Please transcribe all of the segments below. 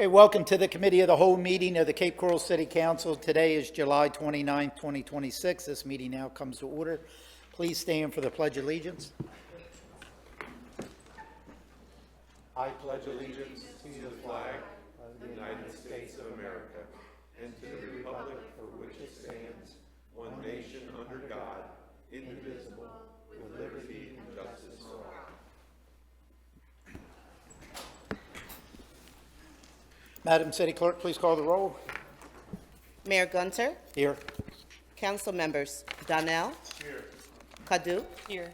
Okay, welcome to the Committee of the Whole meeting of the Cape Coral City Council. Today is July 29, 2026. This meeting now comes to order. Please stand for the Pledge of Allegiance. I pledge allegiance to the flag of the United States of America and to the republic for which it stands, one nation under God, indivisible, with liberty and justice for all. Madam City Clerk, please call the roll. Mayor Gunter, Here. council members Donnell, Here. Cadu, Here.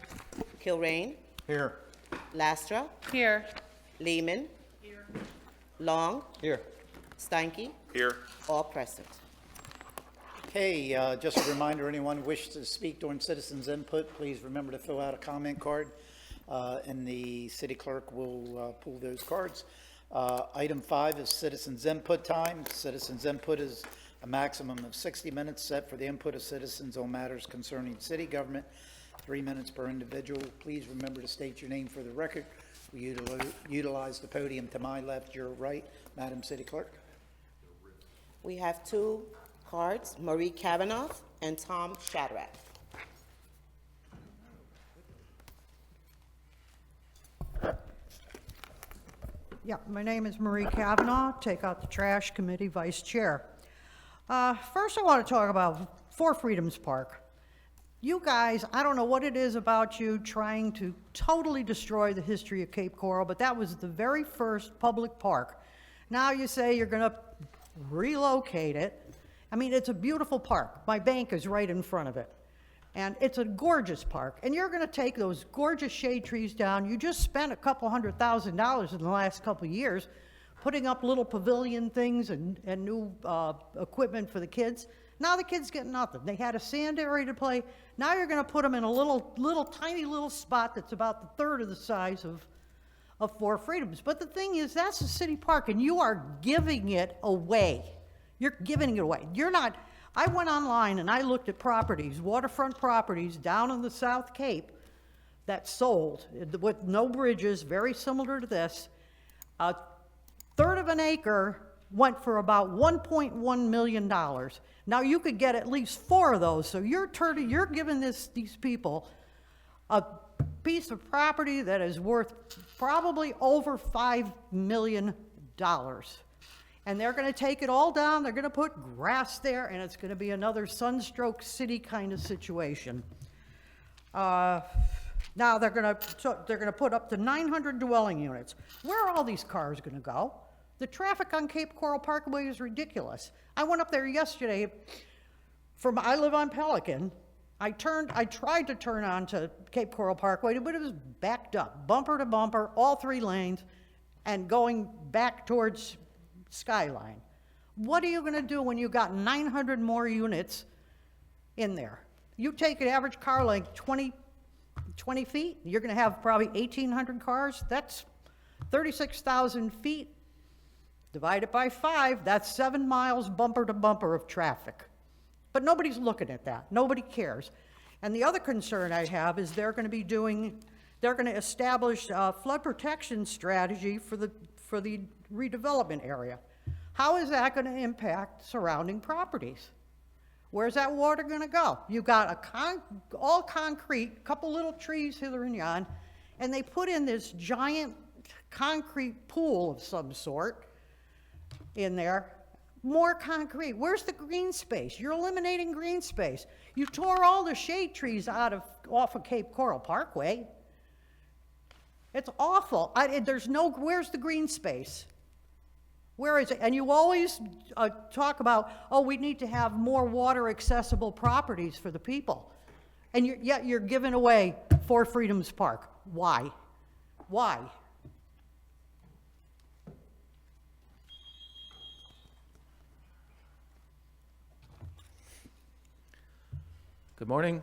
Kilrain, Here. Lastra, Here. Lehman, Long, Here. Steinke, Here. all present. Okay, just a reminder, anyone who wishes to speak during citizens' input, please remember to fill out a comment card, and the city clerk will pull those cards. Item 5 is citizens' input time. Citizens' input is a maximum of 60 minutes set for the input of citizens on matters concerning city government, 3 minutes per individual. Please remember to state your name for the record. We utilize the podium to my left, your right. Madam City Clerk. We have two cards, Marie Kavanaugh and Tom Shadrack. Yeah, my name is Marie Kavanaugh, Take Out the Trash Committee Vice Chair. First, I want to talk about Four Freedoms Park. You guys, I don't know what it is about you trying to totally destroy the history of Cape Coral, but that was the very first public park. Now you say you're going to relocate it. I mean, it's a beautiful park. My bank is right in front of it. And it's a gorgeous park. And you're going to take those gorgeous shade trees down. You just spent a couple $100,000 in the last couple of years putting up little pavilion things and new equipment for the kids. Now the kids get nothing. They had a sand area to play. Now you're going to put them in a tiny little spot that's about the third of the size of Four Freedoms. But the thing is, that's a city park, and you are giving it away. You're giving it away. You're not... I went online and I looked at properties, waterfront properties down in the South Cape that sold with no bridges, very similar to this. A third of an acre went for about $1.1 million. Now you could get at least 4 of those, so you're giving these people a piece of property that is worth probably over $5 million. And they're going to take it all down, they're going to put grass there, and it's going to be another Sunstroke City kind of situation. Now they're going to put up to 900 dwelling units. Where are all these cars going to go? The traffic on Cape Coral Parkway is ridiculous. I went up there yesterday. I live on Pelican. I tried to turn onto Cape Coral Parkway, but it was backed up, bumper to bumper, all 3 lanes, and going back towards Skyline. What are you going to do when you got 900 more units in there? You take an average car length 20 feet, you're going to have probably 1,800 cars. That's 36,000 feet. Divided by 5, that's 7 miles bumper to bumper of traffic. But nobody's looking at that. Nobody cares. And the other concern I have is they're going to establish a flood protection strategy for the redevelopment area. How is that going to impact surrounding properties? Where's that water going to go? You got all concrete, couple little trees hither and yon, and they put in this giant concrete pool of some sort in there. More concrete. Where's the green space? You're eliminating green space. You tore all the shade trees off of Cape Coral Parkway. It's awful. Where's the green space? Where is it? And you always talk about, we need to have more water accessible properties for the people. And yet you're giving away Four Freedoms Park. Why? Why? Good morning.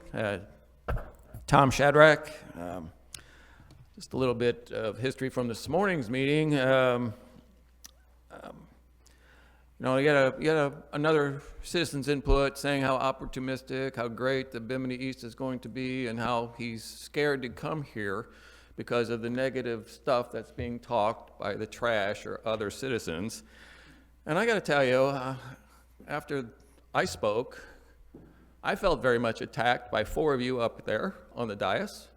Tom Shadrack. Just a little bit of history from this morning's meeting. You got another citizen's input saying how opportunistic, how great the Bimini East is going to be, and how he's scared to come here because of the negative stuff that's being talked by the trash or other citizens. And I got to tell you, after I spoke, I felt very much attacked by 4 of you up there on the dais,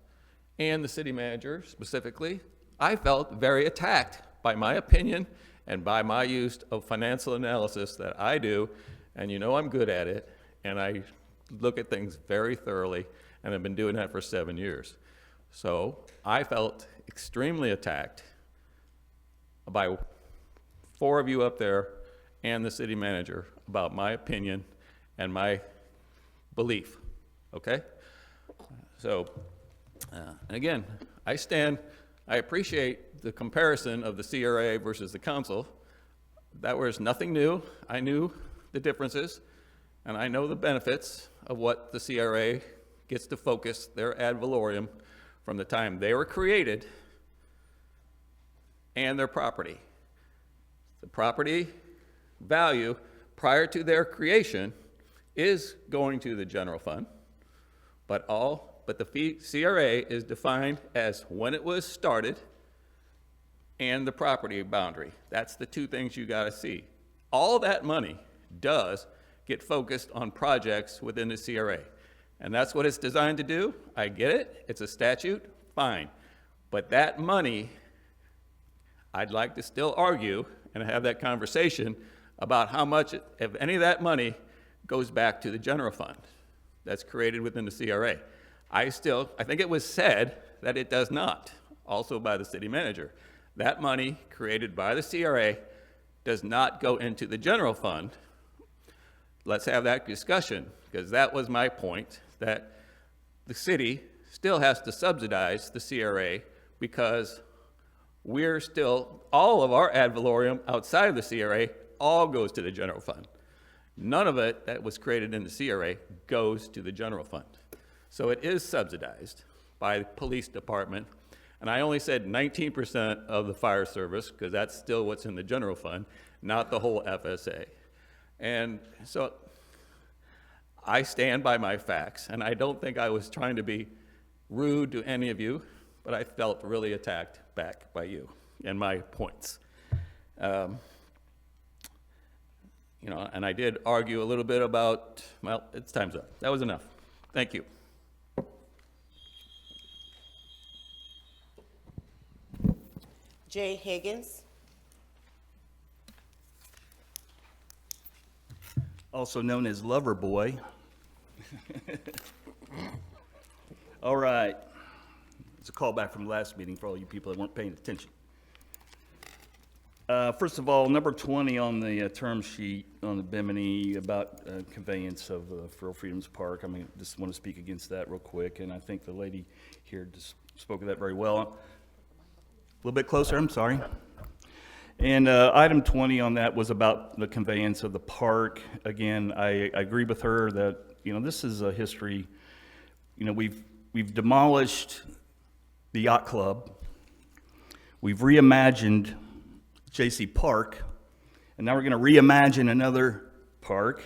and the city manager specifically. I felt very attacked by my opinion and by my use of financial analysis that I do, and you know I'm good at it, and I look at things very thoroughly, and I've been doing that for 7 years. So I felt extremely attacked by 4 of you up there and the city manager about my opinion and my belief, okay? So, and again, I appreciate the comparison of the CRA versus the council. That was nothing new. I knew the differences, and I know the benefits of what the CRA gets to focus their ad valorem from the time they were created and their property. The property value prior to their creation is going to the general fund, but the CRA is defined as when it was started and the property boundary. That's the 2 things you gotta see. All that money does get focused on projects within the CRA. And that's what it's designed to do. I get it, it's a statute, fine. But that money, I'd like to still argue and have that conversation about how much, if any of that money, goes back to the general fund that's created within the CRA. I think it was said that it does not, also by the city manager. That money created by the CRA does not go into the general fund. Let's have that discussion, because that was my point, that the city still has to subsidize the CRA because we're still, all of our ad valorem outside of the CRA all goes to the general fund. None of it that was created in the CRA goes to the general fund. So it is subsidized by the police department. And I only said 19% of the fire service, because that's still what's in the general fund, not the whole FSA. And so I stand by my facts, and I don't think I was trying to be rude to any of you, but I felt really attacked back by you and my points. You know, and I did argue a little bit about, well, it's time's up. That was enough. Thank you. Jay Higgins. Also known as Lover Boy. All right. It's a callback from the last meeting for all you people that weren't paying attention. First of all, number 20 on the term sheet on the Bimini about conveyance of Federal Freedoms Park. I mean, just want to speak against that real quick, and I think the lady here just spoke of that very well. A little bit closer, I'm sorry. And item 20 on that was about the conveyance of the park. Again, I agree with her that, you know, this is a history. You know, we've demolished the yacht club. We've reimagined J.C. Park, and now we're going to reimagine another park.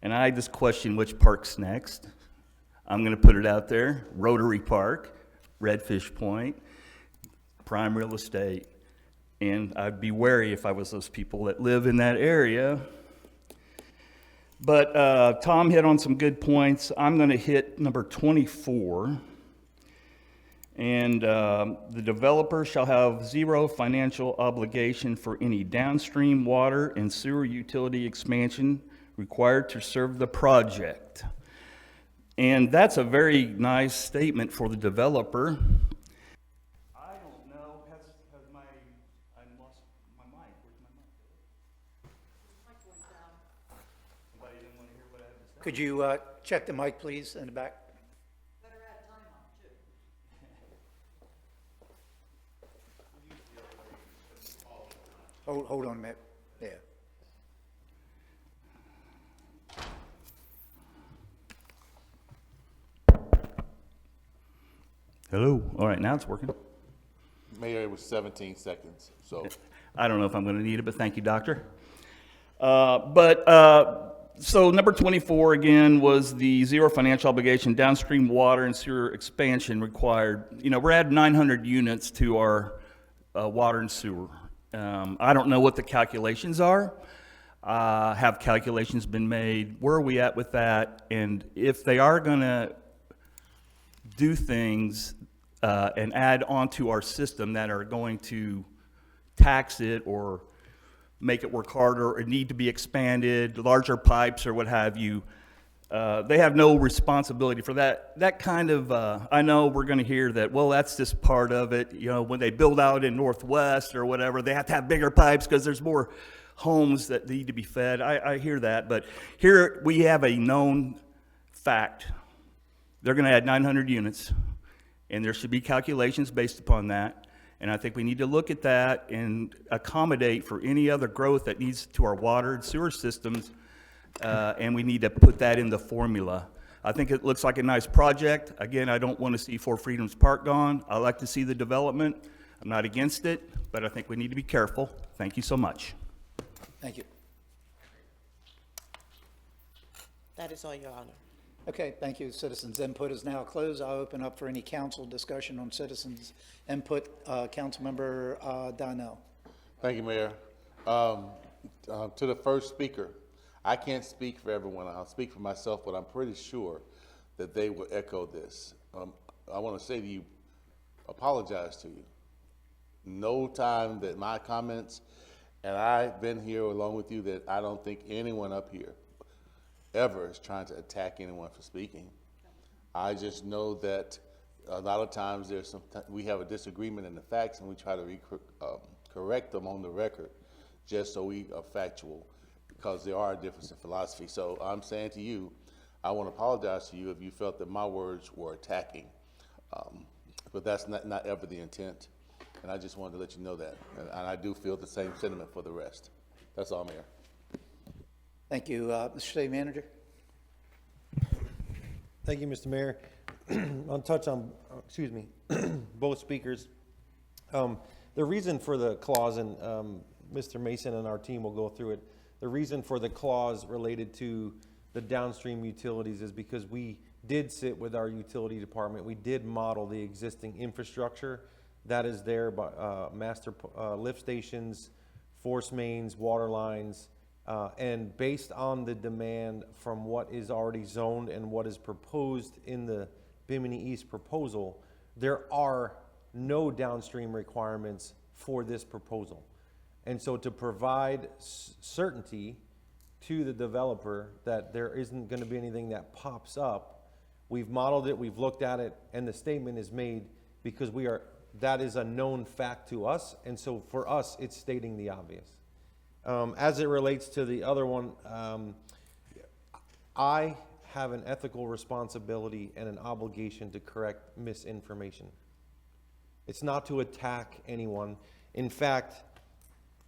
And I just question which park's next. I'm going to put it out there: Rotary Park, Redfish Point, prime real estate. And I'd be wary if I was those people that live in that area. But Tom hit on some good points. I'm going to hit number 24. And the developer shall have zero financial obligation for any downstream water and sewer utility expansion required to serve the project. And that's a very nice statement for the developer. I don't know, I lost my mic. Where's my mic? Somebody didn't want to hear what I had to say? Could you check the mic, please, in the back? Hold on a minute. Yeah. Hello. All right, now it's working. Mayor, it was 17 seconds, so. I don't know if I'm going to need it, but thank you, Doctor. So number 24, again, was the zero financial obligation downstream water and sewer expansion required. You know, we're adding 900 units to our water and sewer. I don't know what the calculations are. Have calculations been made? Where are we at with that? And if they are going to do things and add onto our system that are going to tax it or make it work harder or need to be expanded, larger pipes or what have you, they have no responsibility for that. That kind of, I know we're going to hear that, well, that's just part of it. You know, when they build out in Northwest or whatever, they have to have bigger pipes because there's more homes that need to be fed. I hear that, but here we have a known fact. They're going to add 900 units, and there should be calculations based upon that. And I think we need to look at that and accommodate for any other growth that needs to our water and sewer systems, and we need to put that in the formula. I think it looks like a nice project. Again, I don't want to see Four Freedoms Park gone. I like to see the development. I'm not against it, but I think we need to be careful. Thank you so much. Thank you. That is all, Your Honor. Okay, thank you. Citizens' input is now closed. I'll open up for any council discussion on citizens' input. Councilmember Donnell. Thank you, Mayor. To the first speaker, I can't speak for everyone. I'll speak for myself, but I'm pretty sure that they will echo this. I want to say to you, apologize to you. No time that my comments, and I've been here along with you, that I don't think anyone up here ever is trying to attack anyone for speaking. I just know that a lot of times we have a disagreement in the facts, and we try to correct them on the record just so we are factual, because there are a difference in philosophy. So I'm saying to you, I want to apologize to you if you felt that my words were attacking, but that's not ever the intent, and I just wanted to let you know that, and I do feel the same sentiment for the rest. That's all, Mayor. Thank you. Mr. City Manager? Thank you, Mr. Mayor. I'll touch on, excuse me, both speakers. The reason for the clause, and Mr. Mason and our team will go through it, the reason for the clause related to the downstream utilities is because we did sit with our utility department. We did model the existing infrastructure that is there, by master lift stations, force mains, water lines, and based on the demand from what is already zoned and what is proposed in the Bimini East proposal, there are no downstream requirements for this proposal. And so to provide certainty to the developer that there isn't going to be anything that pops up, we've modeled it, we've looked at it, and the statement is made because that is a known fact to us, and so for us, it's stating the obvious. As it relates to the other one, I have an ethical responsibility and an obligation to correct misinformation. It's not to attack anyone. In fact,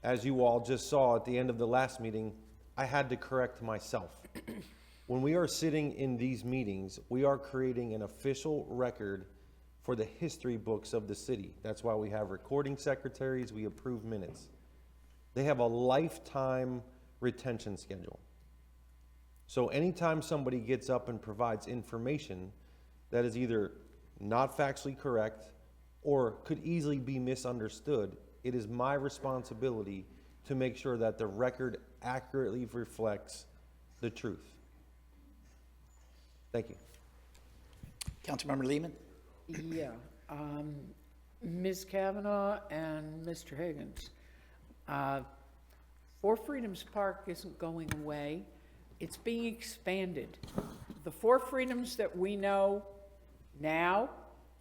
as you all just saw at the end of the last meeting, I had to correct myself. When we are sitting in these meetings, we are creating an official record for the history books of the city. That's why we have recording secretaries, we approve minutes. They have a lifetime retention schedule. So anytime somebody gets up and provides information that is either not factually correct or could easily be misunderstood, it is my responsibility to make sure that the record accurately reflects the truth. Thank you. Councilmember Lehman? Yeah, Ms. Kavanaugh and Mr. Higgins, Four Freedoms Park isn't going away. It's being expanded. The Four Freedoms that we know now,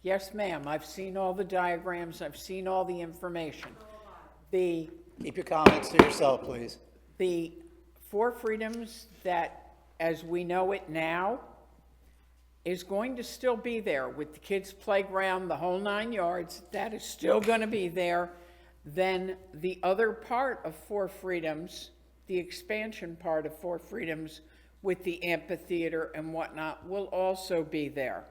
yes, ma'am, I've seen all the diagrams, I've seen all the information. Keep your comments to yourself, please. The Four Freedoms that, as we know it now, is going to still be there with the kids' playground, the whole 9 yards. That is still going to be there. Then the other part of Four Freedoms, the expansion part of Four Freedoms with the amphitheater and whatnot, will also be there.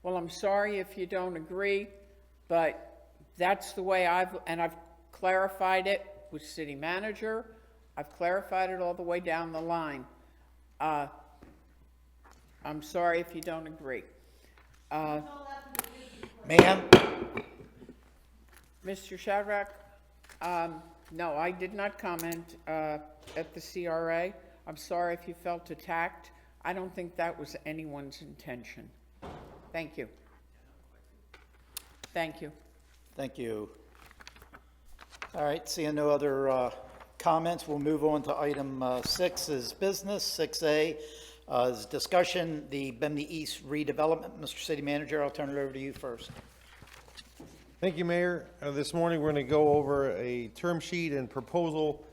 Well, I'm sorry if you don't agree, but that's the way I've clarified it with city manager. I've clarified it all the way down the line. I'm sorry if you don't agree. Ma'am? Mr. Shadrack? No, I did not comment at the CRA. I'm sorry if you felt attacked. I don't think that was anyone's intention. Thank you. Thank you. Thank you. All right, seeing no other comments, we'll move on to item 6 is business. 6A is discussion, the Bimini East redevelopment. Mr. City Manager, I'll turn it over to you first. Thank you, Mayor. This morning, we're going to go over a term sheet and proposal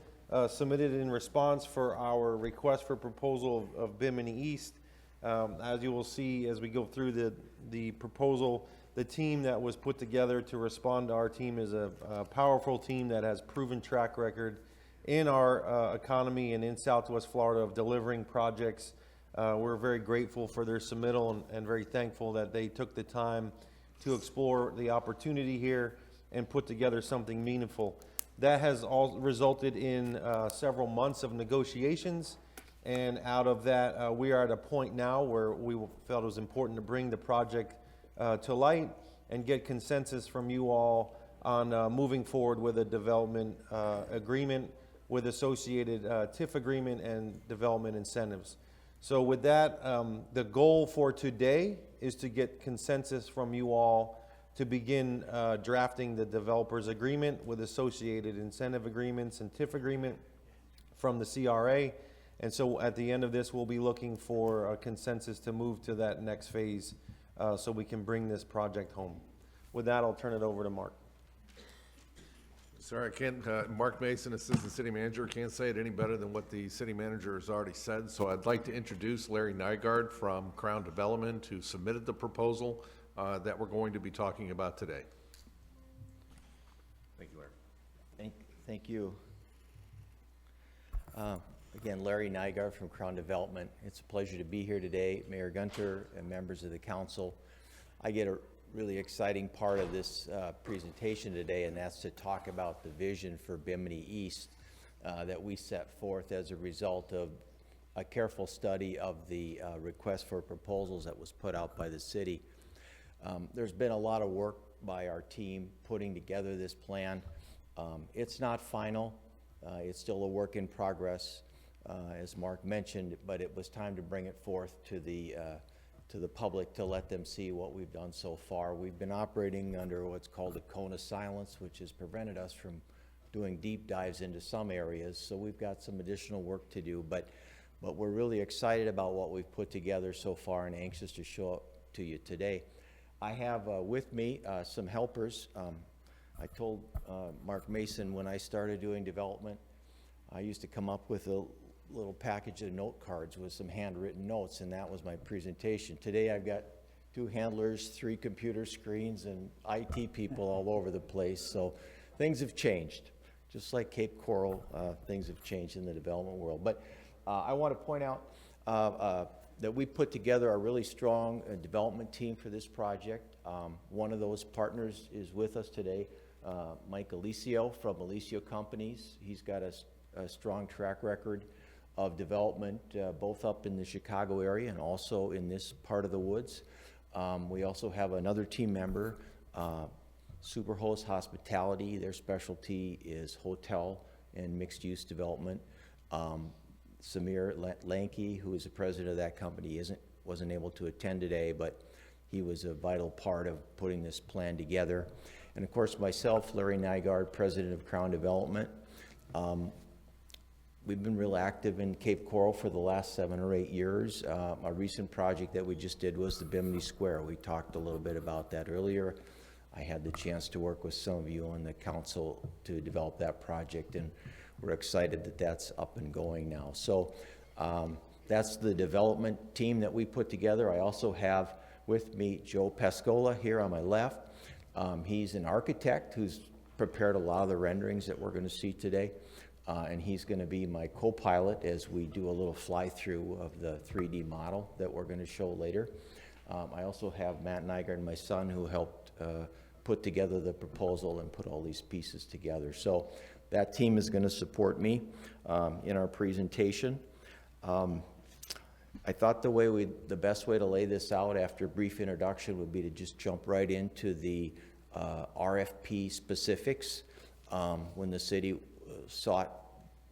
submitted in response for our request for proposal of Bimini East. As you will see as we go through the proposal, the team that was put together to respond to our team is a powerful team that has proven track record in our economy and in Southwest Florida of delivering projects. We're very grateful for their submittal and very thankful that they took the time to explore the opportunity here and put together something meaningful. That has all resulted in several months of negotiations, and out of that, we are at a point now where we felt it was important to bring the project to light and get consensus from you all on moving forward with a development agreement with associated TIF agreement and development incentives. So with that, the goal for today is to get consensus from you all to begin drafting the developer's agreement with associated incentive agreements and TIF agreement from the CRA. And so at the end of this, we'll be looking for a consensus to move to that next phase so we can bring this project home. With that, I'll turn it over to Mark. Sir, I can't, Mark Mason, Assistant City Manager, can't say it any better than what the city manager has already said. So I'd like to introduce Larry Nygaard from Crown Development, who submitted the proposal that we're going to be talking about today. Thank you, Larry. Thank you. Again, Larry Nygaard from Crown Development. It's a pleasure to be here today, Mayor Gunter and members of the council. I get a really exciting part of this presentation today, and that's to talk about the vision for Bimini East that we set forth as a result of a careful study of the request for proposals that was put out by the city. There's been a lot of work by our team putting together this plan. It's not final. It's still a work in progress, as Mark mentioned, but it was time to bring it forth to the public to let them see what we've done so far. We've been operating under what's called a cone of silence, which has prevented us from doing deep dives into some areas. So we've got some additional work to do, but we're really excited about what we've put together so far and anxious to show it to you today. I have with me some helpers. I told Mark Mason when I started doing development, I used to come up with a little package of note cards with some handwritten notes, and that was my presentation. Today I've got 2 handlers, 3 computer screens, and IT people all over the place. So things have changed. Just like Cape Coral, things have changed in the development world. But I want to point out that we put together a really strong development team for this project. One of those partners is with us today, Mike Alicio from Alicio Companies. He's got a strong track record of development, both up in the Chicago area and also in this part of the woods. We also have another team member, Superhost Hospitality. Their specialty is hotel and mixed-use development. Samir Lanky, who is the president of that company, wasn't able to attend today, but he was a vital part of putting this plan together. And of course, myself, Larry Nygaard, president of Crown Development. We've been real active in Cape Coral for the last 7 or 8 years. A recent project that we just did was the Bimini Square. We talked a little bit about that earlier. I had the chance to work with some of you on the council to develop that project, and we're excited that that's up and going now. So that's the development team that we put together. I also have with me Joe Pascola here on my left. He's an architect who's prepared a lot of the renderings that we're going to see today. And he's going to be my co-pilot as we do a little fly-through of the 3D model that we're going to show later. I also have Matt Nygaard, my son, who helped put together the proposal and put all these pieces together. So that team is going to support me in our presentation. I thought the best way to lay this out after a brief introduction would be to just jump right into the RFP specifics. when the city sought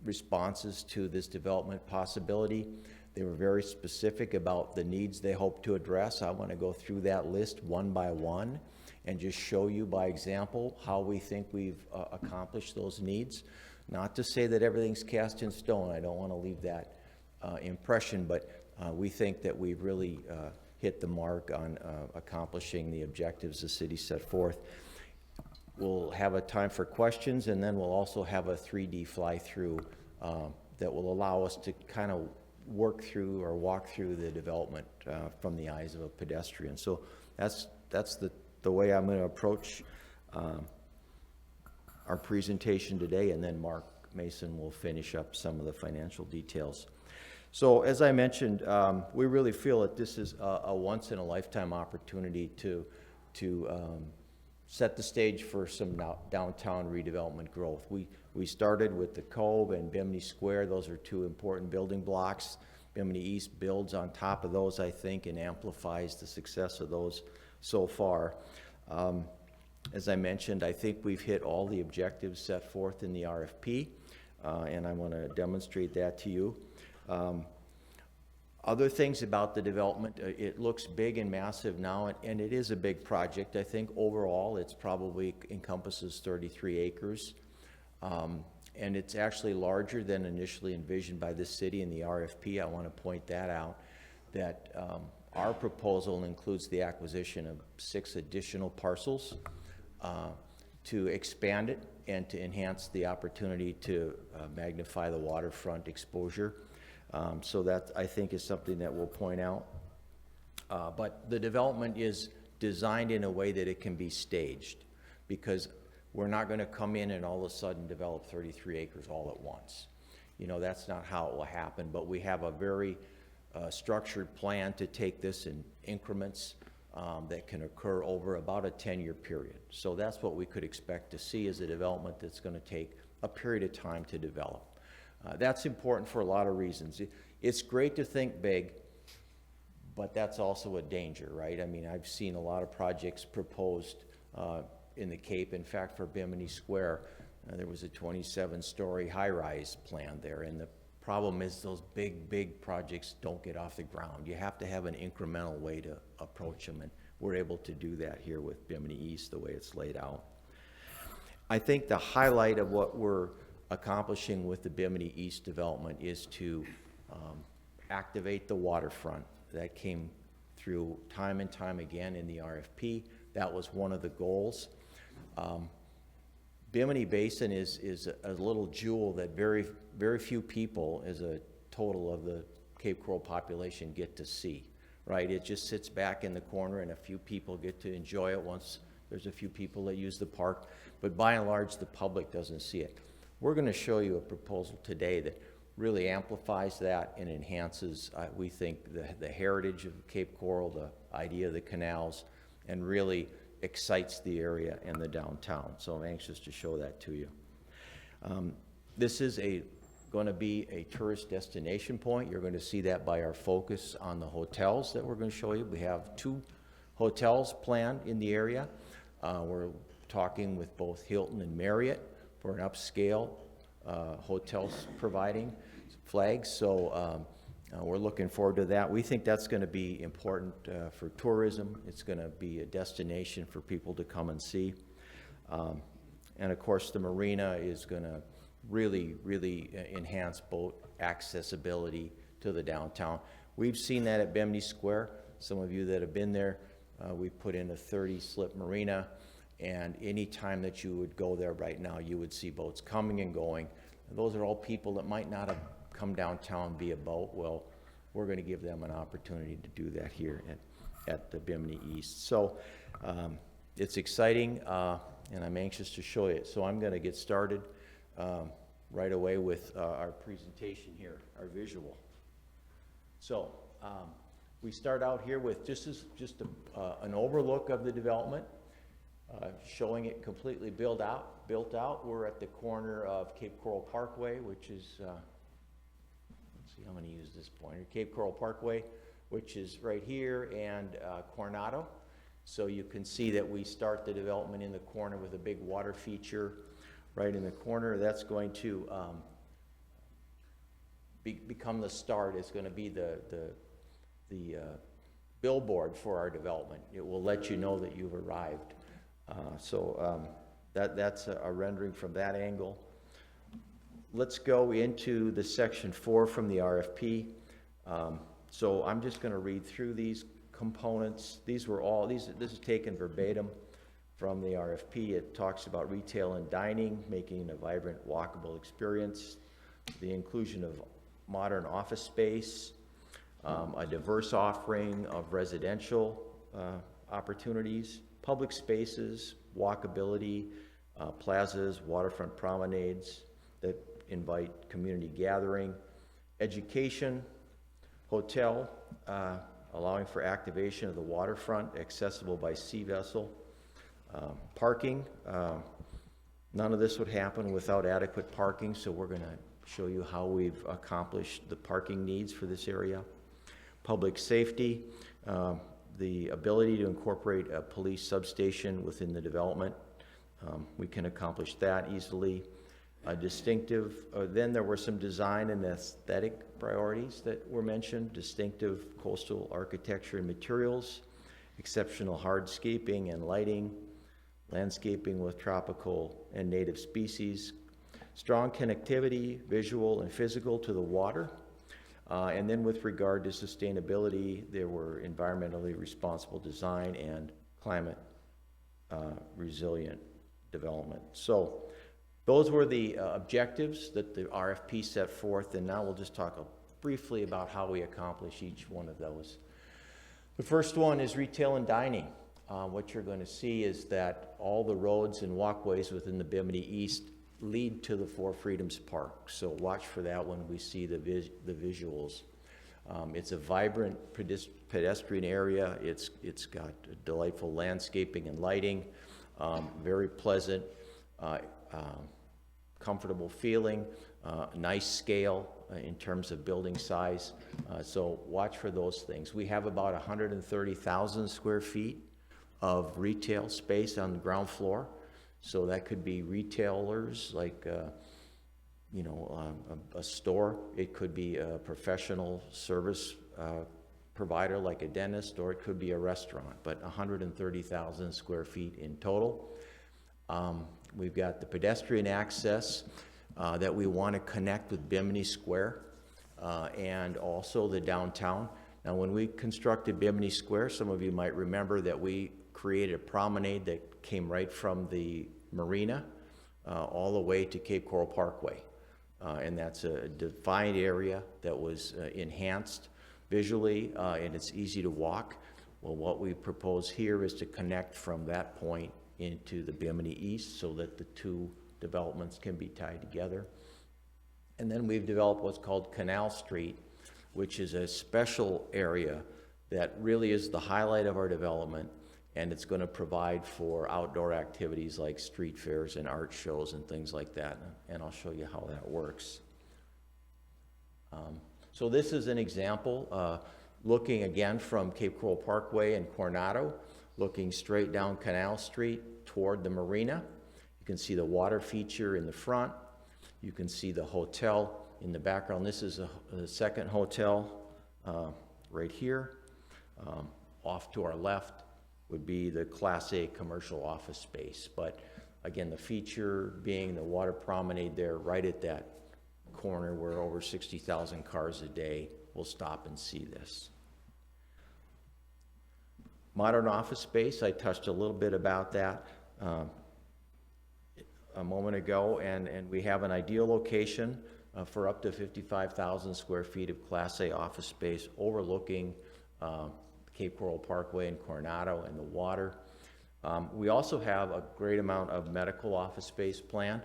responses to this development possibility. They were very specific about the needs they hope to address. I want to go through that list one by one and just show you by example how we think we've accomplished those needs. Not to say that everything's cast in stone. I don't want to leave that impression, but we think that we've really hit the mark on accomplishing the objectives the city set forth. We'll have a time for questions, and then we'll also have a 3D fly-through that will allow us to kind of work through or walk through the development from the eyes of a pedestrian. So that's the way I'm going to approach our presentation today, and then Mark Mason will finish up some of the financial details. So as I mentioned, we really feel that this is a once-in-a-lifetime opportunity to set the stage for some downtown redevelopment growth. We started with the Cove and Bimini Square. Those are two important building blocks. Bimini East builds on top of those, I think, and amplifies the success of those so far. As I mentioned, I think we've hit all the objectives set forth in the RFP, and I want to demonstrate that to you. Other things about the development, it looks big and massive now, and it is a big project. I think overall it's probably encompasses 33 acres. And it's actually larger than initially envisioned by the city in the RFP. I want to point that out, that our proposal includes the acquisition of 6 additional parcels to expand it and to enhance the opportunity to magnify the waterfront exposure. So that, I think, is something that we'll point out. But the development is designed in a way that it can be staged, because we're not going to come in and all of a sudden develop 33 acres all at once. You know, that's not how it will happen, but we have a very structured plan to take this in increments that can occur over about a 10-year period. So that's what we could expect to see as a development that's going to take a period of time to develop. That's important for a lot of reasons. It's great to think big, but that's also a danger, right? I mean, I've seen a lot of projects proposed in the Cape. In fact, for Bimini Square, there was a 27-story high-rise plan there, and the problem is those big projects don't get off the ground. You have to have an incremental way to approach them, and we're able to do that here with Bimini East, the way it's laid out. I think the highlight of what we're accomplishing with the Bimini East development is to activate the waterfront. That came through time and time again in the RFP. That was one of the goals. Bimini Basin is a little jewel that very few people, as a total of the Cape Coral population, get to see, right? It just sits back in the corner, and a few people get to enjoy it once there's a few people that use the park, but by and large, the public doesn't see it. We're going to show you a proposal today that really amplifies that and enhances, we think, the heritage of Cape Coral, the idea of the canals, and really excites the area and the downtown. So I'm anxious to show that to you. This is going to be a tourist destination point. You're going to see that by our focus on the hotels that we're going to show you. We have 2 hotels planned in the area. We're talking with both Hilton and Marriott for an upscale hotels providing flags. So we're looking forward to that. We think that's going to be important for tourism. It's going to be a destination for people to come and see. And of course, the marina is going to really enhance boat accessibility to the downtown. We've seen that at Bimini Square. Some of you that have been there, we've put in a 30-slip marina, and any time that you would go there right now, you would see boats coming and going. And those are all people that might not have come downtown via boat. Well, we're going to give them an opportunity to do that here at the Bimini East. So it's exciting, and I'm anxious to show you it. So I'm going to get started right away with our presentation here, our visual. So we start out here with just an overlook of the development, showing it completely built out. We're at the corner of Cape Coral Parkway, which is, let's see, I'm going to use this pointer, Cape Coral Parkway, which is right here, and Coronado. So you can see that we start the development in the corner with a big water feature. right in the corner. That's going to become the start. It's going to be the billboard for our development. It will let you know that you've arrived. That's a rendering from that angle. Let's go into the section 4 from the RFP. So I'm just going to read through these components. This is taken verbatim from the RFP. It talks about retail and dining, making it a vibrant, walkable experience, the inclusion of modern office space, a diverse offering of residential opportunities, public spaces, walkability, plazas, waterfront promenades that invite community gathering, education, hotel, allowing for activation of the waterfront, accessible by sea vessel, parking. None of this would happen without adequate parking, so we're going to show you how we've accomplished the parking needs for this area. Public safety, the ability to incorporate a police substation within the development. We can accomplish that easily. Then there were some design and aesthetic priorities that were mentioned: distinctive coastal architecture and materials, exceptional hardscaping and lighting, landscaping with tropical and native species, strong connectivity, visual and physical, to the water. And then with regard to sustainability, there were environmentally responsible design and climate resilient development. So those were the objectives that the RFP set forth, and now we'll just talk briefly about how we accomplish each one of those. The first one is retail and dining. What you're going to see is that all the roads and walkways within the Bimini East lead to the Four Freedoms Park. So watch for that when we see the visuals. It's a vibrant pedestrian area. It's got delightful landscaping and lighting, very pleasant, comfortable feeling, nice scale in terms of building size. So watch for those things. We have about 130,000 square feet of retail space on the ground floor. So that could be retailers like, a store. It could be a professional service provider like a dentist, or it could be a restaurant, but 130,000 square feet in total. We've got the pedestrian access that we want to connect with Bimini Square and also the downtown. Now, when we constructed Bimini Square, some of you might remember that we created a promenade that came right from the marina all the way to Cape Coral Parkway. And that's a defined area that was enhanced visually, and it's easy to walk. Well, what we propose here is to connect from that point into the Bimini East so that the two developments can be tied together. And then we've developed what's called Canal Street, which is a special area that really is the highlight of our development, and it's going to provide for outdoor activities like street fairs and art shows and things like that, and I'll show you how that works. So this is an example, looking again from Cape Coral Parkway and Coronado, looking straight down Canal Street toward the marina. You can see the water feature in the front. You can see the hotel in the background. This is a second hotel right here. Off to our left would be the Class A commercial office space. But again, the feature being the water promenade there right at that corner where over 60,000 cars a day will stop and see this. Modern office space, I touched a little bit about that a moment ago, and we have an ideal location for up to 55,000 square feet of Class A office space overlooking Cape Coral Parkway and Coronado and the water. We also have a great amount of medical office space planned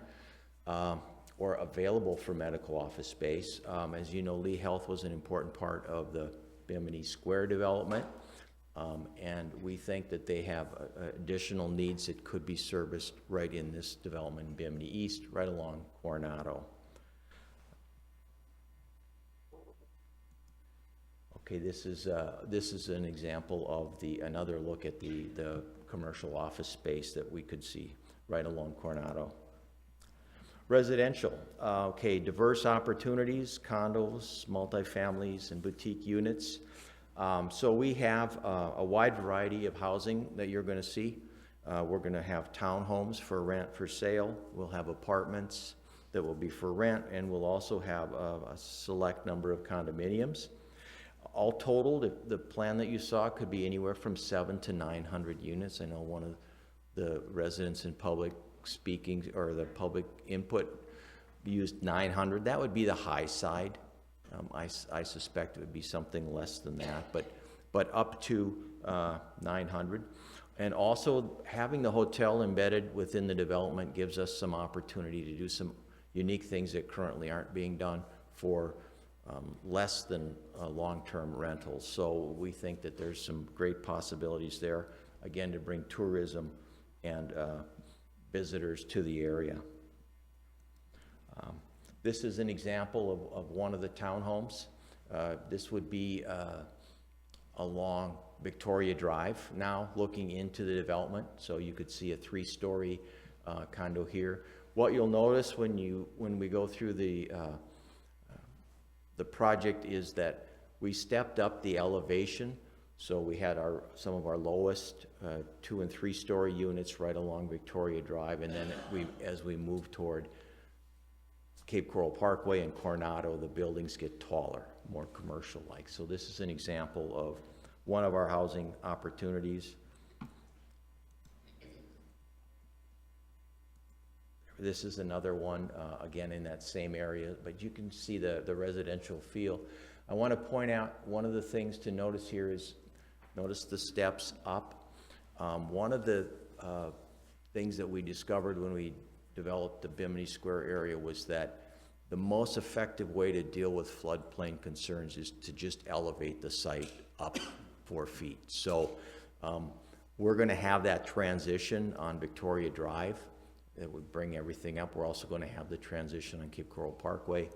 or available for medical office space. As you know, Lee Health was an important part of the Bimini Square development, and we think that they have additional needs that could be serviced right in this development in Bimini East, right along Coronado. Okay, this is an example of another look at the commercial office space that we could see right along Coronado. Residential, okay, diverse opportunities, condos, multifamilies, and boutique units. So we have a wide variety of housing that you're going to see. We're going to have townhomes for rent for sale. We'll have apartments that will be for rent, and we'll also have a select number of condominiums. All totaled, the plan that you saw could be anywhere from 700 to 900 units. I know one of the residents in public speaking, or the public input, used 900. That would be the high side. I suspect it would be something less than that, but up to 900. And also, having the hotel embedded within the development gives us some opportunity to do some unique things that currently aren't being done for less than long-term rentals. So we think that there's some great possibilities there, again, to bring tourism and visitors to the area. This is an example of one of the townhomes. This would be along Victoria Drive now, looking into the development. So you could see a 3-story condo here. What you'll notice when we go through the project is that we stepped up the elevation. So we had some of our lowest 2- and 3-story units right along Victoria Drive, and then as we move toward Cape Coral Parkway and Coronado, the buildings get taller, more commercial-like. So this is an example of one of our housing opportunities. This is another one, again, in that same area, but you can see the residential feel. I want to point out one of the things to notice here is, notice the steps up. One of the things that we discovered when we developed the Bimini Square area was that the most effective way to deal with floodplain concerns is to just elevate the site up 4 feet. So we're going to have that transition on Victoria Drive. It would bring everything up. We're also going to have the transition on Cape Coral Parkway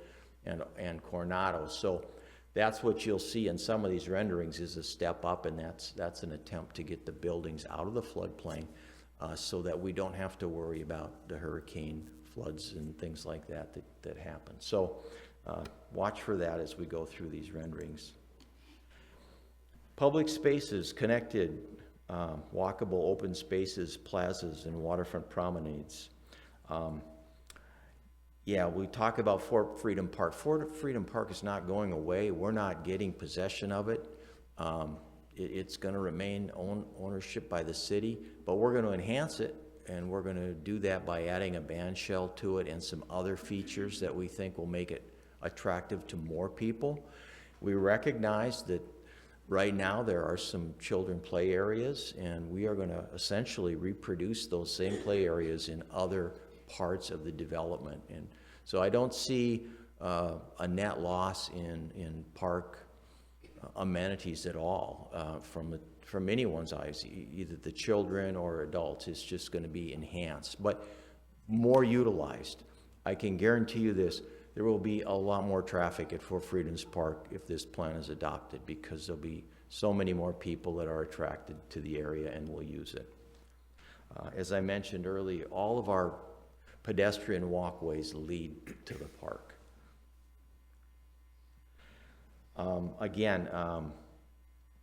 and Coronado. So that's what you'll see in some of these renderings is a step up, and that's an attempt to get the buildings out of the floodplain so that we don't have to worry about the hurricane floods and things like that happen. So watch for that as we go through these renderings. Public spaces, connected, walkable open spaces, plazas, and waterfront promenades. Yeah, we talk about Fort Freedom Park. Fort Freedom Park is not going away. We're not getting possession of it. It's going to remain ownership by the city, but we're going to enhance it, and we're going to do that by adding a band shell to it and some other features that we think will make it attractive to more people. We recognize that right now there are some children play areas, and we are going to essentially reproduce those same play areas in other parts of the development. And so I don't see a net loss in park amenities at all from anyone's eyes, either the children or adults. It's just going to be enhanced, but more utilized. I can guarantee you this, there will be a lot more traffic at Fort Freedoms Park if this plan is adopted, because there'll be so many more people that are attracted to the area and will use it. As I mentioned earlier, all of our pedestrian walkways lead to the park. Again,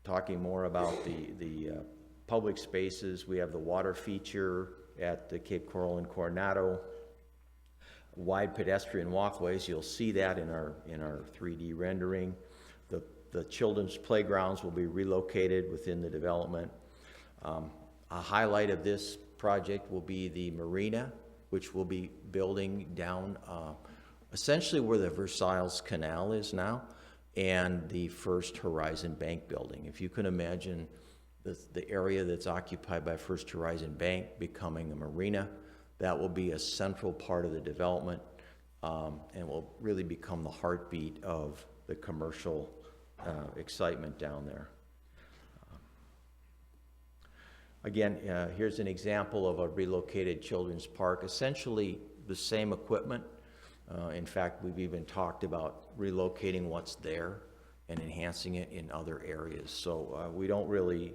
talking more about the public spaces, we have the water feature at the Cape Coral and Coronado. Wide pedestrian walkways, you'll see that in our 3D rendering. The children's playgrounds will be relocated within the development. A highlight of this project will be the marina, which will be building down essentially where the Versailles Canal is now, and the First Horizon Bank building. If you can imagine the area that's occupied by First Horizon Bank becoming a marina, that will be a central part of the development and will really become the heartbeat of the commercial excitement down there. Again, here's an example of a relocated children's park, essentially the same equipment. In fact, we've even talked about relocating what's there and enhancing it in other areas. So we don't really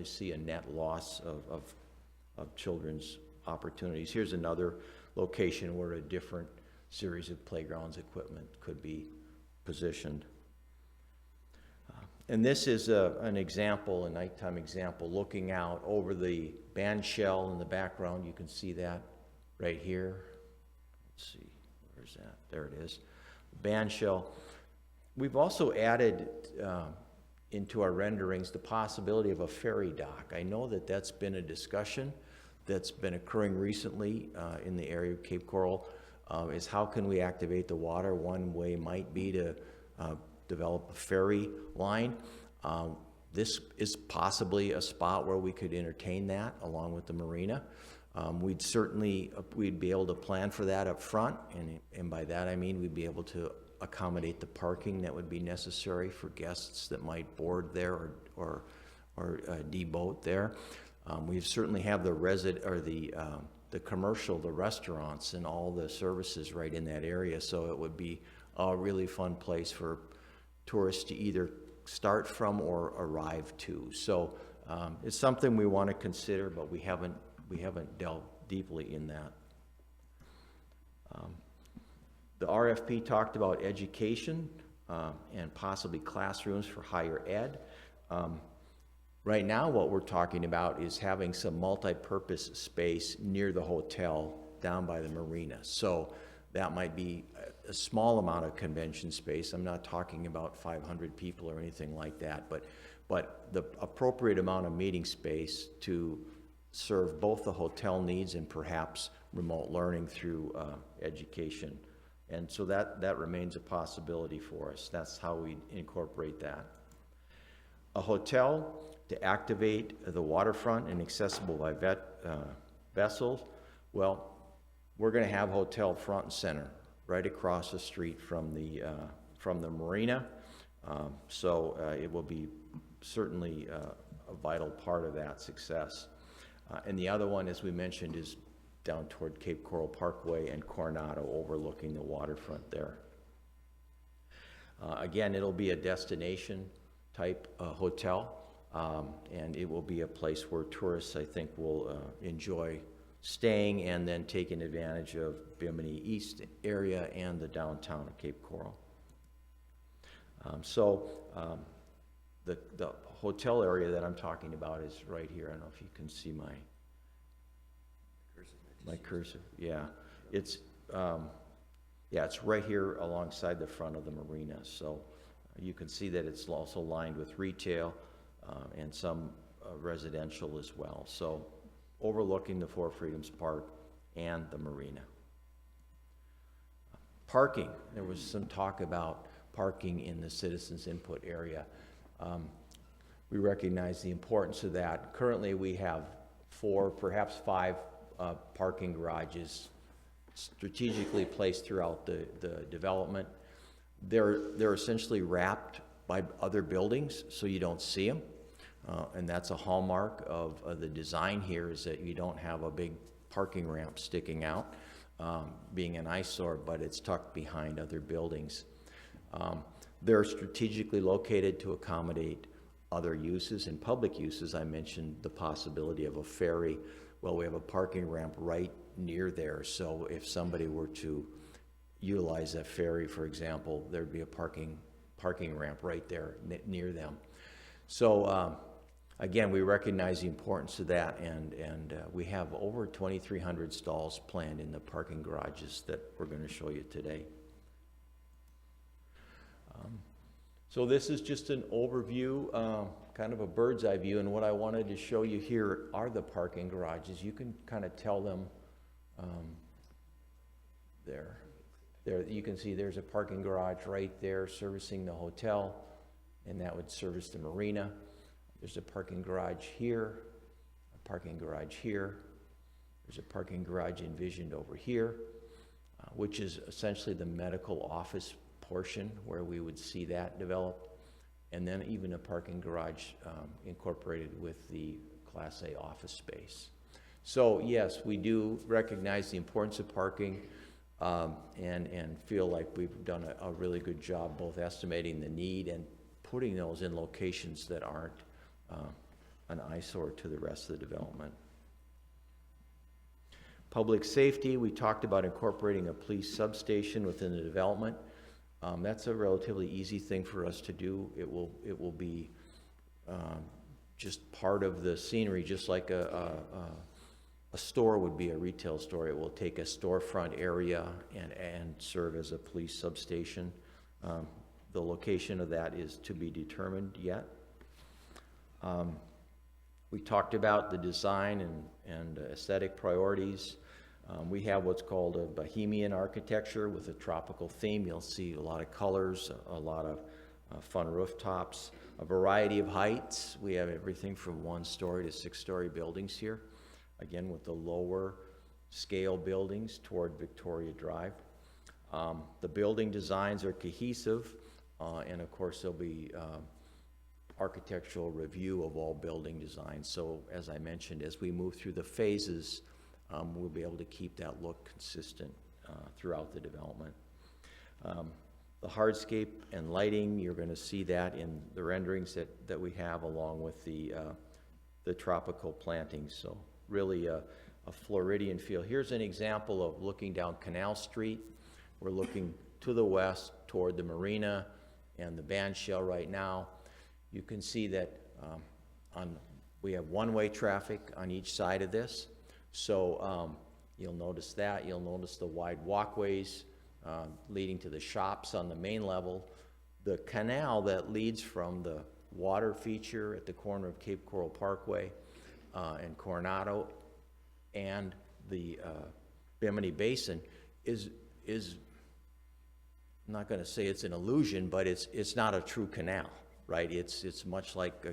see a net loss of children's opportunities. Here's another location where a different series of playgrounds equipment could be positioned. And this is an example, a nighttime example, looking out over the band shell in the background. You can see that right here. Let's see, where's that? There it is. Band shell. We've also added into our renderings the possibility of a ferry dock. I know that that's been a discussion that's been occurring recently in the area of Cape Coral, is how can we activate the water? One way might be to develop a ferry line. This is possibly a spot where we could entertain that along with the marina. We'd be able to plan for that up front, and by that I mean we'd be able to accommodate the parking that would be necessary for guests that might board there or deboat there. We certainly have the commercial, the restaurants, and all the services right in that area, so it would be a really fun place for tourists to either start from or arrive to. So it's something we want to consider, but we haven't delved deeply in that. The RFP talked about education and possibly classrooms for higher ed. Right now, what we're talking about is having some multi-purpose space near the hotel down by the marina. So that might be a small amount of convention space. I'm not talking about 500 people or anything like that, but the appropriate amount of meeting space to serve both the hotel needs and perhaps remote learning through education. And so that remains a possibility for us. That's how we incorporate that. A hotel to activate the waterfront and accessible by vessels. Well, we're going to have hotel front and center right across the street from the marina. So it will be certainly a vital part of that success. And the other one, as we mentioned, is down toward Cape Coral Parkway and Coronado, overlooking the waterfront there. Again, it'll be a destination type hotel, and it will be a place where tourists, I think, will enjoy staying and then taking advantage of Bimini East area and the downtown of Cape Coral. The hotel area that I'm talking about is right here. I don't know if you can see my cursor. Yeah, it's right here alongside the front of the marina. So you can see that it's also lined with retail and some residential as well. So overlooking the Four Freedoms Park and the marina. Parking. There was some talk about parking in the citizens input area. We recognize the importance of that. Currently we have 4, perhaps 5 parking garages strategically placed throughout the development. They're essentially wrapped by other buildings, so you don't see them. And that's a hallmark of the design here, is that you don't have a big parking ramp sticking out, being an eyesore, but it's tucked behind other buildings. They're strategically located to accommodate other uses and public uses. I mentioned the possibility of a ferry. Well, we have a parking ramp right near there, so if somebody were to utilize that ferry, for example, there'd be a parking ramp right there near them. So again, we recognize the importance of that, and we have over 2,300 stalls planned in the parking garages that we're going to show you today. So this is just an overview, kind of a bird's eye view, and what I wanted to show you here are the parking garages. You can kind of tell them there. You can see there's a parking garage right there servicing the hotel, and that would service the marina. There's a parking garage here, a parking garage here. There's a parking garage envisioned over here, which is essentially the medical office portion where we would see that develop, and then even a parking garage incorporated with the Class A office space. So yes, we do recognize the importance of parking and feel like we've done a really good job both estimating the need and putting those in locations that aren't an eyesore to the rest of the development. Public safety, we talked about incorporating a police substation within the development. That's a relatively easy thing for us to do. It will be just part of the scenery, just like a store would be a retail store. It will take a storefront area and serve as a police substation. The location of that is to be determined yet. We talked about the design and aesthetic priorities. We have what's called a bohemian architecture with a tropical theme. You'll see a lot of colors, a lot of fun rooftops, a variety of heights. We have everything from 1-story to 6-story buildings here. Again, with the lower scale buildings toward Victoria Drive. The building designs are cohesive, and of course there'll be architectural review of all building designs. So as I mentioned, as we move through the phases, we'll be able to keep that look consistent throughout the development. The hardscape and lighting, you're going to see that in the renderings that we have, along with the tropical plantings. So really a Floridian feel. Here's an example of looking down Canal Street. We're looking to the west toward the marina and the band shell right now. You can see that we have one-way traffic on each side of this. So you'll notice that. You'll notice the wide walkways leading to the shops on the main level. The canal that leads from the water feature at the corner of Cape Coral Parkway and Coronado and the Bimini Basin is I'm not going to say it's an illusion, but it's not a true canal, right? It's much like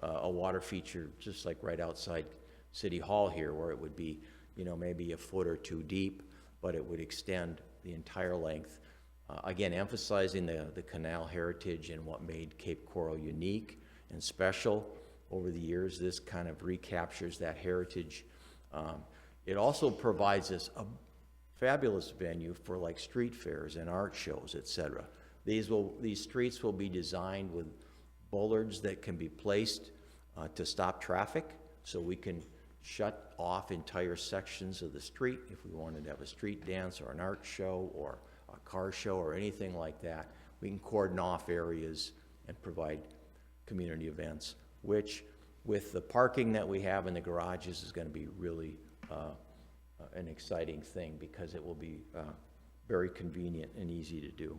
a water feature, just like right outside City Hall here, where it would be, maybe a foot or two deep, but it would extend the entire length. Again, emphasizing the canal heritage and what made Cape Coral unique and special over the years. This kind of recaptures that heritage. It also provides us a fabulous venue for like street fairs and art shows, etc. These streets will be designed with bollards that can be placed to stop traffic, so we can shut off entire sections of the street if we wanted to have a street dance or an art show or a car show or anything like that. We can cordon off areas and provide community events, which with the parking that we have in the garages is going to be really an exciting thing, because it will be very convenient and easy to do.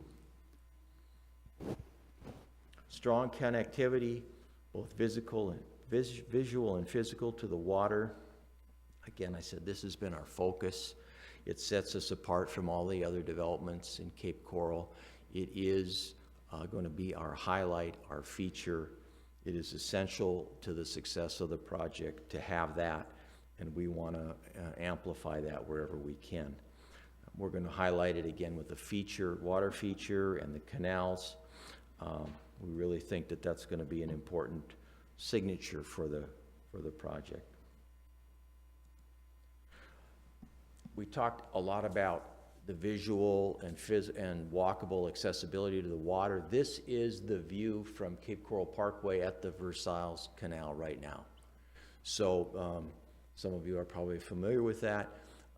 Strong connectivity, both visual and physical, to the water. Again, I said this has been our focus. It sets us apart from all the other developments in Cape Coral. It is going to be our highlight, our feature. It is essential to the success of the project to have that, and we want to amplify that wherever we can. We're going to highlight it again with the feature, water feature, and the canals. We really think that that's going to be an important signature for the project. We talked a lot about the visual and walkable accessibility to the water. This is the view from Cape Coral Parkway at the Versailles Canal right now. So some of you are probably familiar with that,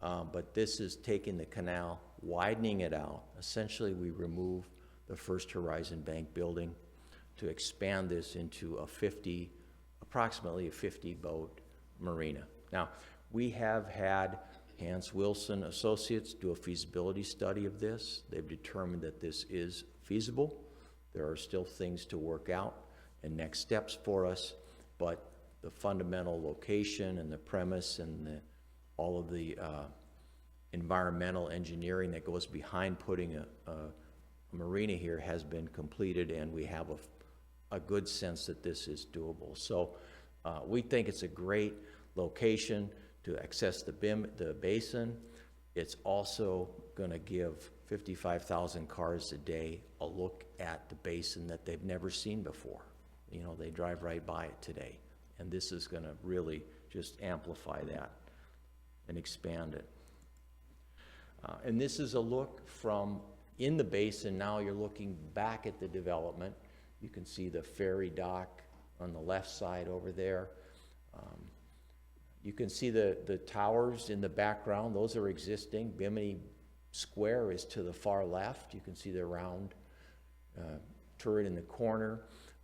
but this is taking the canal, widening it out. Essentially, we remove the First Horizon Bank building to expand this into approximately a 50-boat marina. Now, we have had Hans Wilson Associates do a feasibility study of this. They've determined that this is feasible. There are still things to work out and next steps for us, but the fundamental location and the premise and all of the environmental engineering that goes behind putting a marina here has been completed, and we have a good sense that this is doable. So we think it's a great location to access the basin. It's also going to give 55,000 cars a day a look at the basin that they've never seen before. They drive right by it today, and this is going to really just amplify that and expand it. And this is a look from in the basin. Now you're looking back at the development. You can see the ferry dock on the left side over there. You can see the towers in the background, those are existing. Bimini Square is to the far left. You can see the round turret in the corner.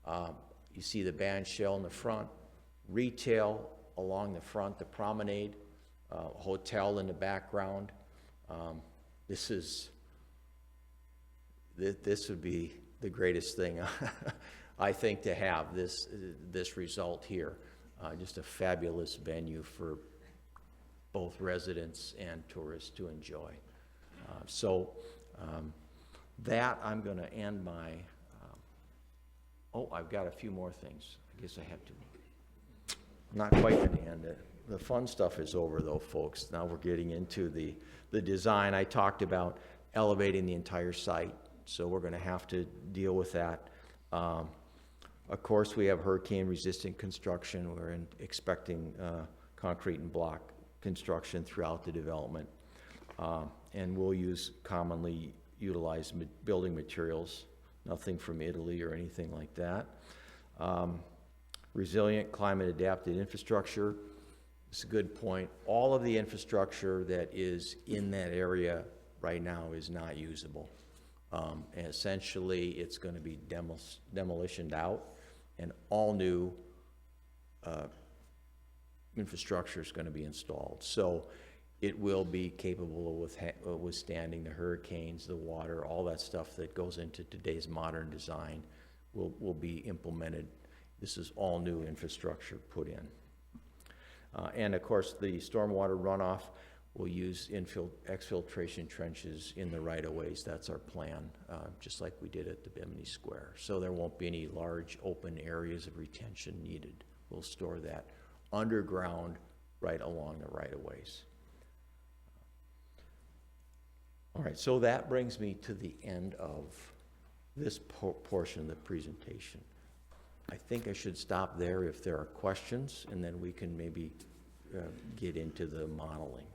You see the band shell in the front, retail along the front, the promenade, hotel in the background. This would be the greatest thing I think to have this result here. Just a fabulous venue for both residents and tourists to enjoy. That I'm going to end my. I've got a few more things. I guess I have to. Not quite going to end it. The fun stuff is over, though, folks. Now we're getting into the design. I talked about elevating the entire site, so we're going to have to deal with that. Of course, we have hurricane-resistant construction. We're expecting concrete and block construction throughout the development. And we'll use commonly utilized building materials, nothing from Italy or anything like that. Resilient climate-adapted infrastructure. It's a good point. All of the infrastructure that is in that area right now is not usable. And essentially, it's going to be demolitioned out, and all new infrastructure is going to be installed. So it will be capable of withstanding the hurricanes, the water, all that stuff that goes into today's modern design will be implemented. This is all new infrastructure put in. And of course, the stormwater runoff will use exfiltration trenches in the right-of-ways. That's our plan, just like we did at the Bimini Square. So there won't be any large open areas of retention needed. We'll store that underground right along the right-of-ways. All right, so that brings me to the end of this portion of the presentation. I think I should stop there if there are questions, and then we can maybe get into the modeling.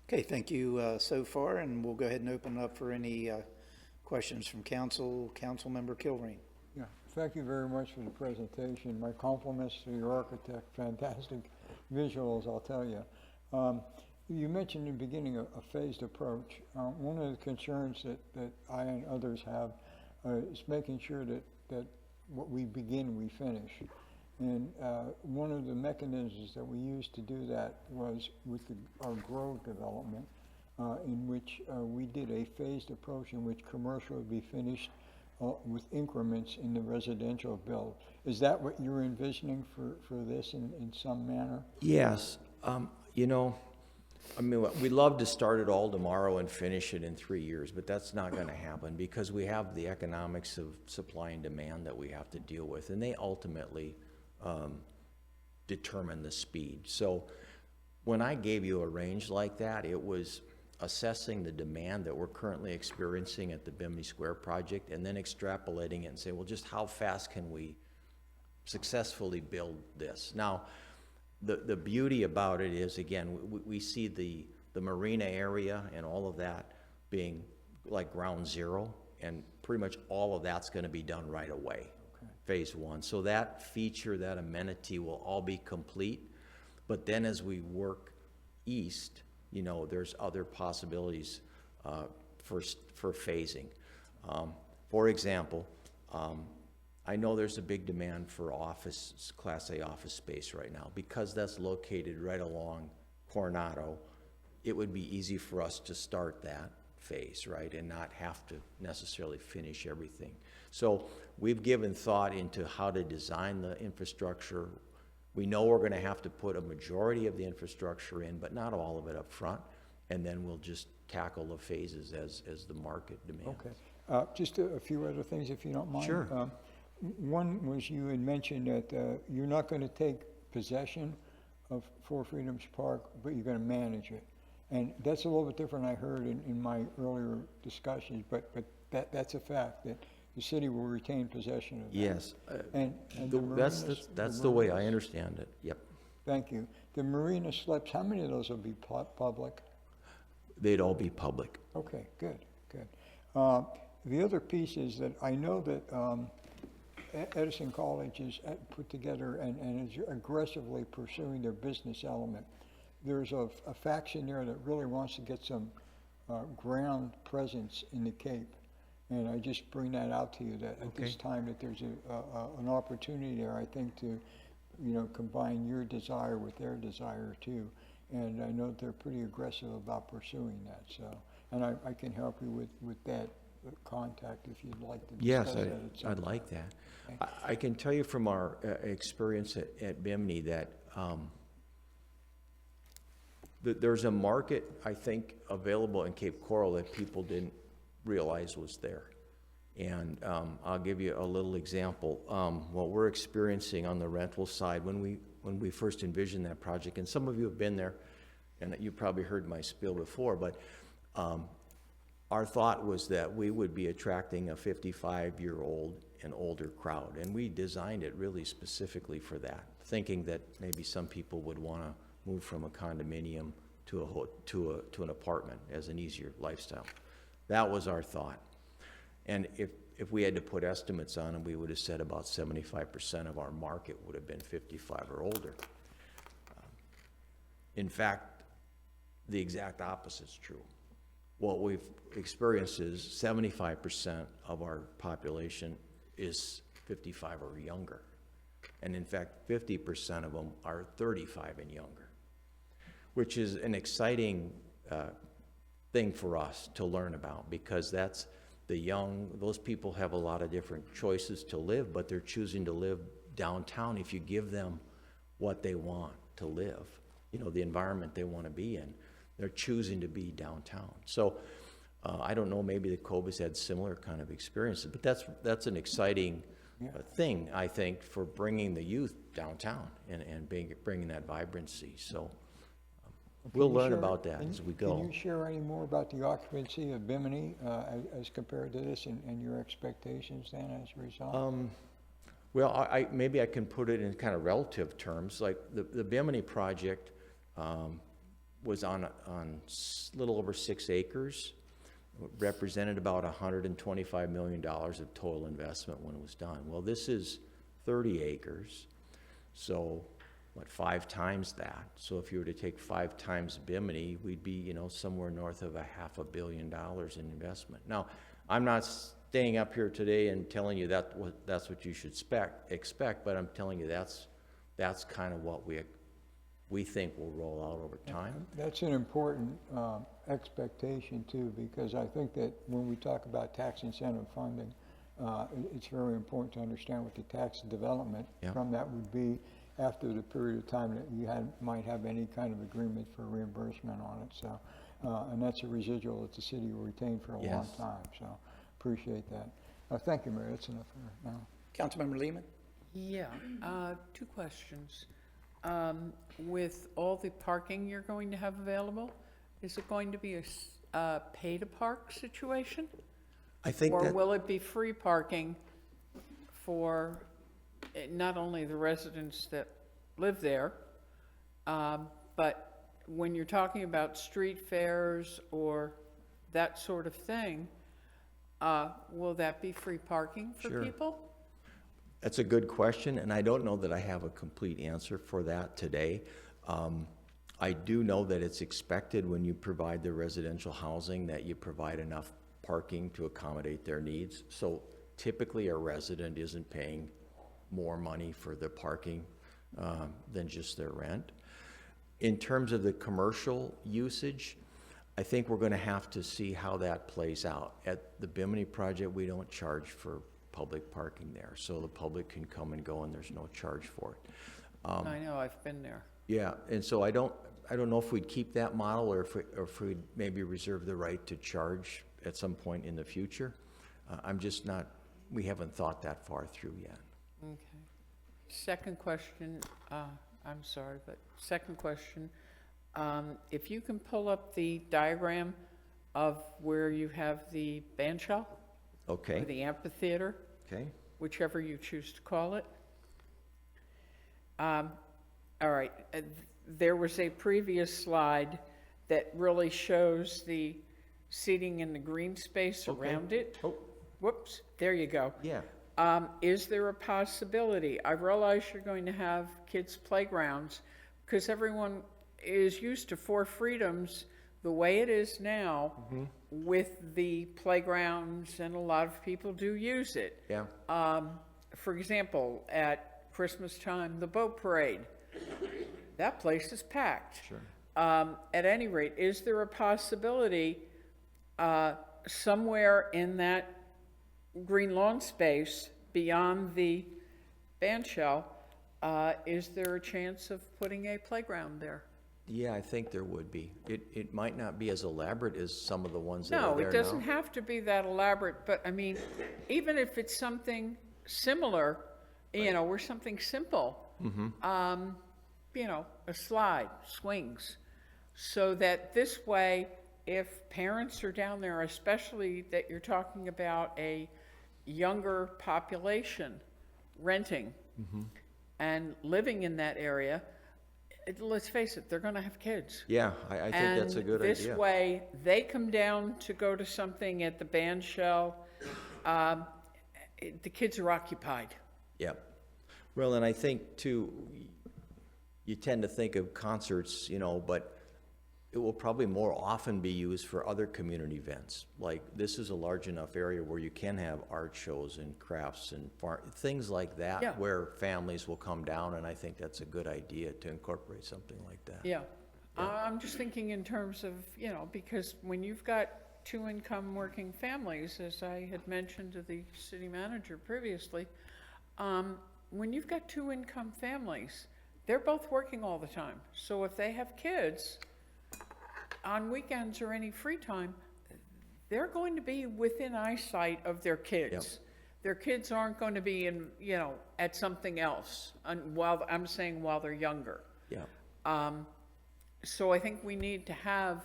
Okay, thank you so far, and we'll go ahead and open up for any questions from council. Councilmember Kilrain. Yeah, thank you very much for the presentation. My compliments to your architect. Fantastic visuals, I'll tell you. You mentioned in the beginning a phased approach. One of the concerns that I and others have is making sure that what we begin, we finish. And one of the mechanisms that we used to do that was with our Grove development, in which we did a phased approach in which commercial would be finished with increments in the residential build. Is that what you're envisioning for this in some manner? Yes. You know, I mean, we'd love to start it all tomorrow and finish it in 3 years, but that's not going to happen because we have the economics of supply and demand that we have to deal with, and they ultimately determine the speed. So when I gave you a range like that, it was assessing the demand that we're currently experiencing at the Bimini Square project and then extrapolating it and say, well, just how fast can we successfully build this? Now, the beauty about it is, again, we see the marina area and all of that being like ground zero, and pretty much all of that's going to be done right away, phase one. So that feature, that amenity will all be complete. But then as we work east, you know, there's other possibilities for phasing. For example, I know there's a big demand for office, Class A office space right now. Because that's located right along Coronado, it would be easy for us to start that phase, right, and not have to necessarily finish everything. So we've given thought into how to design the infrastructure. We know we're going to have to put a majority of the infrastructure in, but not all of it up front, and then we'll just tackle the phases as the market demands. Okay. Just a few other things, if you don't mind. Sure. One was you had mentioned that you're not going to take possession of Four Freedoms Park, but you're going to manage it. And that's a little bit different, I heard in my earlier discussions, but that's a fact, that the city will retain possession of that. Yes. And That's the way I understand it. Yep. Thank you. The marina slips, how many of those will be public? They'd all be public. Okay, good. The other piece is that I know that Edison College is put together and is aggressively pursuing their business element. There's a faction there that really wants to get some ground presence in the Cape. And I just bring that out to you, that at this time that there's an opportunity there, I think, to, combine your desire with their desire too. And I know they're pretty aggressive about pursuing that, so. And I can help you with that contact if you'd like to discuss Yes, that at some I'd like that. I can tell you from our experience at Bimini that there's a market, I think, available in Cape Coral that people didn't realize was there. And I'll give you a little example. What we're experiencing on the rental side when we first envisioned that project, and some of you have been there, and you probably heard my spiel before, but our thought was that we would be attracting a 55-year-old and older crowd, and we designed it really specifically for that, thinking that maybe some people would want to move from a condominium to an apartment as an easier lifestyle. That was our thought. And if we had to put estimates on them, we would have said about 75% of our market would have been 55 or older. In fact, the exact opposite is true. What we've experienced is 75% of our population is 55 or younger. And in fact, 50% of them are 35 and younger, which is an exciting thing for us to learn about, because that's the young, those people have a lot of different choices to live, but they're choosing to live downtown if you give them what they want to live, the environment they want to be in. They're choosing to be downtown. So I don't know, maybe the Cobas had similar kind of experiences, but that's an exciting thing, I think, for bringing the youth downtown and bringing that vibrancy. So we'll learn about that as we go. Can you share any more about the occupancy of Bimini as compared to this and your expectations then as a result? Well, maybe I can put it in kind of relative terms. Like the Bimini project was on a little over 6 acres, represented about $125 million of total investment when it was done. Well, this is 30 acres, so 5 times that? So if you were to take 5 times Bimini, we'd be, somewhere north of $500 million in investment. Now, I'm not staying up here today and telling you that's what you should expect, but I'm telling you that's kind of what we think will roll out over time. That's an important expectation too, because I think that when we talk about tax incentive funding, it's very important to understand what the tax development from that would be after the period of time that you might have any kind of agreement for reimbursement on it. So, and that's a residual that the city will retain for a long time. So, appreciate that. Thank you, Mayor. That's enough for now. Councilmember Lehman? Yeah, 2 questions. With all the parking you're going to have available, is it going to be a pay-to-park situation? I think Or that will it be free parking for not only the residents that live there, but when you're talking about street fairs or that sort of thing, will that be free parking for people? That's a good question, and I don't know that I have a complete answer for that today. I do know that it's expected when you provide the residential housing that you provide enough parking to accommodate their needs. So typically a resident isn't paying more money for the parking than just their rent. In terms of the commercial usage, I think we're going to have to see how that plays out. At the Bimini project, we don't charge for public parking there, so the public can come and go and there's no charge for it. I know, I've been there. Yeah, and so I don't know if we'd keep that model or if we'd maybe reserve the right to charge at some point in the future. We haven't thought that far through yet. Okay. Second question, I'm sorry, but second question, if you can pull up the diagram of where you have the band shell? Okay. Or the amphitheater? Okay. Whichever you choose to call it. All right, there was a previous slide that really shows the seating in the green space around it. Oh. Whoops, there you go. Yeah. Is there a possibility? I realize you're going to have kids' playgrounds, because everyone is used to Four Freedoms the way it is now with the playgrounds, and a lot of people do use it. Yeah. For example, at Christmas time, the boat parade, that place is packed. Sure. At any rate, is there a possibility somewhere in that green lawn space beyond the band shell, is there a chance of putting a playground there? Yeah, I think there would be. It might not be as elaborate as some of the ones that are No, there it now. doesn't have to be that elaborate, but I mean, even if it's something similar, you know, or something simple, you know, a slide, swings, so that this way, if parents are down there, especially that you're talking about a younger population renting and living in that area, let's face it, they're going to have kids. Yeah, I think that's a good And idea. this way, they come down to go to something at the band shell, the kids are occupied. Yep. Well, and I think too, you tend to think of concerts, you know, but it will probably more often be used for other community events. Like, this is a large enough area where you can have art shows and crafts and things like that, Yeah. where families will come down, and I think that's a good idea to incorporate something like that. Yeah. I'm just thinking in terms of, you know, because when you've got two-income working families, as I had mentioned to the city manager previously, when you've got two-income families, they're both working all the time. So if they have kids, on weekends or any free time, they're going to be within eyesight of their kids. Yep. Their kids aren't going to be in, you know, at something else, while they're younger. Yeah. So I think we need to have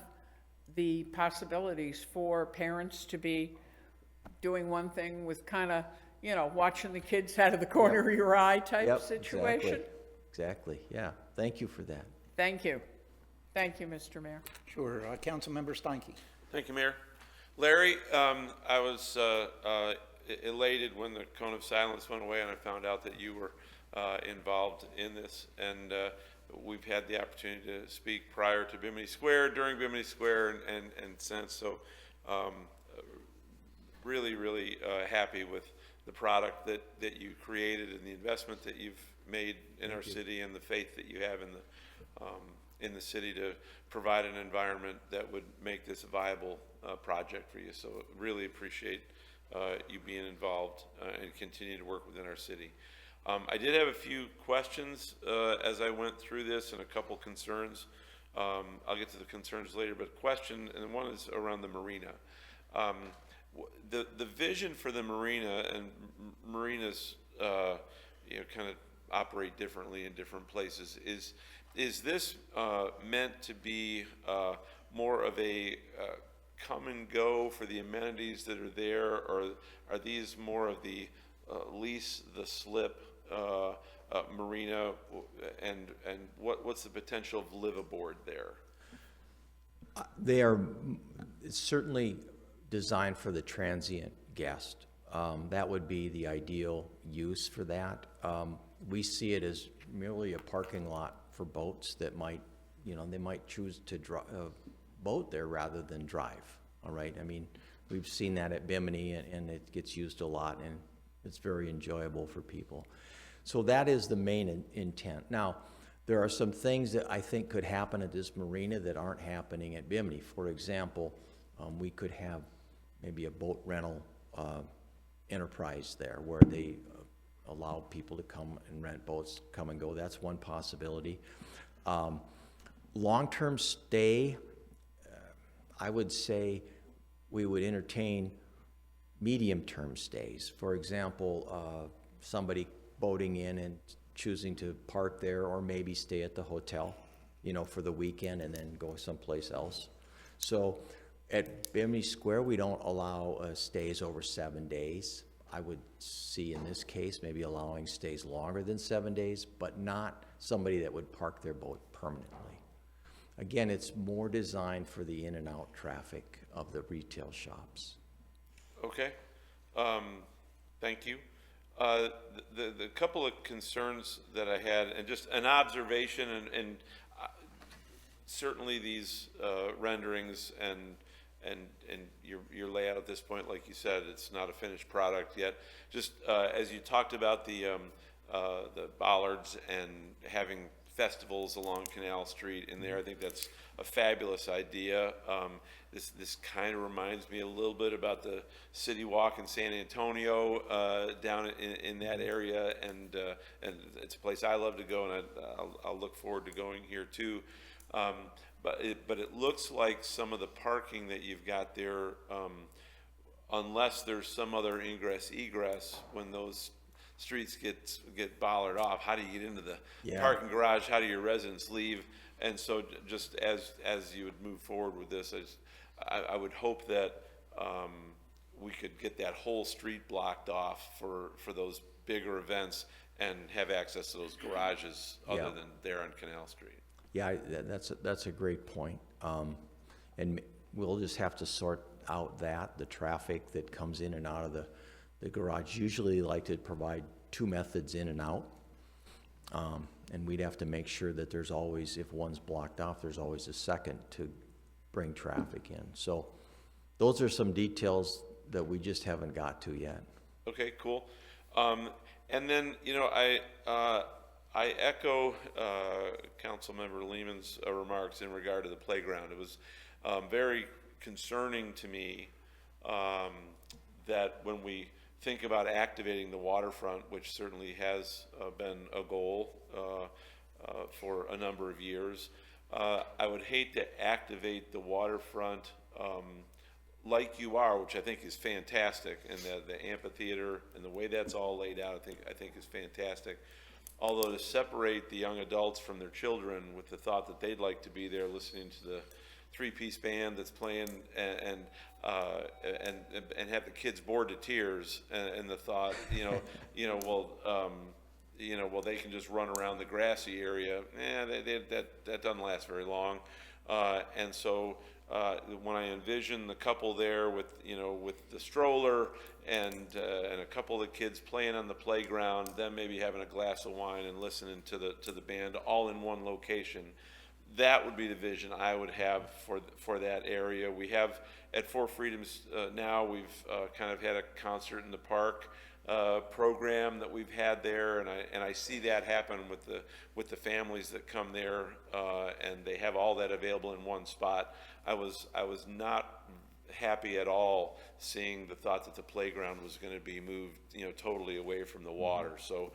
the possibilities for parents to be doing one thing with kind of, you know, watching the kids out of the corner of your eye type Yep, situation. Exactly, yeah. Thank you for that. Thank you. Thank you, Mr. Mayor. Sure. Councilmember Steinke. Thank you, Mayor. Larry, I was elated when the cone of silence went away and I found out that you were involved in this. And we've had the opportunity to speak prior to Bimini Square, during Bimini Square, and since. So really, really happy with the product that you created and the investment that you've made in our city and the faith that you have in the city to provide an environment that would make this a viable project for you. So really appreciate you being involved and continue to work within our city. I did have a few questions as I went through this and a couple concerns. I'll get to the concerns later, but question, and one is around the marina. The vision for the marina, and marinas you know, kind of operate differently in different places, is this meant to be more of a come and go for the amenities that are there, or are these more of the lease the slip marina, and what's the potential of live aboard there? They are certainly designed for the transient guest. That would be the ideal use for that. We see it as merely a parking lot for boats that might, you know, they might choose to boat there rather than drive, all right? I mean, we've seen that at Bimini, and it gets used a lot, and it's very enjoyable for people. So that is the main intent. Now, there are some things that I think could happen at this marina that aren't happening at Bimini. For example, we could have maybe a boat rental enterprise there where they allow people to come and rent boats, come and go. That's one possibility. Long-term stay, I would say we would entertain medium-term stays. For example, somebody boating in and choosing to park there, or maybe stay at the hotel, you know, for the weekend and then go someplace else. So at Bimini Square, we don't allow stays over 7 days. I would see in this case maybe allowing stays longer than 7 days, but not somebody that would park their boat permanently. Again, it's more designed for the in and out traffic of the retail shops. Okay, thank you. The couple of concerns that I had, and just an observation, and certainly these renderings and your layout at this point, like you said, it's not a finished product yet. Just as you talked about the bollards and having festivals along Canal Street in there, I think that's a fabulous idea. This kind of reminds me a little bit about the City Walk in San Antonio, down in that area, and it's a place I love to go, and I'll look forward to going here too. But it looks like some of the parking that you've got there, unless there's some other egress, when those streets get bollarded off, how do you get into the parking garage? How do your residents leave? And so just as you would move forward with this, I would hope that we could get that whole street blocked off for those bigger events and have access to those garages other than there on Canal Street. Yeah, that's a great point. And we'll just have to sort out the traffic that comes in and out of the garage. Usually like to provide two methods in and out. And we'd have to make sure that there's always, if one's blocked off, there's always a second to bring traffic in. So those are some details that we just haven't got to yet. Okay, cool. And then, I echo Councilmember Lehman's remarks in regard to the playground. It was very concerning to me that when we think about activating the waterfront, which certainly has been a goal for a number of years, I would hate to activate the waterfront like you are, which I think is fantastic, and the amphitheater and the way that's all laid out, I think is fantastic. Although to separate the young adults from their children with the thought that they'd like to be there listening to the three-piece band that's playing and have the kids bored to tears, and the thought, well, they can just run around the grassy area. That doesn't last very long. And so when I envision the couple there with the stroller and a couple of the kids playing on the playground, then maybe having a glass of wine and listening to the band all in one location, that would be the vision I would have for that area. We have at Four Freedoms now, we've kind of had a concert in the park program that we've had there, and I see that happen with the families that come there, and they have all that available in one spot. I was not happy at all seeing the thought that the playground was going to be moved, totally away from the water. So,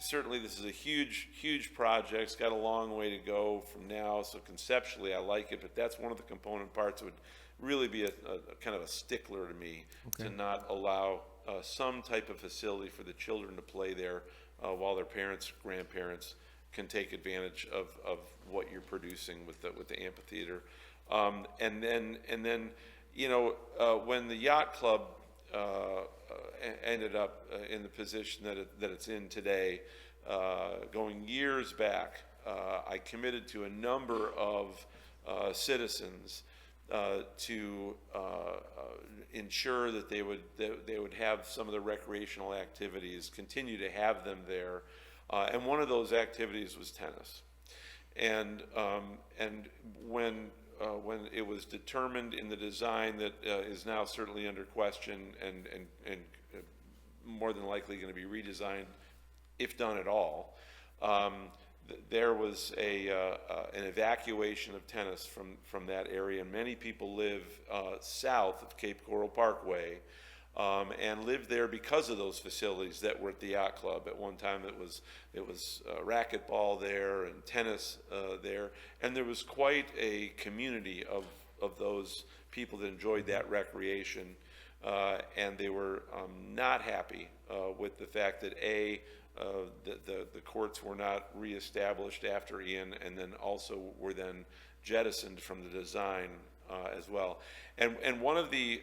certainly this is a huge project. It's got a long way to go from now. So conceptually, I like it, but that's one of the component parts that would really be a kind of a stickler to me, to not allow some type of facility for the children to play there while their parents, grandparents can take advantage of what you're producing with the amphitheater. And then when the yacht club ended up in the position that it's in today, going years back, I committed to a number of citizens to ensure that they would have some of the recreational activities, continue to have them there, and one of those activities was tennis. And when it was determined in the design that is now certainly under question and more than likely going to be redesigned, if done at all, there was an evacuation of tennis from that area. And many people live south of Cape Coral Parkway and lived there because of those facilities that were at the yacht club. At one time it was racquetball there and tennis there, and there was quite a community of those people that enjoyed that recreation, and they were not happy with the fact that the courts were not reestablished after Ian, and then also were then jettisoned from the design as well. And one of the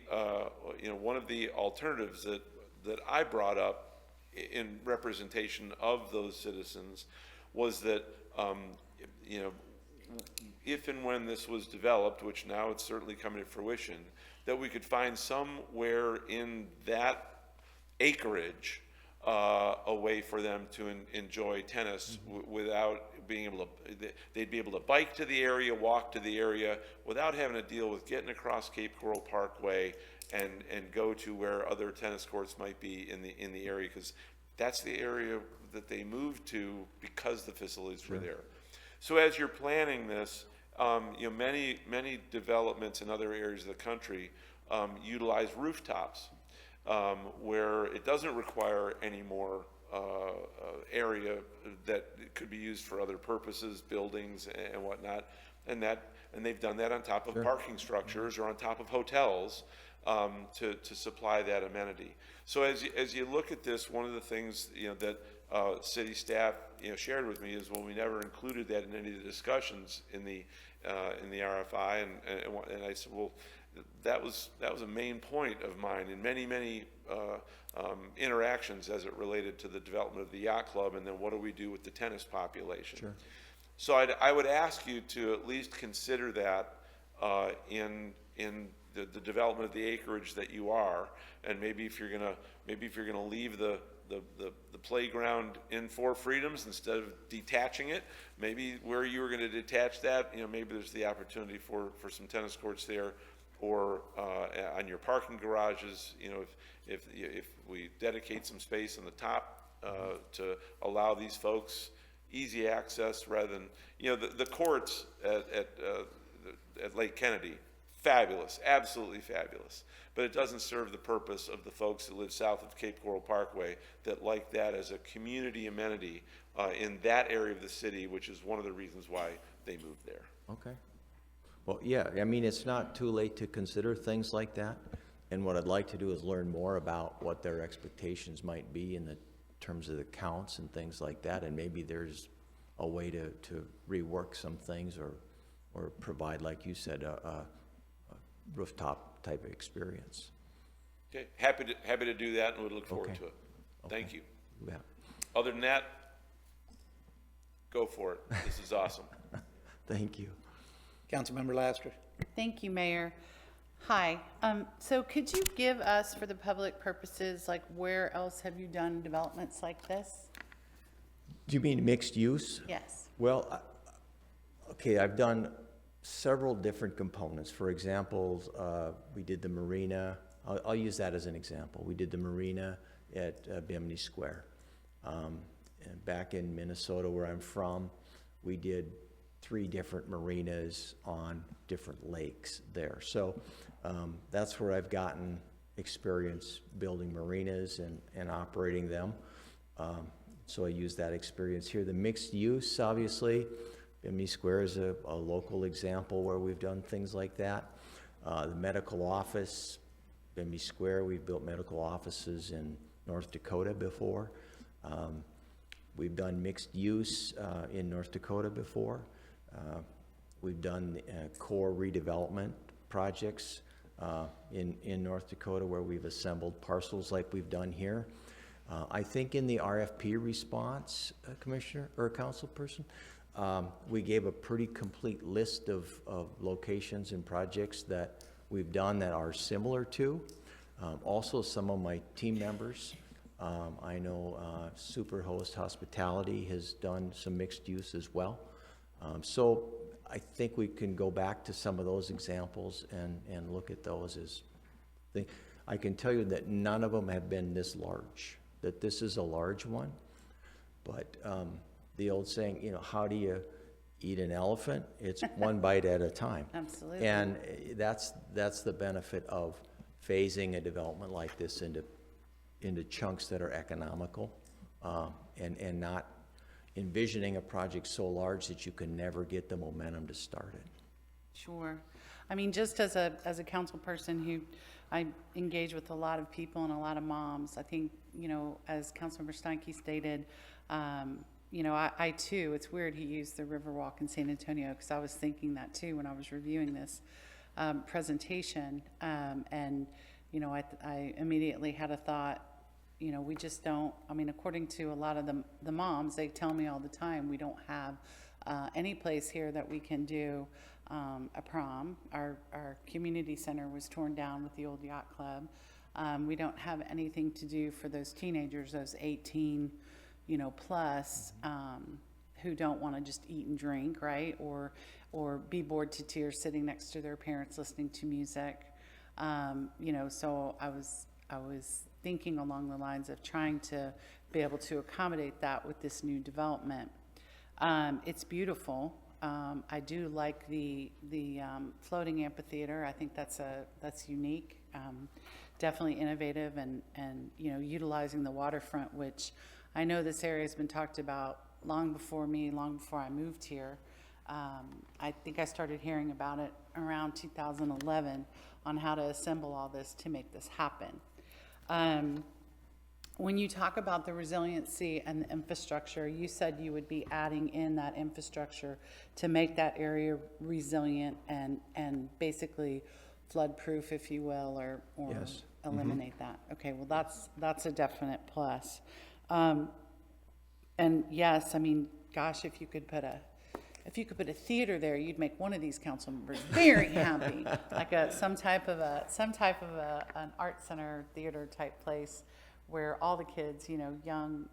alternatives that I brought up in representation of those citizens was that if and when this was developed, which now it's certainly coming to fruition, that we could find somewhere in that acreage a way for them to enjoy tennis without being able to, they'd be able to bike to the area, walk to the area, without having to deal with getting across Cape Coral Parkway and go to where other tennis courts might be in the area, because that's the area that they moved to because the facilities were there. So as you're planning this, you know, many developments in other areas of the country utilize rooftops, where it doesn't require any more area that could be used for other purposes, buildings and whatnot, and they've done that on top of parking structures or on top of hotels to supply that amenity. So as you look at this, one of the things, you know, that city staff, you know, shared with me is, well, we never included that in any of the discussions in the RFI, and I said, well, that was a main point of mine in many interactions as it related to the development of the yacht club, and then what do we do with the tennis population. Sure. So I would ask you to at least consider that in the development of the acreage that you are, and maybe if you're gonna leave the playground in Four Freedoms instead of detaching it, maybe where you were going to detach that, you know, maybe there's the opportunity for some tennis courts there, or on your parking garages, you know, if we dedicate some space on the top to allow these folks easy access rather than, you know, the courts at Lake Kennedy, fabulous, absolutely fabulous. But it doesn't serve the purpose of the folks that live south of Cape Coral Parkway that like that as a community amenity in that area of the city, which is one of the reasons why they moved there. Okay. Well, yeah, I mean, it's not too late to consider things like that. And what I'd like to do is learn more about what their expectations might be in the terms of the counts and things like that. And maybe there's a way to rework some things or provide, like you said, a rooftop type of experience. Okay, happy to do that, and we look forward Okay. to it. Okay. Thank you. Yeah. Other than that, go for it. This is awesome. Thank you. Councilmember Laster. Thank you, Mayor. Hi. So could you give us, for the public purposes, like where else have you done developments like this? Do you mean mixed use? Yes. Well, okay, I've done several different components. For example, we did the marina. I'll use that as an example. We did the marina at Bimini Square. And back in Minnesota, where I'm from, we did 3 different marinas on different lakes there. So that's where I've gotten experience building marinas and operating them. So I use that experience here. The mixed use, obviously, Bimini Square is a local example where we've done things like that. The medical office, Bimini Square, we've built medical offices in North Dakota before. We've done mixed use in North Dakota before. We've done core redevelopment projects in North Dakota where we've assembled parcels like we've done here. I think in the RFP response, Commissioner or Councilperson, we gave a pretty complete list of locations and projects that we've done that are similar to. Also, some of my team members, I know Superhost Hospitality has done some mixed use as well. So I think we can go back to some of those examples and look at those as I can tell you that none of them have been this large, that this is a large one. But the old saying, you know, how do you eat an elephant? It's one bite at a time. Absolutely. And that's the benefit of phasing a development like this into chunks that are economical, and not envisioning a project so large that you can never get the momentum to start it. Sure. I mean, just as a council person who I engage with a lot of people and a lot of moms, I think, you know, as Councilmember Steinke stated, you know, I too, it's weird he used the Riverwalk in San Antonio, because I was thinking that too when I was reviewing this presentation. And, you know, I immediately had a thought, you know, we just don't, I mean, according to a lot of the moms, they tell me all the time, we don't have any place here that we can do a prom. Our community center was torn down with the old yacht club. We don't have anything to do for those teenagers, those 18, plus, who don't want to just eat and drink, right? Or be bored to tears sitting next to their parents listening to music. So I was thinking along the lines of trying to be able to accommodate that with this new development. It's beautiful. I do like the floating amphitheater. I think that's unique. Definitely innovative and utilizing the waterfront, which I know this area has been talked about long before me, long before I moved here. I think I started hearing about it around 2011 on how to assemble all this to make this happen. When you talk about the resiliency and the infrastructure, you said you would be adding in that infrastructure to make that area resilient and basically flood-proof, if you will, or Yes. eliminate that. Okay, well, that's a definite plus. And yes, I mean, gosh, if you could put a theater there, you'd make one of these council members very happy, like some type of an art center theater type place where all the kids, young,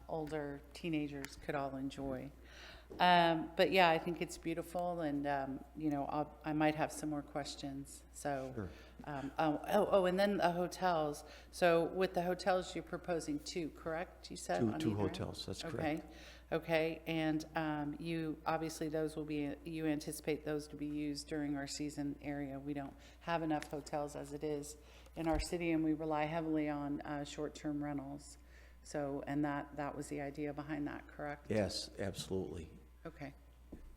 older, teenagers could all enjoy. But yeah, I think it's beautiful, and I might have some more questions. So, and then the hotels. So with the hotels, you're proposing two, correct? You said on Two either end? hotels, that's correct. Okay. Okay, and you obviously you anticipate those to be used during our season area. We don't have enough hotels as it is in our city, and we rely heavily on short-term rentals. So, and that was the idea behind that, correct? Yes, absolutely. Okay.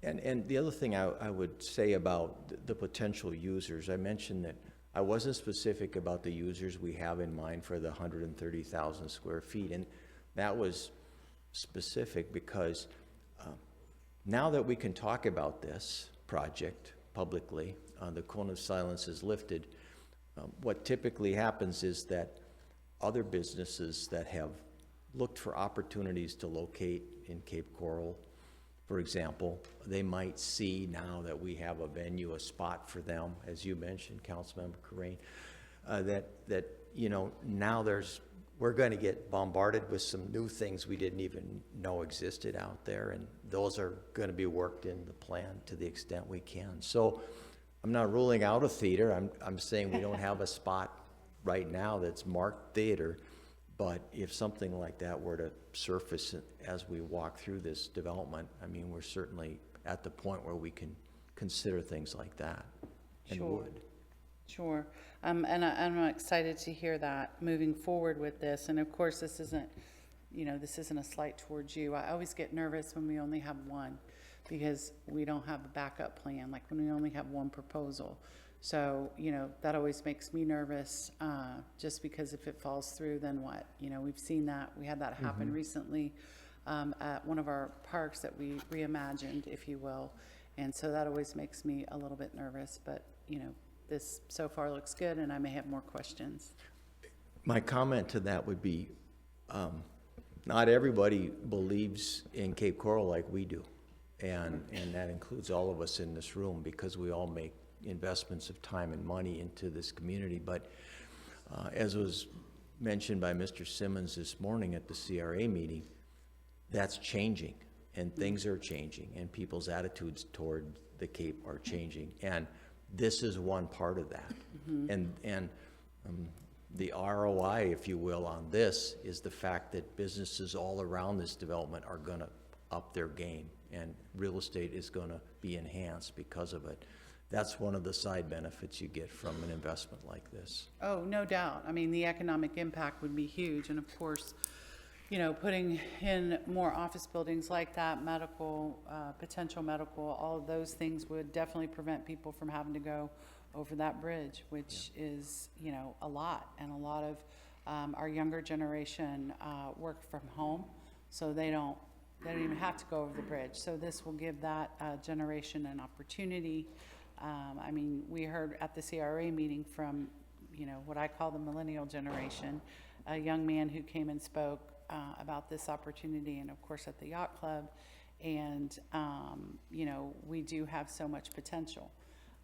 And the other thing I would say about the potential users, I mentioned that I wasn't specific about the users we have in mind for the 130,000 square feet, and that was specific because now that we can talk about this project publicly, the cone of silence is lifted. What typically happens is that other businesses that have looked for opportunities to locate in Cape Coral, for example, they might see now that we have a venue, a spot for them, as you mentioned, Councilmember Corain, now we're going to get bombarded with some new things we didn't even know existed out there, and those are going to be worked in the plan to the extent we can. So I'm not ruling out a theater. I'm saying we don't have a spot right now that's marked theater, but if something like that were to surface as we walk through this development, I mean, we're certainly at the point where we can consider things like that, and Sure. would. Sure. And I'm excited to hear that moving forward with this. And of course, this isn't a slight towards you. I always get nervous when we only have one because we don't have a backup plan, like when we only have one proposal. So, that always makes me nervous, just because if it falls through, then what? We've seen that. We had that happen recently at one of our parks that we reimagined, if you will. And so that always makes me a little bit nervous. But, this so far looks good, and I may have more questions. My comment to that would be, not everybody believes in Cape Coral like we do. And that includes all of us in this room, because we all make investments of time and money into this community. But as was mentioned by Mr. Simmons this morning at the CRA meeting, that's changing, and things are changing, and people's attitudes toward the Cape are changing. And this is one part of that. And the ROI, if you will, on this is the fact that businesses all around this development are going to up their game, and real estate is going to be enhanced because of it. That's one of the side benefits you get from an investment like this. Oh, no doubt. I mean, the economic impact would be huge. And of course, putting in more office buildings like that, medical, potential medical, all of those things would definitely prevent people from having to go over that bridge, which is, a lot. And a lot of our younger generation work from home, so they don't even have to go over the bridge. So this will give that generation an opportunity. I mean, we heard at the CRA meeting from, what I call the millennial generation, a young man who came and spoke about this opportunity, and of course at the yacht club, And, you know, we do have so much potential.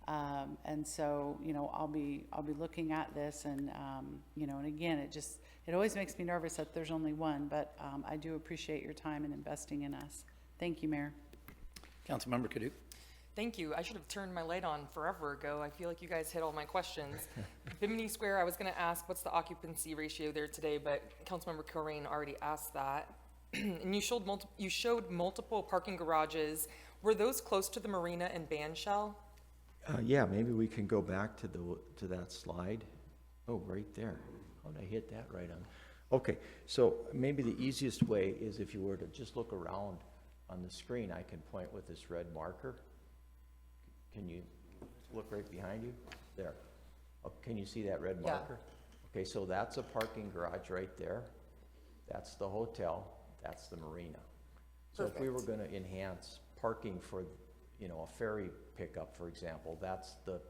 And so, you know, I'll be looking at this and, you know, and again, it always makes me nervous that there's only one, but I do appreciate your time and investing in us. Thank you, Mayor. Councilmember Kadook. Thank you. I should have turned my light on forever ago. I feel like you guys hit all my questions. Bimini Square, I was going to ask what's the occupancy ratio there today, but Councilmember Corain already asked that. And you showed multiple parking garages. Were those close to the marina and band shell? Yeah, maybe we can go back to that slide. Oh, right there. How did I hit that right on? Okay, so maybe the easiest way is if you were to just look around on the screen, I can point with this red marker. Can you look right behind you? There. Oh, can you see that red Yeah. marker? Okay, so that's a parking garage right there. That's the hotel. That's the marina. So if we were going to enhance parking for, you know, a ferry pickup, for example, that's the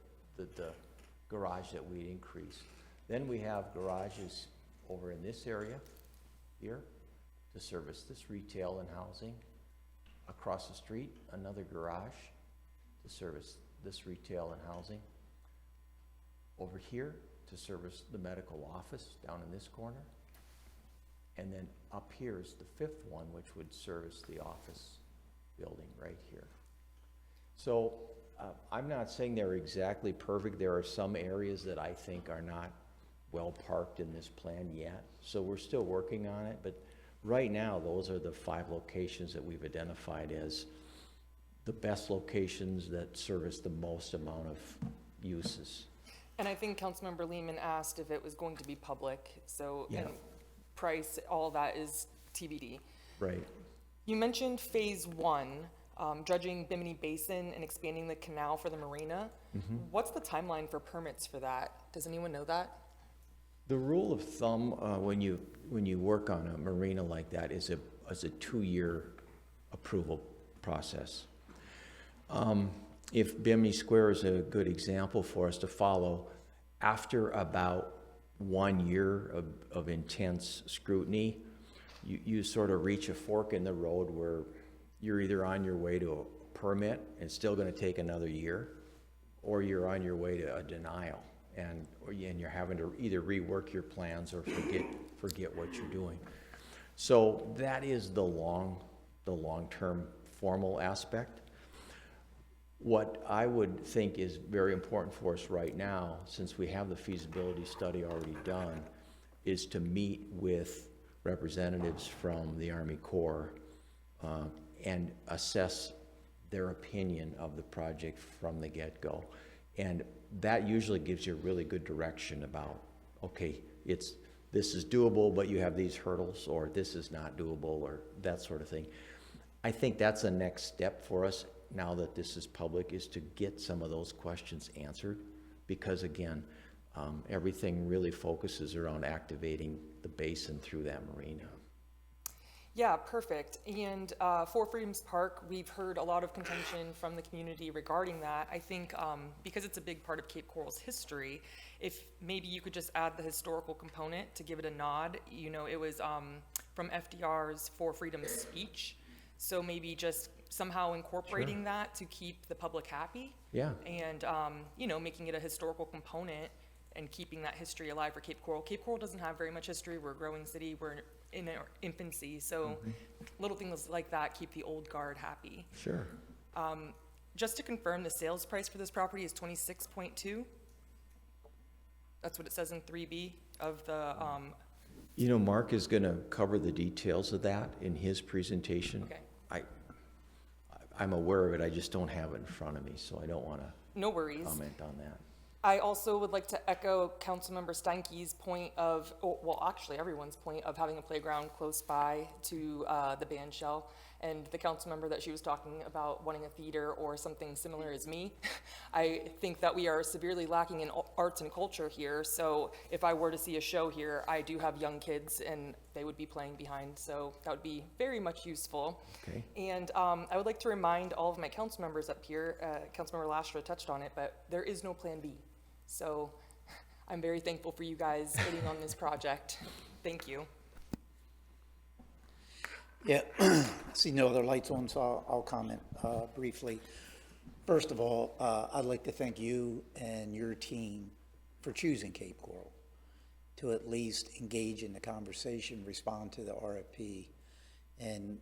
garage that we'd increase. Then we have garages over in this area here to service this retail and housing. Across the street, another garage to service this retail and housing. Over here to service the medical office down in this corner. And then up here is the fifth one, which would service the office building right here. So I'm not saying they're exactly perfect. There are some areas that I think are not well parked in this plan yet. So we're still working on it, but right now, those are the 5 locations that we've identified as the best locations that service the most amount of uses. And I think Councilmember Lehman asked if it was going to be public, so, Yeah. and price, all that is TBD. Right. You mentioned phase 1, dredging Bimini Basin and expanding the canal for the marina. What's the timeline for permits for that? Does anyone know that? The rule of thumb when you work on a marina like that is a 2-year approval process. If Bimini Square is a good example for us to follow, after about 1 year of intense scrutiny, you sort of reach a fork in the road where you're either on your way to a permit, and it's still going to take another year, or you're on your way to a denial, and you're having to either rework your plans or forget what you're doing. So that is the long-term formal aspect. What I would think is very important for us right now, since we have the feasibility study already done, is to meet with representatives from the Army Corps and assess their opinion of the project from the get-go. And that usually gives you a really good direction about, okay, this is doable, but you have these hurdles, or this is not doable, or that sort of thing. I think that's the next step for us now that this is public, is to get some of those questions answered, because again, everything really focuses around activating the basin through that marina. Yeah, perfect. And for Freedoms Park, we've heard a lot of contention from the community regarding that. I think because it's a big part of Cape Coral's history, if maybe you could just add the historical component to give it a nod. You know, it was from FDR's For Freedom's speech. So maybe just somehow incorporating that to keep the public happy. Yeah. And, you know, making it a historical component and keeping that history alive for Cape Coral. Cape Coral doesn't have very much history. We're a growing city. We're in our infancy. So little things like that keep the old guard happy. Sure. Just to confirm, the sales price for this property is 26.2. That's what it says in 3B of the, You know, Mark is going to cover the details of that in his presentation. Okay. I'm aware of it, I just don't have it in front of me, so I don't want to no worries. comment on that. I also would like to echo Councilmember Steinke's point of, well, actually everyone's point of having a playground close by to the band shell, and the council member that she was talking about wanting a theater or something similar as me. I think that we are severely lacking in arts and culture here, so if I were to see a show here, I do have young kids and they would be playing behind, so that would be very much useful. Okay. And I would like to remind all of my council members up here, Councilmember Lastra touched on it, but there is no plan B. So I'm very thankful for you guys getting on this project. Thank you. Yeah, see no other lights on, so I'll comment briefly. First of all, I'd like to thank you and your team for choosing Cape Coral to at least engage in the conversation, respond to the RFP, and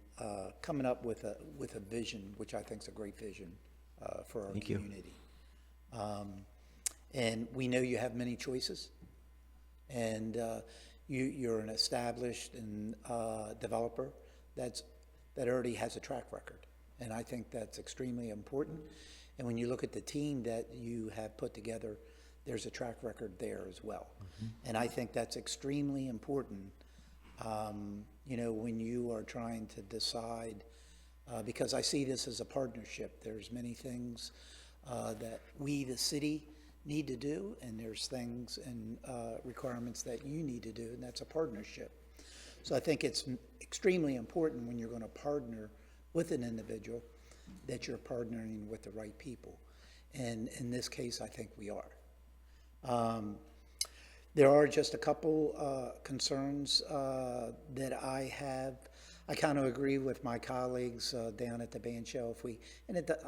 coming up with a vision, which I think is a great vision for our community. And we know you have many choices, and you're an established and developer that already has a track record, and I think that's extremely important. And when you look at the team that you have put together, there's a track record there as well. And I think that's extremely important, you know, when you are trying to decide, because I see this as a partnership. There's many things that we, the city, need to do, and there's things and requirements that you need to do, and that's a partnership. So I think it's extremely important when you're going to partner with an individual that you're partnering with the right people. And in this case, I think we are. There are just a couple concerns that I have. I kind of agree with my colleagues down at the band shell.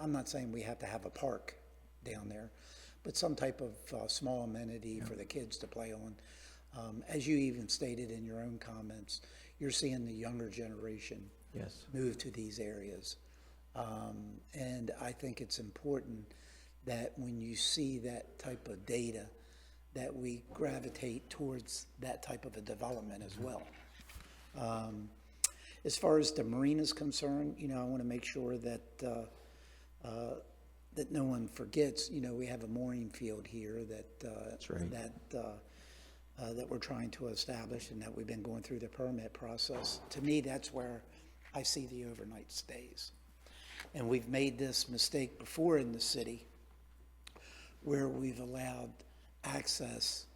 I'm not saying we have to have a park down there, but some type of small amenity for the kids to play on. As you even stated in your own comments, you're seeing the younger generation move to these areas. And I think it's important that when you see that type of data, that we gravitate towards that type of a development as well. As far as the marina is concerned, you know, I want to make sure that that no one forgets, you know, we have a mooring field here that we're trying to establish and that we've been going through the permit process. To me, that's where I see the overnight stays. And we've made this mistake before in the city where we've allowed access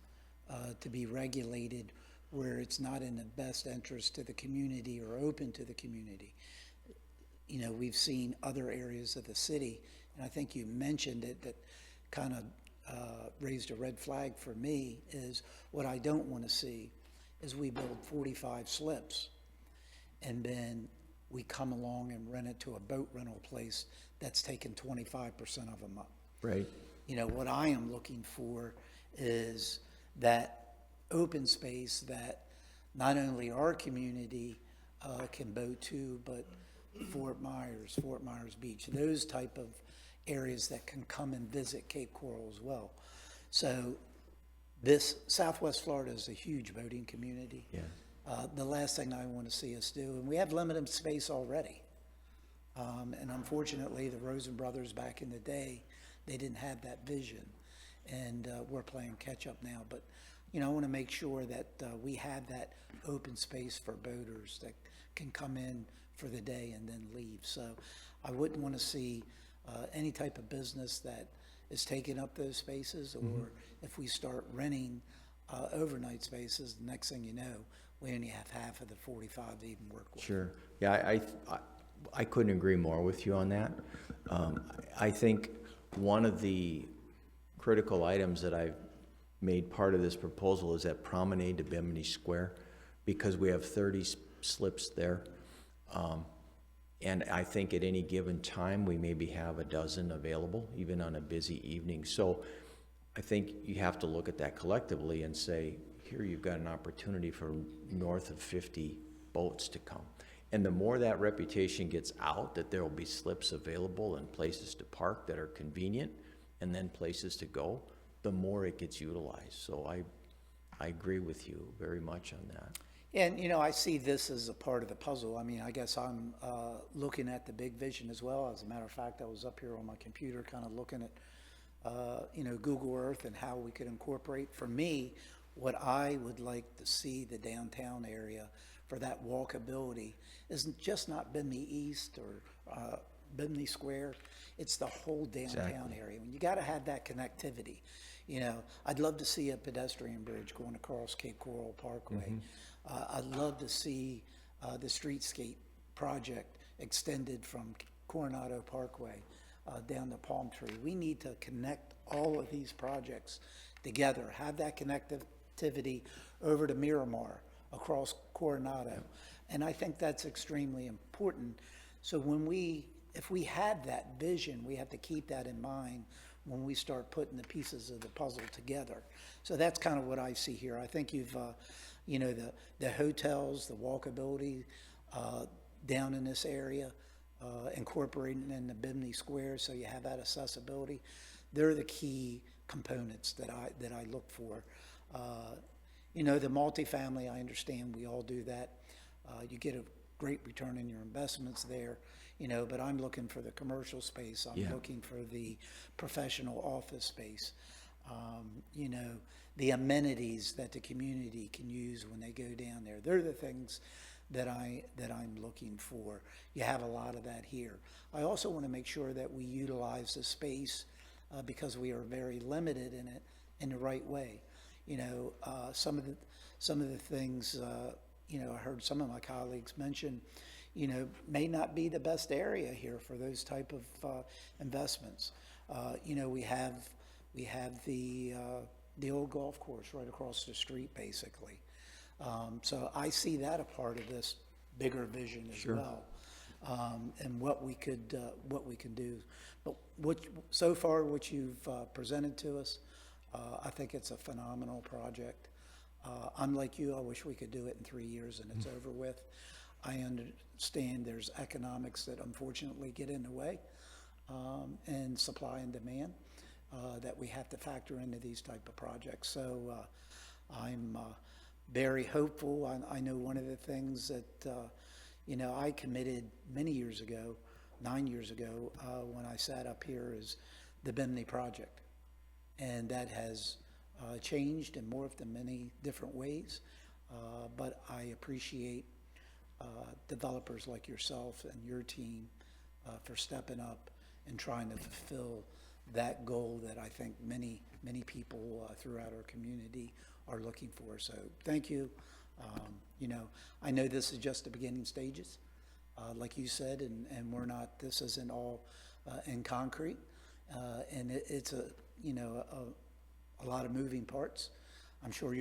to be regulated where it's not in the best interest to the community or open to the community. You know, we've seen other areas of the city, and I think you mentioned it, that kind of raised a red flag for me. Is what I don't want to see is we build 45 slips and then we come along and rent it to a boat rental place that's taking 25% of them up. Right. You know, what I am looking for is that open space that not only our community can boat to, but Fort Myers Beach, those type of areas that can come and visit Cape Coral as well. So this Southwest Florida is a huge boating community. Yeah. The last thing I want to see us do, and we have limited space already. And unfortunately, the Rosen brothers back in the day, they didn't have that vision. And we're playing catch up now. But, you know, I want to make sure that we have that open space for boaters that can come in for the day and then leave. So I wouldn't want to see any type of business that is taking up those spaces, or if we start renting overnight spaces, the next thing you know, we only have half of the 45 to even work with. Sure. Yeah, I couldn't agree more with you on that. I think one of the critical items that I've made part of this proposal is that promenade to Bimini Square, because we have 30 slips there. And I think at any given time, we maybe have a dozen available, even on a busy evening. So I think you have to look at that collectively and say, here you've got an opportunity for north of 50 boats to come. And the more that reputation gets out, that there will be slips available and places to park that are convenient, and then places to go, the more it gets utilized. So I agree with you very much on that. And, you know, I see this as a part of the puzzle. I mean, I guess I'm looking at the big vision as well. As a matter of fact, I was up here on my computer kind of looking at, you know, Google Earth and how we could incorporate. For me, what I would like to see the downtown area for that walkability is just not Bimini East or Bimini Square. It's the whole downtown area. When you got to have that connectivity. You know, I'd love to see a pedestrian bridge going across Cape Coral Parkway. I'd love to see the streetscape project extended from Coronado Parkway down to Palm Tree. We need to connect all of these projects together, have that connectivity over to Miramar, across Coronado, And I think that's extremely important. So if we had that vision, we have to keep that in mind when we start putting the pieces of the puzzle together. So that's kind of what I see here. I think you've, the hotels, the walkability down in this area, incorporating in the Bimini Square so you have that accessibility. They're the key components that I look for. The multifamily, I understand we all do that. You get a great return in your investments there, but I'm looking for the commercial space. I'm looking for the professional office space. The amenities that the community can use when they go down there. They're the things that I'm looking for. You have a lot of that here. I also want to make sure that we utilize the space because we are very limited in it in the right way. Some of the things I heard some of my colleagues mention, may not be the best area here for those type of investments. We have the old golf course right across the street, basically. So I see that a part of this bigger vision as well, and what we can do. But so far what you've presented to us, I think it's a phenomenal project. I'm like you, I wish we could do it in 3 years and it's over with. I understand there's economics that unfortunately get in the way, and supply and demand that we have to factor into these type of projects. So I'm very hopeful. I know one of the things that, I committed many years ago, 9 years ago, when I sat up here, is the Bimini project. And that has changed and morphed in many different ways. But I appreciate developers like yourself and your team for stepping up and trying to fulfill that goal that I think many people throughout our community are looking for. So thank you. I know this is just the beginning stages, like you said, and this isn't all in concrete. And it's a lot of moving parts. I'm sure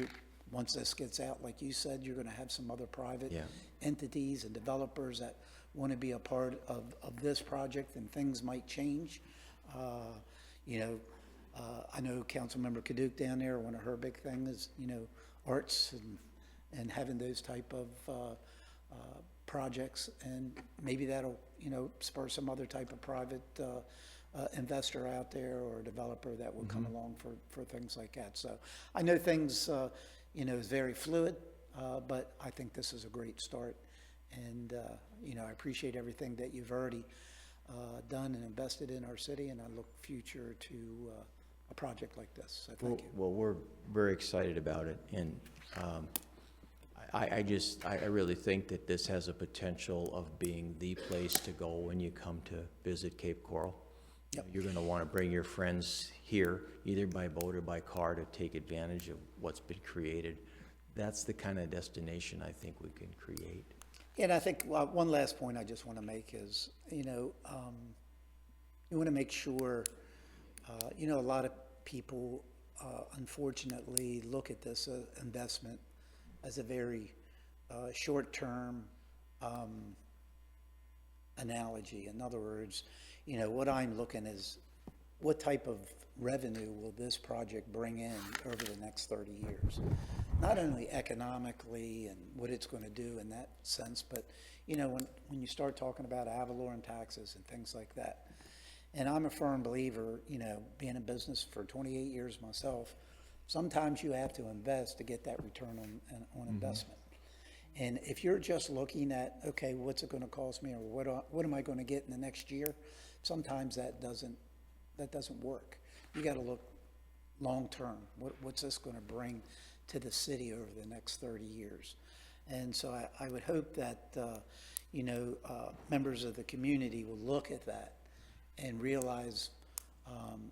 once this gets out, like you said, you're going to have some other private entities and developers that want to be a part of this project, and things might change. I know Councilmember Kaduke down there, one of her big things is, arts and having those type of projects, and maybe that'll, spur some other type of private investor out there or a developer that will come along for things like that. So I know things, is very fluid, but I think this is a great start. And, I appreciate everything that you've already done and invested in our city, and I look future to a project like this. So thank you. Well, we're very excited about it, and I really think that this has a potential of being the place to go when you come to visit Cape Coral. Yep. You're going to want to bring your friends here, either by boat or by car, to take advantage of what's been created. That's the kind of destination I think we can create. And I think one last point I just want to make is, you want to make sure, a lot of people, unfortunately, look at this investment as a very short-term analogy. In other words, what I'm looking is what type of revenue will this project bring in over the next 30 years? Not only economically and what it's going to do in that sense, but, when you start talking about ad valorem taxes and things like that. And I'm a firm believer, being in business for 28 years myself, sometimes you have to invest to get that return on investment. And if you're just looking at, okay, what's it going to cost me, or what am I going to get in the next year? Sometimes that doesn't work. You got to look long term. What's this going to bring to the city over the next 30 years? And so I would hope that members of the community will look at that and realize,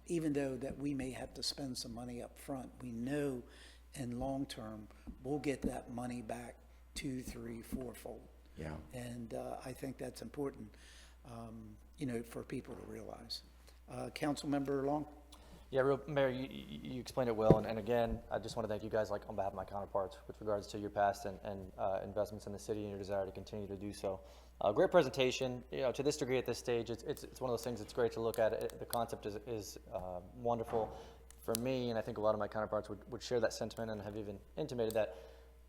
even though that we may have to spend some money up front, we know in long term we'll get that money back 2, 3, 4-fold. Yeah. And I think that's important, for people to realize. Councilmember Long? Yeah, Mayor, you explained it well, and again, I just want to thank you guys, like, on behalf of my counterparts, with regards to your past and investments in the city and your desire to continue to do so. Great presentation. You know, to this degree, at this stage, it's one of those things that's great to look at. The concept is wonderful for me, and I think a lot of my counterparts would share that sentiment and have even intimated that.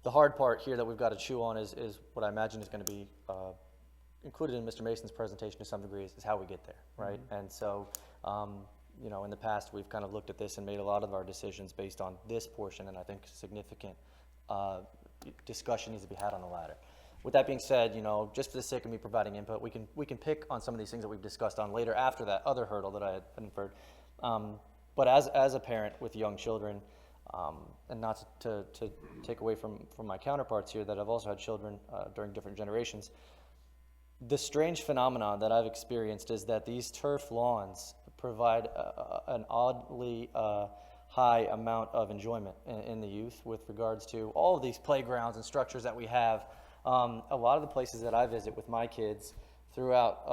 The hard part here that we've got to chew on is what I imagine is going to be included in Mr. Mason's presentation to some degree is how we get there, right? And so, you know, in the past, we've kind of looked at this and made a lot of our decisions based on this portion, and I think significant discussion needs to be had on the latter. With that being said, you know, just for the sake of me providing input, we can pick on some of these things that we've discussed on later after that other hurdle that I had inferred. But as a parent with young children, and not to take away from my counterparts here that have also had children during different generations, the strange phenomenon that I've experienced is that these turf lawns provide an oddly high amount of enjoyment in the youth with regards to all of these playgrounds and structures that we have. A lot of the places that I visit with my kids throughout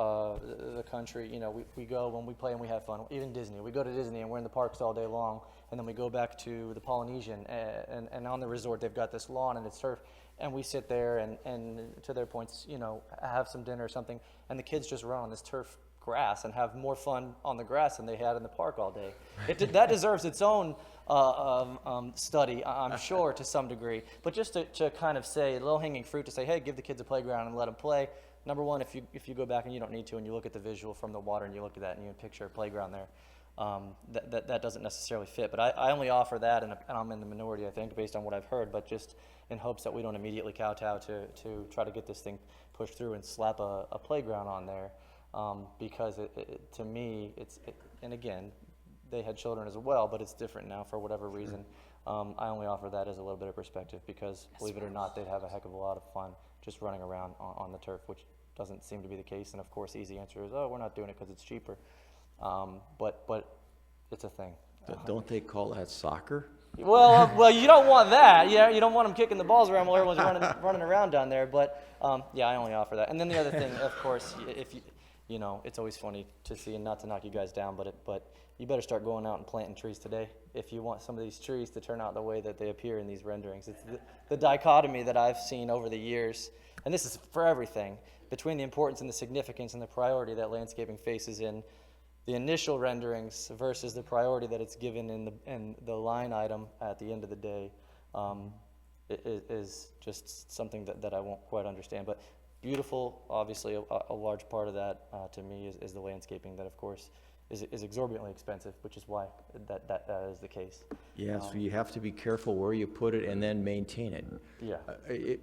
the country, you know, we go when we play and we have fun. Even Disney, we go to Disney and we're in the parks all day long, and then we go back to the Polynesian, and on the resort they've got this lawn and it's turf, and we sit there and to their points, you know, have some dinner or something, and the kids just run on this turf grass and have more fun on the grass than they had in the park all day. That deserves its own study, I'm sure, to some degree. But just to kind of say, low-hanging fruit, to say, hey, give the kids a playground and let them play. Number one, if you go back and you don't need to, and you look at the visual from the water and you look at that and you picture a playground there, that doesn't necessarily fit. But I only offer that, and I'm in the minority, I think, based on what I've heard, but just in hopes that we don't immediately kowtow to try to get this thing pushed through and slap a playground on there. Because to me, and again, they had children as well, but it's different now for whatever reason. I only offer that as a little bit of perspective because, believe it or not, they'd have a heck of a lot of fun just running around on the turf, which doesn't seem to be the case. And of course, the easy answer is, oh, we're not doing it because it's cheaper. But it's a thing. Don't they call that soccer? Well, you don't want that. You don't want them kicking the balls around while everyone's running around down there. But yeah, I only offer that. And then the other thing, of course, if you know, it's always funny to see, and not to knock you guys down, but you better start going out and planting trees today if you want some of these trees to turn out the way that they appear in these renderings. It's the dichotomy that I've seen over the years, and this is for everything, between the importance and the significance and the priority that landscaping faces in the initial renderings versus the priority that it's given in the line item at the end of the day, is just something that I won't quite understand. But beautiful, obviously, a large part of that to me is the landscaping that, of course, is exorbitantly expensive, which is why that is the case. Yeah, so you have to be careful where you put it and then maintain it. Yeah.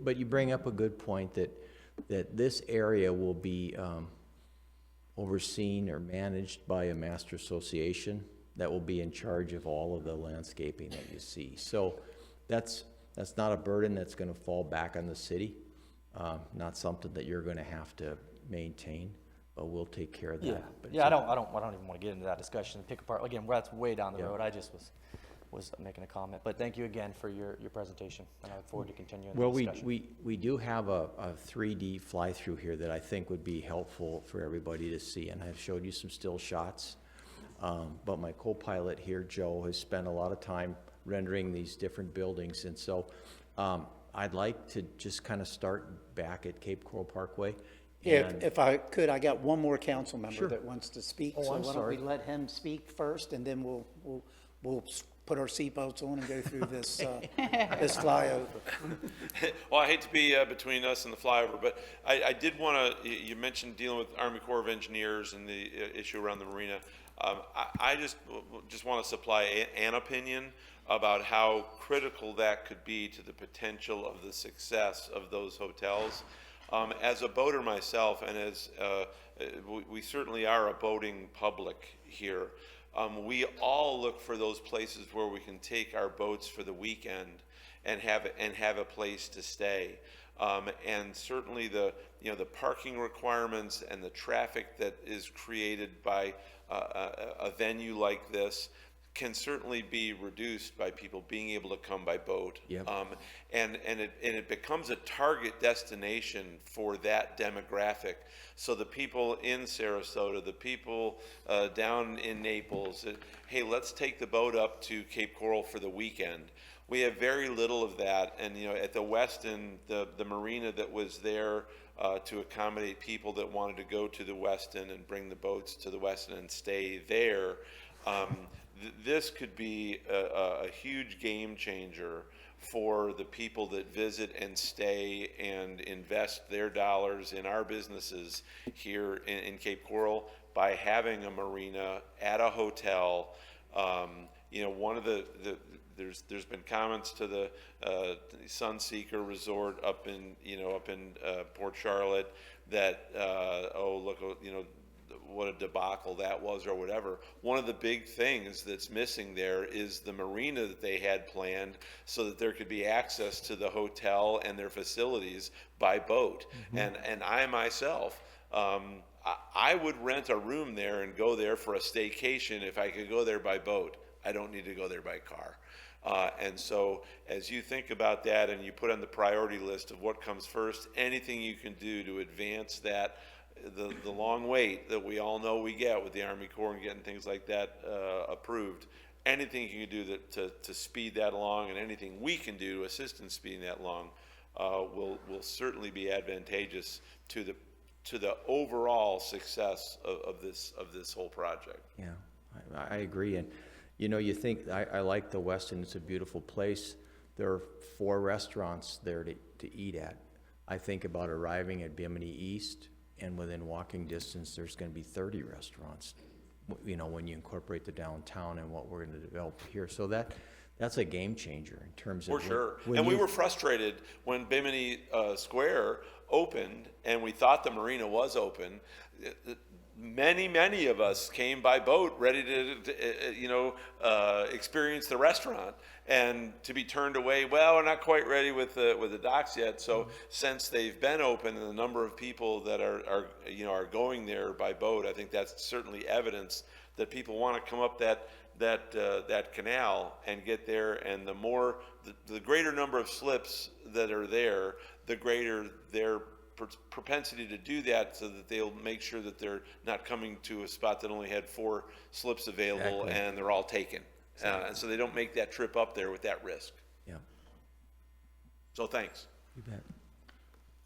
But you bring up a good point that this area will be overseen or managed by a master association that will be in charge of all of the landscaping that you see. So that's not a burden that's going to fall back on the city. Not something that you're going to have to maintain, but we'll take care of that. Yeah, But yeah. I don't even want to get into that discussion and pick apart. Again, that's way down the road. I just was making a comment. But thank you again for your presentation, and I look forward to continuing the discussion. We do have a 3D fly-through here that I think would be helpful for everybody to see, and I've showed you some still shots. But my co-pilot here, Joe, has spent a lot of time rendering these different buildings, and so I'd like to just kind of start back at Cape Coral Parkway. If I could, I got one more council member Sure. that wants to speak. Oh, So I'm why don't sorry. we let him speak first, and then we'll put our seatbelts on and go through this, this flyover. Well, I hate to be between us and the flyover, but I did want to, you mentioned dealing with Army Corps of Engineers and the issue around the marina. I just want to supply an opinion about how critical that could be to the potential of the success of those hotels. As a boater myself, and as we certainly are a boating public here, we all look for those places where we can take our boats for the weekend and have a place to stay. And certainly the parking requirements and the traffic that is created by a venue like this can certainly be reduced by people being able to come by boat. Yep. And it becomes a target destination for that demographic. So the people in Sarasota, the people down in Naples, hey, let's take the boat up to Cape Coral for the weekend. We have very little of that, and at the Westin, the marina that was there to accommodate people that wanted to go to the Westin and bring the boats to the Westin and stay there. This could be a huge game changer for the people that visit and stay and invest their dollars in our businesses here in Cape Coral by having a marina at a hotel. One of there's been comments to the Sunseeker Resort up in Port Charlotte that what a debacle that was or whatever. One of the big things that's missing there is the marina that they had planned so that there could be access to the hotel and their facilities by boat. And I myself, I would rent a room there and go there for a staycation if I could go there by boat. I don't need to go there by car. And so as you think about that and you put on the priority list of what comes first, anything you can do to advance that, the long wait that we all know we get with the Army Corps and getting things like that approved, anything you can do to speed that along, and anything we can do to assist in speeding that along will certainly be advantageous to the overall success of this whole project. Yeah, I agree. And you think, I like the Westin, it's a beautiful place. There are 4 restaurants there to eat at. I think about arriving at Bimini East, and within walking distance, there's going to be 30 restaurants, when you incorporate the downtown and what we're going to develop here. So that's a game changer in terms of... For sure. And we were frustrated when Bimini Square opened, and we thought the marina was open. Many of us came by boat ready to experience the restaurant, and to be turned away, well, we're not quite ready with the docks yet. So since they've been open and the number of people that are going there by boat, I think that's certainly evidence that people want to come up that canal and get there. And the greater number of slips that are there, the greater their propensity to do that, so that they'll make sure that they're not coming to a spot that only had 4 slips available. Exactly. And they're all taken. Exactly. And so they don't make that trip up there with that risk. Yeah. So thanks. You bet.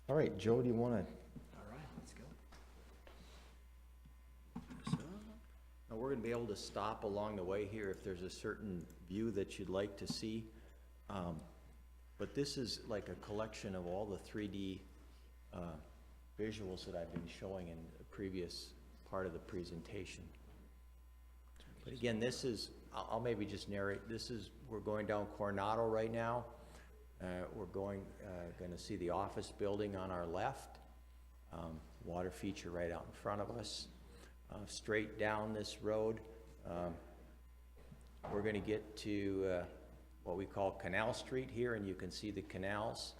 All right, Joe, do you want to? All right, let's go. Now we're going to be able to stop along the way here if there's a certain view that you'd like to see. But this is like a collection of all the 3D visuals that I've been showing in the previous part of the presentation. But again, this is, I'll maybe just narrate, we're going down Coronado right now. We're going to see the office building on our left, water feature right out in front of us. Straight down this road, we're going to get to what we call Canal Street here, and you can see the canals.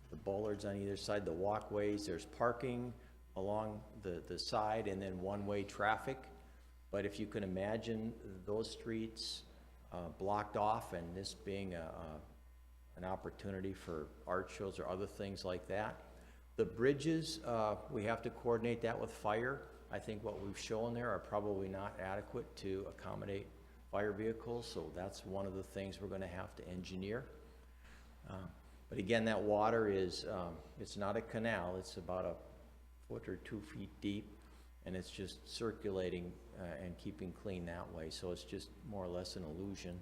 The bollards on either side, the walkways, there's parking along the side, and then one-way traffic. But if you can imagine those streets blocked off, and this being an opportunity for art shows or other things like that. The bridges, we have to coordinate that with fire. I think what we've shown there are probably not adequate to accommodate fire vehicles, so that's one of the things we're going to have to engineer. But again, that water is, it's not a canal, it's about a foot or 2 feet deep, and it's just circulating and keeping clean that way, so it's just more or less an illusion.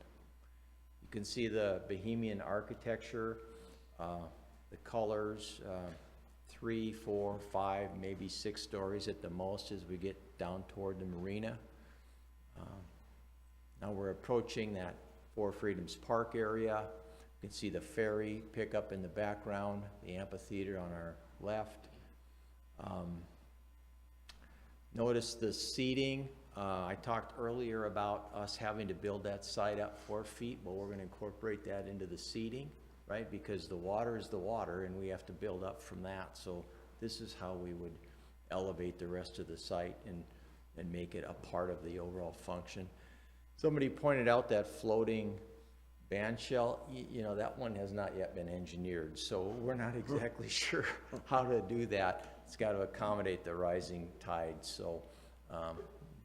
You can see the Bohemian architecture, the colors, 3, 4, 5, maybe 6 stories at the most as we get down toward the marina. Now we're approaching that Four Freedoms Park area. You can see the ferry pickup in the background, the amphitheater on our left. Notice the seating. I talked earlier about us having to build that site up 4 feet. Well, we're going to incorporate that into the seating, right? Because the water is the water, and we have to build up from that. So this is how we would elevate the rest of the site. And and make it a part of the overall function. Somebody pointed out that floating band shell, you know, that one has not yet been engineered, so we're not exactly sure how to do that. It's got to accommodate the rising tide, so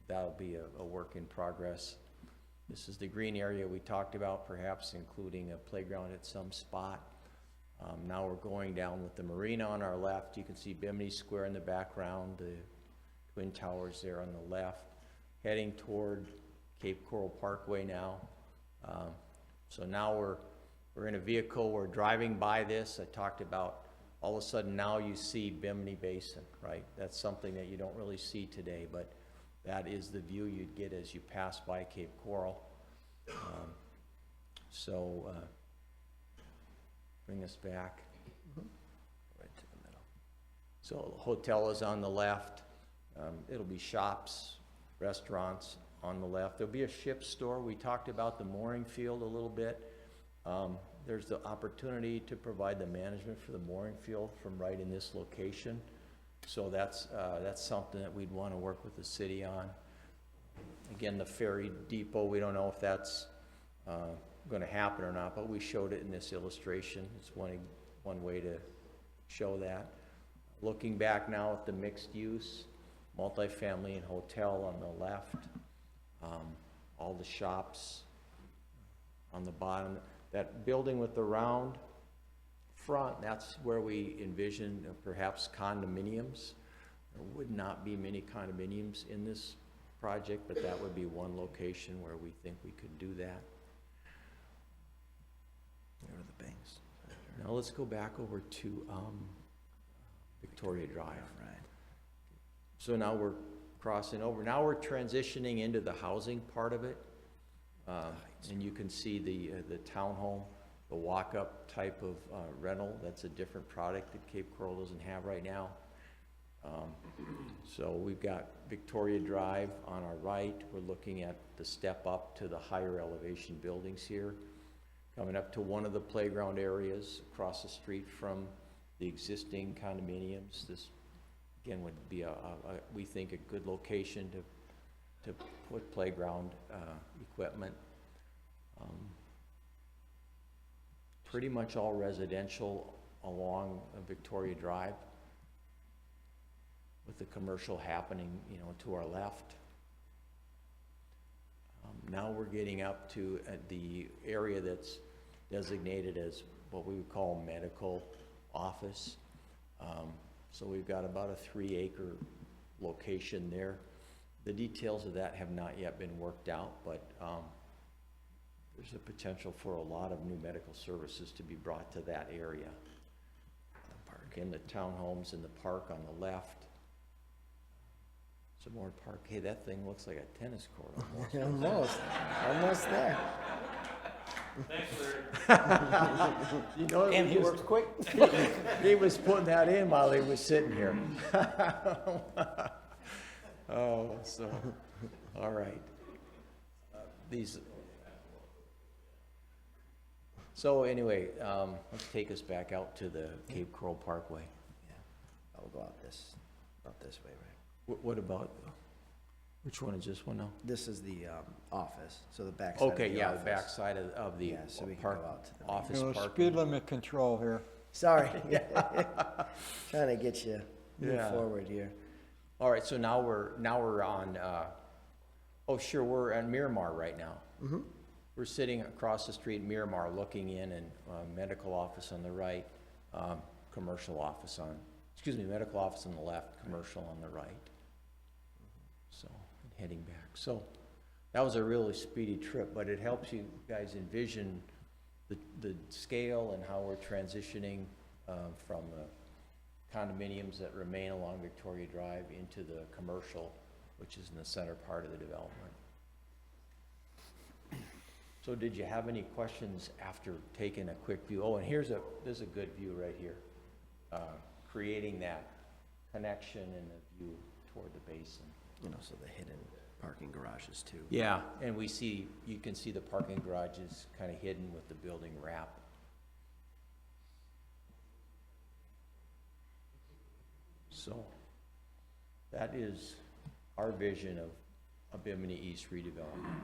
that'll be a work in progress. This is the green area we talked about, perhaps including a playground at some spot. Now we're going down with the marina on our left. You can see Bimini Square in the background, the Twin Towers there on the left, heading toward Cape Coral Parkway now. So now we're in a vehicle, we're driving by this. I talked about all of a sudden now you see Bimini Basin, right? That's something that you don't really see today, but that is the view you'd get as you pass by Cape Coral. Bring us back. Right to the middle. So the hotel is on the left. It'll be shops, restaurants on the left. There'll be a ship store. We talked about the mooring field a little bit. There's the opportunity to provide the management for the mooring field from right in this location. So that's something that we'd want to work with the city on. Again, the ferry depot, we don't know if that's going to happen or not, but we showed it in this illustration. It's one way to show that. Looking back now at the mixed use, multifamily and hotel on the left, all the shops on the bottom. That building with the round front, that's where we envision perhaps condominiums. There would not be many condominiums in this project, but that would be one location where we think we could do that. Where are the banks? Now let's go back over to Victoria Drive. Right. So now we're crossing over. Now we're transitioning into the housing part of it. And you can see the townhome, the walk-up type of rental. That's a different product that Cape Coral doesn't have right now. So we've got Victoria Drive on our right. We're looking at the step up to the higher elevation buildings here. Coming up to one of the playground areas across the street from the existing condominiums. This, again, would be we think, a good location to put playground equipment. Pretty much all residential along Victoria Drive, with the commercial happening, you know, to our left. Now we're getting up to the area that's designated as what we would call medical office. So we've got about a 3-acre location there. The details of that have not yet been worked out, but there's a potential for a lot of new medical services to be brought to that area. Again, the townhomes in the park on the left. Some more park. Hey, that thing looks like a tennis court almost. Almost there. Thanks, Larry. You know, And he works quick. He was putting that in while he was sitting here. Oh, so, all right. So anyway, let's take us back out to the Cape Coral Parkway. Yeah, I'll go out this way, right? What about, which one is this one now? This is the office, so the back side of the Okay, yeah, the office. back side of the Yeah, so we can park, go out to the- office You know, parking. speed limit control here. Sorry. Trying to get you move Yeah. forward here. All right, so now we're on, oh, sure, we're at Miramar right now. Mm-hmm. We're sitting across the street, Miramar, looking in, and medical office on the right, commercial office on, medical office on the left, commercial on the right. So, heading back. So, that was a really speedy trip, but it helps you guys envision the scale and how we're transitioning from the condominiums that remain along Victoria Drive into the commercial, which is in the center part of the development. So did you have any questions after taking a quick view? Oh, and this is a good view right here. Creating that connection and the view toward the basin. You know, so the hidden parking garages too. Yeah, and you can see the parking garages kind of hidden with the building wrap. So that is our vision of Bimini East redevelopment.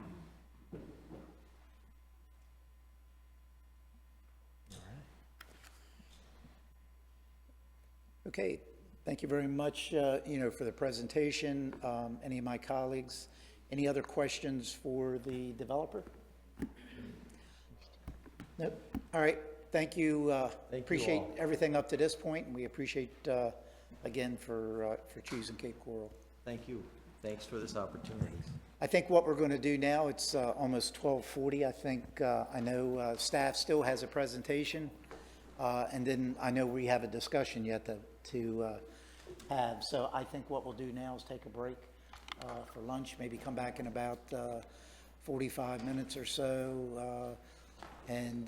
Okay, thank you very much, for the presentation. Any of my colleagues, any other questions for the developer? Nope. All right, thank you. you Appreciate all. everything up to this point, and we appreciate, again, for choosing Cape Coral. Thank you. Thanks for this opportunity. I think what we're going to do now, it's almost 12:40. I think, I know staff still has a presentation, and then I know we have a discussion yet to have. So I think what we'll do now is take a break for lunch, maybe come back in about 45 minutes or so. And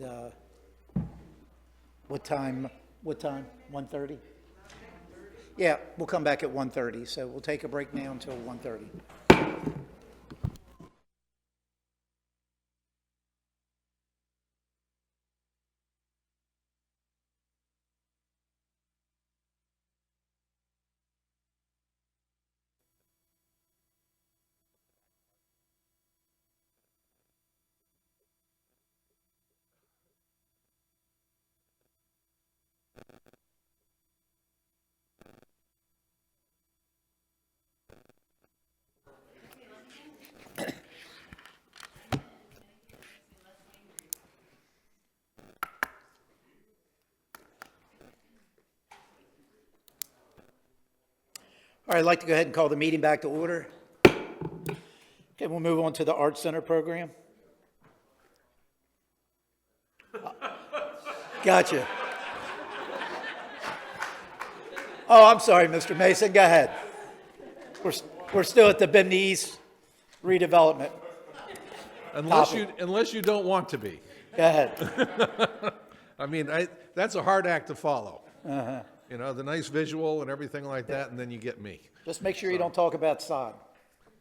what time? 1:30? Yeah, we'll come back at 1:30. So we'll take a break now until 1:30. All right, I'd like to go ahead and call the meeting back to order. Okay, we'll move on to the Art Center program. Gotcha. Oh, I'm sorry, Mr. Mason, go ahead. We're still at the Bimini East redevelopment. Unless you don't want to be. Go ahead. I mean, that's a hard act to follow. You know, the nice visual and everything like that, and then you get me. Just make sure you don't talk about sod.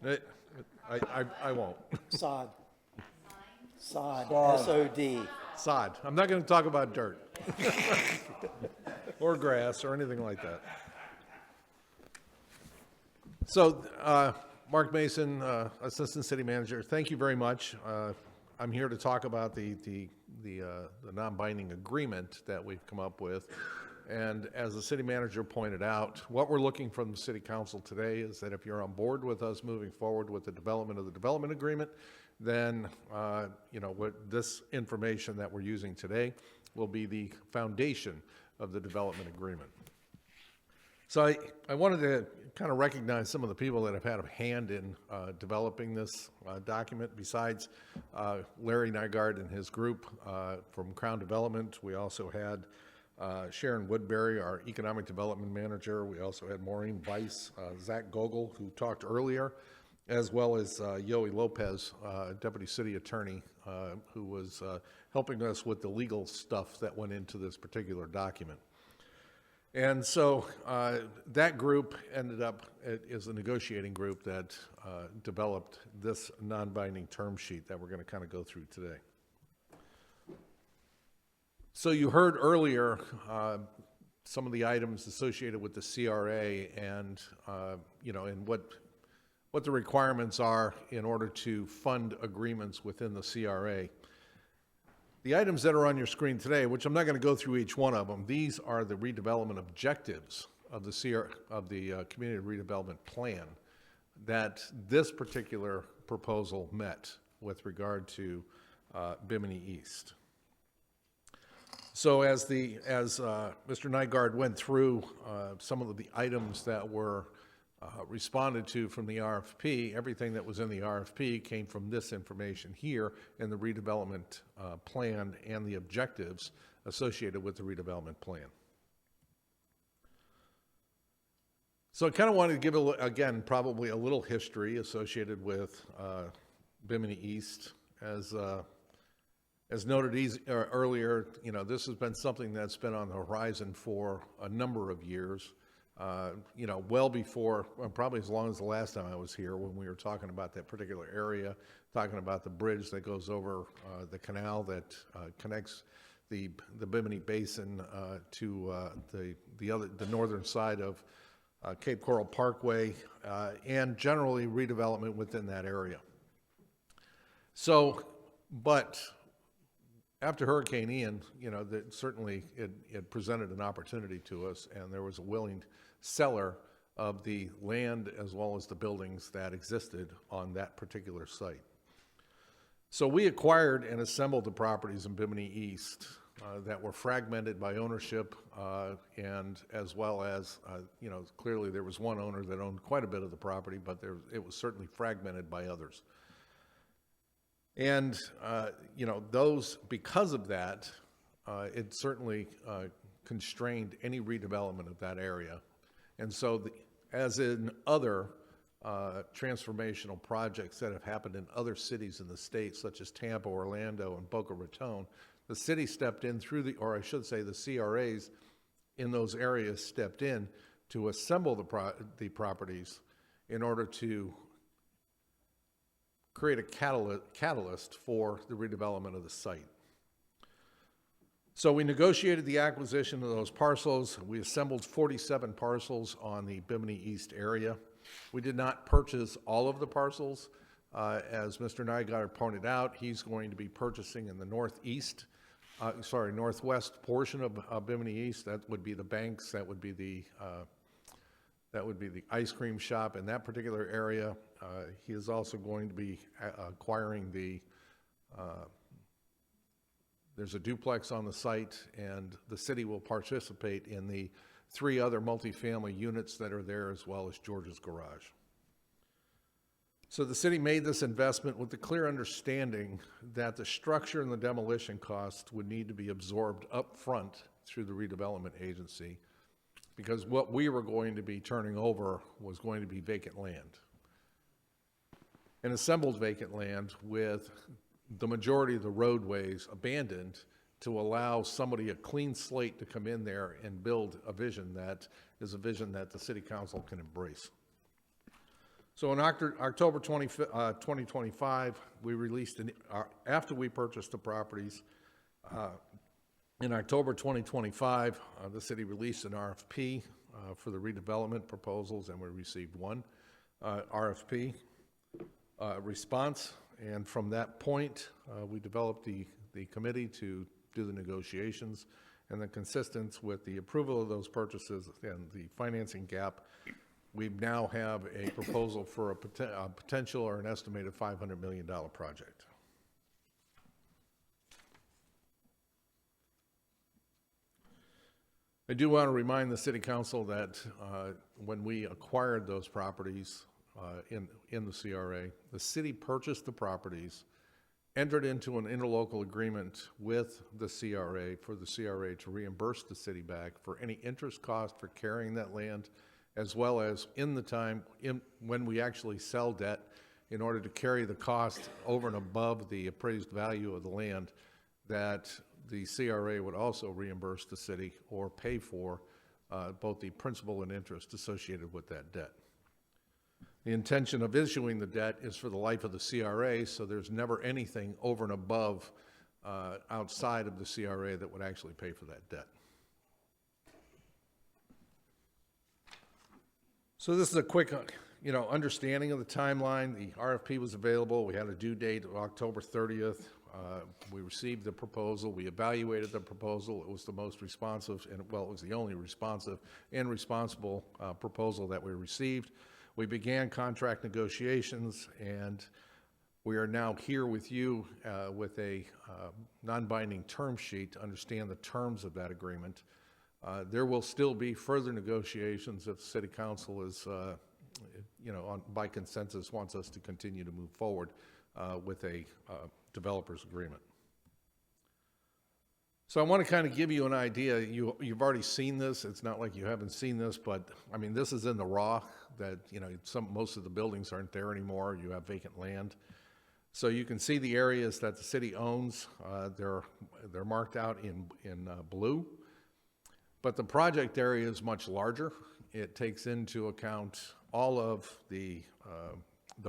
I won't. Sod. Sod, S-O-D. Sod. I'm not going to talk about dirt. Or grass or anything like that. So, Mark Mason, Assistant City Manager, thank you very much. I'm here to talk about the non-binding agreement that we've come up with. And as the city manager pointed out, what we're looking from the city council today is that if you're on board with us moving forward with the development of the development agreement, then, what this information that we're using today will be the foundation of the development agreement. So I wanted to kind of recognize some of the people that have had a hand in developing this document. Besides Larry Nygaard and his group from Crown Development, we also had Sharon Woodbury, our Economic Development Manager. We also had Maureen Weiss, Zach Gogol, who talked earlier, as well as Yoey Lopez, Deputy City Attorney, who was helping us with the legal stuff that went into this particular document. And so that group ended up is a negotiating group that developed this non-binding term sheet that we're going to kind of go through today. So you heard earlier some of the items associated with the CRA and and what the requirements are in order to fund agreements within the CRA. The items that are on your screen today, which I'm not going to go through each one of them, these are the redevelopment objectives of the Community Redevelopment Plan that this particular proposal met with regard to Bimini East. So as Mr. Nygaard went through some of the items that were responded to from the RFP, everything that was in the RFP came from this information here in the redevelopment plan and the objectives associated with the redevelopment plan. So I kind of wanted to give, again, probably a little history associated with Bimini East. As noted earlier, this has been something that's been on the horizon for a number of years. Well before, probably as long as the last time I was here when we were talking about that particular area, talking about the bridge that goes over the canal that connects the Bimini Basin to the northern side of Cape Coral Parkway, and generally redevelopment within that area. So, but after Hurricane Ian, you know, that certainly it presented an opportunity to us, and there was a willing seller of the land as well as the buildings that existed on that particular site. So we acquired and assembled the properties in Bimini East that were fragmented by ownership, and as well as, you know, clearly there was one owner that owned quite a bit of the property, but it was certainly fragmented by others. And, you know, because of that, it certainly constrained any redevelopment of that area. And so, as in other transformational projects that have happened in other cities in the state, such as Tampa, Orlando, and Boca Raton, the city stepped in or I should say the CRAs in those areas stepped in to assemble the properties in order to create a catalyst for the redevelopment of the site. So we negotiated the acquisition of those parcels. We assembled 47 parcels on the Bimini East area. We did not purchase all of the parcels. As Mr. Nygaard pointed out, he's going to be purchasing in the northwest portion of Bimini East. That would be the banks, that would be the ice cream shop in that particular area. He is also going to be acquiring there's a duplex on the site, and the city will participate in the 3 other multifamily units that are there, as well as George's Garage. So the city made this investment with the clear understanding that the structure and the demolition costs would need to be absorbed up front through the redevelopment agency, because what we were going to be turning over was going to be vacant land. And assembled vacant land with the majority of the roadways abandoned to allow somebody a clean slate to come in there and build a vision that is a vision that the city council can embrace. So in October 2025, we released, after we purchased the properties, in October 2025, the city released an RFP for the redevelopment proposals, and we received one RFP response. And from that point, we developed the committee to do the negotiations, and then consistent with the approval of those purchases and the financing gap, we now have a proposal for a potential or an estimated $500 million project. I do want to remind the City Council that when we acquired those properties in the CRA, the city purchased the properties, entered into an interlocal agreement with the CRA for the CRA to reimburse the city back for any interest cost for carrying that land, as well as in the time when we actually sell debt, in order to carry the cost over and above the appraised value of the land, that the CRA would also reimburse the city or pay for both the principal and interest associated with that debt. The intention of issuing the debt is for the life of the CRA, so there's never anything over and above outside of the CRA that would actually pay for that debt. So this is a quick, understanding of the timeline. The RFP was available. We had a due date of October 30th. We received the proposal. We evaluated the proposal. It was the most responsive, and it was the only responsive and responsible proposal that we received. We began contract negotiations, and we are now here with you with a non-binding term sheet to understand the terms of that agreement. There will still be further negotiations if the City Council is, by consensus, wants us to continue to move forward with a developer's agreement. So I want to kind of give you an idea. You've already seen this. It's not like you haven't seen this, but I mean, this is in the raw that, most of the buildings aren't there anymore. You have vacant land. So you can see the areas that the city owns. They're marked out in blue, but the project area is much larger. It takes into account all of the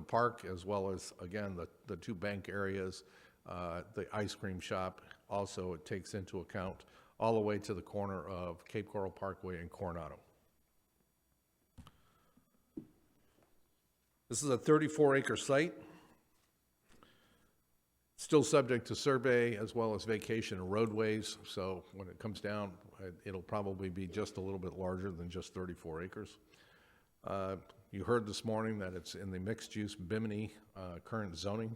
park, as well as, again, the 2 bank areas, the ice cream shop. Also, it takes into account all the way to the corner of Cape Coral Parkway and Coronado. This is a 34-acre site, still subject to survey as well as vacation and roadways. So when it comes down, it'll probably be just a little bit larger than just 34 acres. You heard this morning that it's in the mixed-use Bimini current zoning.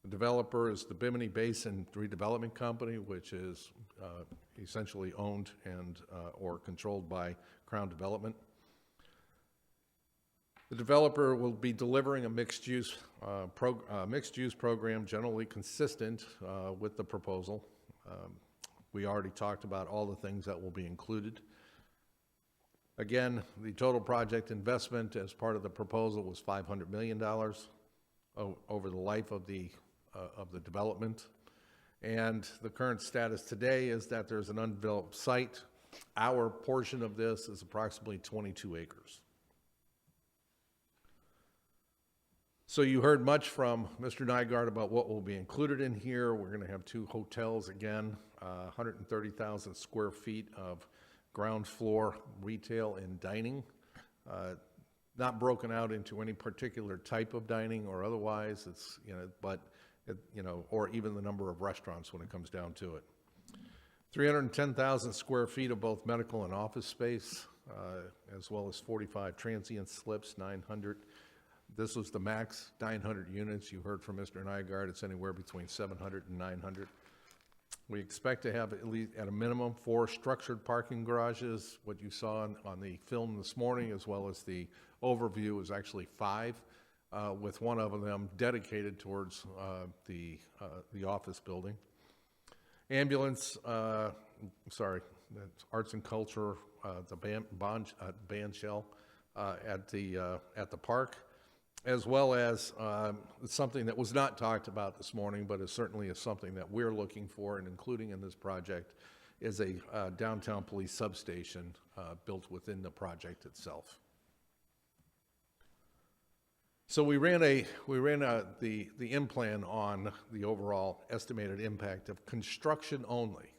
The developer is the Bimini Basin Redevelopment Company, which is essentially owned and or controlled by Crown Development. The developer will be delivering a mixed-use program generally consistent with the proposal. We already talked about all the things that will be included. Again, the total project investment as part of the proposal was $500 million over the life of the development. And the current status today is that there's an undeveloped site. Our portion of this is approximately 22 acres. So you heard much from Mr. Nygaard about what will be included in here. We're going to have 2 hotels again, 130,000 square feet of ground floor retail and dining, not broken out into any particular type of dining or otherwise. It's, or even the number of restaurants when it comes down to it. 310,000 square feet of both medical and office space, as well as 45 transient slips, 900. This was the max, 900 units. You heard from Mr. Nygaard, it's anywhere between 700 and 900. We expect to have at least, at a minimum, 4 structured parking garages. What you saw on the film this morning, as well as the overview, is actually 5, with one of them dedicated towards the office building. Ambulance, that's arts and culture, the band shell at the park, as well as something that was not talked about this morning, but is certainly something that we're looking for and including in this project, is a downtown police substation built within the project itself. So we ran the in-plan on the overall estimated impact of construction only.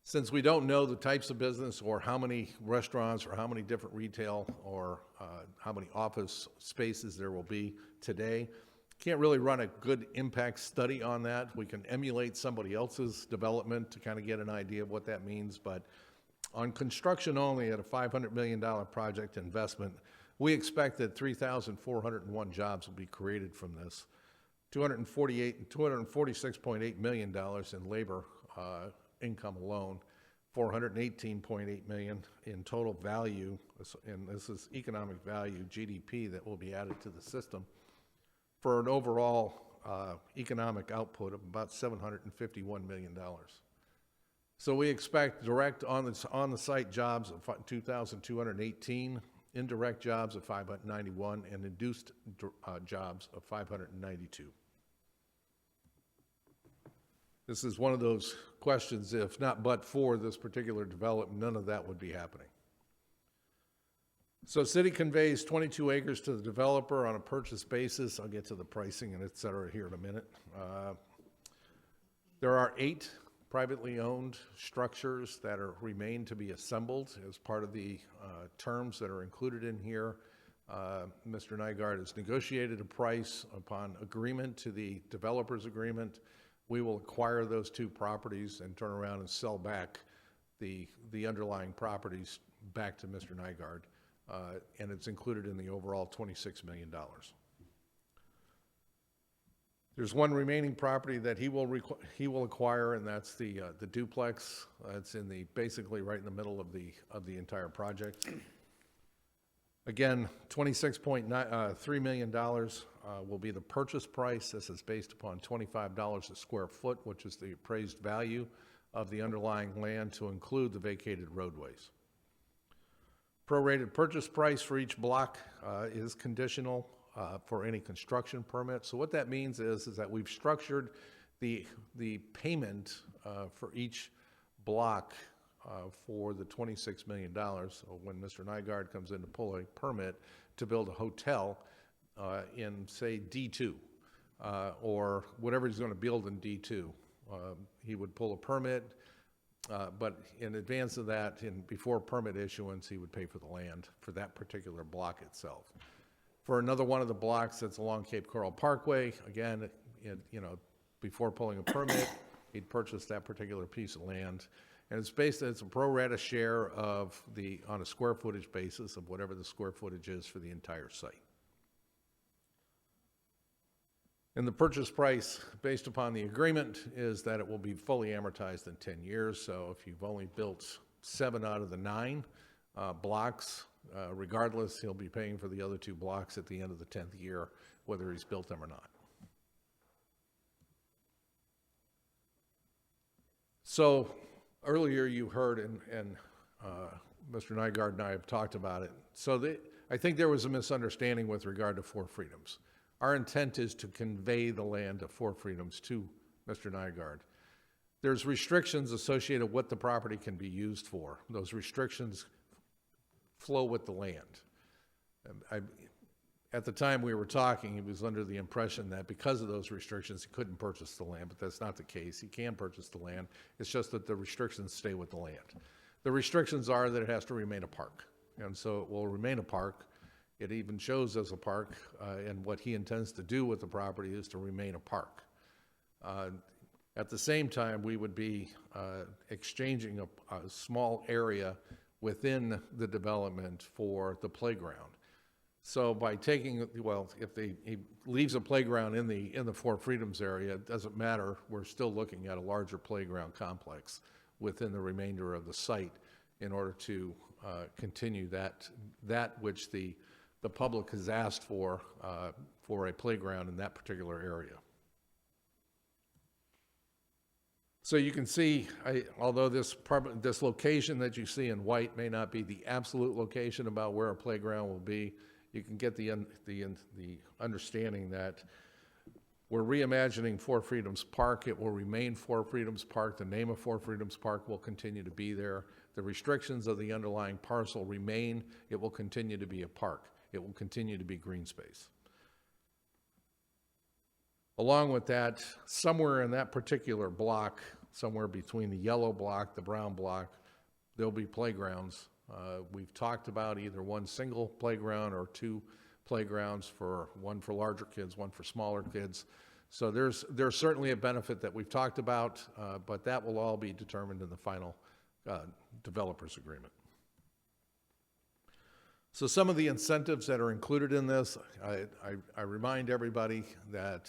Since we don't know the types of business or how many restaurants or how many different retail or how many office spaces there will be today, can't really run a good impact study on that. We can emulate somebody else's development to kind of get an idea of what that means, but on construction only at a $500 million project investment, we expect that 3,401 jobs will be created from this. $246.8 million in labor income alone, $418.8 million in total value, and this is economic value, GDP, that will be added to the system for an overall economic output of about $751 million. So we expect direct on the site jobs of 2,218, indirect jobs of 591, and induced jobs of 592. This is one of those questions, if not but for this particular development, none of that would be happening. So city conveys 22 acres to the developer on a purchase basis. I'll get to the pricing and et cetera here in a minute. There are 8 privately owned structures that remain to be assembled as part of the terms that are included in here. Mr. Nygaard has negotiated a price upon agreement to the developer's agreement. We will acquire those 2 properties and turn around and sell back the underlying properties back to Mr. Nygaard, and it's included in the overall $26 million. There's one remaining property that he will acquire, and that's the duplex. It's basically right in the middle of the entire project. Again, $26.3 million will be the purchase price. This is based upon $25 a square foot, which is the appraised value of the underlying land to include the vacated roadways. Prorated purchase price for each block is conditional for any construction permit. So what that means is that we've structured the payment for each block for the $26 million. So when Mr. Nygaard comes in to pull a permit to build a hotel in, say, D2, or whatever he's going to build in D2, he would pull a permit, but in advance of that, before permit issuance, he would pay for the land for that particular block itself. For another one of the blocks that's along Cape Coral Parkway, again, before pulling a permit, he'd purchased that particular piece of land. And it's a pro rata share of on a square footage basis of whatever the square footage is for the entire site. And the purchase price, based upon the agreement, is that it will be fully amortized in 10 years. So if you've only built 7 out of the 9 blocks, regardless, he'll be paying for the other 2 blocks at the end of the 10th year, whether he's built them or not. So earlier you heard, and Mr. Nygaard and I have talked about it. So I think there was a misunderstanding with regard to Four Freedoms. Our intent is to convey the land of Four Freedoms to Mr. Nygaard. There's restrictions associated with what the property can be used for. Those restrictions flow with the land. At the time we were talking, he was under the impression that because of those restrictions, he couldn't purchase the land, but that's not the case. He can purchase the land. It's just that the restrictions stay with the land. The restrictions are that it has to remain a park, and so it will remain a park. It even shows as a park, and what he intends to do with the property is to remain a park. At the same time, we would be exchanging a small area within the development for the playground. So by taking, if he leaves a playground in the Four Freedoms area, it doesn't matter. We're still looking at a larger playground complex within the remainder of the site in order to continue that which the public has asked for a playground in that particular area. So you can see, although this location that you see in white may not be the absolute location about where a playground will be, you can get the understanding that we're reimagining Four Freedoms Park. It will remain Four Freedoms Park. The name of Four Freedoms Park will continue to be there. The restrictions of the underlying parcel remain. It will continue to be a park. It will continue to be green space. Along with that, somewhere in that particular block, somewhere between the yellow block, the brown block, there'll be playgrounds. We've talked about either one single playground or 2 playgrounds, one for larger kids, one for smaller kids. So there's certainly a benefit that we've talked about, but that will all be determined in the final developers agreement. So some of the incentives that are included in this, I remind everybody that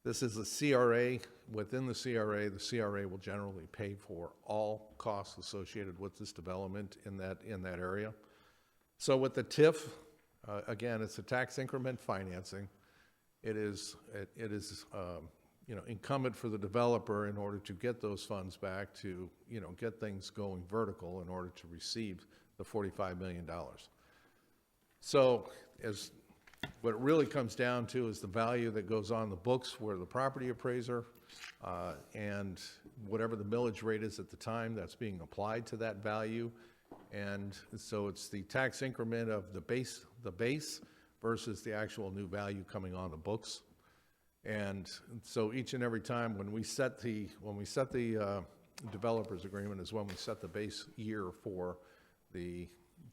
this is a CRA. Within the CRA will generally pay for all costs associated with this development in that area. So with the TIF, again, it's a tax increment financing. It is incumbent for the developer in order to get those funds back to get things going vertical in order to receive the $45 million. So what it really comes down to is the value that goes on the books where the property appraiser and whatever the millage rate is at the time that's being applied to that value. And so it's the tax increment of the base versus the actual new value coming on the books. And so each and every time when we set the developers agreement is when we set the base year for the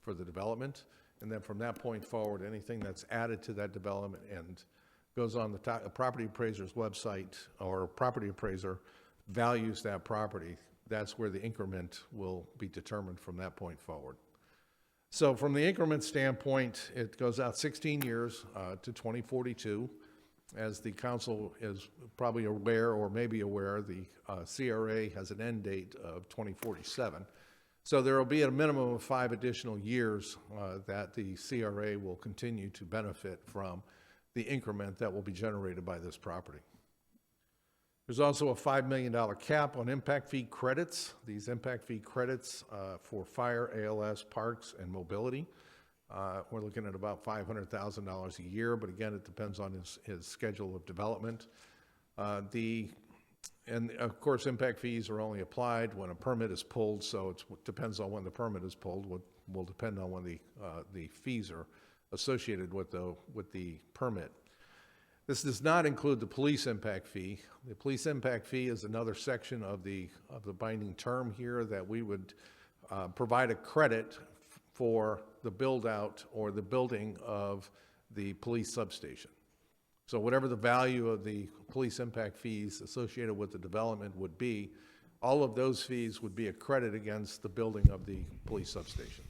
development. And then from that point forward, anything that's added to that development and goes on the property appraiser's website, or property appraiser values that property, that's where the increment will be determined from that point forward. So from the increment standpoint, it goes out 16 years to 2042. As the council is probably aware or may be aware, the CRA has an end date of 2047. So there will be a minimum of 5 additional years that the CRA will continue to benefit from the increment that will be generated by this property. There's also a $5 million cap on impact fee credits. These impact fee credits for fire, ALS, parks, and mobility. We're looking at about $500,000 a year, but again, it depends on his schedule of development. And of course, impact fees are only applied when a permit is pulled, so it depends on when the permit is pulled. Will depend on when the fees are associated with the permit. This does not include the police impact fee. The police impact fee is another section of the binding term here that we would provide a credit for the build out or the building of the police substation. So whatever the value of the police impact fees associated with the development would be, all of those fees would be a credit against the building of the police substation.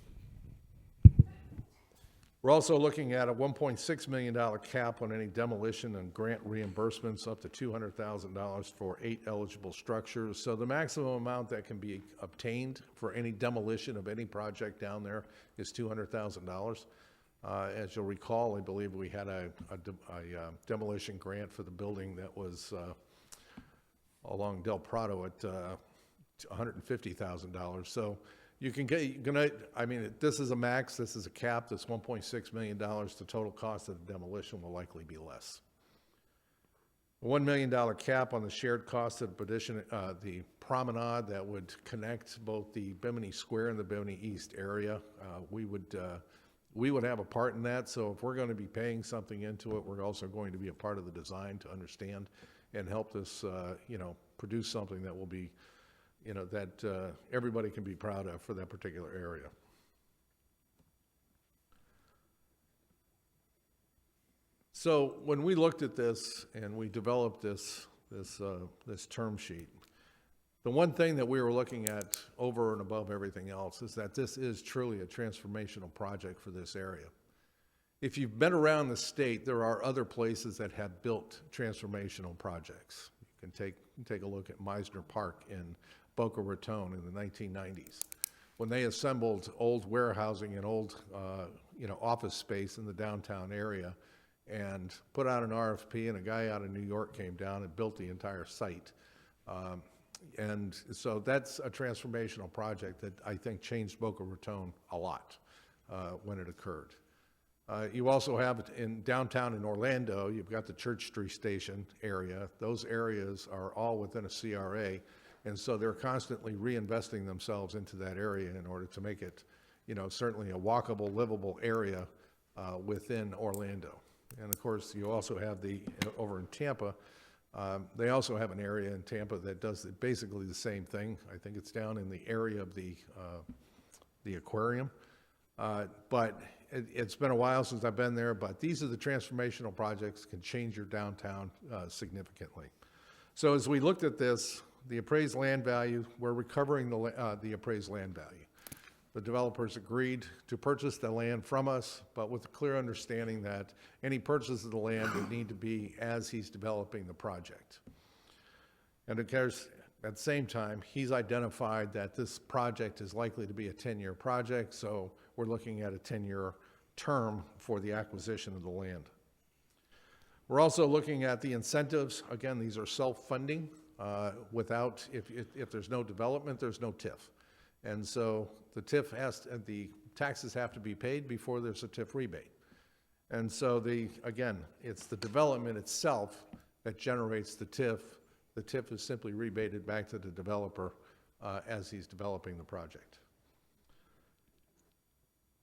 We're also looking at a $1.6 million cap on any demolition and grant reimbursements up to $200,000 for 8 eligible structures. So the maximum amount that can be obtained for any demolition of any project down there is $200,000. As you'll recall, I believe we had a demolition grant for the building that was along Del Prado at $150,000. So you can get, I mean, this is a max, this is a cap, this $1.6 million, the total cost of the demolition will likely be less. A $1 million cap on the shared cost of the promenade that would connect both the Bimini Square and the Bimini East area. We would have a part in that, so if we're going to be paying something into it, we're also going to be a part of the design to understand and help this, produce something that will be, that everybody can be proud of for that particular area. So when we looked at this and we developed this term sheet, the one thing that we were looking at over and above everything else is that this is truly a transformational project for this area. If you've been around the state, there are other places that have built transformational projects. You can take a look at Meisner Park in Boca Raton in the 1990s, when they assembled old warehousing and old office space in the downtown area and put out an RFP, and a guy out of New York came down and built the entire site. And so that's a transformational project that I think changed Boca Raton a lot when it occurred. You also have in downtown in Orlando, you've got the Church Street Station area. Those areas are all within a CRA, and so they're constantly reinvesting themselves into that area in order to make it, certainly a walkable, livable area within Orlando. And of course, you also have over in Tampa, they also have an area in Tampa that does basically the same thing. I think it's down in the area of the aquarium. But it's been a while since I've been there, but these are the transformational projects that can change your downtown significantly. So as we looked at this, the appraised land value, we're recovering the appraised land value. The developers agreed to purchase the land from us, but with a clear understanding that any purchase of the land would need to be as he's developing the project. And of course, at the same time, he's identified that this project is likely to be a 10-year project, so we're looking at a 10-year term for the acquisition of the land. We're also looking at the incentives. Again, these are self-funding. If there's no development, there's no TIF. And so the the taxes have to be paid before there's a TIF rebate. And so again, it's the development itself that generates the TIF. The TIF is simply rebated back to the developer as he's developing the project.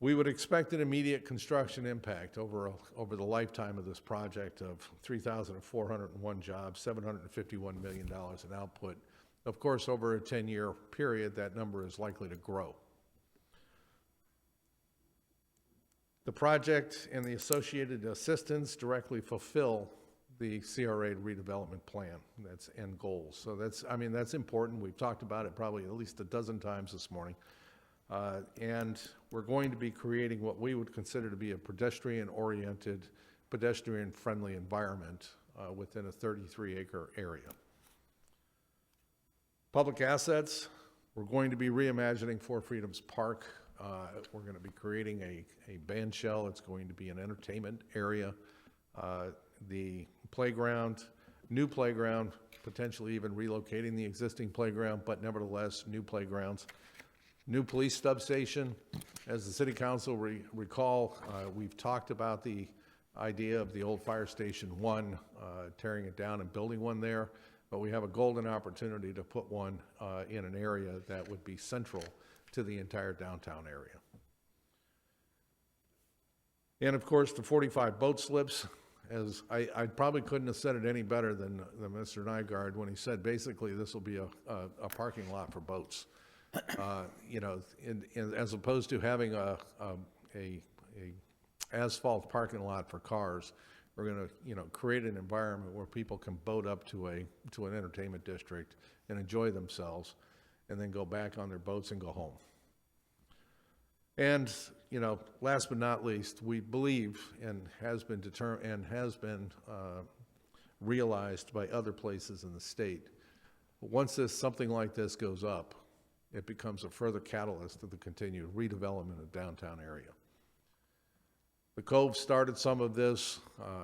We would expect an immediate construction impact over the lifetime of this project of 3,401 jobs, $751 million in output. Of course, over a 10-year period, that number is likely to grow. The project and the associated assistance directly fulfill the CRA redevelopment plan. That's end goals. So that's important. We've talked about it probably at least a dozen times this morning. And we're going to be creating what we would consider to be a pedestrian-oriented, pedestrian-friendly environment within a 33-acre area. Public assets, we're going to be reimagining Four Freedoms Park. We're going to be creating a band shell. It's going to be an entertainment area. The playground, new playground, potentially even relocating the existing playground, but nevertheless, new playgrounds. New police substation. As the City Council recall, we've talked about the idea of the old Fire Station 1, tearing it down and building one there. But we have a golden opportunity to put one in an area that would be central to the entire downtown area. And of course, the 45 boat slips, as I probably couldn't have said it any better than Mr. Nygaard when he said basically this will be a parking lot for boats. As opposed to having a asphalt parking lot for cars. We're going to, create an environment where people can boat up to an entertainment district and enjoy themselves, and then go back on their boats and go home. And, last but not least, we believe and has been realized by other places in the state. Once something like this goes up, it becomes a further catalyst to the continued redevelopment of the downtown area. The Cove started some of this.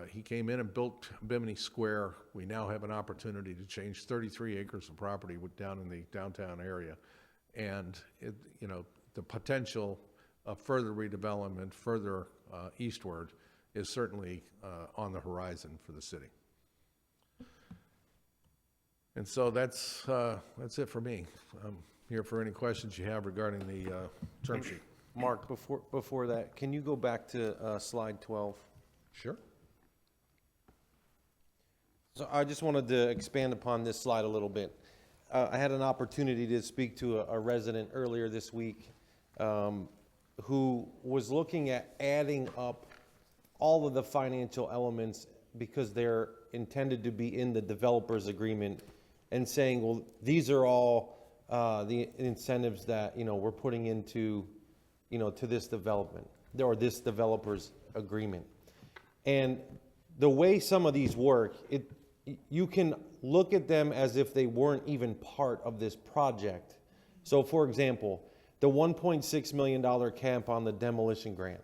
He came in and built Bimini Square. We now have an opportunity to change 33 acres of property down in the downtown area. And, the potential of further redevelopment, further eastward, is certainly on the horizon for the city. And so that's it for me. I'm here for any questions you have regarding the term sheet. Mark, before that, can you go back to slide 12? Sure. So I just wanted to expand upon this slide a little bit. I had an opportunity to speak to a resident earlier this week who was looking at adding up all of the financial elements because they're intended to be in the developer's agreement, and saying, well, these are all the incentives that, we're putting into, to this development, or this developer's agreement. And the way some of these work, you can look at them as if they weren't even part of this project. So for example, the $1.6 million cap on the demolition grant,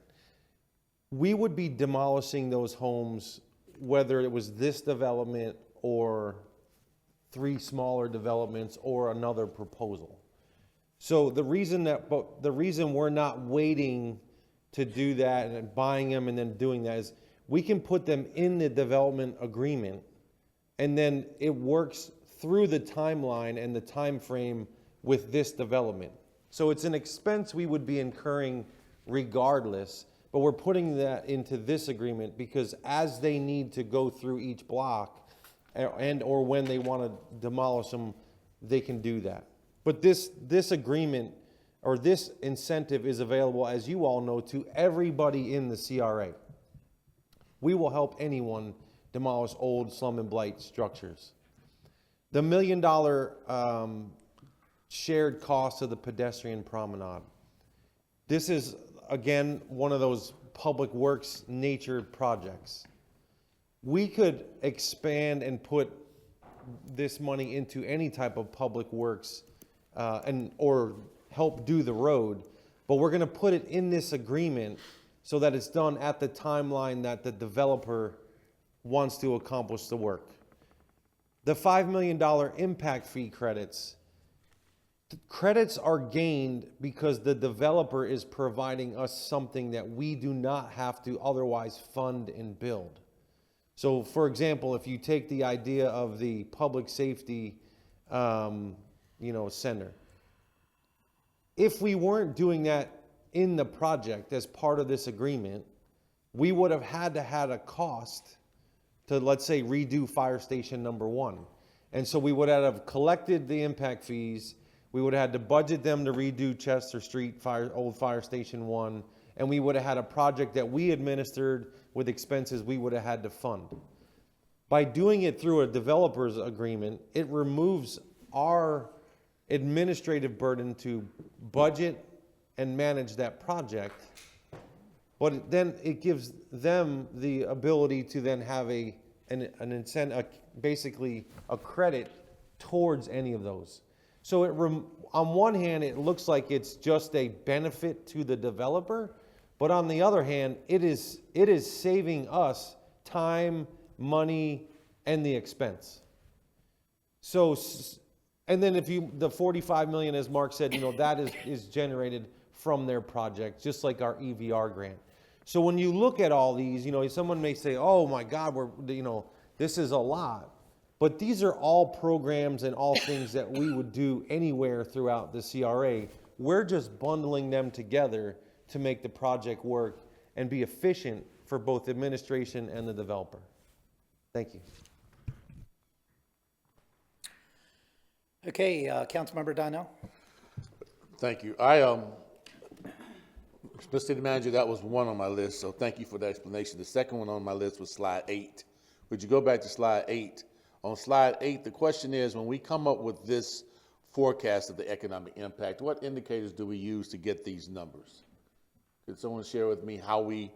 we would be demolishing those homes whether it was this development or 3 smaller developments or another proposal. So the reason we're not waiting to do that and buying them and then doing that is we can put them in the development agreement, and then it works through the timeline and the time frame with this development. So it's an expense we would be incurring regardless, but we're putting that into this agreement because as they need to go through each block and or when they want to demolish them, they can do that. But this agreement or this incentive is available, as you all know, to everybody in the CRA. We will help anyone demolish old slum and blight structures. The $1 million shared cost of the pedestrian promenade. This is, again, one of those public works nature projects. We could expand and put this money into any type of public works or help do the road, but we're going to put it in this agreement so that it's done at the timeline that the developer wants to accomplish the work. The $5 million impact fee credits. The credits are gained because the developer is providing us something that we do not have to otherwise fund and build. So, for example, if you take the idea of the public safety, center, if we weren't doing that in the project as part of this agreement, we would have had to have a cost to, let's say, redo fire station number 1. And so we would have collected the impact fees. We would have had to budget them to redo Chester Street old fire station 1, and we would have had a project that we administered with expenses we would have had to fund. By doing it through a developer's agreement, it removes our administrative burden to budget and manage that project, but then it gives them the ability to then have an incentive, basically a credit towards any of those. So on one hand, it looks like it's just a benefit to the developer, but on the other hand, it is saving us time, money, and the expense. So, and then the $45 million, as Mark said, that is generated from their project, just like our EVR grant. So when you look at all these, someone may say, oh my God, this is a lot. But these are all programs and all things that we would do anywhere throughout the CRA. We're just bundling them together to make the project work and be efficient for both the administration and the developer. Thank you. Okay, Councilmember Donnell. Thank you. Mr. City Manager, that was one on my list, so thank you for the explanation. The second one on my list was slide 8. Would you go back to slide 8? On slide 8, the question is, when we come up with this forecast of the economic impact, what indicators do we use to get these numbers? Could someone share with me how we,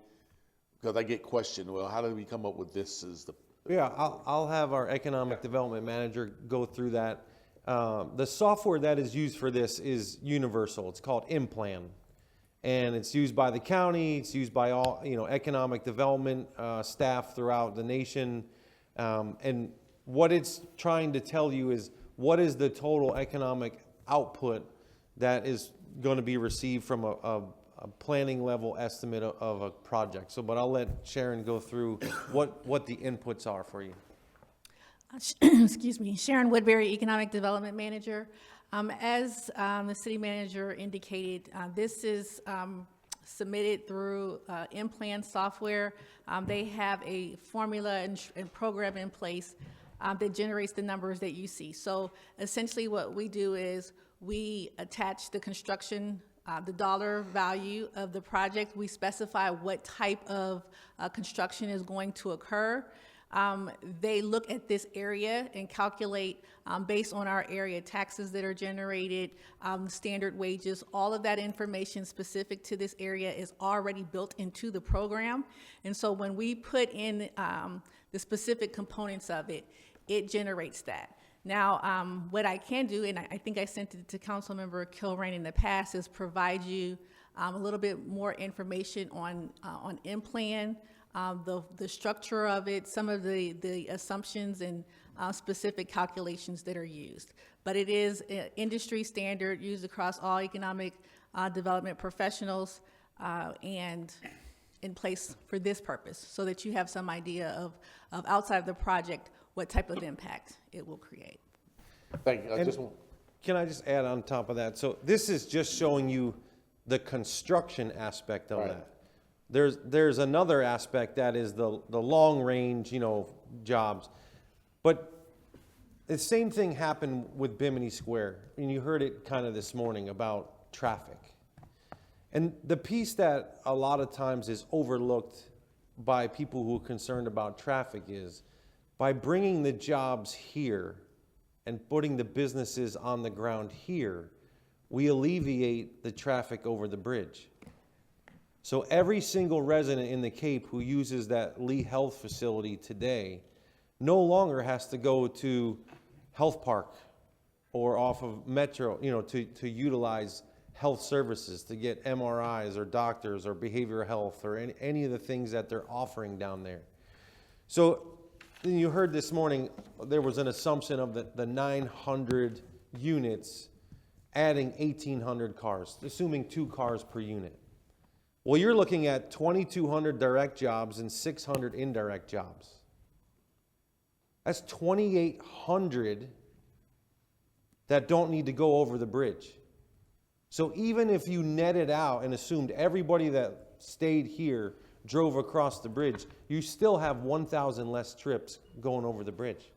because I get questioned, well, how did we come up with this as the... Yeah, I'll have our economic development manager go through that. The software that is used for this is universal. It's called Implan. And it's used by the county, it's used by all, economic development staff throughout the nation. And what it's trying to tell you is what is the total economic output that is going to be received from a planning level estimate of a project. So, but I'll let Sharon go through what the inputs are for you. Excuse me, Sharon Woodbury, Economic Development Manager. As the city manager indicated, this is submitted through Implan software. They have a formula and program in place that generates the numbers that you see. So essentially what we do is we attach the construction, the dollar value of the project. We specify what type of construction is going to occur. They look at this area and calculate based on our area taxes that are generated, standard wages, all of that information specific to this area is already built into the program. And so when we put in the specific components of it, it generates that. Now, what I can do, and I think I sent it to Councilmember Kilrain in the past, is provide you a little bit more information on Implan, the structure of it, some of the assumptions and specific calculations that are used. But it is industry standard, used across all economic development professionals and in place for this purpose, so that you have some idea of outside of the project, what type of impact it will create. Thank you. Can I just add on top of that? So this is just showing you the construction aspect of that. There's another aspect that is the long range, jobs. But the same thing happened with Bimini Square. And you heard it kind of this morning about traffic. And the piece that a lot of times is overlooked by people who are concerned about traffic is by bringing the jobs here and putting the businesses on the ground here, we alleviate the traffic over the bridge. So every single resident in the Cape who uses that Lee Health facility today no longer has to go to Health Park or off of Metro, to utilize health services, to get MRIs or doctors or behavioral health or any of the things that they're offering down there. So you heard this morning, there was an assumption of the 900 units adding 1,800 cars, assuming 2 cars per unit. Well, you're looking at 2,200 direct jobs and 600 indirect jobs. That's 2,800 that don't need to go over the bridge. So even if you netted out and assumed everybody that stayed here drove across the bridge, you still have 1,000 less trips going over the bridge.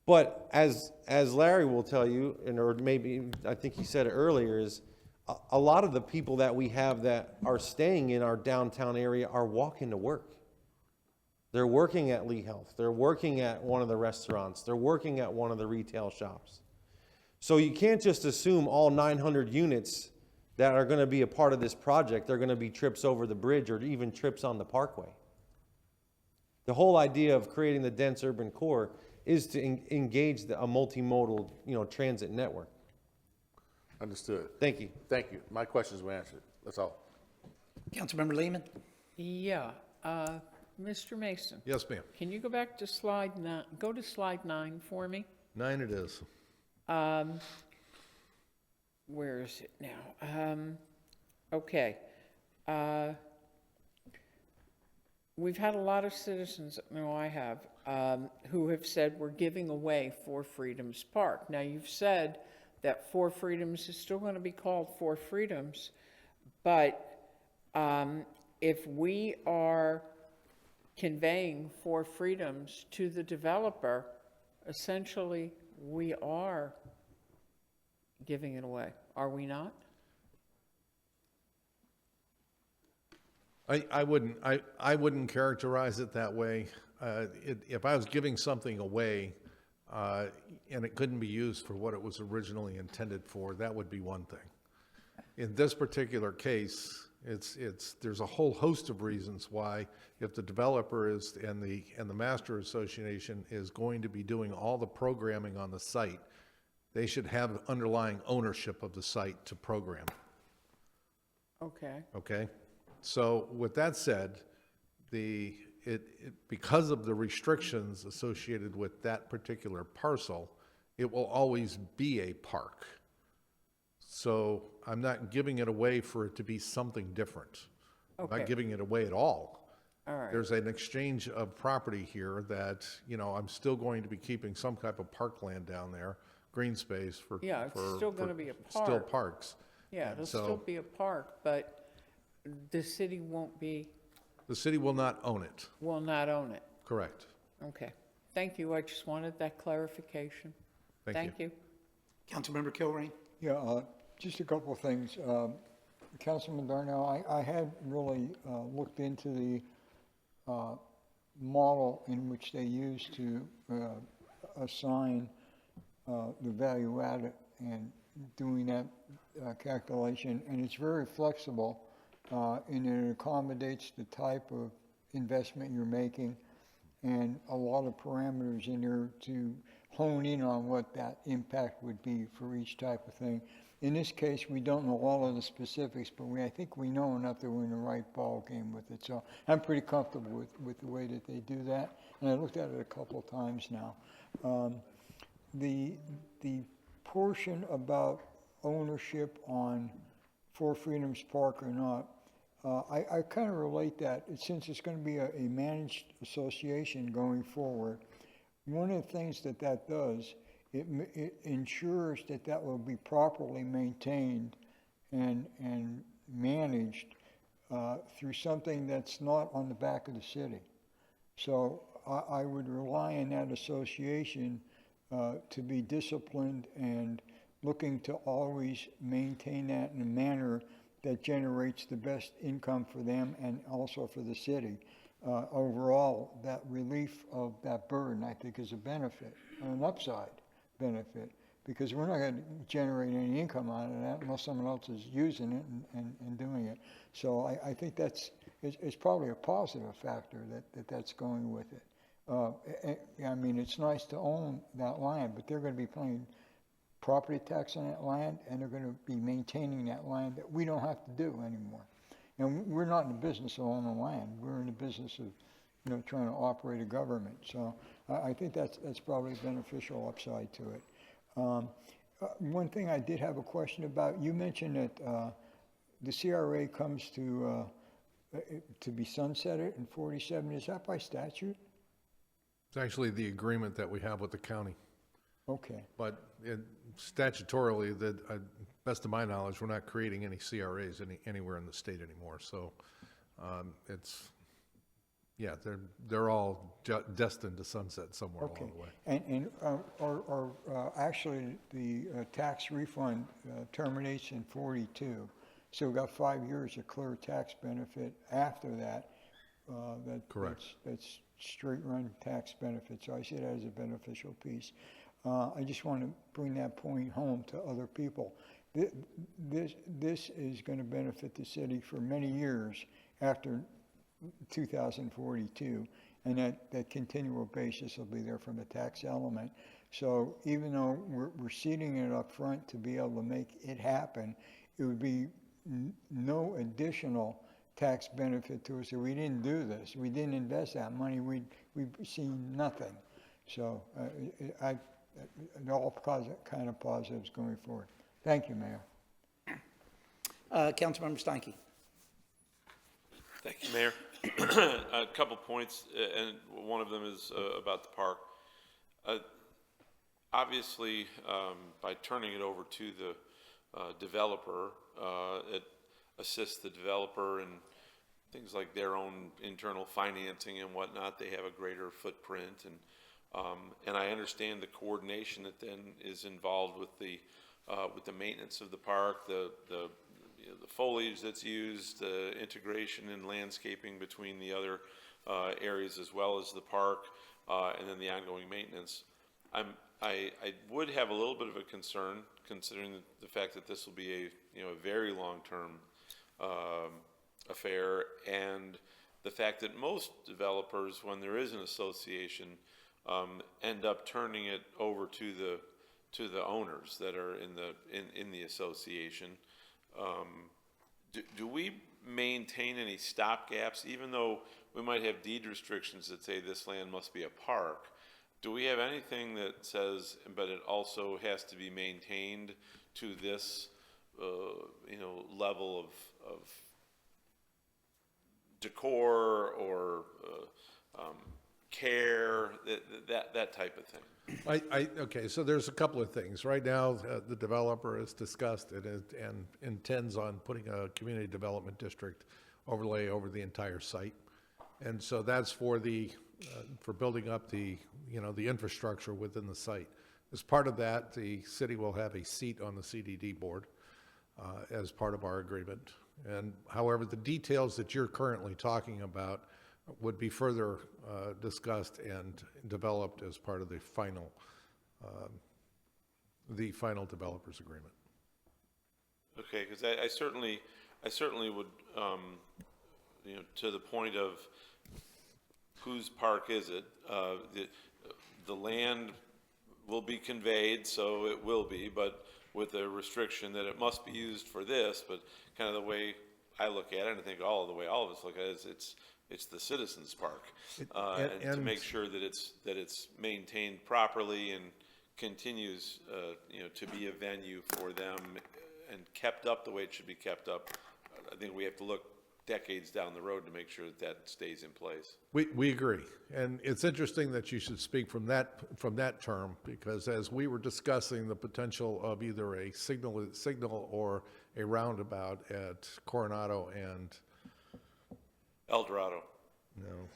But as Larry will tell you, or maybe I think he said it earlier, is a lot of the people that we have that are staying in our downtown area are walking to work. They're working at Lee Health. They're working at one of the restaurants. They're working at one of the retail shops. So you can't just assume all 900 units that are going to be a part of this project are going to be trips over the bridge or even trips on the parkway. The whole idea of creating the dense urban core is to engage a multimodal, transit network. Understood. Thank you. Thank you. My questions were answered. That's all. Councilmember Lehman? Yeah, Mr. Mason. Yes, ma'am. Can you go back to slide 9, go to slide 9 for me? 9 it is. Where is it now? Okay. We've had a lot of citizens, I have, who have said we're giving away Four Freedoms Park. Now, you've said that Four Freedoms is still going to be called Four Freedoms, but if we are conveying Four Freedoms to the developer, essentially we are giving it away, are we not? I wouldn't characterize it that way. If I was giving something away, and it couldn't be used for what it was originally intended for, that would be one thing. In this particular case, there's a whole host of reasons why, if the developer is, and the master association is going to be doing all the programming on the site, they should have underlying ownership of the site to program. Okay. Okay? So with that said, because of the restrictions associated with that particular parcel, it will always be a park. So I'm not giving it away for it to be something different. I'm Okay. not giving it away at all. All right. There's an exchange of property here that, I'm still going to be keeping some type of parkland down there, green space for. Yeah, it's still gonna be a Still park. parks. Yeah, it'll So- still be a park, but the city won't be, The city will not own it. will not own it. Correct. Okay. Thank you. I just wanted that clarification. Thank you. Councilmember Kilrain? Yeah, just a couple of things. Councilman Darnell, I had really looked into the model in which they use to assign the value added and doing that calculation, and it's very flexible, and it accommodates the type of investment you're making, and a lot of parameters in there to hone in on what that impact would be for each type of thing. In this case, we don't know all of the specifics, but I think we know enough that we're in the right ball game with it. So I'm pretty comfortable with the way that they do that, and I looked at it a couple of times now. The portion about ownership on Four Freedoms Park or not, I kind of relate that, since it's going to be a managed association going forward. One of the things that does, it ensures that will be properly maintained and managed through something that's not on the back of the city. So I would rely on that association to be disciplined and looking to always maintain that in a manner that generates the best income for them and also for the city. Overall, that relief of that burden, I think, is a benefit, an upside benefit, because we're not going to generate any income out of that unless someone else is using it and doing it. So I think it's probably a positive factor that's going with it. I mean, it's nice to own that land, but they're going to be paying property tax on that land, and they're going to be maintaining that land that we don't have to do anymore. And we're not in the business of owning land. We're in the business of, trying to operate a government. So I think that's probably a beneficial upside to it. One thing I did have a question about, you mentioned that the CRA comes to be sunsetted in 47. Is that by statute? It's actually the agreement that we have with the county. Okay. But statutorily, best of my knowledge, we're not creating any CRAs anywhere in the state anymore. So they're all destined to sunset somewhere along the way. And actually, the tax refund terminates in 42. So we've got 5 years of clear tax benefit after that. Correct. That's straight run tax benefit. So I see that as a beneficial piece. I just want to bring that point home to other people. This is going to benefit the city for many years after 2042, and that continual basis will be there from a tax element. So even though we're seeding it up front to be able to make it happen, it would be no additional tax benefit to us if we didn't do this. We didn't invest that money, we'd seen nothing. So all kind of positives going forward. Thank you, Mayor. Councilmember Steinke? Thank you, Mayor. A couple points, and one of them is about the park. Obviously, by turning it over to the developer, it assists the developer in things like their own internal financing and whatnot. They have a greater footprint, and I understand the coordination that then is involved with the maintenance of the park, the the foliage that's used, integration and landscaping between the other areas as well as the park, and then the ongoing maintenance. I would have a little bit of a concern, considering the fact that this will be a very long-term affair, and the fact that most developers, when there is an association, end up turning it over to the owners that are in the association. Do we maintain any stopgaps, even though we might have deed restrictions that say this land must be a park? Do we have anything that says, but it also has to be maintained to this, level of decor or care, that type of thing? Okay, so there's a couple of things. Right now, the developer has discussed it and intends on putting a community development district overlay over the entire site. And so that's for building up the infrastructure within the site. As part of that, the city will have a seat on the CDD board as part of our agreement. And however, the details that you're currently talking about would be further discussed and developed as part of the final developers agreement. Okay, because I certainly would, to the point of whose park is it? The land will be conveyed, so it will be, but with a restriction that it must be used for this. But kind of the way I look at it, and I think the way all of us look at it, is it's the citizens' park, and to make sure that it's maintained properly and continues, to be a venue for them and kept up the way it should be kept up. I think we have to look decades down the road to make sure that stays in place. We agree, and it's interesting that you should speak from that term, because as we were discussing the potential of either a signal or a roundabout at Coronado and El Dorado. No,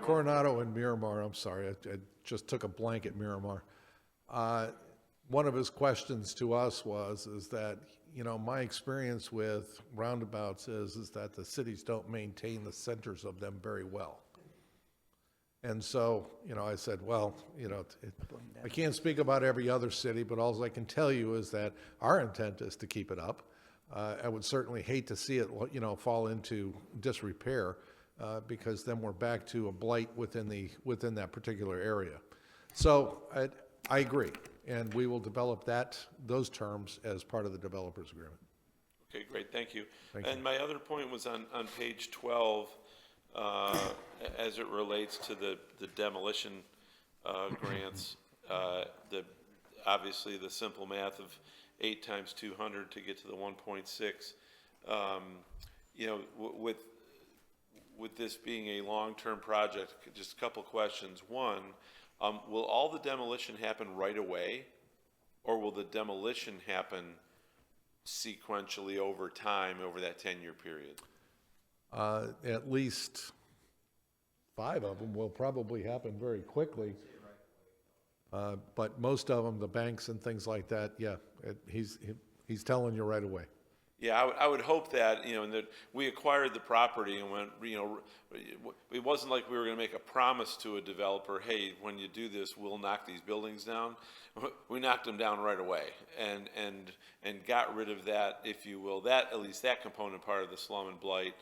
Coronado and Miramar. I'm sorry, I just took a blank at Miramar. One of his questions to us is that, my experience with roundabouts is that the cities don't maintain the centers of them very well. And so, I said, well, I can't speak about every other city, but all I can tell you is that our intent is to keep it up. I would certainly hate to see it, fall into disrepair, because then we're back to a blight within that particular area. So I agree, and we will develop those terms as part of the developers agreement. Okay, great, thank you. Thank you. And my other point was on page 12, as it relates to the demolition grants. Obviously, the simple math of 8 times 200 to get to the 1.6. With this being a long-term project, just a couple questions. One, will all the demolition happen right away, or will the demolition happen sequentially over time, over that 10-year period? At least 5 of them will probably happen very quickly. But most of them, the banks and things like that, he's telling you right away. Yeah, I would hope that, and that we acquired the property and went, it wasn't like we were going to make a promise to a developer, hey, when you do this, we'll knock these buildings down. We knocked them down right away and got rid of that, if you will, at least that component part of the slum and blight,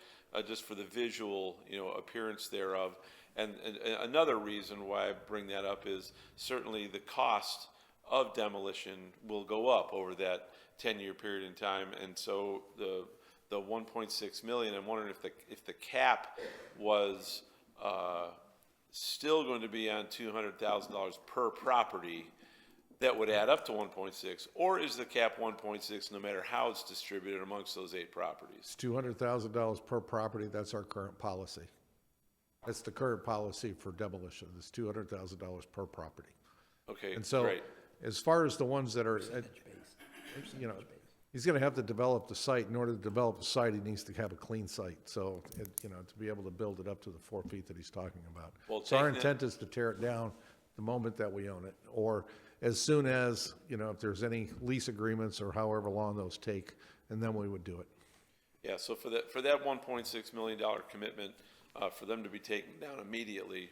just for the visual, appearance thereof. And another reason why I bring that up is certainly the cost of demolition will go up over that 10-year period in time, and so the 1.6 million. I'm wondering if the cap was still going to be on $200,000 per property, that would add up to 1.6, or is the cap 1.6 no matter how it's distributed amongst those 8 properties? It's $200,000 per property. That's our current policy. That's the current policy for demolition. It's $200,000 per property. Okay, and so, great. As far as the ones that are, he's going to have to develop the site. In order to develop the site, he needs to have a clean site. So, to be able to build it up to the 4 feet that he's talking about. Well, so our taking intent is to tear it down the moment that we own it, or as soon as, you know, if there's any lease agreements or however long those take, and then we would do it. Yeah, so for that $1.6 million commitment, for them to be taken down immediately,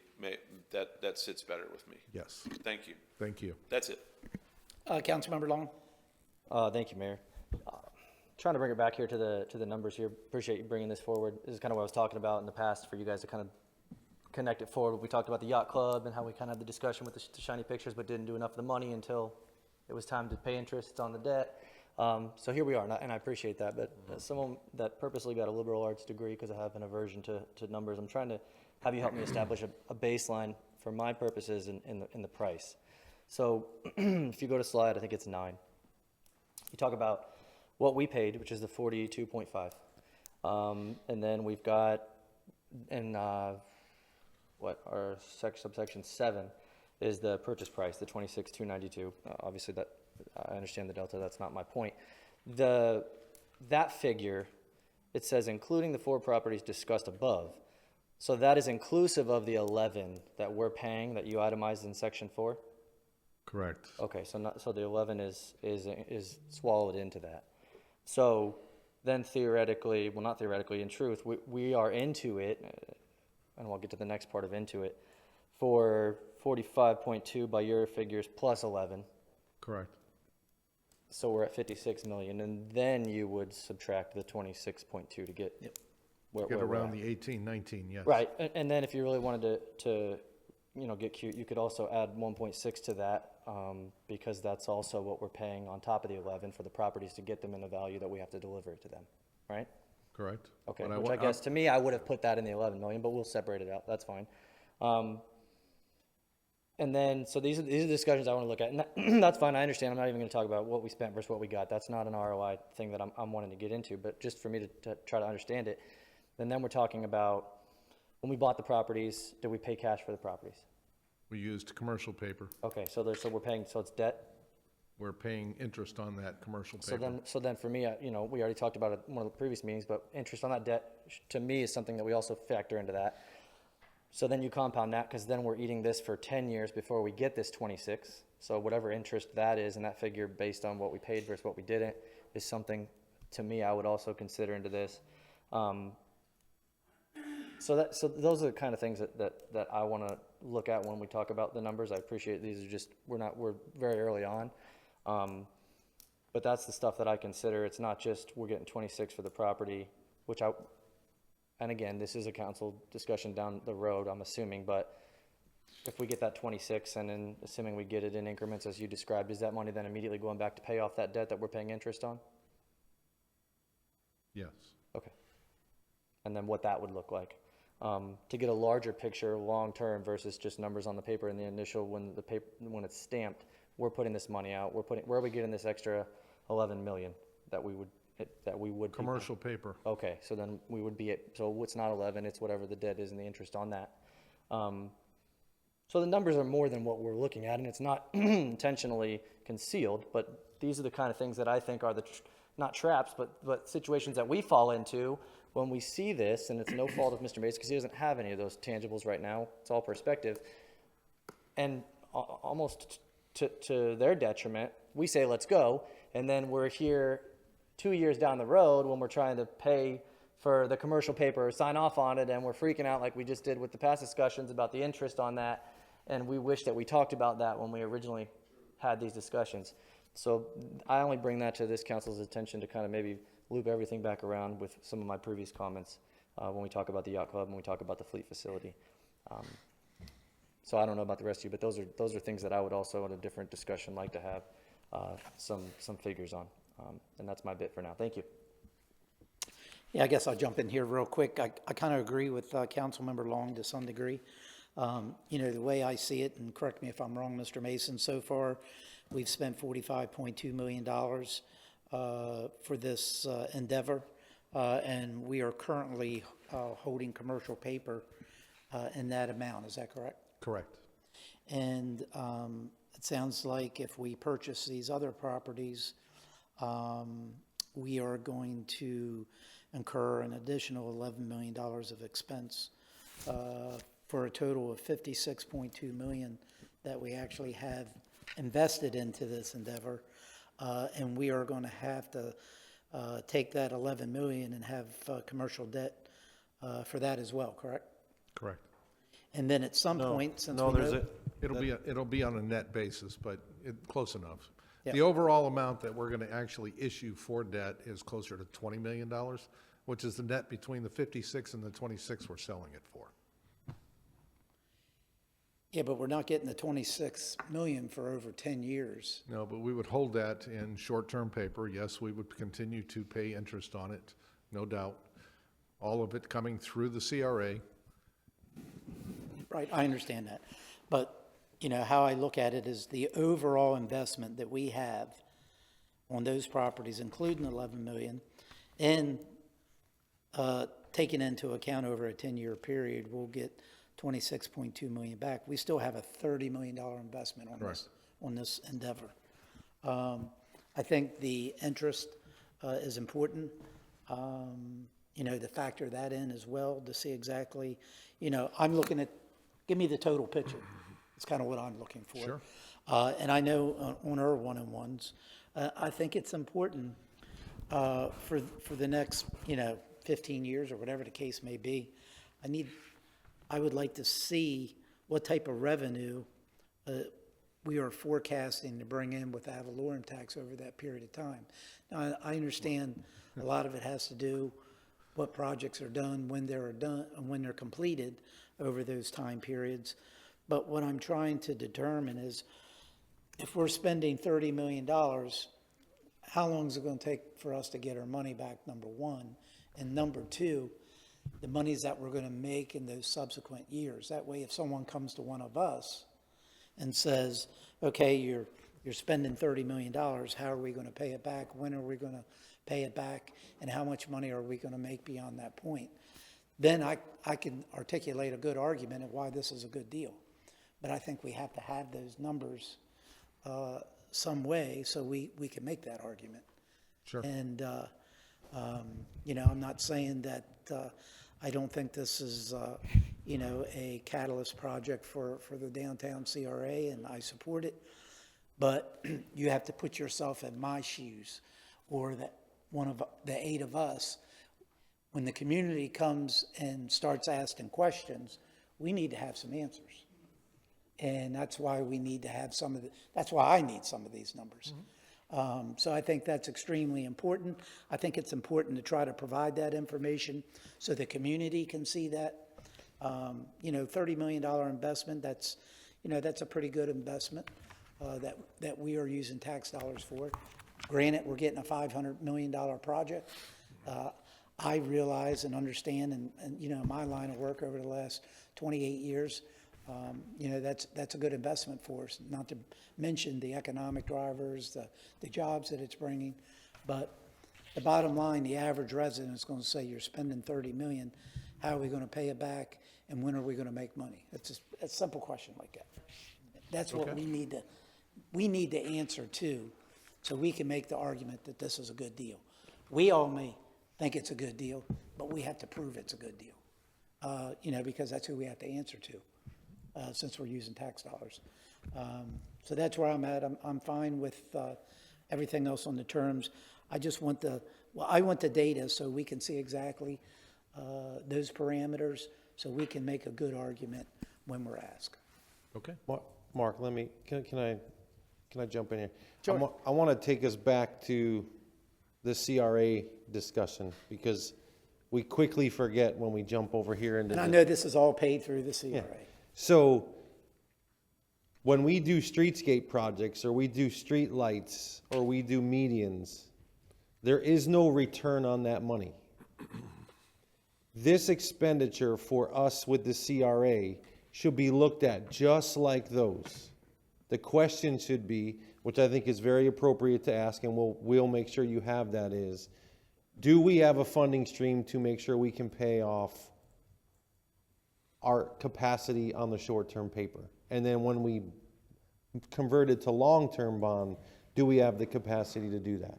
that sits better with me. Yes. Thank you. Thank you. That's it. Councilmember Long? Thank you, Mayor. Trying to bring it back here to the numbers here. Appreciate you bringing this forward. This is kind of what I was talking about in the past for you guys to kind of connect it forward. We talked about the yacht club and how we kind of had the discussion with the shiny pictures, but didn't do enough of the money until it was time to pay interest on the debt. So here we are, and I appreciate that. But as someone that purposely got a liberal arts degree because I have an aversion to numbers, I'm trying to have you help me establish a baseline for my purposes in the price. So if you go to slide, I think it's 9. You talk about what we paid, which is the 42.5, and then we've got in our subsection 7 is the purchase price, the 26,292. Obviously, that I understand the delta. That's not my point. That figure, it says including the 4 properties discussed above. So that is inclusive of the 11 that we're paying that you itemized in section 4. Correct. Okay, so the 11 is swallowed into that. So then theoretically, well, not theoretically, in truth, we are into it, and we'll get to the next part of into it, for 45.2 by your figures plus 11. Correct. So we're at 56 million, and then you would subtract the 26.2 to get where Get we're around at. the 18, 19, yes. Right, and then if you really wanted to get cute, you could also add 1.6 to that, because that's also what we're paying on top of the 11 for the properties to get them in a value that we have to deliver to them, right? Correct. Okay, But which I guess to me, I would have put that in the 11 million, but we'll separate it out, that's fine. And then, so these are the discussions I want to look at, and that's fine, I understand, I'm not even going to talk about what we spent versus what we got, that's not an ROI thing that I'm wanting to get into, but just for me to try to understand it. And then we're talking about, when we bought the properties, did we pay cash for the properties? We used commercial paper. Okay, so we're paying, so it's debt? We're paying interest on that commercial paper. So then for me, we already talked about it in one of the previous meetings, but interest on that debt, to me, is something that we also factor into that. So then you compound that, because then we're eating this for 10 years before we get this 26. So whatever interest that is, and that figure based on what we paid versus what we didn't, is something, to me, I would also consider into this. So those are the kind of things that I want to look at when we talk about the numbers. I appreciate these are just, we're very early on. But that's the stuff that I consider. It's not just we're getting 26 for the property, and again, this is a council discussion down the road, I'm assuming, but if we get that 26 and then assuming we get it in increments as you described, is that money then immediately going back to pay off that debt that we're paying interest on? Yes. Okay. And then what that would look like. To get a larger picture long-term versus just numbers on the paper in the initial, when it's stamped, we're putting this money out, where are we getting this extra 11 million that we would be- Commercial paper. Okay, so then we would be so it's not 11, it's whatever the debt is and the interest on that. So the numbers are more than what we're looking at, and it's not intentionally concealed, but these are the kind of things that I think are not traps, but situations that we fall into when we see this, and it's no fault of Mr. Mason, because he doesn't have any of those tangibles right now. It's all perspective. And almost to their detriment, we say, let's go, and then we're here 2 years down the road when we're trying to pay for the commercial paper or sign off on it, and we're freaking out like we just did with the past discussions about the interest on that, and we wish that we talked about that when we originally had these discussions. So I only bring that to this council's attention to kind of maybe loop everything back around with some of my previous comments when we talk about the yacht club and we talk about the fleet facility. So I don't know about the rest of you, but those are things that I would also, in a different discussion, like to have some figures on. And that's my bit for now. Thank you. Yeah, I guess I'll jump in here real quick. I kind of agree with Councilmember Long to some degree. The way I see it, and correct me if I'm wrong, Mr. Mason, so far we've spent $45.2 million for this endeavor, and we are currently holding commercial paper in that amount. Is that correct? Correct. And it sounds like if we purchase these other properties, we are going to incur an additional $11 million of expense for a total of $56.2 million that we actually have invested into this endeavor, and we are going to have to take that 11 million and have commercial debt for that as well, correct? Correct. And then at some point, since No, we there's know, It'll be on a net basis, but close enough. Yeah. The overall amount that we're going to actually issue for debt is closer to $20 million, which is the net between the 56 and the 26 we're selling it for. yeah, but we're not getting the 26 million for over 10 years. No, but we would hold that in short-term paper. Yes, we would continue to pay interest on it, no doubt. All of it coming through the CRA. Right, I understand that. But, you know, how I look at it is the overall investment that we have on those properties, including 11 million, and taking into account over a 10-year period, we'll get 26.2 million back. We still have a $30 million investment on this endeavor. I think the interest is important, you know, to factor that in as well, to see exactly, you know, I'm looking at, give me the total picture. It's kind of what I'm looking for. Sure. And I know on our one-on-ones, I think it's important for the next, you know, 15 years or whatever the case may be. I would like to see what type of revenue we are forecasting to bring in with ad valorem tax over that period of time. Now, I understand a lot of it has to do what projects are done, when they're completed over those time periods. But what I'm trying to determine is if we're spending $30 million, how long is it going to take for us to get our money back, number one? And number two, the monies that we're going to make in those subsequent years. That way, if someone comes to one of us and says, okay, you're spending $30 million, how are we going to pay it back? When are we going to pay it back? And how much money are we going to make beyond that point? Then I can articulate a good argument of why this is a good deal. But I think we have to have those numbers some way so we can make that argument. Sure. And, you know, I'm not saying that I don't think this is, you know, a catalyst project for the downtown CRA, and I support it. But you have to put yourself in my shoes, or that one of the 8 of us. When the community comes and starts asking questions, we need to have some answers. And that's why we need to have that's why I need some of these numbers. So I think that's extremely important. I think it's important to try to provide that information so the community can see that. You know, $30 million investment, that's a pretty good investment that we are using tax dollars for. Granted, we're getting a $500 million project. I realize and understand, and you know, my line of work over the last 28 years, you know, that's a good investment for us, not to mention the economic drivers, the jobs that it's bringing. But the bottom line, the average resident is going to say, you're spending $30 million, how are we going to pay it back, and when are we going to make money? It's just a simple question like that. That's what we need to answer to, so we can make the argument that this is a good deal. We all may think it's a good deal, but we have to prove it's a good deal, you know, because that's who we have to answer to. Since we're using tax dollars. So that's where I'm at. I'm fine with everything else on the terms. I just want I want the data so we can see exactly those parameters, so we can make a good argument when we're asked. Okay. Mark, can I jump in here? Sure. I want to take us back to the CRA discussion, because we quickly forget when we jump over here into And I know this is all paid through the CRA. Yeah. So when we do streetscape projects, or we do street lights, or we do medians, there is no return on that money. This expenditure for us with the CRA should be looked at just like those. The question should be, which I think is very appropriate to ask, and we'll make sure you have that, is, do we have a funding stream to make sure we can pay off our capacity on the short-term paper? And then when we convert it to long-term bond, do we have the capacity to do that?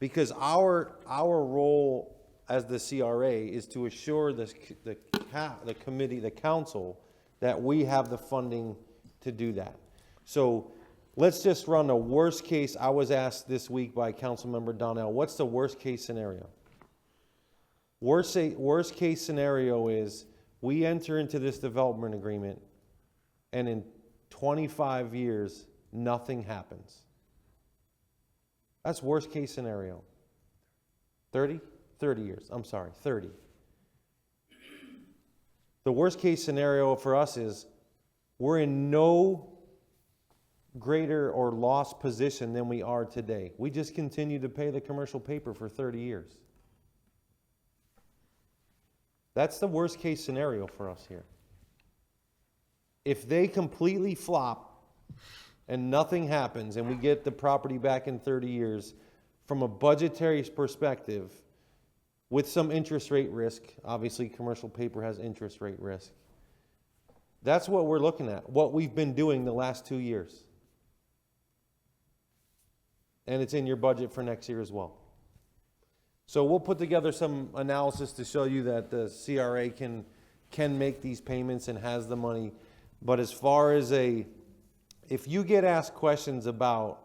Because our role as the CRA is to assure the committee, the council, that we have the funding to do that. So let's just run a worst case. I was asked this week by Councilmember Donnell, what's the worst case scenario? Worst case scenario is we enter into this development agreement and in 25 years, nothing happens. That's worst case scenario. 30? 30 years, I'm sorry, 30. The worst case scenario for us is we're in no greater or lost position than we are today. We just continue to pay the commercial paper for 30 years. That's the worst case scenario for us here. If they completely flop and nothing happens and we get the property back in 30 years, from a budgetary perspective, with some interest rate risk, obviously commercial paper has interest rate risk, that's what we're looking at, what we've been doing the last 2 years. And it's in your budget for next year as well. So we'll put together some analysis to show you that the CRA can make these payments and has the money. But as far as if you get asked questions about,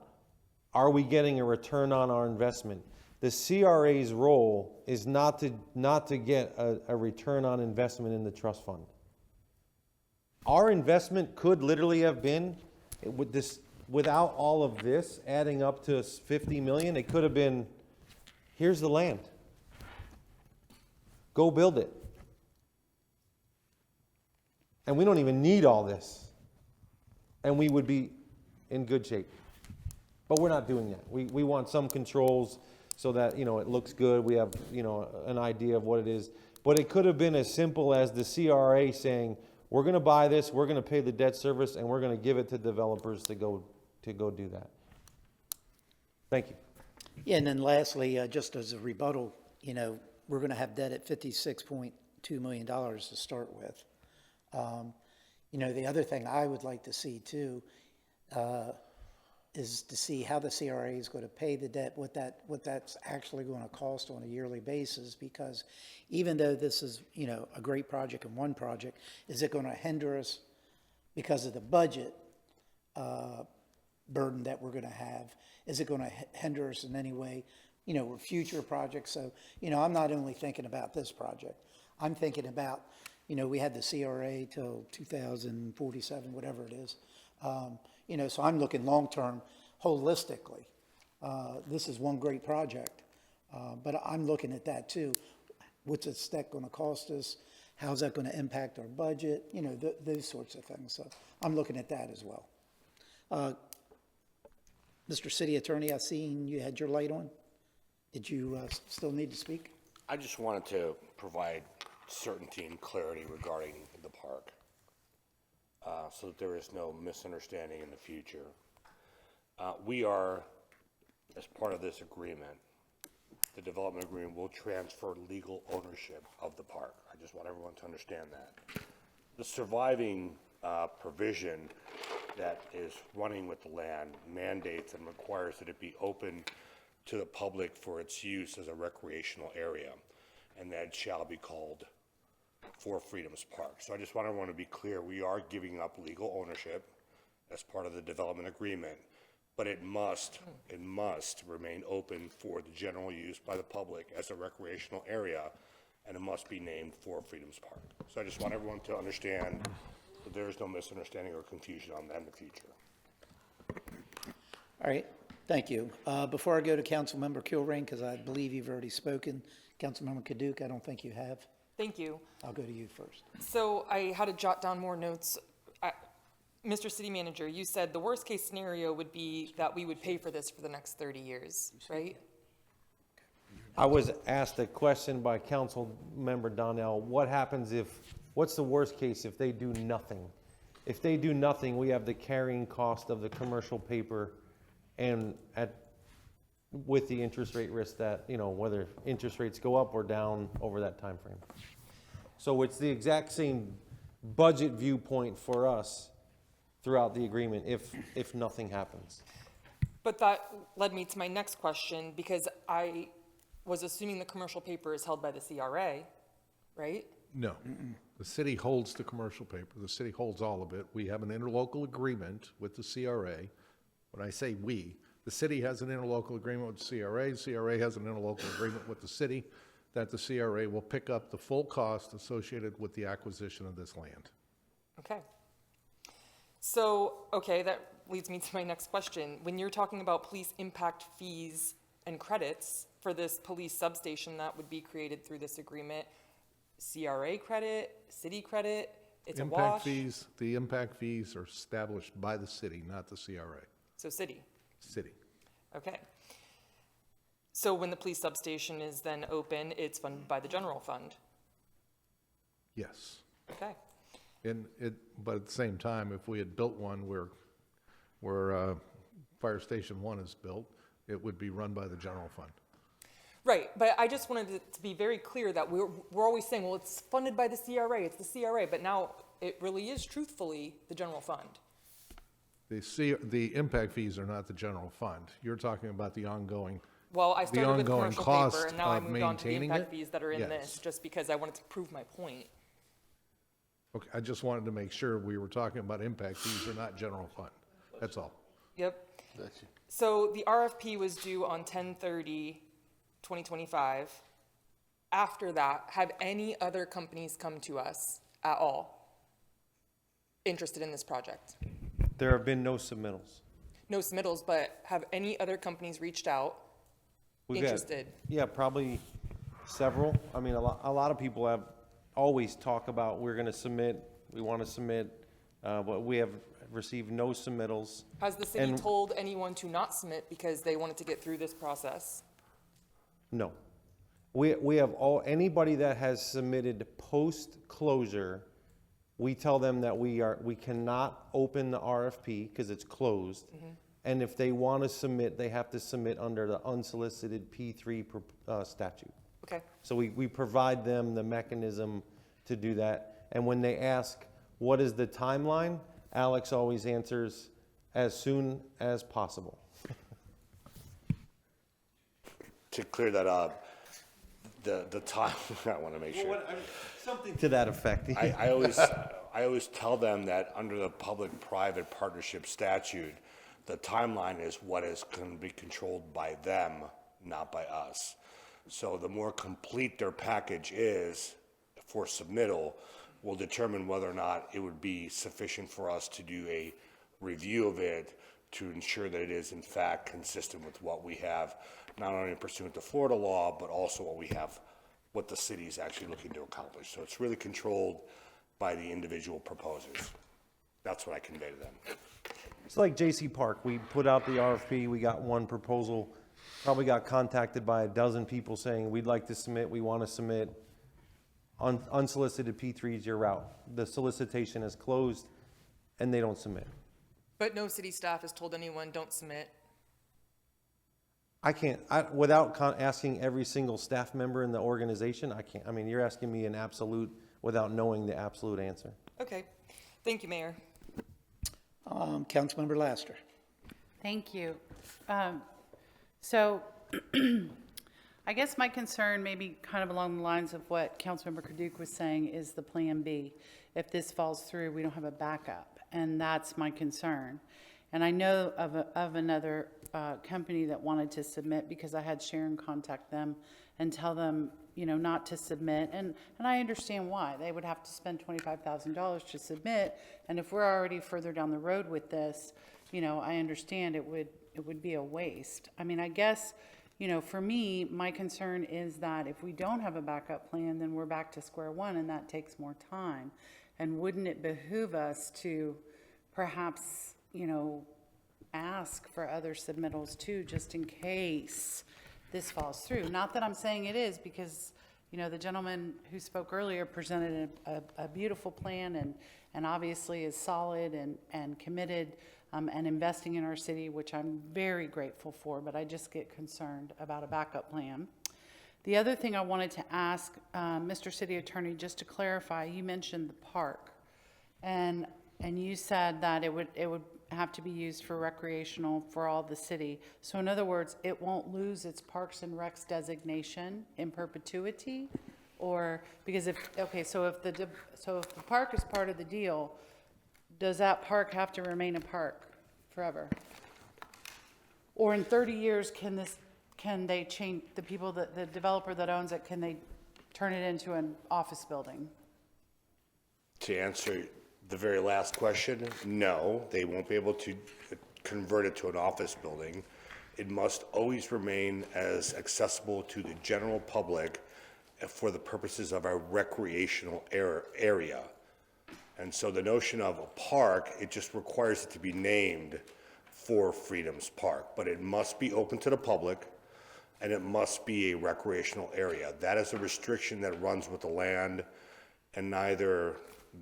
are we getting a return on our investment? The CRA's role is not to get a return on investment in the trust fund. Our investment could literally have been, without all of this adding up to 50 million, it could have been, here's the land. Go build it. And we don't even need all this. And we would be in good shape. But we're not doing that. We want some controls so that, it looks good. We have, an idea of what it is. But it could have been as simple as the CRA saying, we're going to buy this, we're going to pay the debt service, and we're going to give it to developers to go do that. Thank you. Yeah, and then lastly, just as a rebuttal, we're going to have debt at $56.2 million to start with. The other thing I would like to see too is to see how the CRA is going to pay the debt, what that's actually going to cost on a yearly basis, because even though this is, a great project and one project, is it going to hinder us because of the budget burden that we're going to have? Is it going to hinder us in any way, with future projects? So, I'm not only thinking about this project. I'm thinking about, we had the CRA till 2047, whatever it is. So I'm looking long-term, holistically. This is one great project, but I'm looking at that too. What's that going to cost us? How's that going to impact our budget? Those sorts of things. So I'm looking at that as well. Mr. City Attorney, I seen you had your light on. Did you still need to speak? I just wanted to provide certainty and clarity regarding the park, so that there is no misunderstanding in the future. We are, as part of this agreement, the development agreement will transfer legal ownership of the park. I just want everyone to understand that. The surviving provision that is running with the land mandates and requires that it be open to the public for its use as a recreational area, and that shall be called Four Freedoms Park. So I just want everyone to be clear, we are giving up legal ownership as part of the development agreement, but it must remain open for the general use by the public as a recreational area, and it must be named Four Freedoms Park. So I just want everyone to understand that there is no misunderstanding or confusion on that in the future. All right, thank you. Before I go to Councilmember Kilrain, because I believe you've already spoken, Councilmember Kaduke, I don't think you have. Thank you. I'll go to you first. So I had to jot down more notes. Mr. City Manager, you said the worst case scenario would be that we would pay for this for the next 30 years, right? I was asked a question by Councilmember Donnell, what's the worst case if they do nothing? If they do nothing, we have the carrying cost of the commercial paper and with the interest rate risk that, whether interest rates go up or down over that time frame. So it's the exact same budget viewpoint for us throughout the agreement if nothing happens. But that led me to my next question, because I was assuming the commercial paper is held by the CRA, right? No. The city holds the commercial paper. The city holds all of it. We have an interlocal agreement with the CRA. When I say we, the city has an interlocal agreement with the CRA. The CRA has an interlocal agreement with the city that the CRA will pick up the full cost associated with the acquisition of this land. Okay. So, okay, that leads me to my next question. When you're talking about police impact fees and credits for this police substation that would be created through this agreement, CRA credit, city credit, it's a wash? The impact fees are established by the city, not the CRA. So city. City. Okay. So when the police substation is then open, it's funded by the general fund? Yes. Okay. But at the same time, if we had built one where Fire Station 1 is built, it would be run by the general fund. Right, but I just wanted it to be very clear that we're always saying, well, it's funded by the CRA, it's the CRA, but now it really is truthfully the general fund. The impact fees are not the general fund. You're talking about the ongoing Well, I started with ongoing commercial cost paper, and now I of moved on to the maintaining impact it? fees that are in Yes. this, just because I wanted to prove my point. Okay, I just wanted to make sure we were talking about impact fees or not general fund. That's all. Yep. So the RFP was due on 10/30/2025. After that, have any other companies come to us at all interested in this project? There have been no submittals. No submittals, but have any other companies reached out We've had- interested? Yeah, probably several. I mean, a lot of people have always talk about, we're gonna submit, we wanna submit, but we have received no submittals. Has the city And- told anyone to not submit because they wanted to get through this process? No. We have anybody that has submitted post-closure, we tell them that we cannot open the RFP because it's closed. And if they want to submit, they have to submit under the unsolicited P3 statute. Okay. So we provide them the mechanism to do that. And when they ask, what is the timeline? Alex always answers, as soon as possible. To clear that up, the time, I want to make sure. Something to that effect. I always tell them that under the public-private partnership statute, the timeline is what is going to be controlled by them, not by us. So the more complete their package is for submittal will determine whether or not it would be sufficient for us to do a review of it to ensure that it is in fact consistent with what we have, not only pursuant to Florida law, but also what the city is actually looking to accomplish. So it's really controlled by the individual proposers. That's what I convey to them. It's like J.C. Park. We put out the RFP, we got one proposal, probably got contacted by a dozen people saying, we'd like to submit, we want to submit. Unsolicited P3 is your route. The solicitation is closed and they don't submit. But no city staff has told anyone, don't submit. I can't, without asking every single staff member in the organization, I can't. I mean, you're asking me an absolute without knowing the absolute answer. Okay. Thank you, Mayor. Councilmember Laster. Thank you. So I guess my concern, maybe kind of along the lines of what Councilmember Kaduke was saying, is the Plan B. If this falls through, we don't have a backup, and that's my concern. And I know of another company that wanted to submit, because I had Sharon contact them and tell them, not to submit. And I understand why. They would have to spend $25,000 to submit. And if we're already further down the road with this, I understand it would be a waste. I mean, I guess, for me, my concern is that if we don't have a backup plan, then we're back to square one, and that takes more time. And wouldn't it behoove us to perhaps, ask for other submittals too, just in case this falls through? Not that I'm saying it is, because, the gentleman who spoke earlier presented a beautiful plan and obviously is solid and committed and investing in our city, which I'm very grateful for, but I just get concerned about a backup plan. The other thing I wanted to ask, Mr. City Attorney, just to clarify, you mentioned the park, and you said that it would have to be used for recreational for all the city. So in other words, it won't lose its Parks and Recs designation in perpetuity? Or, because so if the park is part of the deal, does that park have to remain a park forever? Or in 30 years, can they change, the developer that owns it, can they turn it into an office building? To answer the very last question, no, they won't be able to convert it to an office building. It must always remain as accessible to the general public for the purposes of our recreational area. And so the notion of a park, it just requires it to be named Four Freedoms Park, but it must be open to the public and it must be a recreational area. That is a restriction that runs with the land, and neither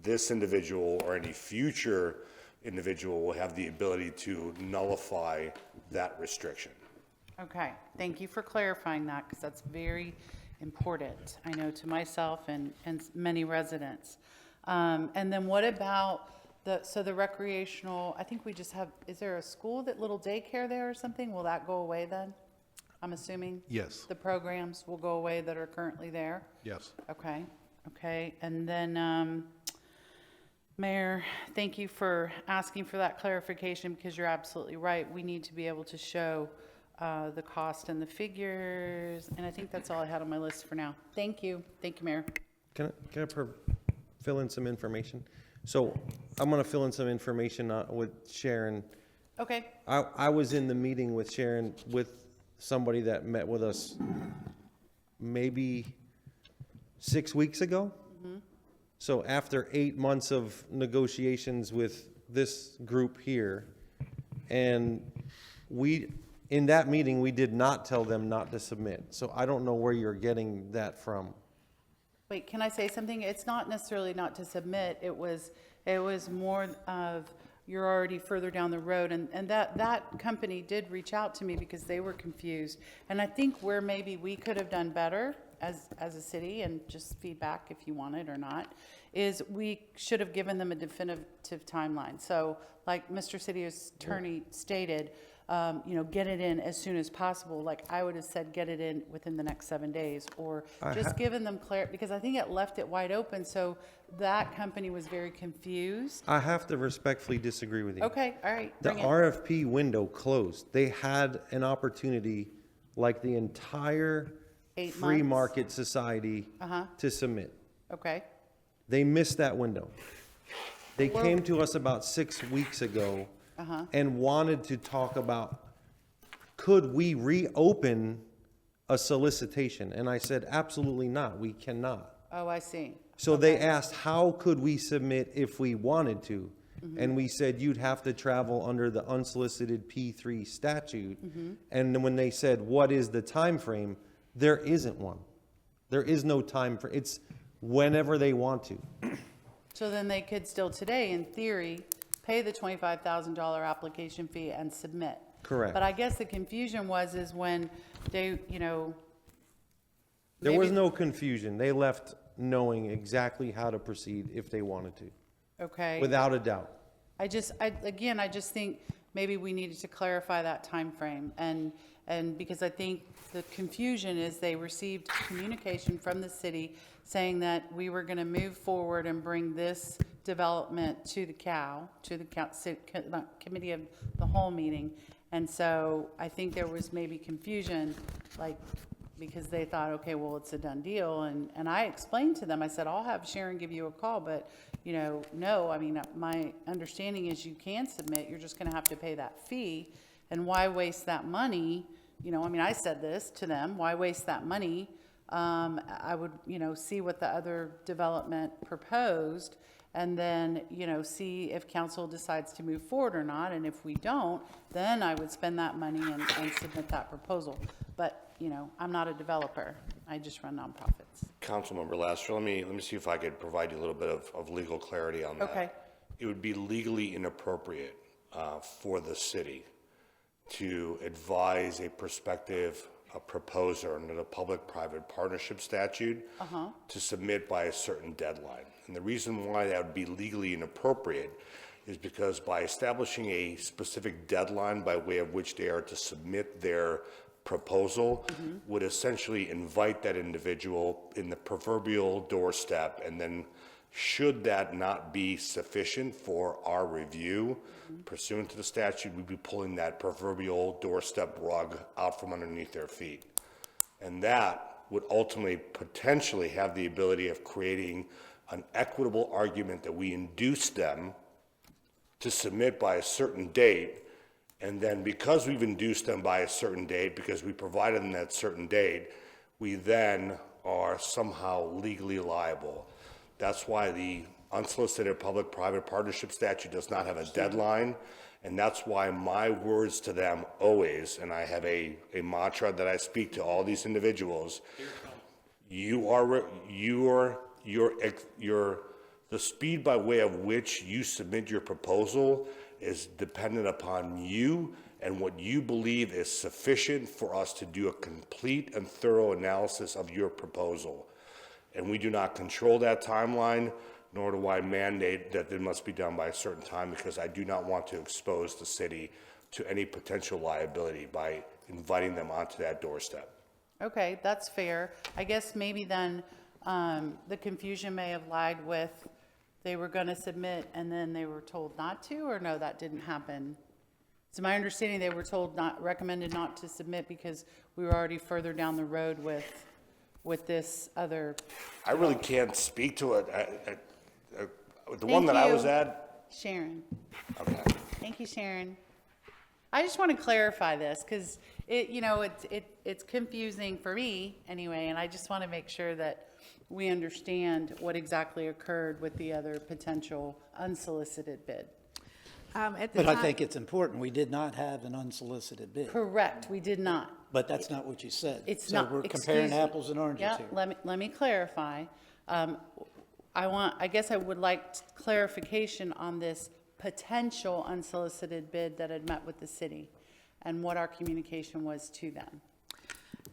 this individual or any future individual will have the ability to nullify that restriction. Okay, thank you for clarifying that, because that's very important, I know, to myself and many residents. And then what about the recreational, I think we just have, is there a school, that little daycare there or something? Will that go away then? I'm assuming? Yes. The programs will go away that are currently there? Yes. Okay. And then, Mayor, thank you for asking for that clarification, because you're absolutely right. We need to be able to show the cost and the figures, and I think that's all I had on my list for now. Thank you, Mayor. Can I fill in some information? So I'm going to fill in some information with Sharon. Okay. I was in the meeting with Sharon with somebody that met with us maybe 6 weeks ago. So after 8 months of negotiations with this group here, and in that meeting, we did not tell them not to submit. So I don't know where you're getting that from. Wait, can I say something? It's not necessarily not to submit. It was more of, you're already further down the road, and that company did reach out to me because they were confused. And I think where maybe we could have done better as a city, and just feedback if you want it or not, is we should have given them a definitive timeline. So like Mr. City Attorney stated, get it in as soon as possible. Like I would have said, get it in within the next 7 days, or just given them clarity, because I think it left it wide open. So that company was very confused. I have to respectfully disagree with you. Okay, all right. The bring it. RFP window closed. They had an opportunity, like the entire 8 free months. market society, to submit. Okay. They missed that window. They Well- came to us about 6 weeks ago and wanted to talk about, could we reopen a solicitation? And I said, absolutely not, we cannot. Oh, I see. So they asked, how could we submit if we wanted to? And we said, you'd have to travel under the unsolicited P3 statute. And then when they said, what is the time frame? There isn't one. There is no time for, it's whenever they want to. So then they could still today, in theory, pay the $25,000 application fee and submit. Correct. But I guess the confusion is when they, There was maybe- no confusion. They left knowing exactly how to proceed if they wanted to, Okay. without a doubt. I just think maybe we needed to clarify that time frame, and because I think the confusion is they received communication from the city saying that we were going to move forward and bring this development to the committee of the whole meeting. And so I think there was maybe confusion, like, because they thought, okay, well, it's a done deal. And I explained to them, I said, I'll have Sharon give you a call, but, no, I mean, my understanding is you can submit, you're just going to have to pay that fee. And why waste that money? I said this to them, why waste that money? I would, see what the other development proposed, and then, see if council decides to move forward or not. And if we don't, then I would spend that money and submit that proposal. But, I'm not a developer. I just run nonprofits. Councilmember Laster, let me see if I could provide you a little bit of legal clarity on that. Okay. It would be legally inappropriate for the city to advise a prospective proposer under the public-private partnership statute to submit by a certain deadline. And the reason why that would be legally inappropriate is because by establishing a specific deadline by way of which they are to submit their proposal would essentially invite that individual in the proverbial doorstep, and then should that not be sufficient for our review pursuant to the statute, we'd be pulling that proverbial doorstep rug out from underneath their feet. And that would ultimately potentially have the ability of creating an equitable argument that we induce them to submit by a certain date. And then because we've induced them by a certain date, because we provided them that certain date, we then are somehow legally liable. That's why the unsolicited public-private partnership statute does not have a deadline. And that's why my words to them always, and I have a mantra that I speak to all these individuals, the speed by way of which you submit your proposal is dependent upon you and what you believe is sufficient for us to do a complete and thorough analysis of your proposal. And we do not control that timeline, nor do I mandate that it must be done by a certain time, because I do not want to expose the city to any potential liability by inviting them onto that doorstep. Okay, that's fair. I guess maybe then the confusion may have lied with they were going to submit and then they were told not to, or no, that didn't happen. It's my understanding they were told recommended not to submit because we were already further down the road with this other. I really can't speak to it. The one that I was at. Sharon. Okay. Thank you, Sharon. I just want to clarify this because it's confusing for me anyway, and I just want to make sure that we understand what exactly occurred with the other potential unsolicited bid. But I think it's important, we did not have an unsolicited bid. Correct, we did not. But that's not what you said. It's So not. we're excuse comparing me. apples and oranges Yeah, here. let me clarify. I guess I would like clarification on this potential unsolicited bid that had met with the city and what our communication was to them.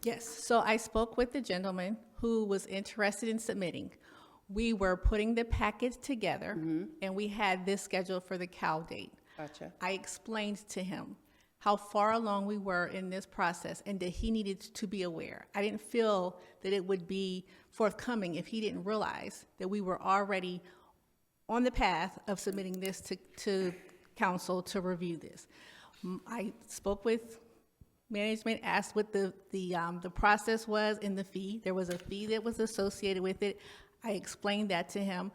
Yes, so I spoke with the gentleman who was interested in submitting. We were putting the package together, and we had this scheduled for the CAL date. Gotcha. I explained to him how far along we were in this process and that he needed to be aware. I didn't feel that it would be forthcoming if he didn't realize that we were already on the path of submitting this to council to review this. I spoke with management, asked what the process was in the fee. There was a fee that was associated with it. I explained that to him.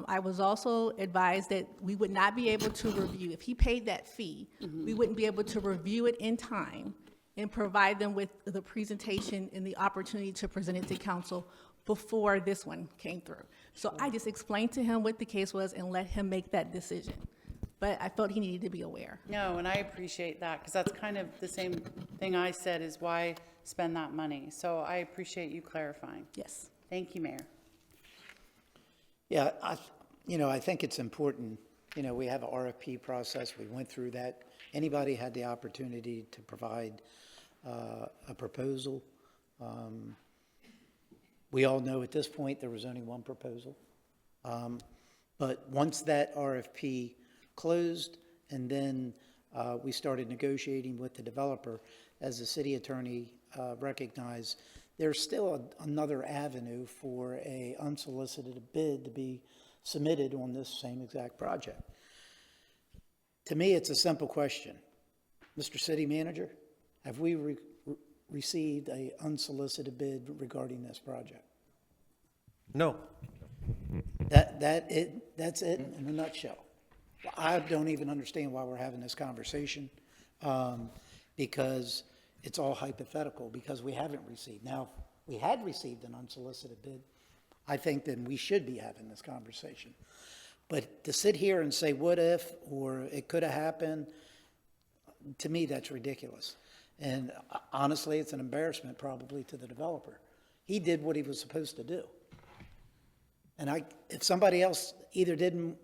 I was also advised that we would not be able to review, if he paid that fee, we wouldn't be able to review it in time and provide them with the presentation and the opportunity to present it to council before this one came through. So I just explained to him what the case was and let him make that decision. But I felt he needed to be aware. No, and I appreciate that because that's kind of the same thing I said is why spend that money. So I appreciate you clarifying. Yes. Thank you, Mayor. Yeah, I think it's important, we have an RFP process, we went through that. Anybody had the opportunity to provide a proposal. We all know at this point there was only one proposal. But once that RFP closed and then we started negotiating with the developer, as the city attorney recognized, there's still another avenue for a unsolicited bid to be submitted on this same exact project. To me, it's a simple question. Mr. City Manager, have we received a unsolicited bid regarding this project? No. That's it in a nutshell. I don't even understand why we're having this conversation, because it's all hypothetical, because we haven't received. Now, if we had received an unsolicited bid, I think then we should be having this conversation. But to sit here and say, what if, or it could have happened, to me, that's ridiculous. And honestly, it's an embarrassment probably to the developer. He did what he was supposed to do. And if somebody else either didn't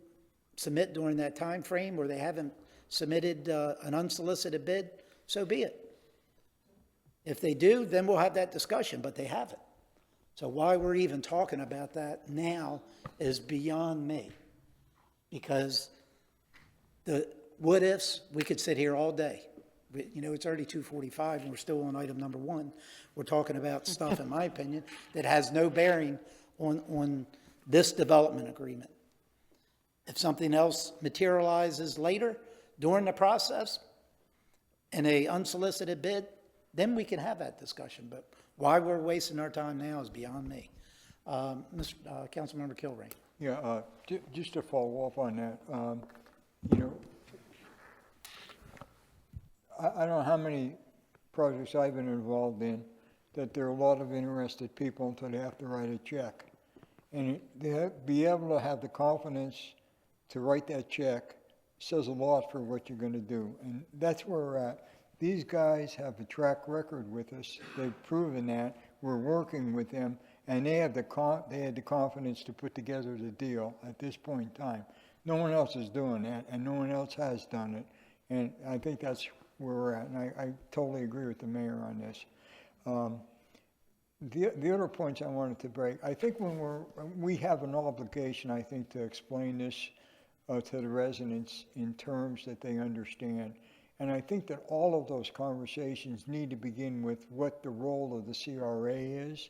submit during that time frame or they haven't submitted an unsolicited bid, so be it. If they do, then we'll have that discussion, but they haven't. So why we're even talking about that now is beyond me. Because the what ifs, we could sit here all day. You know, it's already 2:45 and we're still on item number 1. We're talking about stuff, in my opinion, that has no bearing on this development agreement. If something else materializes later during the process in a unsolicited bid, then we can have that discussion. But why we're wasting our time now is beyond me. Councilmember Kilrain. Yeah, just to follow up on that, you know, I don't know how many projects I've been involved in that there are a lot of interested people until they have to write a check. And be able to have the confidence to write that check says a lot for what you're going to do. And that's where we're at. These guys have a track record with us. They've proven that. We're working with them, and they had the confidence to put together the deal at this point in time. No one else is doing that, and no one else has done it. And I think that's where we're at, and I totally agree with the mayor on this. The other points I wanted to break, I think we have an obligation, I think, to explain this to the residents in terms that they understand. And I think that all of those conversations need to begin with what the role of the CRA is,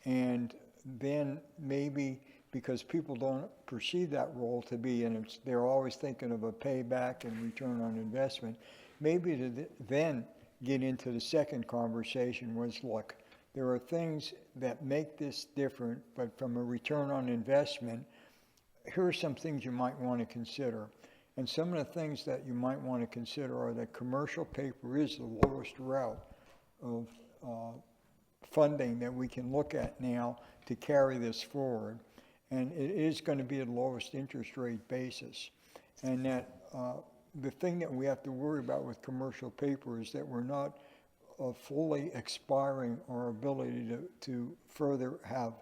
and then maybe, because people don't perceive that role to be, and they're always thinking of a payback and return on investment, maybe to then get into the second conversation was, look, there are things that make this different, but from a return on investment, here are some things you might want to consider. And some of the things that you might want to consider are that commercial paper is the lowest route of funding that we can look at now to carry this forward. And it is going to be at the lowest interest rate basis. And that the thing that we have to worry about with commercial paper is that we're not fully expiring our ability to further have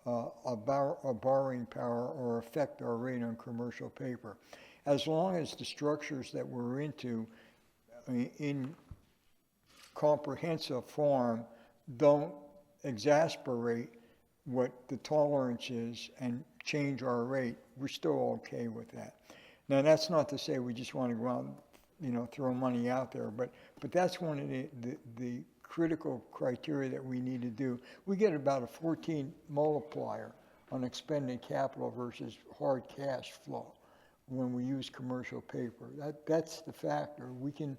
a borrowing power or affect our rate on commercial paper. As long as the structures that we're into in comprehensive form don't exasperate what the tolerance is and change our rate, we're still okay with that. Now, that's not to say we just want to go out and, throw money out there, but that's one of the critical criteria that we need to do. We get about a 14 multiplier on expended capital versus hard cash flow when we use commercial paper. That's the factor. We can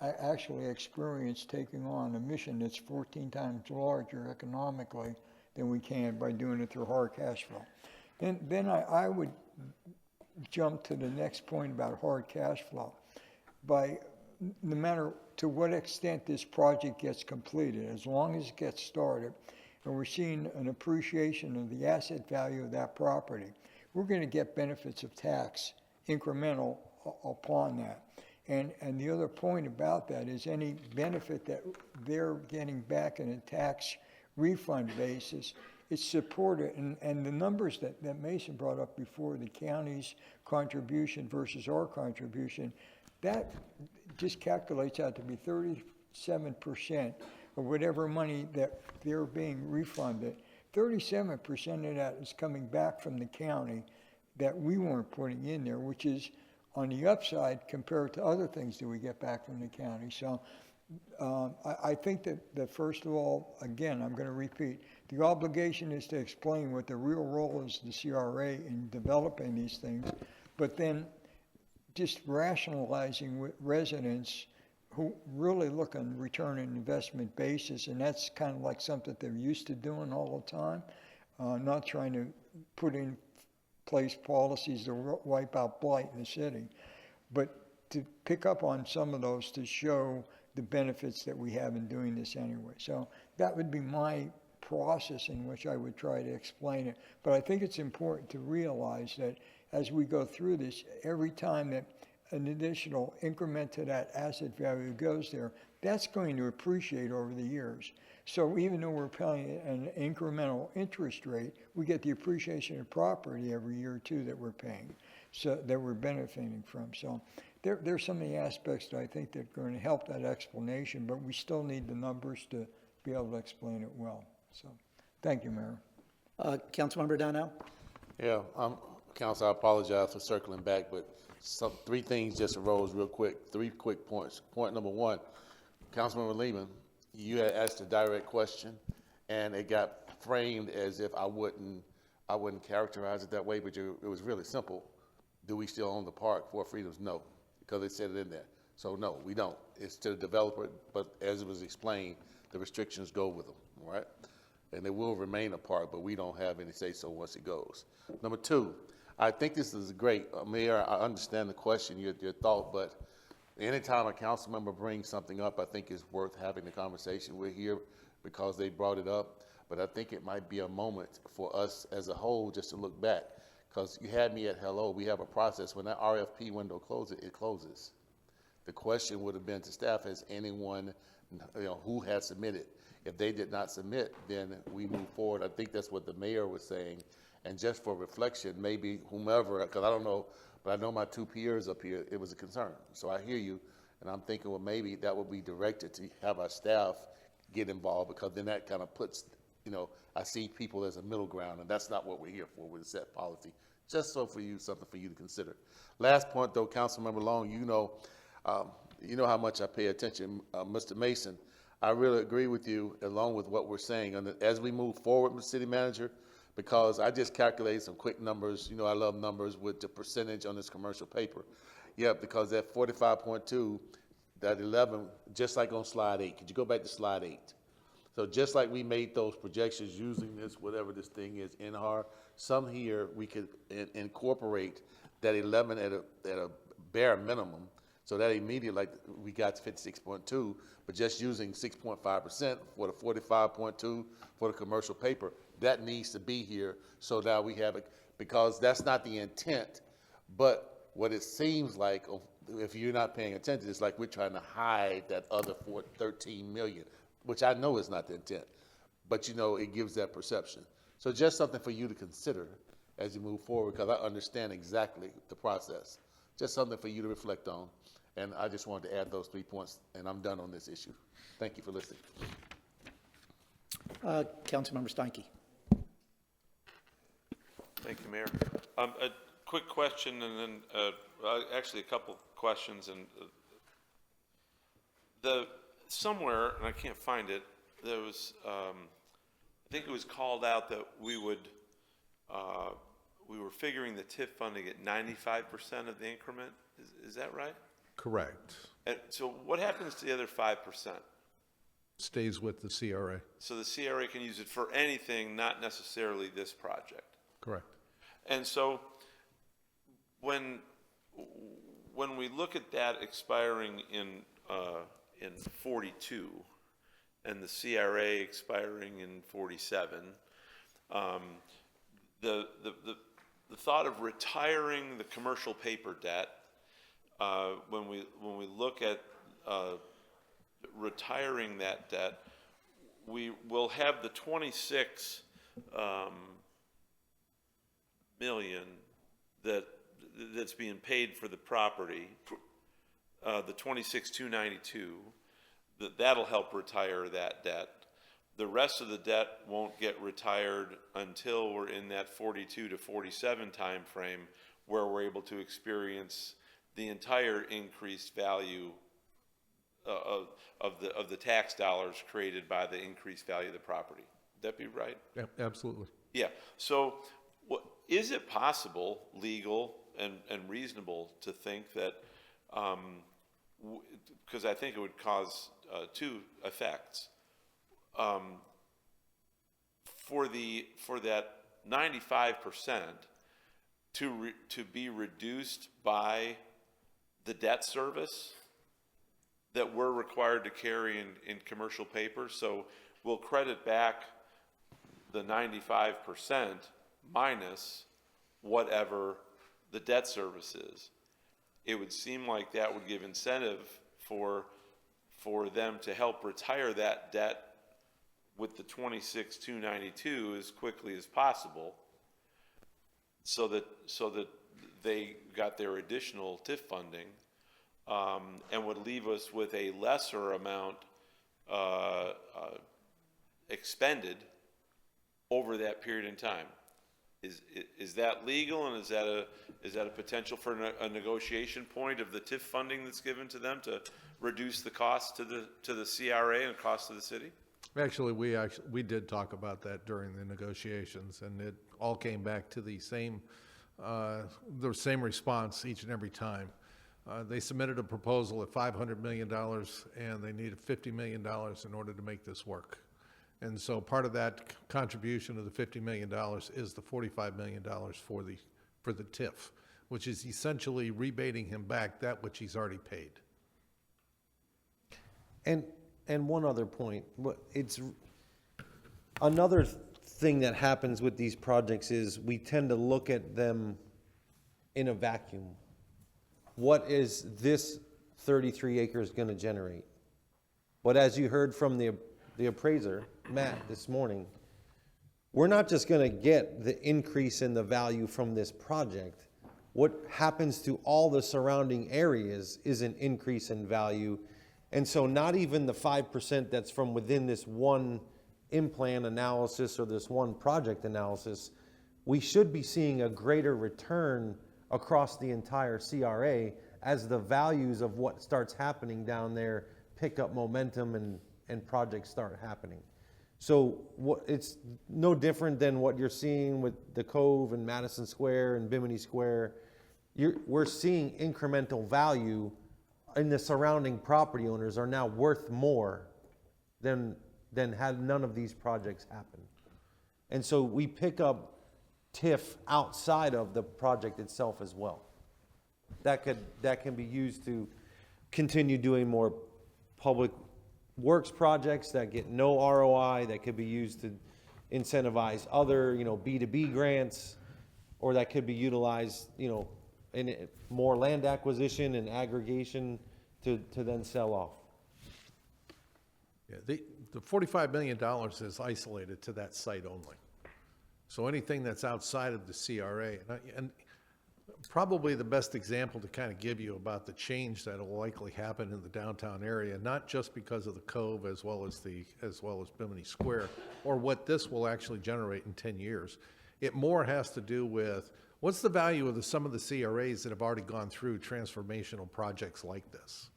actually experience taking on a mission that's 14 times larger economically than we can by doing it through hard cash flow. Then I would jump to the next point about hard cash flow. No matter to what extent this project gets completed, as long as it gets started, and we're seeing an appreciation of the asset value of that property, we're going to get benefits of tax incremental upon that. And the other point about that is any benefit that they're getting back in a tax refund basis, it's supported. And the numbers that Mason brought up before, the county's contribution versus our contribution, that just calculates out to be 37% of whatever money that they're being refunded. 37% of that is coming back from the county that we weren't putting in there, which is on the upside compared to other things that we get back from the county. So I think that first of all, again, I'm going to repeat, the obligation is to explain what the real role is of the CRA in developing these things, but then just rationalizing with residents who really look on return on investment basis, and that's kind of like something they're used to doing all the time, not trying to put in place policies to wipe out blight in the city, but to pick up on some of those to show the benefits that we have in doing this anyway. So that would be my process in which I would try to explain it. But I think it's important to realize that as we go through this, every time that an additional increment to that asset value goes there, that's going to appreciate over the years. So even though we're paying an incremental interest rate, we get the appreciation of property every year too that we're paying, so that we're benefiting from. So there's some of the aspects that I think that are going to help that explanation, but we still need the numbers to be able to explain it well. So thank you, Mayor. Councilmember Donnell? Yeah, Council, I apologize for circling back, but three things just arose real quick, 3 quick points. Point number one, Councilmember Lehman, you had asked a direct question, and it got framed as if I wouldn't characterize it that way, but it was really simple. Do we still own the park? Four Freedoms, no, because they said it in there. So no, we don't. It's to the developer, but as it was explained, the restrictions go with them, all right? And it will remain a park, but we don't have any say-so once it goes. Number two, I think this is great. Mayor, I understand the question, your thought, but anytime a council member brings something up, I think it's worth having the conversation. We're here because they brought it up, but I think it might be a moment for us as a whole just to look back, because you had me at hello. We have a process. When that RFP window closes, it closes. The question would have been to staff, has anyone, who has submitted? If they did not submit, then we move forward. I think that's what the mayor was saying. And just for reflection, maybe whomever, because I don't know, but I know my two peers up here, it was a concern. So I hear you, and I'm thinking, well, maybe that would be directed to have our staff get involved, because then that kind of puts, I see people as a middle ground, and that's not what we're here for with a set policy. Just so for you, something for you to consider. Last point, though, Councilmember Long, you know how much I pay attention. Mr. Mason, I really agree with you along with what we're saying. And as we move forward, Mr. City Manager, because I just calculated some quick numbers, I love numbers with the percentage on this commercial paper. Yeah, because that 45.2, that 11, just like on slide 8. Could you go back to slide 8? So just like we made those projections using this, whatever this thing is, NHAR, some here we could incorporate that 11 at a bare minimum. So that immediately, like we got to 56.2, but just using 6.5% for the 45.2 for the commercial paper, that needs to be here. So now we have it, because that's not the intent, but what it seems like, if you're not paying attention, it's like we're trying to hide that other 13 million, which I know is not the intent, but it gives that perception. So just something for you to consider as you move forward, because I understand exactly the process. Just something for you to reflect on. And I just wanted to add those 3 points, and I'm done on this issue. Thank you for listening. Councilmember Steinke. Thank you, Mayor. A quick question, and then actually a couple questions. And somewhere, and I can't find it, there was, I think it was called out that we were figuring the TIF funding at 95% of the increment. Is that right? Correct. And so what happens to the other 5%? Stays with the CRA. So the CRA can use it for anything, not necessarily this project. Correct. And so when we look at that expiring in 42 and the CRA expiring in 47, the thought of retiring the commercial paper debt, when we look at retiring that debt, we will have the 26 million that's being paid for the property, the 26,292. That'll help retire that debt. The rest of the debt won't get retired until we're in that 42 to 47 time frame, where we're able to experience the entire increased value of the tax dollars created by the increased value of the property. Would that be right? Yeah, absolutely. Yeah. So is it possible, legal and reasonable, to think that, because I think it would cause two effects, for that 95% to be reduced by the debt service that we're required to carry in commercial paper. So we'll credit back the 95% minus whatever the debt service is. It would seem like that would give incentive for them to help retire that debt with the 26,292 as quickly as possible, so that they got their additional TIF funding, and would leave us with a lesser amount expended over that period in time. Is that legal, and is that a potential for a negotiation point of the TIF funding that's given to them to reduce the cost to the CRA and cost to the city? Actually, we did talk about that during the negotiations, and it all came back to the same response each and every time. They submitted a proposal at $500 million, and they needed $50 million in order to make this work. And so part of that contribution of the $50 million is the $45 million for the TIF, which is essentially rebating him back that which he's already paid. And one other point, it's another thing that happens with these projects is we tend to look at them in a vacuum. What is this 33 acres going to generate? But as you heard from the appraiser, Matt, this morning, we're not just going to get the increase in the value from this project. What happens to all the surrounding areas is an increase in value. And so not even the 5% that's from within this one in-plan analysis or this one project analysis, we should be seeing a greater return across the entire CRA as the values of what starts happening down there pick up momentum and projects start happening. So it's no different than what you're seeing with the Cove and Madison Square and Bimini Square. We're seeing incremental value, and the surrounding property owners are now worth more than had none of these projects happened. And so we pick up TIF outside of the project itself as well. That can be used to continue doing more public works projects that get no ROI, that could be used to incentivize other, B2B grants, or that could be utilized, in more land acquisition and aggregation to then sell off. Yeah, the $45 million is isolated to that site only. So anything that's outside of the CRA, and probably the best example to kind of give you about the change that will likely happen in the downtown area, not just because of the Cove as well as Bimini Square, or what this will actually generate in 10 years. It more has to do with what's the value of some of the CRAs that have already gone through transformational projects like this.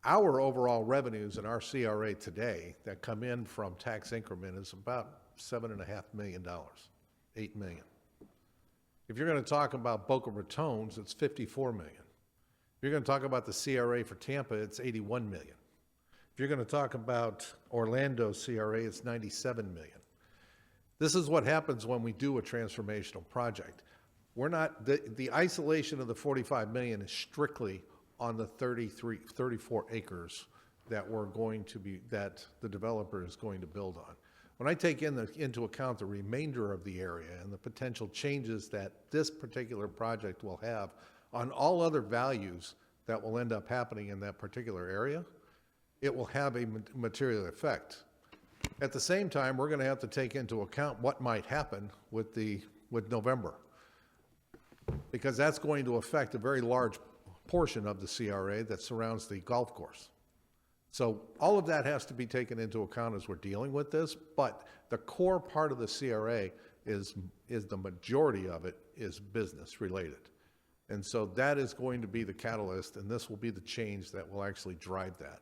Our overall revenues in our CRA today that come in from tax increment is about $7.5 million, $8 million. If you're going to talk about Boca Raton's, it's $54 million. If you're going to talk about the CRA for Tampa, it's $81 million. If you're going to talk about Orlando's CRA, it's $97 million. This is what happens when we do a transformational project. We're not, the isolation of the $45 million is strictly on the 34 acres that that the developer is going to build on. When I take into account the remainder of the area and the potential changes that this particular project will have on all other values that will end up happening in that particular area, it will have a material effect. At the same time, we're going to have to take into account what might happen with November, because that's going to affect a very large portion of the CRA that surrounds the golf course. So all of that has to be taken into account as we're dealing with this, but the core part of the CRA is the majority of it is business related. And so that is going to be the catalyst, and this will be the change that will actually drive that.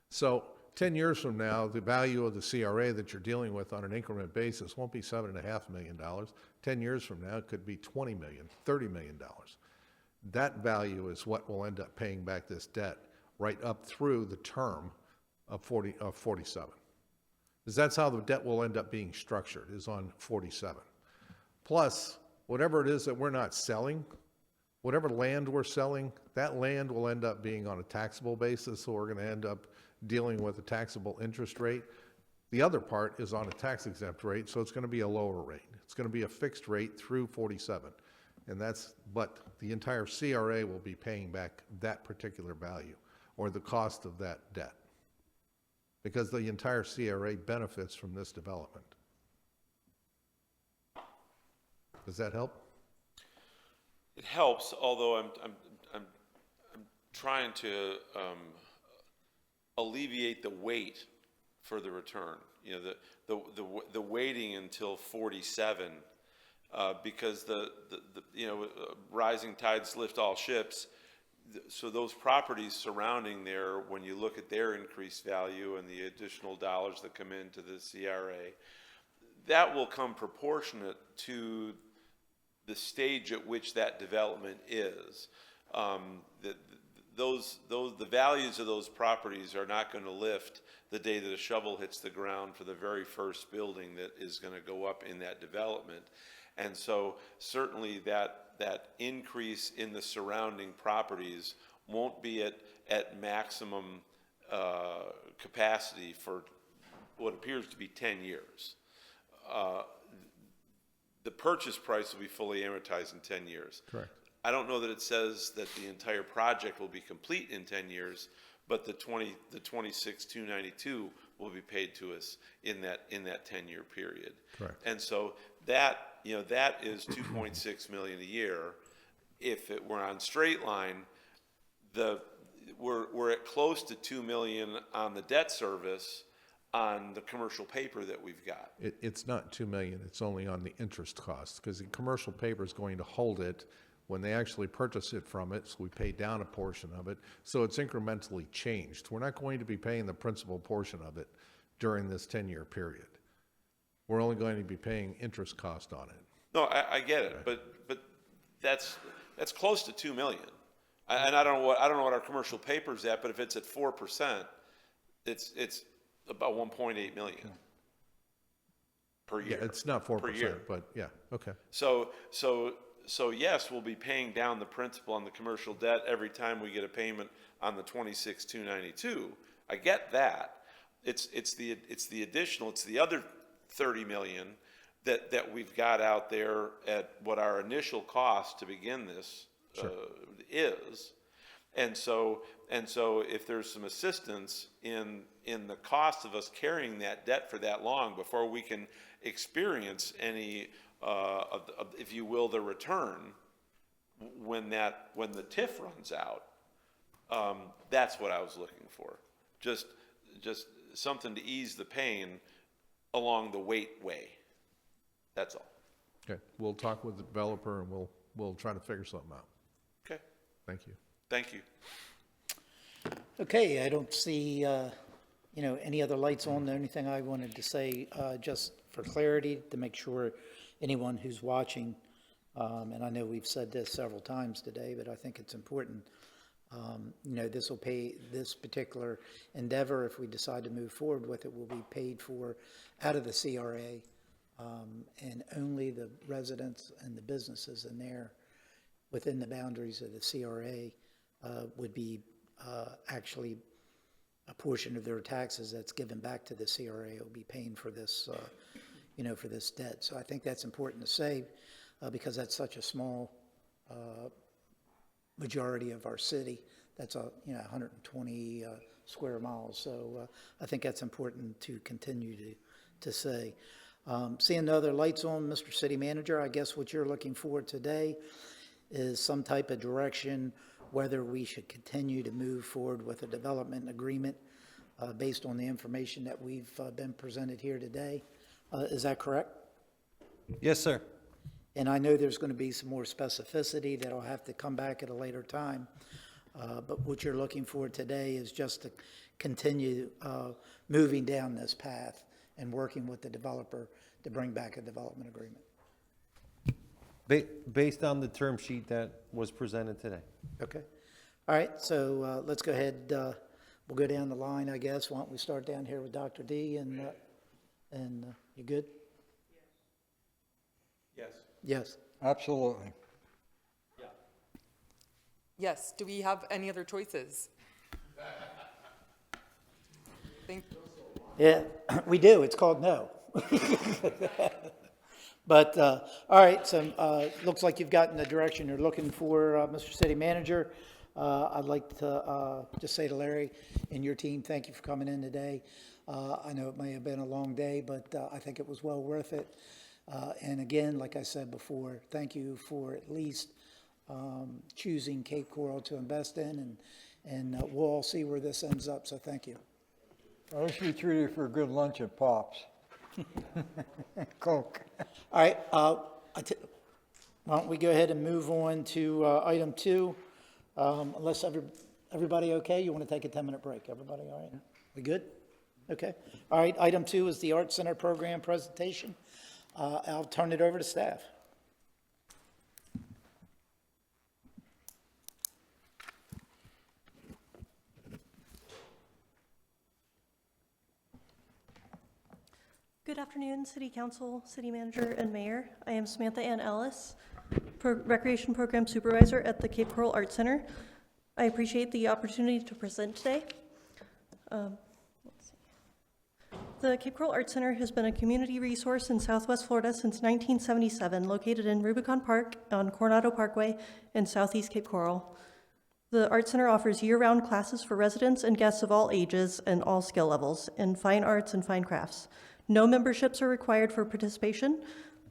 So 10 years from now, the value of the CRA that you're dealing with on an increment basis won't be $7.5 million. 10 years from now, it could be $20 million, $30 million. That value is what will end up paying back this debt right up through the term of 47. Because that's how the debt will end up being structured, is on 47. Plus, whatever it is that we're not selling, whatever land we're selling, that land will end up being on a taxable basis, so we're going to end up dealing with a taxable interest rate. The other part is on a tax exempt rate, so it's going to be a lower rate. It's going to be a fixed rate through 47. But the entire CRA will be paying back that particular value, or the cost of that debt, because the entire CRA benefits from this development. Does that help? It helps, although I'm trying to alleviate the wait for the return. The waiting until 47, because the rising tides lift all ships. so those properties surrounding there, when you look at their increased value and the additional dollars that come into the CRA, that will come proportionate to the stage at which that development is. The values of those properties are not going to lift the day that a shovel hits the ground for the very first building that is going to go up in that development. And so certainly that increase in the surrounding properties won't be at maximum capacity for what appears to be 10 years. The purchase price will be fully amortized in 10 years. Correct. I don't know that it says that the entire project will be complete in 10 years, but the 26,292 will be paid to us in that 10-year period. Correct. And so that is 2.6 million a year. If it were on straight line, we're at close to 2 million on the debt service on the commercial paper that we've got. It's not 2 million, it's only on the interest cost, because the commercial paper is going to hold it when they actually purchase it from it, so we pay down a portion of it, so it's incrementally changed. We're not going to be paying the principal portion of it during this 10-year period. We're only going to be paying interest cost on it. No, I get it, but that's close to 2 million. And I don't know what our commercial paper's at, but if it's at 4%, it's about 1.8 million per year. Yeah, it's not 4%, but yeah, okay. So yes, we'll be paying down the principal on the commercial debt every time we get a payment on the 26,292. I get that. It's the additional, it's the other 30 million that we've got out there at what our initial cost to begin this is. And so if there's some assistance in the cost of us carrying that debt for that long before we can experience any if you will, the return when the TIF runs out, that's what I was looking for. Just something to ease the pain along the wait way. That's all. Okay, we'll talk with the developer and we'll try to figure something out. Okay. Thank you. Thank you. Okay, I don't see, any other lights on. The only thing I wanted to say, just for clarity, to make sure anyone who's watching, and I know we've said this several times today, but I think it's important, this will pay, this particular endeavor, if we decide to move forward with it, will be paid for out of the CRA, and only the residents and the businesses in there within the boundaries of the CRA would be actually a portion of their taxes that's given back to the CRA will be paying for this, for this debt. So I think that's important to say because that's such a small majority of our city. That's 120 square miles. So I think that's important to continue to say. Seeing the other lights on, Mr. City Manager, I guess what you're looking for today is some type of direction whether we should continue to move forward with a development agreement based on the information that we've been presented here today. Is that correct? Yes, sir. And I know there's going to be some more specificity that'll have to come back at a later time. But what you're looking for today is just to continue moving down this path and working with the developer to bring back a development agreement. Based on the term sheet that was presented today. Okay. All right, so let's go ahead. We'll go down the line, I guess. Why don't we start down here with Dr. D, and you good? Yes. Yes. Absolutely. Yes. Do we have any other choices? Yeah, we do. It's called no. But, all right, so looks like you've gotten the direction you're looking for, Mr. City Manager. I'd like to just say to Larry and your team, thank you for coming in today. I know it may have been a long day, but I think it was well worth it. And again, like I said before, thank you for at least choosing Cape Coral to invest in, and we'll all see where this ends up, so thank you. I wish we treated you for a good lunch at Pops. Coke. All right, why don't we go ahead and move on to item 2, Unless everybody okay, you want to take a 10-minute break? Everybody all right? We good? Okay. All right, item 2 is the Art Center program presentation. I'll turn it over to staff. Good afternoon, City Council, City Manager, and Mayor. I am Samantha Ann Ellis, Recreation Program Supervisor at the Cape Coral Art Center. I appreciate the opportunity to present today. The Cape Coral Art Center has been a community resource in Southwest Florida since 1977, located in Rubicon Park on Coronado Parkway in Southeast Cape Coral. The Art Center offers year-round classes for residents and guests of all ages and all skill levels in fine arts and fine crafts. No memberships are required for participation.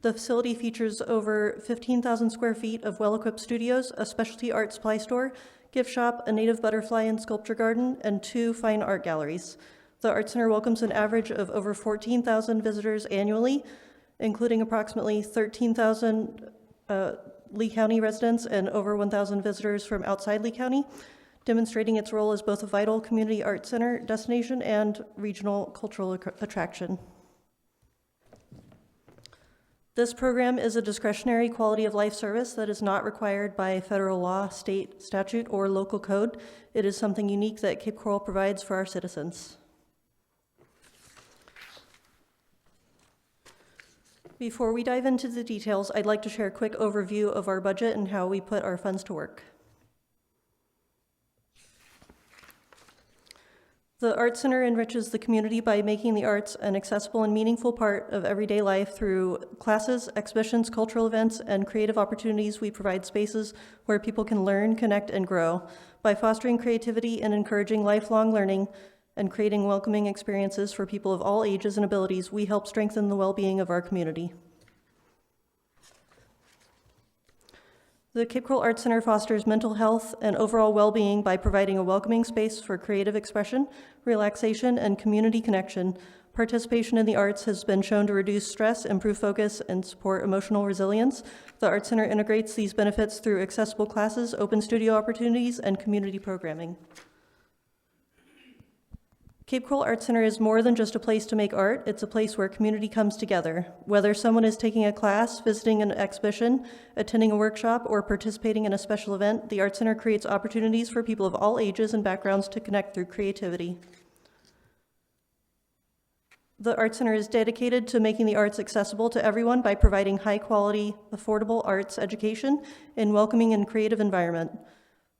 The facility features over 15,000 square feet of well-equipped studios, a specialty art supply store, gift shop, a native butterfly and sculpture garden, and 2 fine art galleries. The Art Center welcomes an average of over 14,000 visitors annually, including approximately 13,000 Lee County residents and over 1,000 visitors from outside Lee County, demonstrating its role as both a vital community art center destination and regional cultural attraction. This program is a discretionary quality of life service that is not required by federal law, state statute, or local code. It is something unique that Cape Coral provides for our citizens. Before we dive into the details, I'd like to share a quick overview of our budget and how we put our funds to work. The Art Center enriches the community by making the arts an accessible and meaningful part of everyday life through classes, exhibitions, cultural events, and creative opportunities. We provide spaces where people can learn, connect, and grow. By fostering creativity and encouraging lifelong learning and creating welcoming experiences for people of all ages and abilities, we help strengthen the well-being of our community. The Cape Coral Art Center fosters mental health and overall well-being by providing a welcoming space for creative expression, relaxation, and community connection. Participation in the arts has been shown to reduce stress, improve focus, and support emotional resilience. The Art Center integrates these benefits through accessible classes, open studio opportunities, and community programming. Cape Coral Art Center is more than just a place to make art. It's a place where community comes together. Whether someone is taking a class, visiting an exhibition, attending a workshop, or participating in a special event, the Art Center creates opportunities for people of all ages and backgrounds to connect through creativity. The Art Center is dedicated to making the arts accessible to everyone by providing high-quality, affordable arts education in welcoming and creative environment.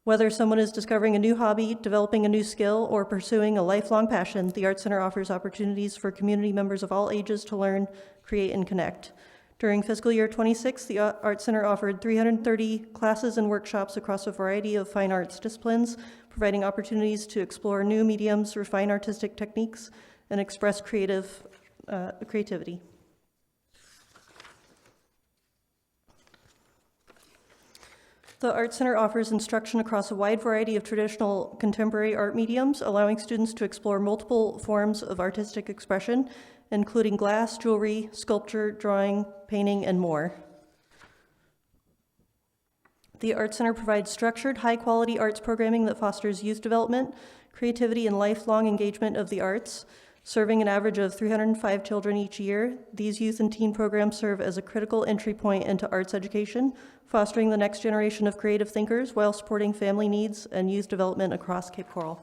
Whether someone is discovering a new hobby, developing a new skill, or pursuing a lifelong passion, the Art Center offers opportunities for community members of all ages to learn, create, and connect. During fiscal year 26, the Art Center offered 330 classes and workshops across a variety of fine arts disciplines, providing opportunities to explore new mediums, refine artistic techniques, and express creativity. The Art Center offers instruction across a wide variety of traditional contemporary art mediums, allowing students to explore multiple forms of artistic expression, including glass, jewelry, sculpture, drawing, painting, and more. The Art Center provides structured, high-quality arts programming that fosters youth development, creativity, and lifelong engagement of the arts. Serving an average of 305 children each year, these youth and teen programs serve as a critical entry point into arts education, fostering the next generation of creative thinkers while supporting family needs and youth development across Cape Coral.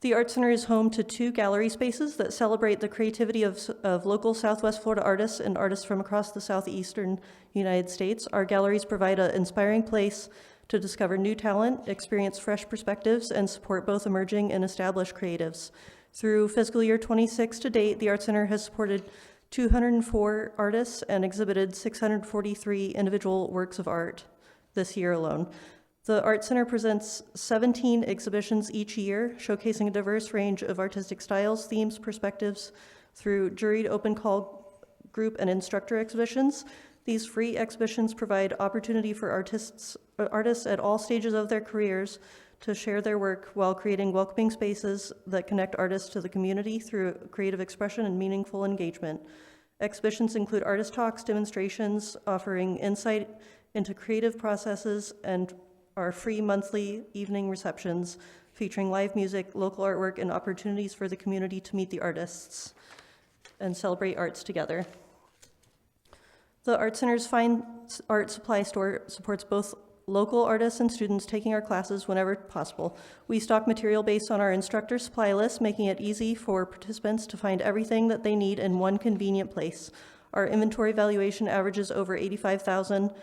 The Art Center is home to 2 gallery spaces that celebrate the creativity of local Southwest Florida artists and artists from across the southeastern United States. Our galleries provide an inspiring place to discover new talent, experience fresh perspectives, and support both emerging and established creatives. Through fiscal year 26 to date, the Art Center has supported 204 artists and exhibited 643 individual works of art this year alone. The Art Center presents 17 exhibitions each year, showcasing a diverse range of artistic styles, themes, perspectives through juried open call group and instructor exhibitions. These free exhibitions provide opportunity for artists at all stages of their careers to share their work while creating welcoming spaces that connect artists to the community through creative expression and meaningful engagement. Exhibitions include artist talks, demonstrations, offering insight into creative processes and our free monthly evening receptions featuring live music, local artwork, and opportunities for the community to meet the artists and celebrate arts together. The Art Center's Fine Art Supply Store supports both local artists and students taking our classes whenever possible. We stock material based on our instructor supply list, making it easy for participants to find everything that they need in one convenient place. Our inventory valuation averages over $85,000,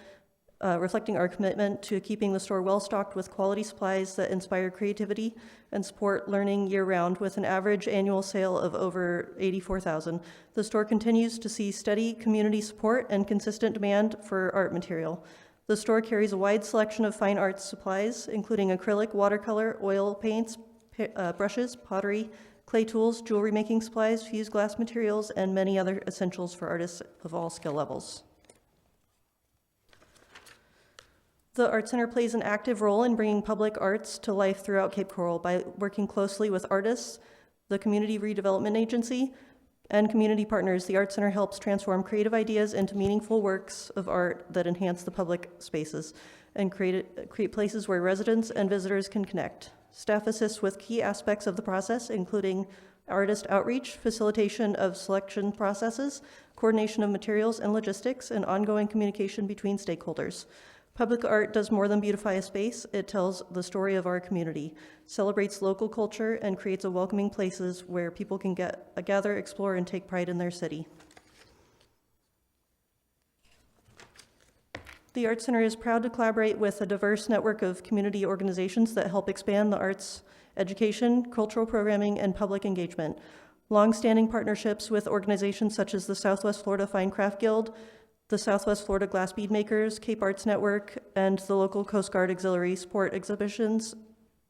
reflecting our commitment to keeping the store well-stocked with quality supplies that inspire creativity and support learning year-round, with an average annual sale of over $84,000. The store continues to see steady community support and consistent demand for art material. The store carries a wide selection of fine arts supplies, including acrylic, watercolor, oil paints, brushes, pottery, clay tools, jewelry making supplies, fused glass materials, and many other essentials for artists of all skill levels. The Art Center plays an active role in bringing public arts to life throughout Cape Coral by working closely with artists, the Community Redevelopment Agency, and community partners. The Art Center helps transform creative ideas into meaningful works of art that enhance the public spaces and create places where residents and visitors can connect. Staff assists with key aspects of the process, including artist outreach, facilitation of selection processes, coordination of materials and logistics, and ongoing communication between stakeholders. Public art does more than beautify a space. It tells the story of our community, celebrates local culture, and creates a welcoming places where people can gather, explore, and take pride in their city. The Art Center is proud to collaborate with a diverse network of community organizations that help expand the arts education, cultural programming, and public engagement. Long-standing partnerships with organizations such as the Southwest Florida Fine Craft Guild, the Southwest Florida Glass Bead Makers, Cape Arts Network, and the local Coast Guard Auxiliary support exhibitions,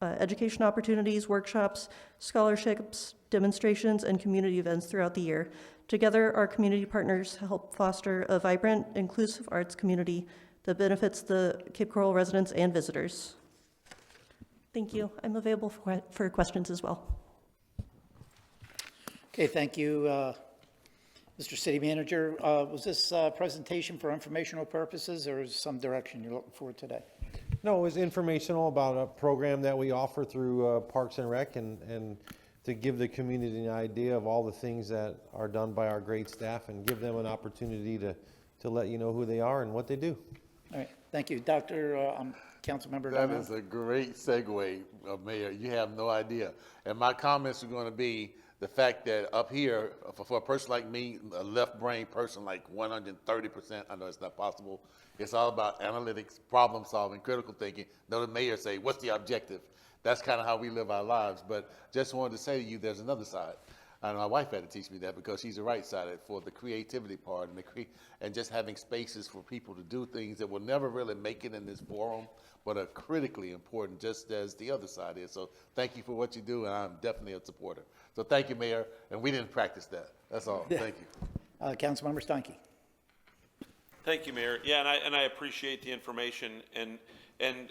education opportunities, workshops, scholarships, demonstrations, and community events throughout the year. Together, our community partners help foster a vibrant, inclusive arts community that benefits the Cape Coral residents and visitors. Thank you. I'm available for questions as well. Okay, thank you, Mr. City Manager. Was this presentation for informational purposes, or is some direction you're looking for today? No, it was informational about a program that we offer through Parks and Rec, and to give the community an idea of all the things that are done by our great staff and give them an opportunity to let you know who they are and what they do. All right, thank you. Councilmember That Donovan. is a great segue, Mayor. You have no idea. And my comments are going to be the fact that up here, for a person like me, a left-brain person, like 130%, I know it's not possible. It's all about analytics, problem solving, critical thinking. Though the mayor say, what's the objective? That's kind of how we live our lives. But just wanted to say to you, there's another side. And my wife had to teach me that because she's the right side for the creativity part and just having spaces for people to do things that will never really make it in this forum, but are critically important, just as the other side is. So thank you for what you do, and I'm definitely a supporter. So thank you, Mayor, and we didn't practice that. That's all. Thank you. Councilmember Steinke. Thank you, Mayor. Yeah, and I appreciate the information, and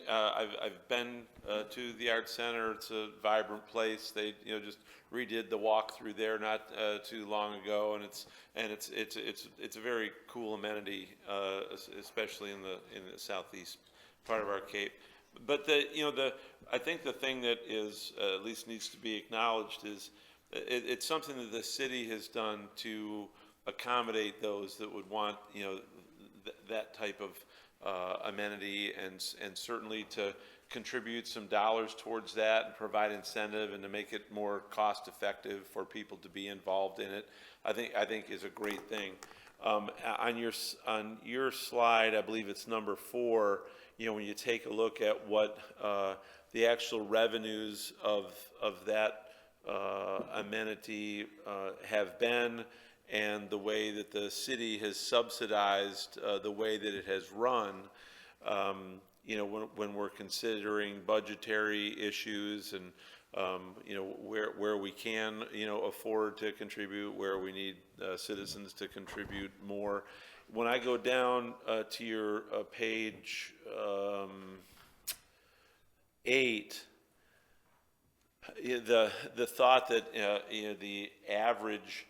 I've been to the Art Center. It's a vibrant place. They just redid the walkthrough there not too long ago, and it's a very cool amenity, especially in the southeast part of our Cape. But I think the thing that is at least needs to be acknowledged is it's something that the city has done to accommodate those that would want that type of amenity, and certainly to contribute some dollars towards that and provide incentive and to make it more cost effective for people to be involved in it, I think is a great thing. On your slide, I believe it's number 4, when you take a look at what the actual revenues of that amenity have been, and the way that the city has subsidized the way that it has run, when we're considering budgetary issues and where we can afford to contribute, where we need citizens to contribute more. When I go down to your page 8, the thought that the average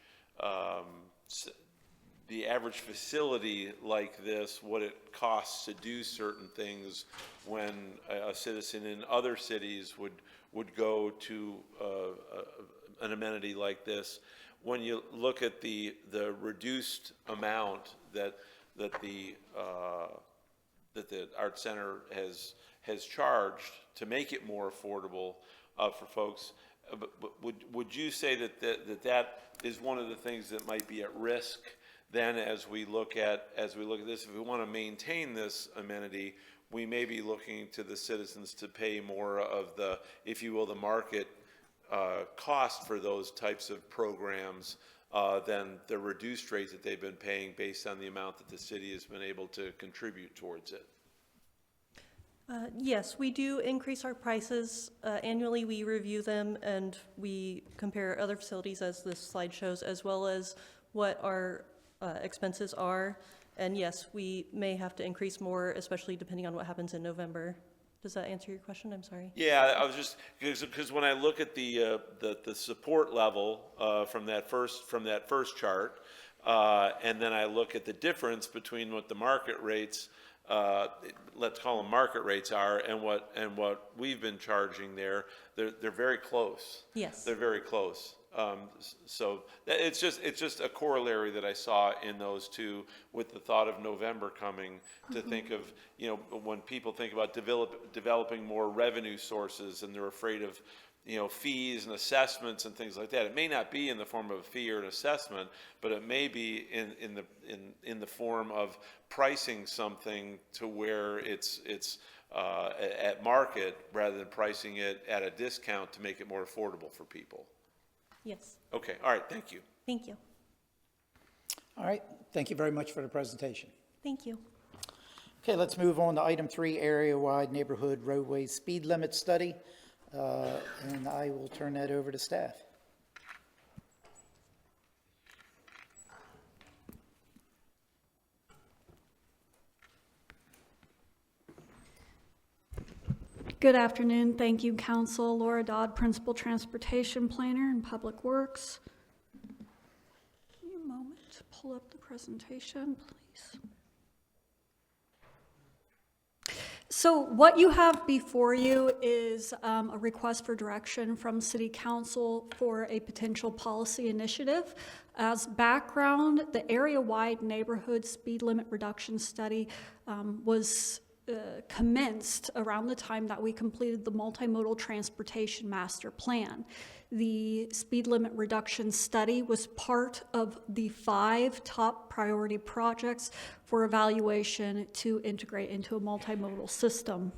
the average facility like this, what it costs to do certain things when a citizen in other cities would go to an amenity like this. When you look at the reduced amount that the Art Center has charged to make it more affordable for folks, would you say that is one of the things that might be at risk then as we look at this? If we want to maintain this amenity, we may be looking to the citizens to pay more of the, if you will, the market cost for those types of programs than the reduced rate that they've been paying based on the amount that the city has been able to contribute towards it. Yes, we do increase our prices. Annually, we review them and we compare other facilities, as this slide shows, as well as what our expenses are. And yes, we may have to increase more, especially depending on what happens in November. Does that answer your question? I'm sorry. Yeah, I was just, because when I look at the support level from that first chart, and then I look at the difference between what the market rates, let's call them market rates, are, and what we've been charging there, they're very close. Yes. They're very close. So it's just a corollary that I saw in those two, with the thought of November coming, to think of, when people think about developing more revenue sources and they're afraid of, fees and assessments and things like that. It may not be in the form of a fee or an assessment, but it may be in the form of pricing something to where it's at market rather than pricing it at a discount to make it more affordable for people. Yes. Okay, all right, thank you. Thank you. All right, thank you very much for the presentation. Thank you. Okay, let's move on to item 3, area-wide neighborhood roadway speed limit study. And I will turn that over to staff. Good afternoon. Thank you, Council. Laura Dodd, Principal Transportation Planner and Public Works. Give me a moment to pull up the presentation, please. So what you have before you is a request for direction from City Council for a potential policy initiative. As background, the area-wide neighborhood speed limit reduction study was commenced around the time that we completed the multimodal transportation master plan. The speed limit reduction study was part of the 5 top priority projects for evaluation to integrate into a multimodal system.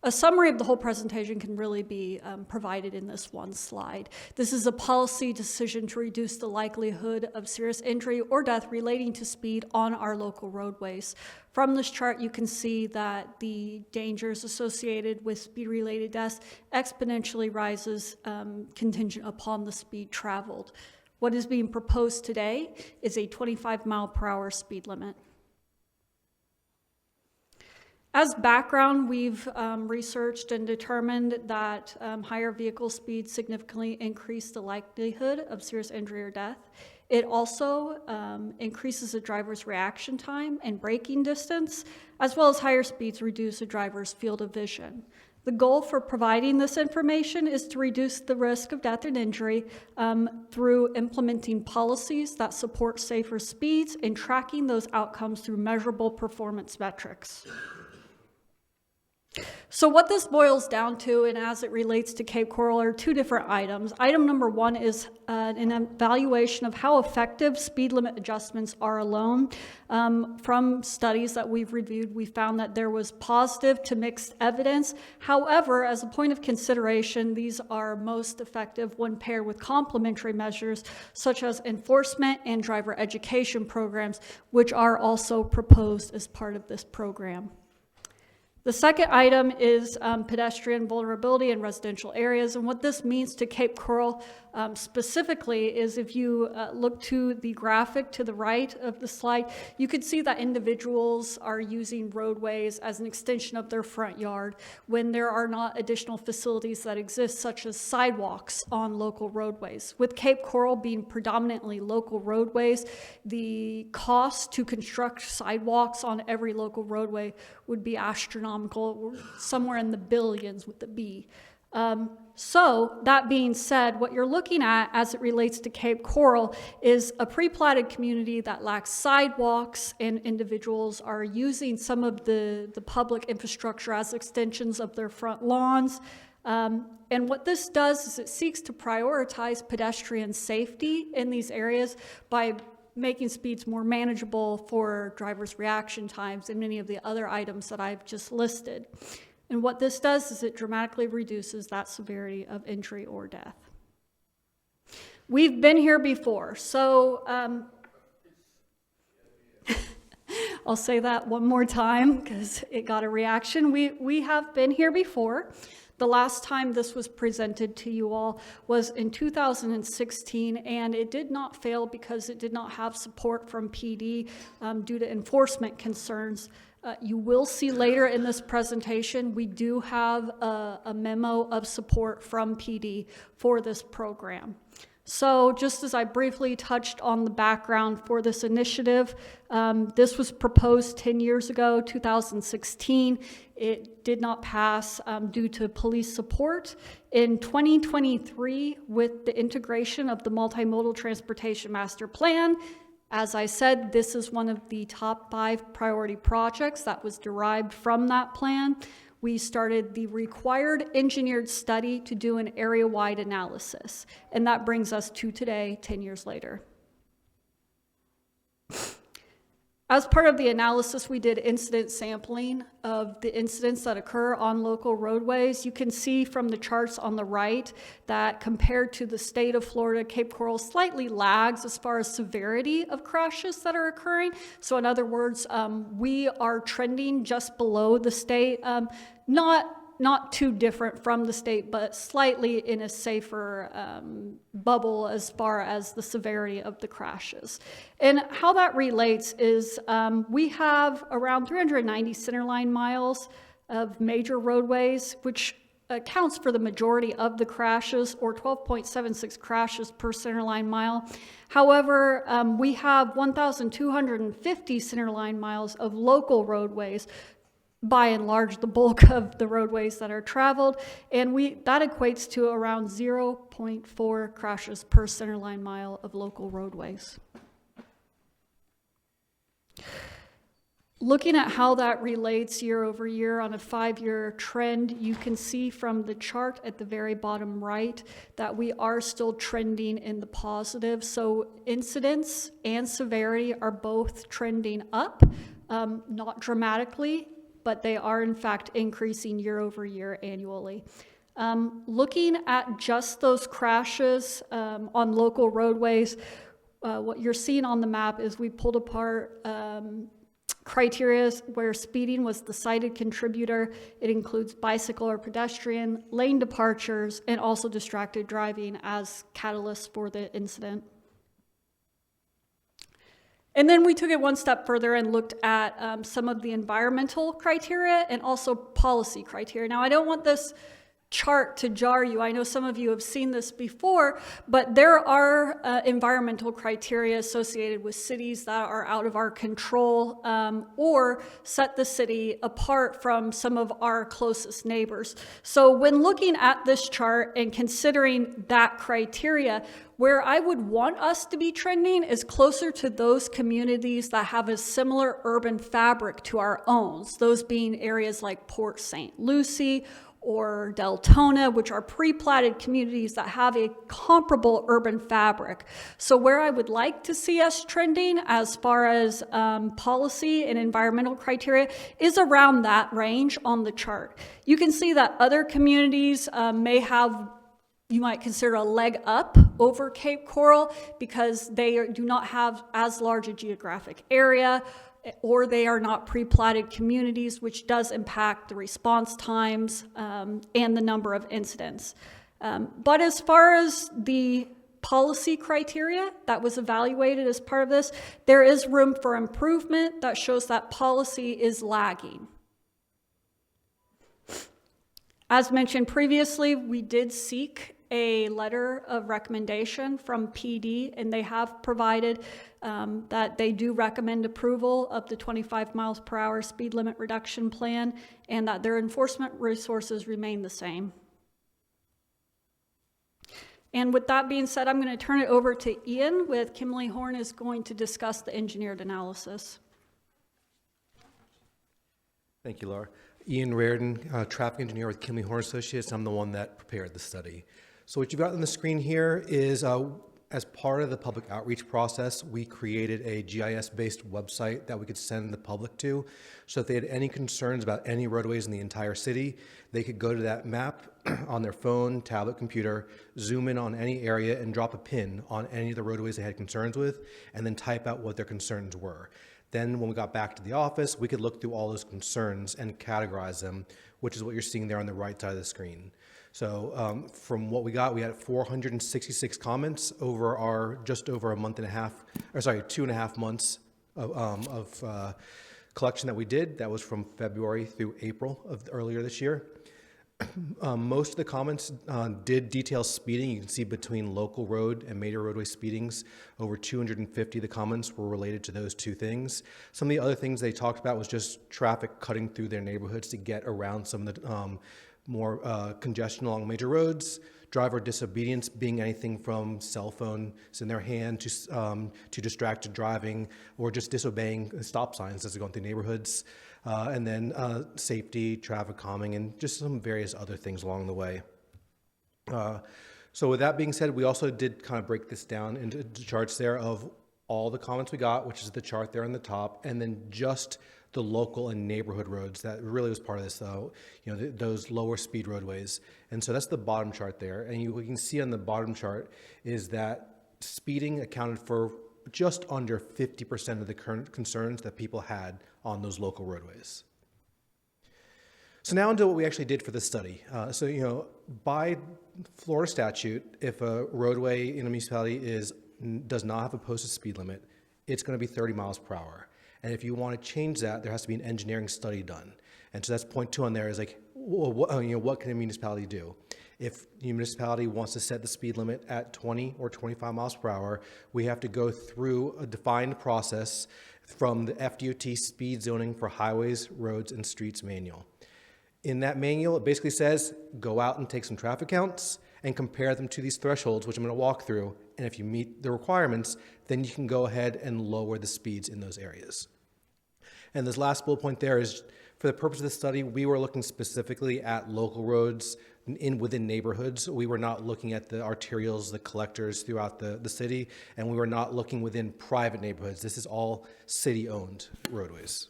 A summary of the whole presentation can really be provided in this one slide. This is a policy decision to reduce the likelihood of serious injury or death relating to speed on our local roadways. From this chart, you can see that the dangers associated with speed-related deaths exponentially rises contingent upon the speed traveled. What is being proposed today is a 25-mile-per-hour speed limit. As background, we've researched and determined that higher vehicle speeds significantly increase the likelihood of serious injury or death. It also increases the driver's reaction time and braking distance, as well as higher speeds reduce a driver's field of vision. The goal for providing this information is to reduce the risk of death and injury through implementing policies that support safer speeds and tracking those outcomes through measurable performance metrics. So what this boils down to, and as it relates to Cape Coral, are 2 different items. Item number 1 is an evaluation of how effective speed limit adjustments are alone. From studies that we've reviewed, we found that there was positive to mixed evidence. However, as a point of consideration, these are most effective when paired with complementary measures such as enforcement and driver education programs, which are also proposed as part of this program. The second item is pedestrian vulnerability in residential areas. And what this means to Cape Coral specifically is if you look to the graphic to the right of the slide, you can see that individuals are using roadways as an extension of their front yard when there are not additional facilities that exist, such as sidewalks on local roadways. With Cape Coral being predominantly local roadways, the cost to construct sidewalks on every local roadway would be astronomical, somewhere in the billions with the B. So that being said, what you're looking at as it relates to Cape Coral is a pre-platted community that lacks sidewalks, and individuals are using some of the public infrastructure as extensions of their front lawns. And what this does is it seeks to prioritize pedestrian safety in these areas by making speeds more manageable for drivers' reaction times and many of the other items that I've just listed. And what this does is it dramatically reduces that severity of injury or death. We've been here before, so I'll say that one more time because it got a reaction. We have been here before. The last time this was presented to you all was in 2016, and it did not fail because it did not have support from PD due to enforcement concerns. You will see later in this presentation, we do have a memo of support from PD for this program. So just as I briefly touched on the background for this initiative, this was proposed 10 years ago, 2016. It did not pass due to police support. In 2023, with the integration of the Multimodal Transportation Master Plan, as I said, this is one of the top 5 priority projects that was derived from that plan. We started the required engineered study to do an area-wide analysis, and that brings us to today, 10 years later. As part of the analysis, we did incident sampling of the incidents that occur on local roadways. You can see from the charts on the right that compared to the state of Florida, Cape Coral slightly lags as far as severity of crashes that are occurring. So in other words, we are trending just below the state, not too different from the state, but slightly in a safer bubble as far as the severity of the crashes. And how that relates is we have around 390 centerline miles of major roadways, which accounts for the majority of the crashes, or 12.76 crashes per centerline mile. However, we have 1,250 centerline miles of local roadways, by and large the bulk of the roadways that are traveled, and that equates to around 0.4 crashes per centerline mile of local roadways. Looking at how that relates year over year on a 5-year trend, you can see from the chart at the very bottom right that we are still trending in the positive. So incidence and severity are both trending up, not dramatically, but they are in fact increasing year over year annually. Looking at just those crashes on local roadways, what you're seeing on the map is we pulled apart criteria where speeding was the cited contributor. It includes bicycle or pedestrian, lane departures, and also distracted driving as catalysts for the incident. And then we took it one step further and looked at some of the environmental criteria and also policy criteria. Now, I don't want this chart to jar you. I know some of you have seen this before, but there are environmental criteria associated with cities that are out of our control or set the city apart from some of our closest neighbors. So when looking at this chart and considering that criteria, where I would want us to be trending is closer to those communities that have a similar urban fabric to our own, those being areas like Port St. Lucie or Deltona, which are pre-platted communities that have a comparable urban fabric. So where I would like to see us trending as far as policy and environmental criteria is around that range on the chart. You can see that other communities may have, you might consider, a leg up over Cape Coral because they do not have as large a geographic area or they are not pre-platted communities, which does impact the response times and the number of incidents. But as far as the policy criteria that was evaluated as part of this, there is room for improvement that shows that policy is lagging. As mentioned previously, we did seek a letter of recommendation from PD, and they have provided that they do recommend approval of the 25 miles per hour speed limit reduction plan, and that their enforcement resources remain the same. And with that being said, I'm going to turn it over to Ian with Kimberly Horn is going to discuss the engineered analysis. Thank you, Laura. Ian Reardon, traffic engineer with Kimberly Horn Associates. I'm the one that prepared the study. So what you've got on the screen here is, as part of the public outreach process, we created a GIS-based website that we could send the public to. So if they had any concerns about any roadways in the entire city, they could go to that map on their phone, tablet, computer, zoom in on any area and drop a pin on any of the roadways they had concerns with, and then type out what their concerns were. Then when we got back to the office, we could look through all those concerns and categorize them, which is what you're seeing there on the right side of the screen. So from what we got, we had 466 comments over our just over a month and a half, or sorry, 2.5 months of collection that we did. That was from February through April of earlier this year. Most of the comments did detail speeding. You can see between local road and major roadway speedings, over 250 of the comments were related to those two things. Some of the other things they talked about was just traffic cutting through their neighborhoods to get around some of the more congestion along major roads, driver disobedience being anything from cell phones in their hand to distracted driving, or just disobeying stop signs as they're going through neighborhoods, and then safety, traffic calming, and just some various other things along the way. So with that being said, we also did kind of break this down into charts there of all the comments we got, which is the chart there on the top, and then just the local and neighborhood roads. That really was part of this, though, those lower speed roadways. And so that's the bottom chart there. And what you can see on the bottom chart is that speeding accounted for just under 50% of the current concerns that people had on those local roadways. So now into what we actually did for the study. By Florida statute, if a roadway in a municipality does not have a posted speed limit, it's going to be 30 miles per hour. And if you want to change that, there has to be an engineering study done. And so that's point 2 on there is like, what can a municipality do? If the municipality wants to set the speed limit at 20 or 25 miles per hour, we have to go through a defined process from the FDOT speed zoning for highways, roads, and streets manual. In that manual, it basically says, go out and take some traffic counts and compare them to these thresholds, which I'm going to walk through. And if you meet the requirements, then you can go ahead and lower the speeds in those areas. And this last bullet point there is, for the purpose of the study, we were looking specifically at local roads within neighborhoods. We were not looking at the arterials, the collectors throughout the city, and we were not looking within private neighborhoods. This is all city-owned roadways.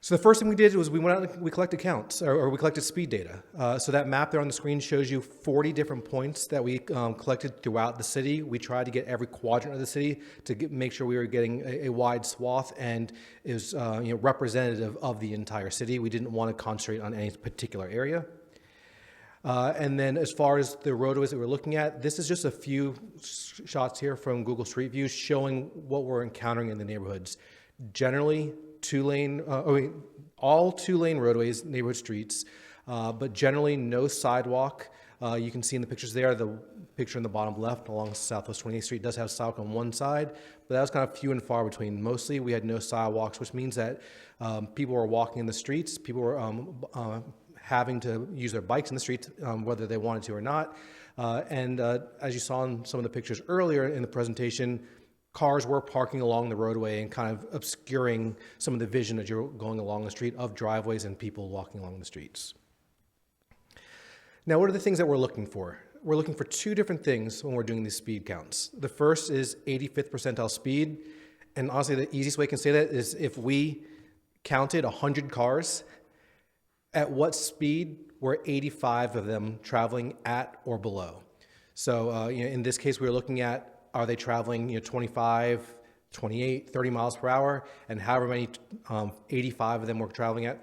So the first thing we did was we went out and we collected counts, or we collected speed data. So that map there on the screen shows you 40 different points that we collected throughout the city. We tried to get every quadrant of the city to make sure we were getting a wide swath and is representative of the entire city. We didn't want to concentrate on any particular area. And then as far as the roadways that we're looking at, this is just a few shots here from Google Street View showing what we're encountering in the neighborhoods. Generally, all two-lane roadways, neighborhood streets, but generally no sidewalk. You can see in the pictures there, the picture in the bottom left along Southwest 28th Street does have sidewalk on one side, but that was kind of few and far between. Mostly we had no sidewalks, which means that people were walking in the streets, people were having to use their bikes in the streets, whether they wanted to or not. And as you saw in some of the pictures earlier in the presentation, cars were parking along the roadway and kind of obscuring some of the vision as you're going along the street of driveways and people walking along the streets. Now, what are the things that we're looking for? We're looking for 2 different things when we're doing these speed counts. The first is 85th percentile speed. And honestly, the easiest way I can say that is if we counted 100 cars, at what speed were 85 of them traveling at or below? So in this case, we were looking at, are they traveling 25 28, 30 miles per hour, and however many 85 of them were traveling at,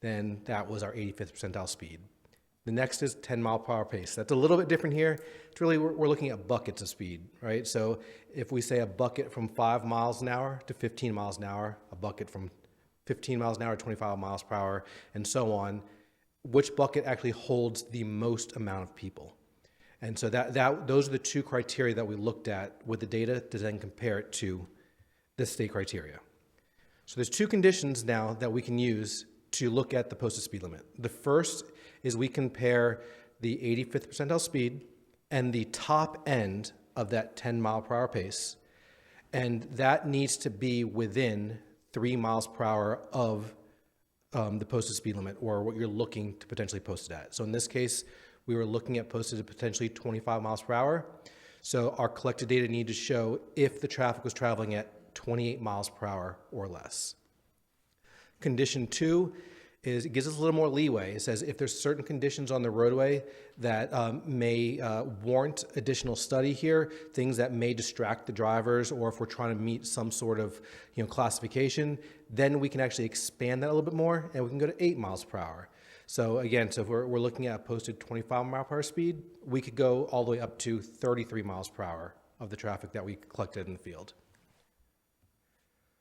then that was our 85th percentile speed. The next is 10 mile per hour pace. That's a little bit different here. It's really, we're looking at buckets of speed, right? So if we say a bucket from 5 miles an hour to 15 miles an hour, a bucket from 15 miles an hour to 25 miles per hour, and so on, which bucket actually holds the most amount of people? And so those are the two criteria that we looked at with the data to then compare it to the state criteria. So there's two conditions now that we can use to look at the posted speed limit. The first is we compare the 85th percentile speed and the top end of that 10 mile per hour pace, and that needs to be within 3 miles per hour of the posted speed limit, or what you're looking to potentially post it at. So in this case, we were looking at posted at potentially 25 miles per hour. So our collected data need to show if the traffic was traveling at 28 miles per hour or less. Condition 2 is it gives us a little more leeway. It says if there's certain conditions on the roadway that may warrant additional study here, things that may distract the drivers, or if we're trying to meet some sort of classification, then we can actually expand that a little bit more, and we can go to 8 miles per hour. So again, so if we're looking at a posted 25 mile per hour speed, we could go all the way up to 33 miles per hour of the traffic that we collected in the field.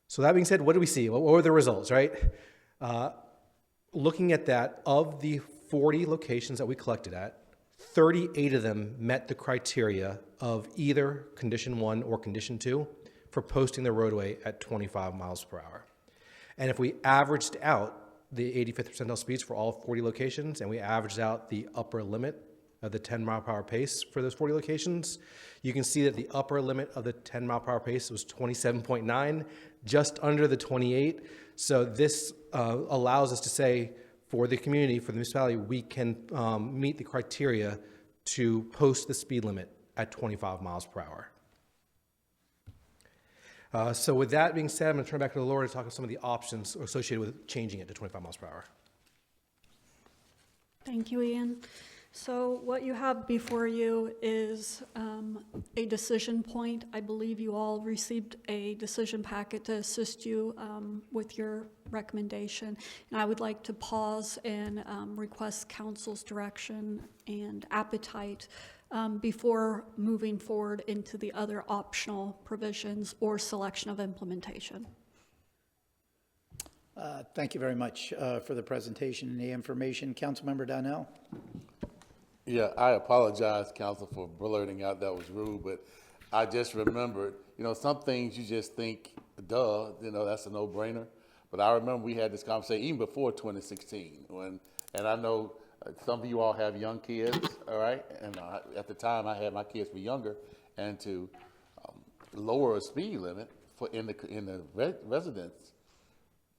So that being said, what do we see? What were the results, right? Looking at that, of the 40 locations that we collected at, 38 of them met the criteria of either condition 1 or condition 2 for posting the roadway at 25 miles per hour. And if we averaged out the 85th percentile speeds for all 40 locations, and we averaged out the upper limit of the 10 mile per hour pace for those 40 locations, you can see that the upper limit of the 10 mile per hour pace was 27.9, just under the 28. So this allows us to say, for the community, for the municipality, we can meet the criteria to post the speed limit at 25 miles per hour. So with that being said, I'm going to turn back to Laura to talk about some of the options associated with changing it to 25 miles per hour. Thank you, Ian. So what you have before you is a decision point. I believe you all received a decision packet to assist you with your recommendation. And I would like to pause and request council's direction and appetite before moving forward into the other optional provisions or selection of implementation. Thank you very much for the presentation and the information. Councilmember Donnell? Yeah, I apologize, Council, for blurting out that was rude, but I just remembered, some things you just think, duh, that's a no-brainer. But I remember we had this conversation even before 2016, and I know some of you all have young kids, all right? And at the time, I had my kids were younger, and to lower a speed limit in the residence,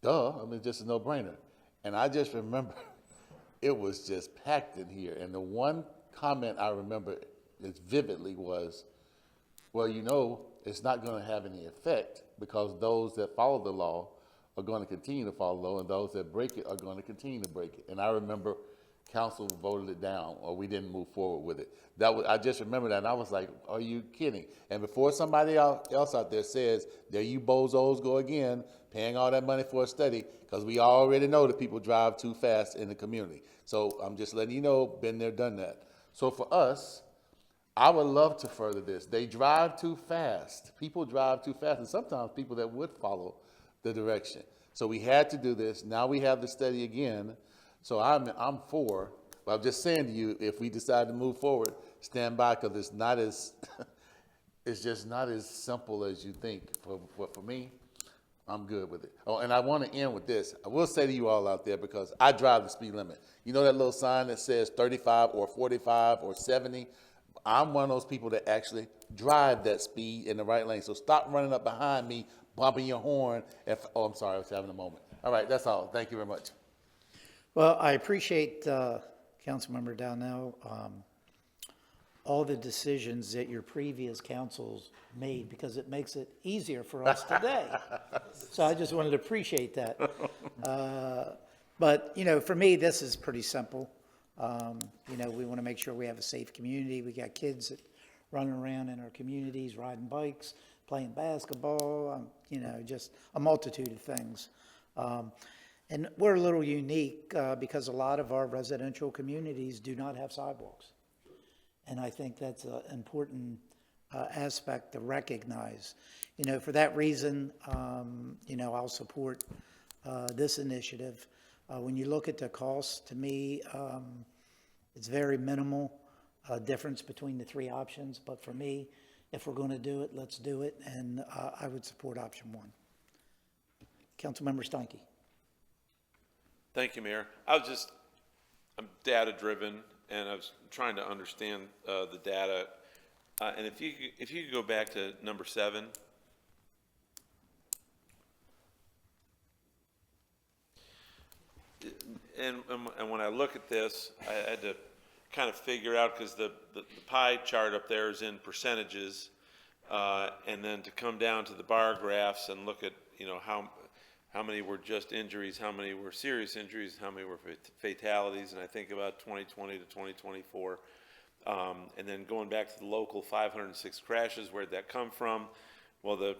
duh, just a no-brainer. And I just remember it was just packed in here. And the one comment I remember as vividly was, well, it's not going to have any effect because those that follow the law are going to continue to follow the law, and those that break it are going to continue to break it. And I remember council voted it down, or we didn't move forward with it. I just remember that, and I was like, are you kidding? And before somebody else out there says, there you bozos go again, paying all that money for a study, because we already know that people drive too fast in the community. So I'm just letting you know, been there, done that. So for us, I would love to further this. They drive too fast. People drive too fast, and sometimes people that would follow the direction. So we had to do this. Now we have the study again. So I'm for, but I'm just saying to you, if we decide to move forward, stand by, because it's not as, it's just not as simple as you think. For me, I'm good with it. Oh, and I want to end with this. I will say to you all out there, because I drive the speed limit. You know that little sign that says 35 or 45 or 70? I'm one of those people that actually drive that speed in the right lane. So stop running up behind me, bumping your horn. I'm sorry, I was having a moment. All right, that's all. Thank you very much. Well, I appreciate Councilmember Downell, all the decisions that your previous councils made, because it makes it easier for us today. So I just wanted to appreciate that. But, for me, this is pretty simple. We want to make sure we have a safe community. We got kids that running around in our communities, riding bikes. playing basketball, you know, just a multitude of things. And we're a little unique because a lot of our residential communities do not have sidewalks. And I think that's an important aspect to recognize. You know, for that reason, you know, I'll support this initiative. When you look at the cost, to me, it's very minimal difference between the three options. But for me, if we're going to do it, let's do it. And I would support option one. Councilmember Steinke. Thank you, Mayor. I'm data-driven, and I was trying to understand the data. And if you could go back to number 7. And when I look at this, I had to kind of figure out, because the pie chart up there is in percentages, and then to come down to the bar graphs and look at, you know, how many were just injuries, how many were serious injuries, how many were fatalities, and I think about 2020 to 2024. And then going back to the local 506 crashes, where'd that come from? Well,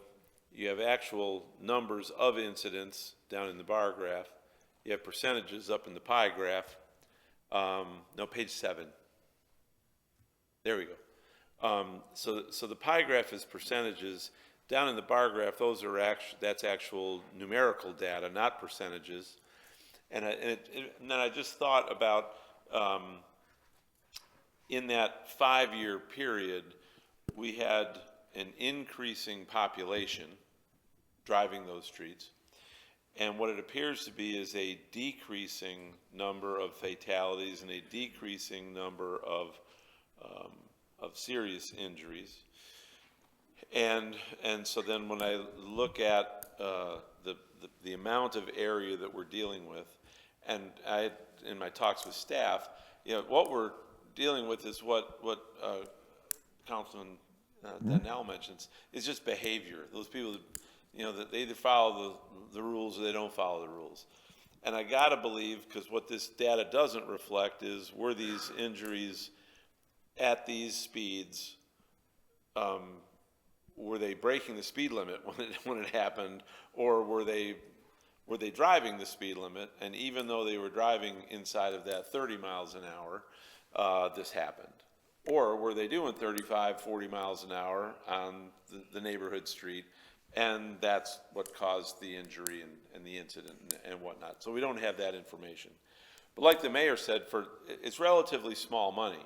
you have actual numbers of incidents down in the bar graph. You have percentages up in the pie graph. No, page 7. There we go. So the pie graph is percentages. Down in the bar graph, that's actual numerical data, not percentages. And then I just thought about, in that 5-year period, we had an increasing population driving those streets. And what it appears to be is a decreasing number of fatalities and a decreasing number of serious injuries. And so then when I look at the amount of area that we're dealing with, and in my talks with staff, you know, what we're dealing with is what Councilman Donnell mentions, is just behavior. Those people, you know, that they either follow the rules or they don't follow the rules. And I gotta believe, because what this data doesn't reflect is, were these injuries at these speeds, were they breaking the speed limit when it happened, or were they driving the speed limit? And even though they were driving inside of that 30 miles an hour, this happened. Or were they doing 35, 40 miles an hour on the neighborhood street, and that's what caused the injury and the incident and whatnot. So we don't have that information. But like the mayor said, it's relatively small money.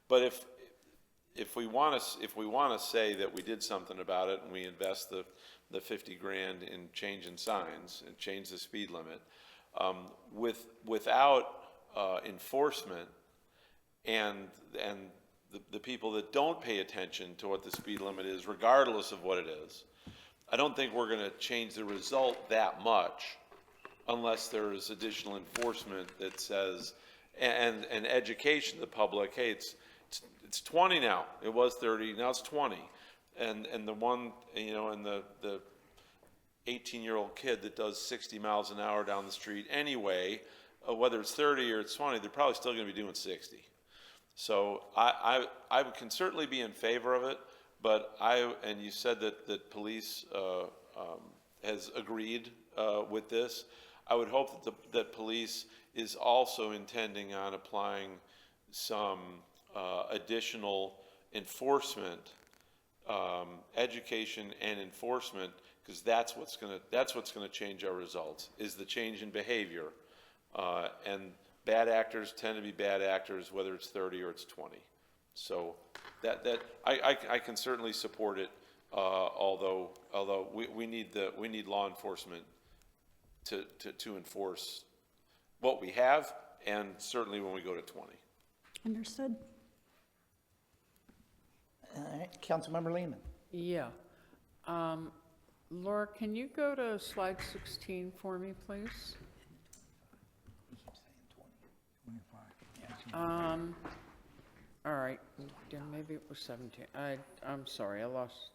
But if we want to say that we did something about it and we invest the 50 grand in changing signs and change the speed limit, without enforcement and the people that don't pay attention to what the speed limit is, regardless of what it is, I don't think we're going to change the result that much unless there is additional enforcement that says, and education of the public, hey, it's 20 now. It was 30, now it's 20. And the one, you know, and the 18-year-old kid that does 60 miles an hour down the street anyway, whether it's 30 or it's 20, they're probably still going to be doing 60. So I can certainly be in favor of it, but and you said that police has agreed with this. I would hope that police is also intending on applying some additional enforcement, education and enforcement, because that's what's going to change our results, is the change in behavior. And bad actors tend to be bad actors, whether it's 30 or it's 20. So I can certainly support it, although we need law enforcement to enforce what we have, and certainly when we go to 20. Understood. All right, Councilmember Lehman. Yeah. Laura, can you go to slide 16 for me, please? All right, yeah, maybe it was 17. I'm sorry, I lost.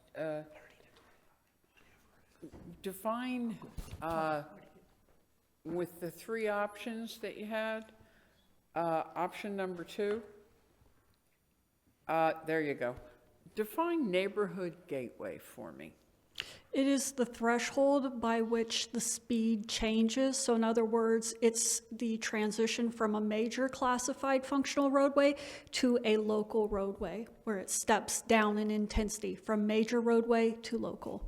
Define, with the 3 options that you had, option number 2. There you go. Define neighborhood gateway for me. It is the threshold by which the speed changes. So in other words, it's the transition from a major classified functional roadway to a local roadway, where it steps down in intensity from major roadway to local.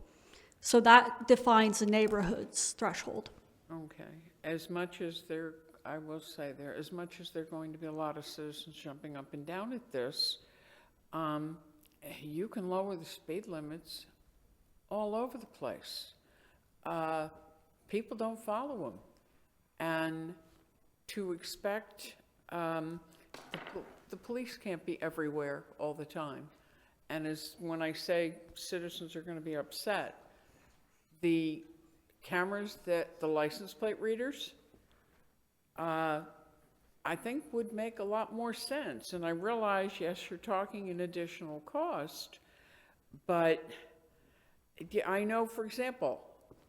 So that defines a neighborhood's threshold. Okay, as much as I will say as much as there are going to be a lot of citizens jumping up and down at this, you can lower the speed limits all over the place. People don't follow them. And to expect, the police can't be everywhere all the time. And when I say citizens are going to be upset, the cameras the license plate readers, I think would make a lot more sense. And I realize, yes, you're talking an additional cost, but I know, for example,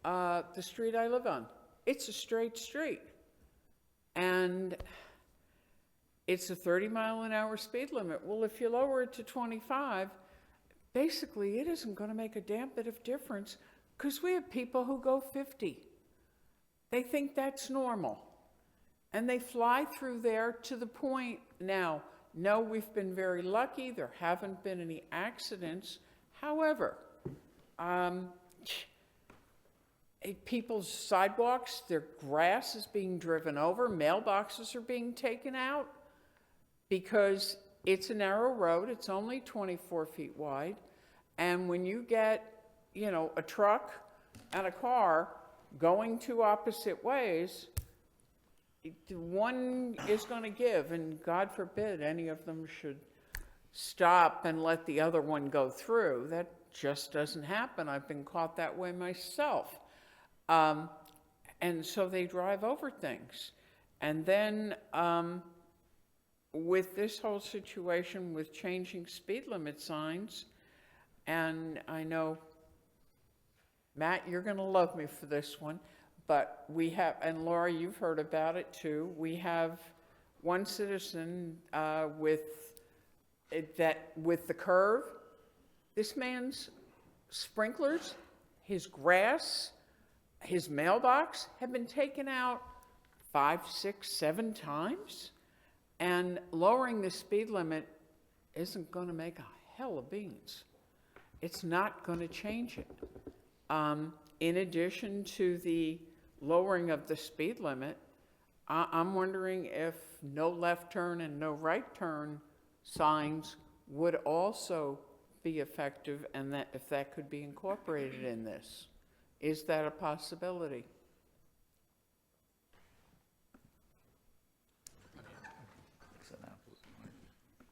the street I live on, it's a straight street. And it's a 30-mile-an-hour speed limit. Well, if you lower it to 25, basically it isn't going to make a damn bit of difference, because we have people who go 50. They think that's normal. And they fly through there to the point. Now, no, we've been very lucky. There haven't been any accidents. However, people's sidewalks, their grass is being driven over, mailboxes are being taken out because it's a narrow road. It's only 24 feet wide. And when you get, a truck and a car going two opposite ways, one is going to give, and God forbid any of them should stop and let the other one go through. That just doesn't happen. I've been caught that way myself. And so they drive over things. And then with this whole situation with changing speed limit signs, and I know, Matt, you're going to love me for this one, but we have, and Laura, you've heard about it too, we have one citizen with the curve. This man's sprinklers, his grass, his mailbox have been taken out 5, 6, 7 times, and lowering the speed limit isn't going to make a hell of beans. It's not going to change it. In addition to the lowering of the speed limit, I'm wondering if no left turn and no right turn signs would also be effective, and that if that could be incorporated in this. Is that a possibility?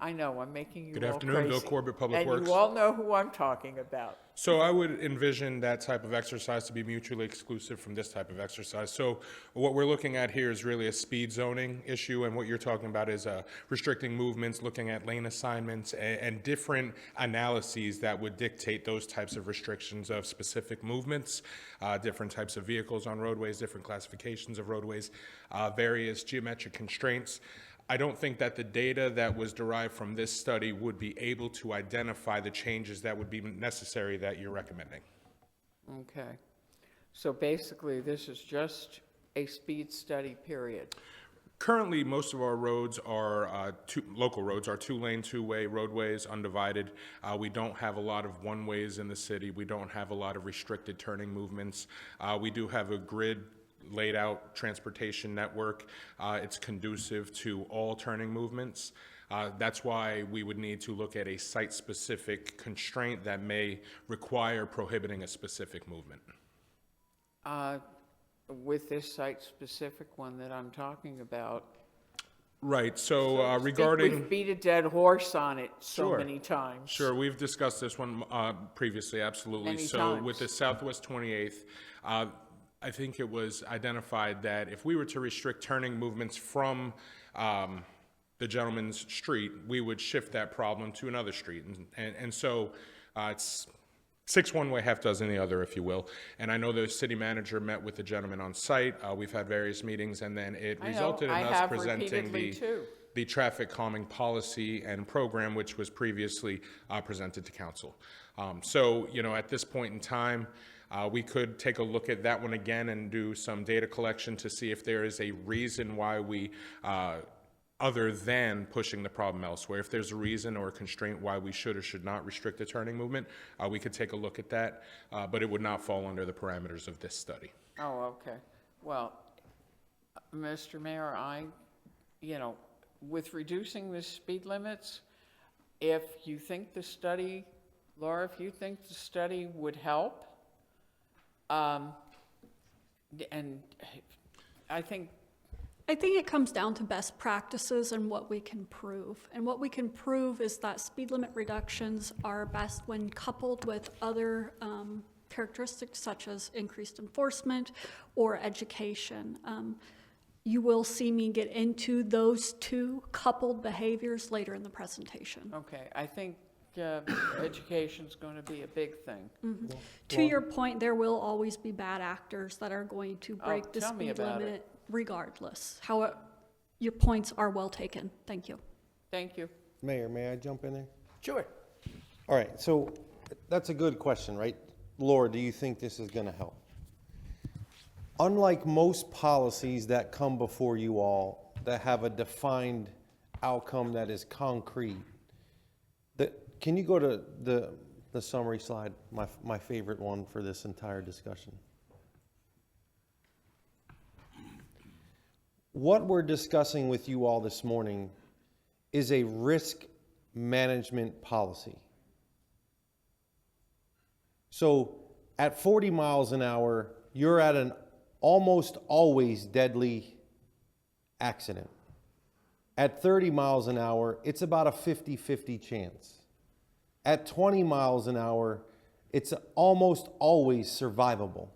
I know, I'm making you Good all afternoon, Bill crazy. Corbett, Public Works. And you all know who I'm talking about. So I would envision that type of exercise to be mutually exclusive from this type of exercise. So what we're looking at here is really a speed zoning issue, and what you're talking about is restricting movements, looking at lane assignments, and different analyses that would dictate those types of restrictions of specific movements, different types of vehicles on roadways, different classifications of roadways, various geometric constraints. I don't think that the data that was derived from this study would be able to identify the changes that would be necessary that you're recommending. Okay. So basically, this is just a speed study, period. Currently, most of our roads are, local roads are 2-lane, 2-way roadways, undivided. We don't have a lot of one-ways in the city. We don't have a lot of restricted turning movements. We do have a grid laid out transportation network. It's conducive to all turning movements. That's why we would need to look at a site-specific constraint that may require prohibiting a specific movement. With this site-specific one that I'm talking about. Right, so regarding... We've beat a dead horse on it so Sure. many times. Sure, we've discussed this one previously, absolutely. Many So times. with the Southwest 28th, I think it was identified that if we were to restrict turning movements from the gentleman's street, we would shift that problem to another street. And so it's 6 one way, half dozen the other, if you will. And I know the city manager met with the gentleman on site. We've had various meetings, and then it resulted in us presenting the traffic calming policy and program, which was previously presented to council. So, at this point in time, we could take a look at that one again and do some data collection to see if there is a reason why we, other than pushing the problem elsewhere, if there's a reason or a constraint why we should or should not restrict the turning movement, we could take a look at that, but it would not fall under the parameters of this study. Oh, okay. Well, Mr. Mayor, with reducing the speed limits, if you think the study, Laura, if you think the study would help, and I think it comes down to best practices and what we can prove. And what we can prove is that speed limit reductions are best when coupled with other characteristics such as increased enforcement or education. You will see me get into those two coupled behaviors later in the presentation. Okay, I think education's going to be a big thing. Mhm. To your point, there will always be bad actors that are going to break the tell me speed about limit regardless. However, your points are well taken. Thank you. Thank you. Mayor, may I jump in there? Sure. All right, so that's a good question, right? Laura, do you think this is going to help? Unlike most policies that come before you all that have a defined outcome that is concrete, can you go to the summary slide, my favorite one for this entire discussion? What we're discussing with you all this morning is a risk management policy. So at 40 miles an hour, you're at an almost always deadly accident. At 30 miles an hour, it's about a 50-50 chance. At 20 miles an hour, it's almost always survivable.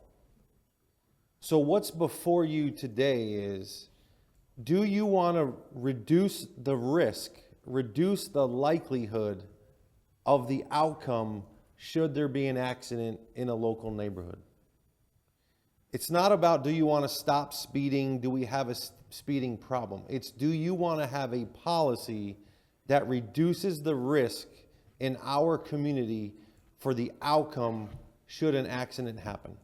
So what's before you today is, do you want to reduce the risk, reduce the likelihood of the outcome should there be an accident in a local neighborhood? It's not about, do you want to stop speeding? Do we have a speeding problem? It's, do you want to have a policy that reduces the risk in our community for the outcome should an accident happen?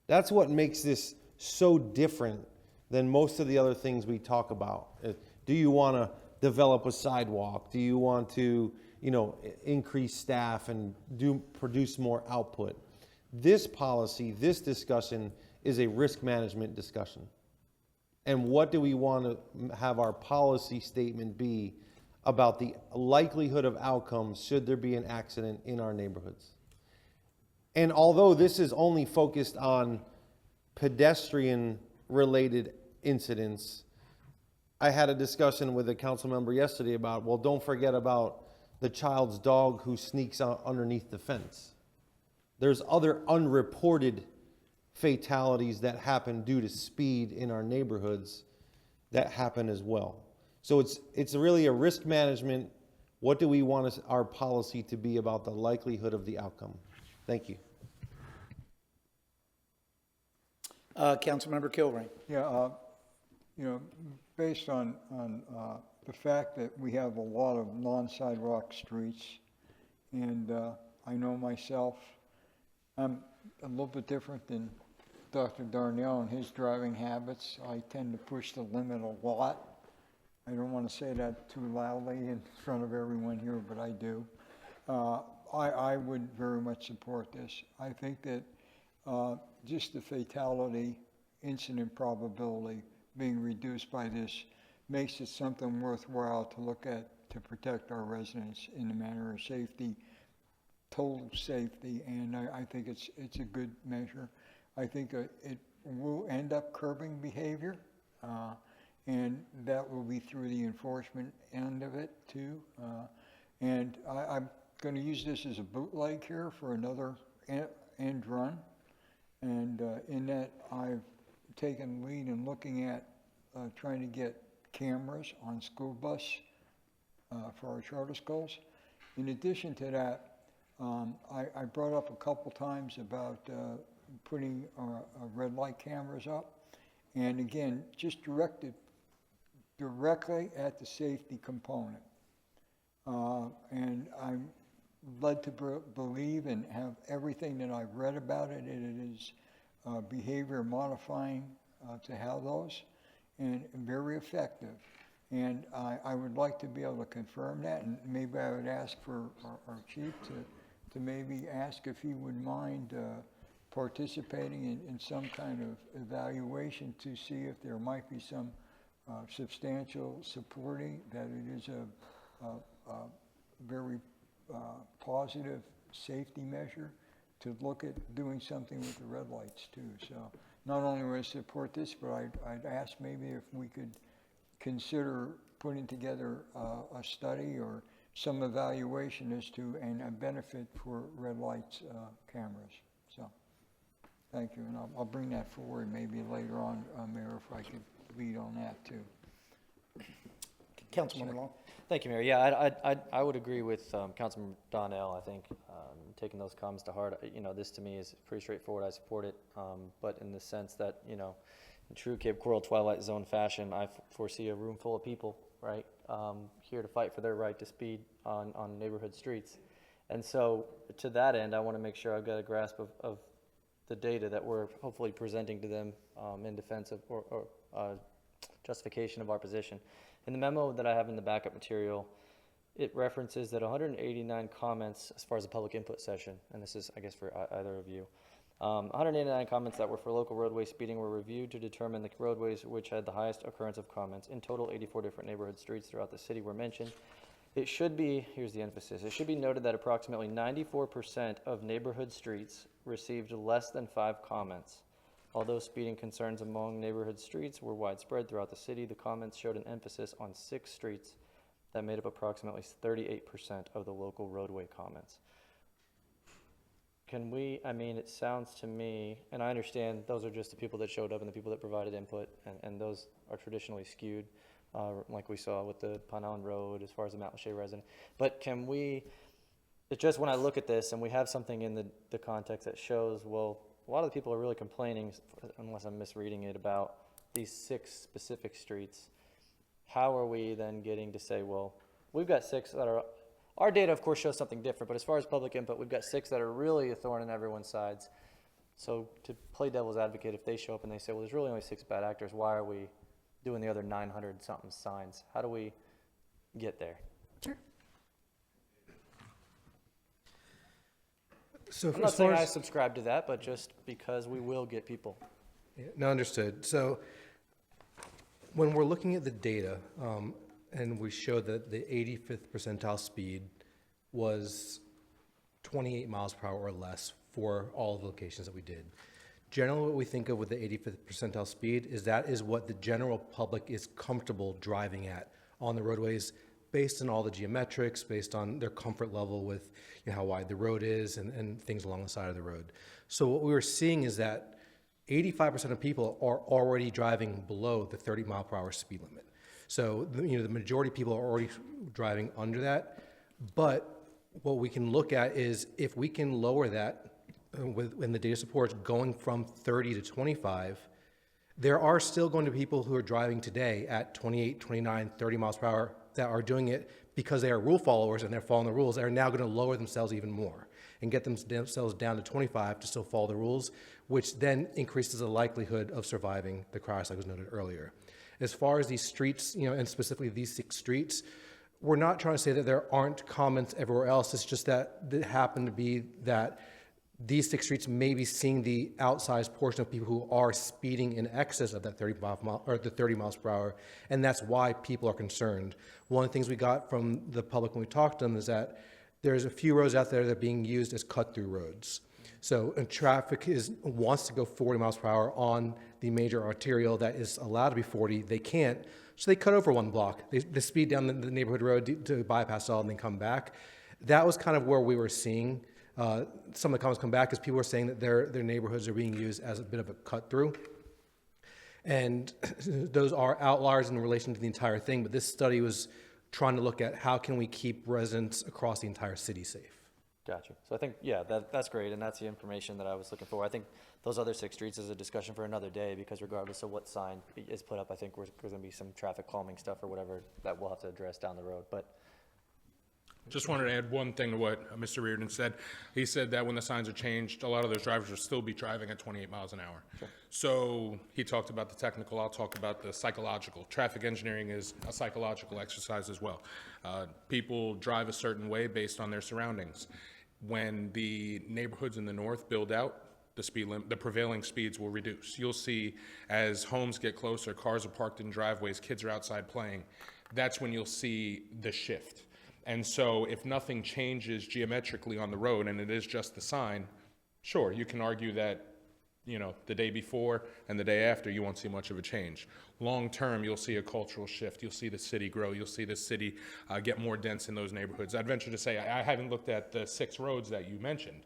That's what makes this so different than most of the other things we talk about. Do you want to develop a sidewalk? Do you want to, increase staff and produce more output? This policy, this discussion is a risk management discussion. And what do we want to have our policy statement be about the likelihood of outcomes should there be an accident in our neighborhoods? And although this is only focused on pedestrian-related incidents, I had a discussion with a council member yesterday about, well, don't forget about the child's dog who sneaks out underneath the fence. There's other unreported fatalities that happen due to speed in our neighborhoods that happen as well. So it's really a risk management. What do we want our policy to be about the likelihood of the outcome? Thank you. Councilmember Kilrain. Yeah, based on the fact that we have a lot of non-sidewalk streets, and I know myself, I'm a little bit different than Dr. Darnell and his driving habits. I tend to push the limit a lot. I don't want to say that too loudly in front of everyone here, but I do. I would very much support this. I think that just the fatality incident probability being reduced by this makes it something worthwhile to look at to protect our residents in a manner of safety, total safety, and I think it's a good measure. I think it will end up curbing behavior, and that will be through the enforcement end of it too. And I'm going to use this as a bootleg here for another end run, and in that I've taken lead in looking at trying to get cameras on school bus for our charter schools. In addition to that, I brought up a couple times about putting red light cameras up, and again, just directed directly at the safety component. And I'm led to believe and have everything that I've read about it, it is behavior modifying to have those, and very effective. And I would like to be able to confirm that, and maybe I would ask for our chief to maybe ask if he would mind participating in some kind of evaluation to see if there might be some substantial supporting that it is a very positive safety measure to look at doing something with the red lights too. So not only would I support this, but I'd ask maybe if we could consider putting together a study or some evaluation as to and a benefit for red lights cameras. So thank you, and I'll bring that forward maybe later on, Mayor, if I could lead on that too. Councilman Long. Thank you, Mayor. Yeah, I would agree with Councilman Donnell. I think taking those comments to heart, this to me is pretty straightforward. I support it, but in the sense that, in true Cape Coral Twilight Zone fashion, I foresee a room full of people, right, here to fight for their right to speed on neighborhood streets. And so to that end, I want to make sure I've got a grasp of the data that we're hopefully presenting to them in defense of or justification of our position. In the memo that I have in the backup material, it references that 189 comments as far as the public input session, and this is, I guess, for either of you. 189 comments that were for local roadway speeding were reviewed to determine the roadways which had the highest occurrence of comments. In total, 84 different neighborhood streets throughout the city were mentioned. It should be, here's the emphasis, it should be noted that approximately 94% of neighborhood streets received less than 5 comments. Although speeding concerns among neighborhood streets were widespread throughout the city, the comments showed an emphasis on 6 streets that made up approximately 38% of the local roadway comments. Can we, it sounds to me, and I understand those are just the people that showed up and the people that provided input, and those are traditionally skewed, like we saw with the Pine Island Road as far as the Mount Lachey resident. But can we, it's just when I look at this and we have something in the context that shows, well, a lot of the people are really complaining, unless I'm misreading it, about these 6 specific streets. How are we then getting to say, well, we've got 6 that are, our data of course shows something different, but as far as public input, we've got 6 that are really a thorn in everyone's sides. So to play devil's advocate, if they show up and they say, well, there's really only 6 bad actors, why are we doing the other 900 something signs? How do we get there? Sure. So I'm not saying I subscribe to that, but just because we will get people. Yeah, no, understood. So when we're looking at the data, and we showed that the 85th percentile speed was 28 miles per hour or less for all of the locations that we did. Generally, what we think of with the 85th percentile speed is that is what the general public is comfortable driving at on the roadways, based on all the geometrics, based on their comfort level with how wide the road is and things along the side of the road. So what we were seeing is that 85% of people are already driving below the 30 mile per hour speed limit. So the majority of people are already driving under that. But what we can look at is if we can lower that when the data supports going from 30 to 25, there are still going to be people who are driving today at 28, 29, 30 miles per hour that are doing it because they are rule followers and they're following the rules. They're now going to lower themselves even more and get themselves down to 25 to still follow the rules, which then increases the likelihood of surviving the crash like was noted earlier. As far as these streets, and specifically these 6 streets, we're not trying to say that there aren't comments everywhere else. It's just that it happened to be that these 6 streets may be seeing the outsized portion of people who are speeding in excess of that 30 miles per hour, and that's why people are concerned. One of the things we got from the public when we talked to them is that there's a few roads out there that are being used as cut-through roads. So traffic wants to go 40 miles per hour on the major arterial that is allowed to be 40. They can't, so they cut over one block. They speed down the neighborhood road to bypass all and then come back. That was kind of where we were seeing some of the comments come back, as people were saying that their neighborhoods are being used as a bit of a cut-through. And those are outliers in relation to the entire thing, but this study was trying to look at how can we keep residents across the entire city safe. Got you. So I think, yeah, that's great, and that's the information that I was looking for. I think those other 6 streets is a discussion for another day, because regardless of what sign is put up, I think there's going to be some traffic calming stuff or whatever that we'll have to address down the road, but. Just wanted to add one thing to what Mr. Reardon said. He said that when the signs are changed, a lot of those drivers will still be driving at 28 miles an hour. Sure. So he talked about the technical, I'll talk about the psychological. Traffic engineering is a psychological exercise as well. People drive a certain way based on their surroundings. When the neighborhoods in the north build out, the prevailing speeds will reduce. You'll see as homes get closer, cars are parked in driveways, kids are outside playing. That's when you'll see the shift. And so if nothing changes geometrically on the road and it is just the sign, sure, you can argue that, you know, the day before and the day after, you won't see much of a change. Long term, you'll see a cultural shift. You'll see the city grow. You'll see the city get more dense in those neighborhoods. I'd venture to say, I haven't looked at the 6 roads that you mentioned,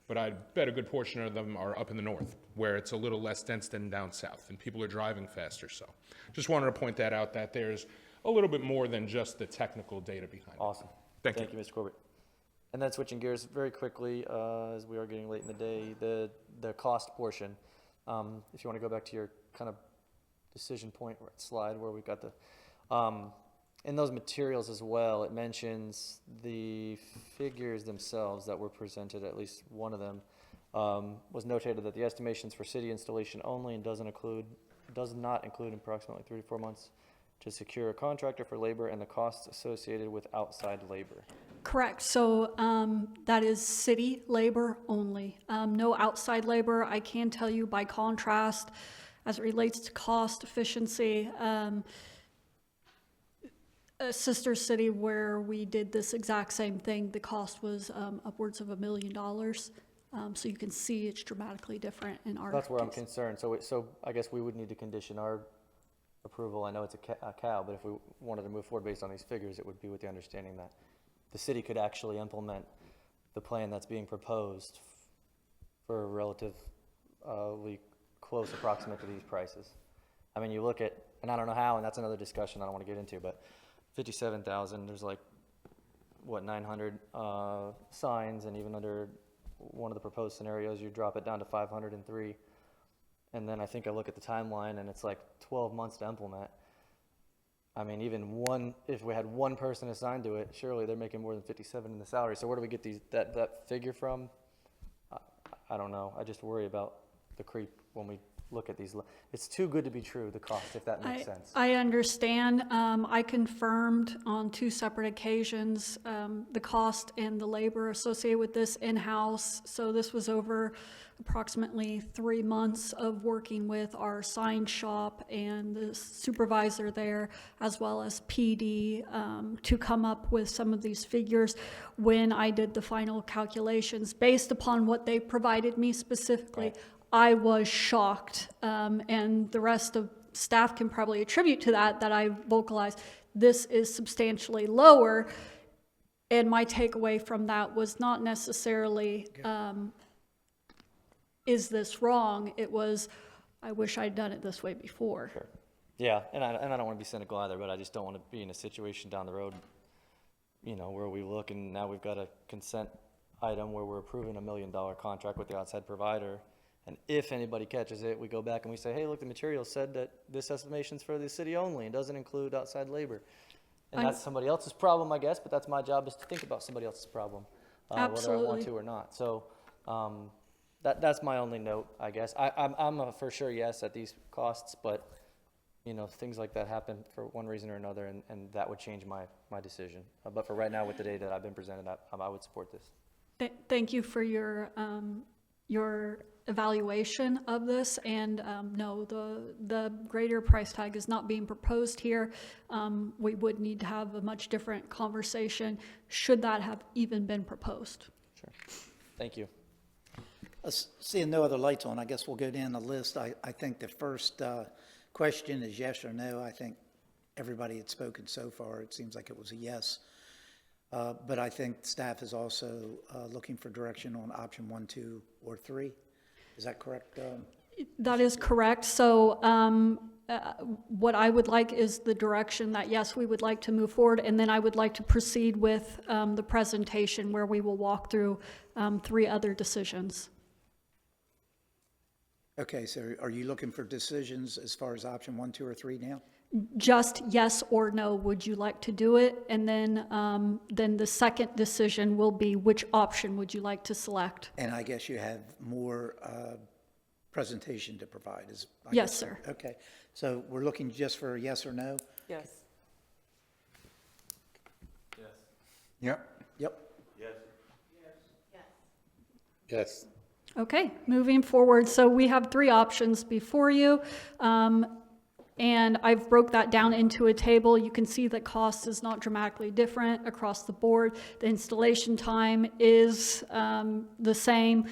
but I bet a good portion of them are up in the north, where it's a little less dense than down south, and people are driving faster. So just wanted to point that out, that there's a little bit more than just the technical data behind it. Awesome. Thank you. Mr. Corbett. And then switching gears very quickly, as we are getting late in the day, the cost portion. If you want to go back to your kind of decision point slide where we've got the, in those materials as well, it mentions the figures themselves that were presented, at least one of them, was notated that the estimations for city installation only and does not include approximately 3 to 4 months to secure a contractor for labor and the costs associated with outside labor. Correct. So that is city labor only. No outside labor. I can tell you by contrast, as it relates to cost efficiency, a sister city where we did this exact same thing, the cost was upwards of $1 million. So you can see it's dramatically different in our That's where I'm case. concerned. So I guess we would need to condition our approval. I know it's a cow, but if we wanted to move forward based on these figures, it would be with the understanding that the city could actually implement the plan that's being proposed for a relatively close approximate to these prices. I mean, you look at, and I don't know how, and that's another discussion I don't want to get into, but 57,000, there's like, what, 900 signs, and even under one of the proposed scenarios, you drop it down to 503. And then I think I look at the timeline and it's like 12 months to implement. I mean, even if we had one person assigned to it, surely they're making more than 57 in the salary. So where do we get that figure from? I don't know. I just worry about the creep when we look at these. It's too good to be true, the cost, if that makes sense. I understand. I confirmed on 2 separate occasions the cost and the labor associated with this in-house. So this was over approximately 3 months of working with our sign shop and the supervisor there, as well as PD, to come up with some of these figures. When I did the final calculations, based upon what they provided me specifically, Right. I was shocked, and the rest of staff can probably attribute to that I vocalized, this is substantially lower. And my takeaway from that was not necessarily, is this wrong? It was, I wish I'd done it this way before. Sure. Yeah, and I don't want to be cynical either, but I just don't want to be in a situation down the road, you know, where we look and now we've got a consent item where we're approving $1 million contract with the outside provider. And if anybody catches it, we go back and we say, hey, look, the material said that this estimation's for the city only and doesn't include outside labor. And that's somebody else's problem, I guess, but that's my job, is to think about somebody else's problem, whether I want Absolutely. to or not. So that's my only note, I guess. I'm a for sure yes at these costs, but you know, things like that happen for one reason or another, and that would change my decision. But for right now, with the data that I've been presented, I would support this. Thank you for your evaluation of this, and no, the greater price tag is not being proposed here. We would need to have a much different conversation should that have even been proposed. Sure. Thank you. Seeing no other lights on, I guess we'll go down the list. I think the first question is yes or no. I think everybody had spoken so far. It seems like it was a yes. But I think staff is also looking for direction on option 1, 2, or 3. Is that correct? That is correct. So what I would like is the direction that, yes, we would like to move forward, and then I would like to proceed with the presentation where we will walk through 3 other decisions. Okay, so are you looking for decisions as far as option 1, 2, or 3 now? Just yes or no, would you like to do it? And then the second decision will be which option would you like to select? And I guess you have more presentation to provide, Yes, sir. Okay, so we're looking just for a yes or no? Yes. Yep. Yep. Yes. Okay, moving forward, so we have 3 options before you, and I've broke that down into a table. You can see that cost is not dramatically different across the board. The installation time is the same.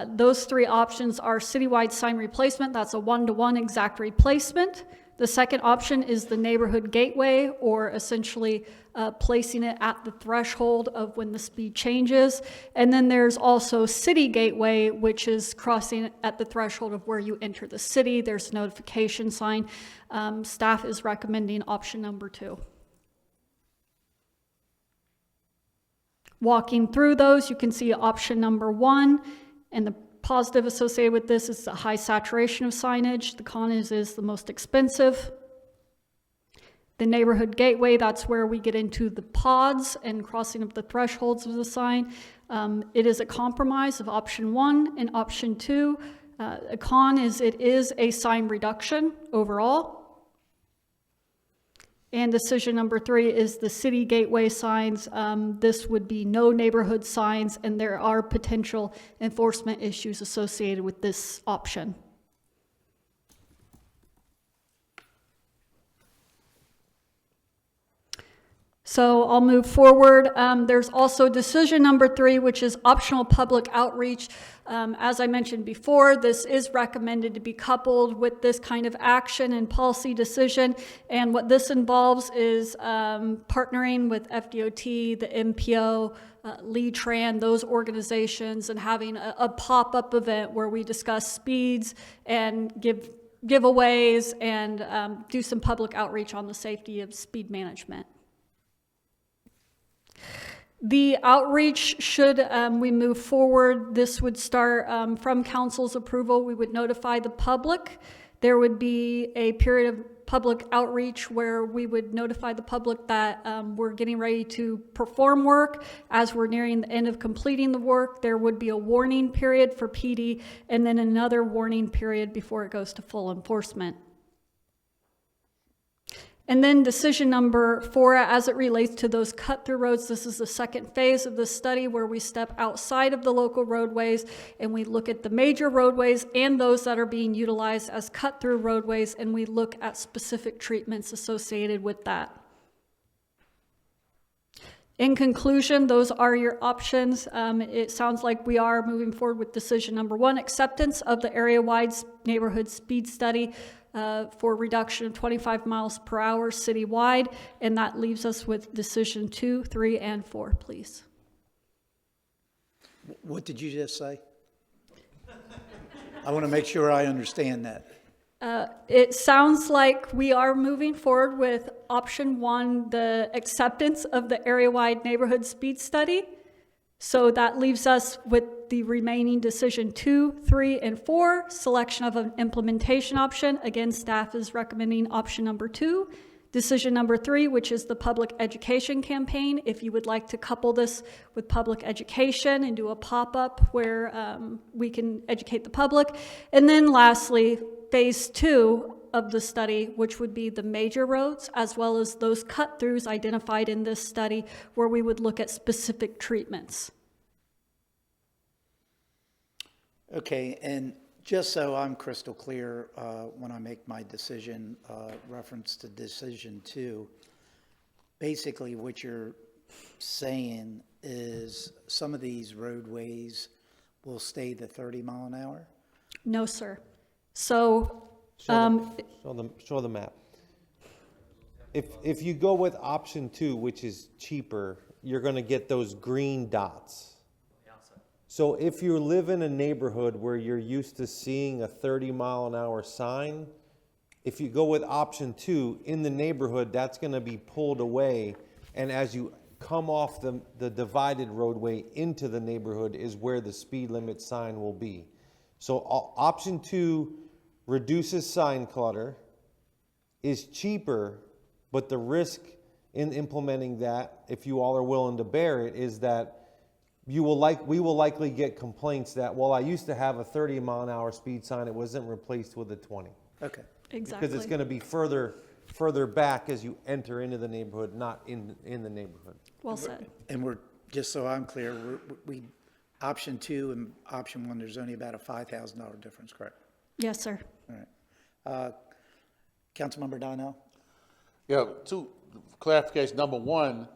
Those 3 options are citywide sign replacement. That's a 1-to-1 exact replacement. The second option is the neighborhood gateway, or essentially placing it at the threshold of when the speed changes. And then there's also city gateway, which is crossing at the threshold of where you enter the city. There's a notification sign. Staff is recommending option number 2. Walking through those, you can see option number 1, and the positive associated with this is the high saturation of signage. The con is the most expensive. The neighborhood gateway, that's where we get into the pods and crossing of the thresholds of the sign. It is a compromise of option 1 and option 2. A con is it is a sign reduction overall. And decision number 3 is the city gateway signs. This would be no neighborhood signs, and there are potential enforcement issues associated with this option. So I'll move forward. There's also decision number 3, which is optional public outreach. As I mentioned before, this is recommended to be coupled with this kind of action and policy decision. And what this involves is partnering with FDOT, the MPO, Lee-Tran, those organizations, and having a pop-up event where we discuss speeds and give giveaways and do some public outreach on the safety of speed management. The outreach, should we move forward, this would start from council's approval. We would notify the public. There would be a period of public outreach where we would notify the public that we're getting ready to perform work. As we're nearing the end of completing the work, there would be a warning period for PD and then another warning period before it goes to full enforcement. And then decision number 4, as it relates to those cut-through roads, this is the second phase of the study where we step outside of the local roadways and we look at the major roadways and those that are being utilized as cut-through roadways, and we look at specific treatments associated with that. In conclusion, those are your options. It sounds like we are moving forward with decision number 1, acceptance of the area-wide neighborhood speed study for reduction of 25 miles per hour citywide, and that leaves us with decision 2, 3, and 4, please. What did you just say? I want to make sure I understand that. It sounds like we are moving forward with option 1, the acceptance of the area-wide neighborhood speed study. So that leaves us with the remaining decision 2, 3, and 4, selection of an implementation option. Again, staff is recommending option number 2. Decision number 3, which is the public education campaign. If you would like to couple this with public education and do a pop-up where we can educate the public. And then lastly, phase 2 of the study, which would be the major roads, as well as those cut-throughs identified in this study where we would look at specific treatments. Okay, and just so I'm crystal clear, when I make my decision, reference to decision 2, basically what you're saying is some of these roadways will stay the 30 mile an hour? No, sir. So show the map. If you go with option 2, which is cheaper, you're going to get those green dots. So if you live in a neighborhood where you're used to seeing a 30 mile an hour sign, If you go with option 2, in the neighborhood, that's gonna be pulled away, and as you come off the divided roadway into the neighborhood is where the speed limit sign will be. So option 2 reduces sign clutter, is cheaper, but the risk in implementing that, if you all are willing to bear it, is that we will likely get complaints that, well, I used to have a 30-mile-an-hour speed sign, it wasn't replaced with a 20. Okay. Exactly. Because it's gonna be further back as you enter into the neighborhood, not in the neighborhood. Well said. And we're, just so I'm clear, we, option 2 and option 1, there's only about a $5,000 difference, correct? Yes, sir. All right. Councilmember Donnell? Yeah, 2 clarification. Number 1,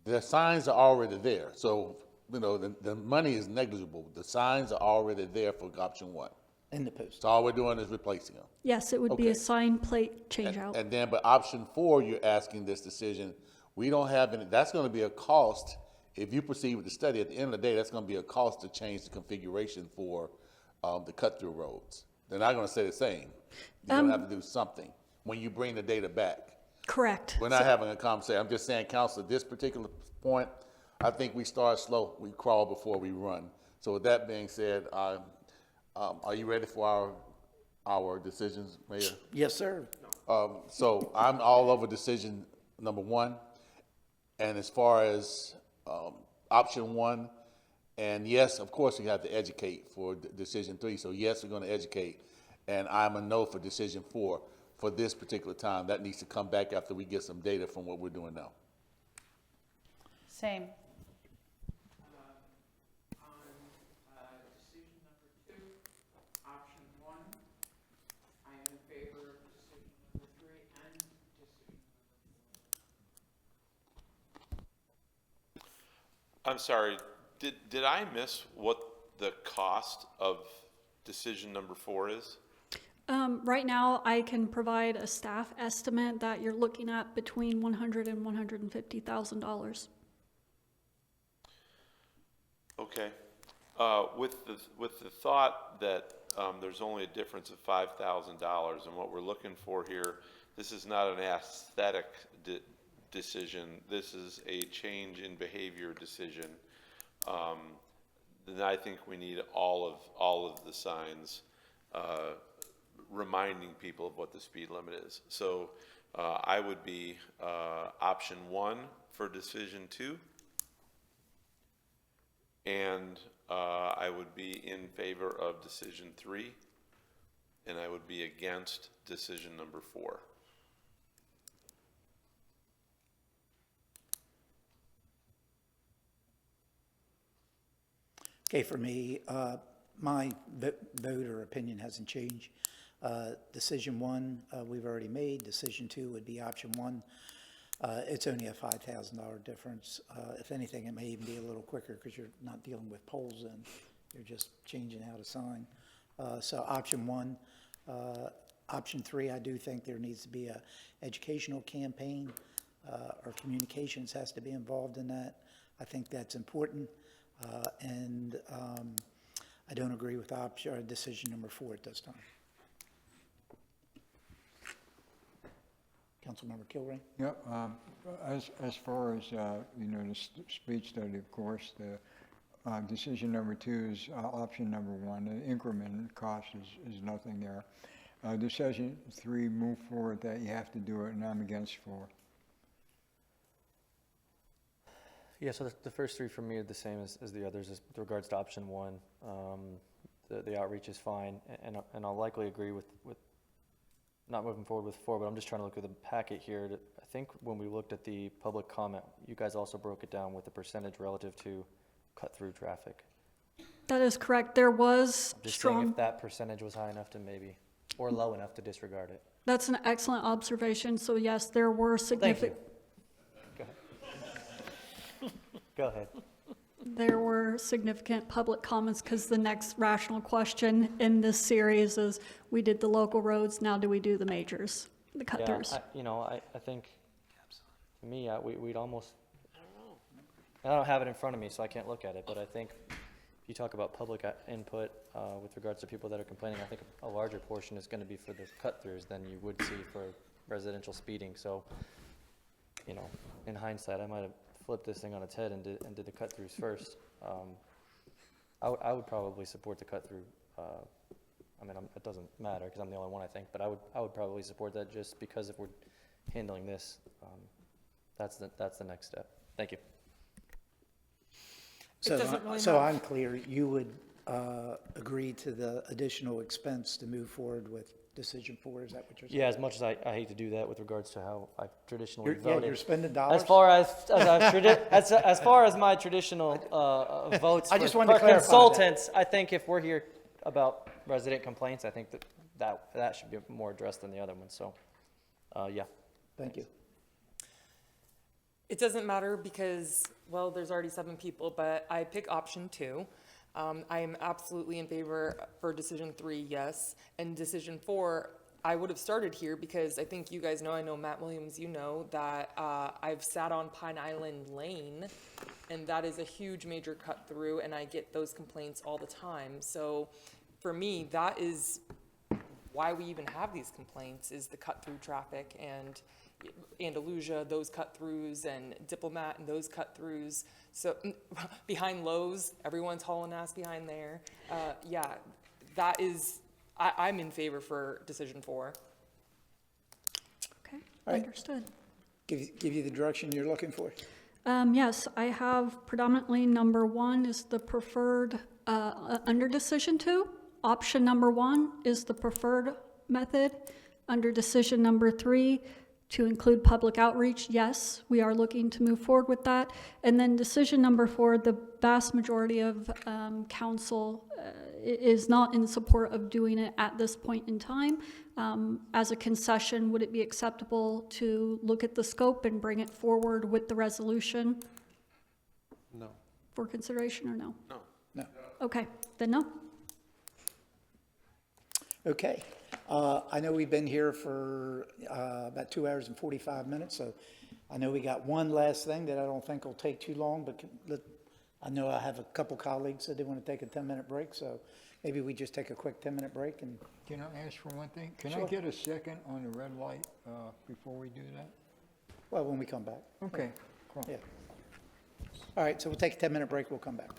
the signs are already there. So, you know, the money is negligible. The signs are already there for option 1. In the post. So all we're doing is replacing them. Yes, it would be a sign plate change out. And then, but option 4, you're asking this decision, we don't have any, that's gonna be a cost. If you proceed with the study, at the end of the day, that's gonna be a cost to change the configuration for the cut-through roads. They're not gonna stay the same. You're gonna have to do something when you bring the data back. Correct. We're not having a conversation. I'm just saying, council, at this particular point, I think we start slow. We crawl before we run. So with that being said, are you ready for our decisions, Mayor? Yes, sir. So I'm all over decision number 1. And as far as option 1, and yes, of course, we have to educate for decision 3. So yes, we're going to educate. And I'm a no for decision 4 for this particular time. That needs to come back after we get some data from what we're doing now. Same. I'm sorry, did I miss what the cost of decision number 4 is? Right now, I can provide a staff estimate that you're looking at between $100,000 and $150,000. Okay. With the thought that there's only a difference of $5,000, and what we're looking for here, this is not an aesthetic decision. This is a change in behavior decision. Then I think we need all of the signs reminding people of what the speed limit is. So I would be option 1 for decision 2, and I would be in favor of decision 3, and I would be against decision number 4. Okay, for me, my vote or opinion hasn't changed. Decision 1, we've already made. Decision 2 would be option 1. It's only a $5,000 difference. If anything, it may even be a little quicker because you're not dealing with poles then. You're just changing out a sign. So option 1. Option 3, I do think there needs to be a educational campaign, or communications has to be involved in that. I think that's important. And I don't agree with decision number 4 at this time. Councilmember Kilrain? Yep. As far as, you know, the speed study, of course, the decision number 2 is option number 1. The increment cost is nothing there. Decision 3, move forward that you have to do it, and I'm against 4. Yeah, so the first 3 for me are the same as the others with regards to option 1. The outreach is fine, and I'll likely agree with not moving forward with 4, but I'm just trying to look at the packet here. I think when we looked at the public comment, you guys also broke it down with the percentage relative to cut-through traffic. That is correct. There was Just strong. saying if that percentage was high enough to maybe, or low enough to disregard it. That's an excellent observation. So yes, there were significant. Go ahead. Go ahead. There were significant public comments because the next rational question in this series is, we did the local roads, now do we do the majors, the cut-throughs? Yeah, I think, for me, we'd almost, I don't have it in front of me, so I can't look at it, but I think if you talk about public input with regards to people that are complaining, I think a larger portion is going to be for the cut-throughs than you would see for residential speeding. So, you know, in hindsight, I might have flipped this thing on its head and did the cut-throughs first. I would probably support the cut-through. I mean, it doesn't matter because I'm the only one, I think, but I would probably support that just because if we're handling this, that's the next step. Thank you. So I'm clear, you would agree to the additional expense to move forward with decision 4, is that what you're saying? Yeah, as much as I hate to do that with regards to how I've traditionally Yeah, voted. you're spending dollars? As far as as far as my traditional votes I just for, wanted to for clarify that. consultants, I think if we're here about resident complaints, I think that should be more addressed than the other one. So, yeah. Thank you. It doesn't matter because, well, there's already 7 people, but I pick option 2. I am absolutely in favor for decision 3, yes. And decision 4, I would have started here because I think you guys know, I know Matt Williams, you know, that I've sat on Pine Island Lane, and that is a huge major cut through, and I get those complaints all the time. So for me, that is why we even have these complaints, is the cut through traffic, and Andalusia, those cut-throughs, and Diplomat and those cut-throughs. So behind Lowe's, everyone's hauling ass behind there. Yeah, that is, I'm in favor for decision 4. Okay, All right. understood. Give you the direction you're looking for. Yes, I have predominantly number 1 is the preferred, under decision 2. Option number 1 is the preferred method. Under decision number 3, to include public outreach, yes, we are looking to move forward with that. And then decision number 4, the vast majority of council is not in support of doing it at this point in time. As a concession, would it be acceptable to look at the scope and bring it forward with the resolution? No. For consideration or no? No. No. Okay, then no. Okay. I know we've been here for about 2 hours and 45 minutes, so I know we got one last thing that I don't think will take too long, but I know I have a couple colleagues that they want to take a 10-minute break, so maybe we just take a quick 10-minute break. And Can I ask for one thing? Can I Sure. get a second on the red light before we do that? Well, when we come back. Okay, cool. Yeah. All right, so we'll take a 10-minute break, we'll come back.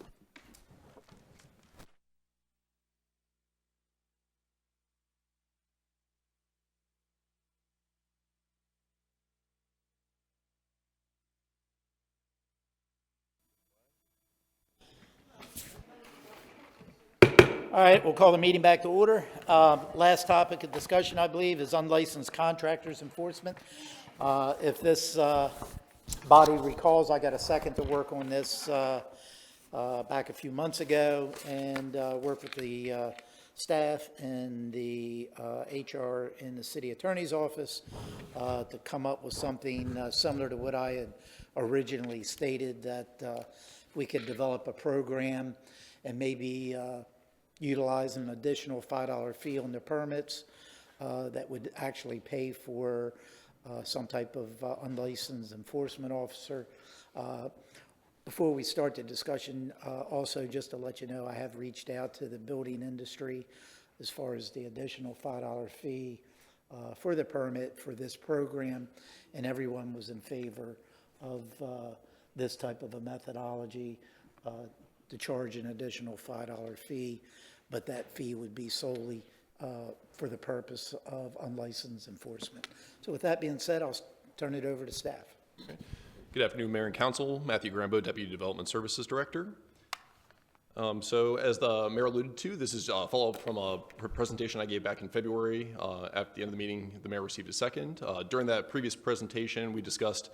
All right, we'll call the meeting back to order. Last topic of discussion, I believe, is unlicensed contractors enforcement. If this body recalls, I got a second to work on this back a few months ago, and worked with the staff and the HR in the city attorney's office to come up with something similar to what I had originally stated, that we could develop a program and maybe utilize an additional $5 fee on the permits that would actually pay for some type of unlicensed enforcement officer. Before we start the discussion, also just to let you know, I have reached out to the building industry as far as the additional $5 fee for the permit for this program, and everyone was in favor of this type of a methodology to charge an additional $5 fee, but that fee would be solely for the purpose of unlicensed enforcement. So with that being said, I'll turn it over to staff. Okay. Good afternoon, Mayor and Council. Matthew Grambo, Deputy Development Services Director. So as the mayor alluded to, this is a follow-up from a presentation I gave back in February. At the end of the meeting, the mayor received a second. During that previous presentation, we discussed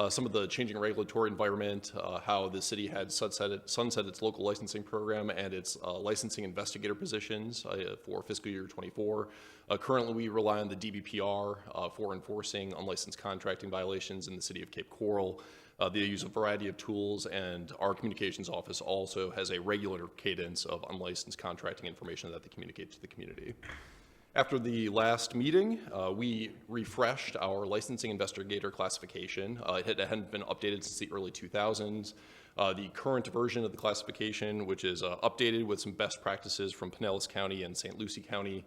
some of the changing regulatory environment, how the city had sunset its local licensing program and its licensing investigator positions for fiscal year 24. Currently, we rely on the DBPR for enforcing unlicensed contracting violations in the city of Cape Coral. They use a variety of tools, and our communications office also has a regular cadence of unlicensed contracting information that they communicate to the community. After the last meeting, we refreshed our licensing investigator classification. It hadn't been updated since the early 2000s. The current version of the classification, which is updated with some best practices from Pinellas County and St. Lucie County,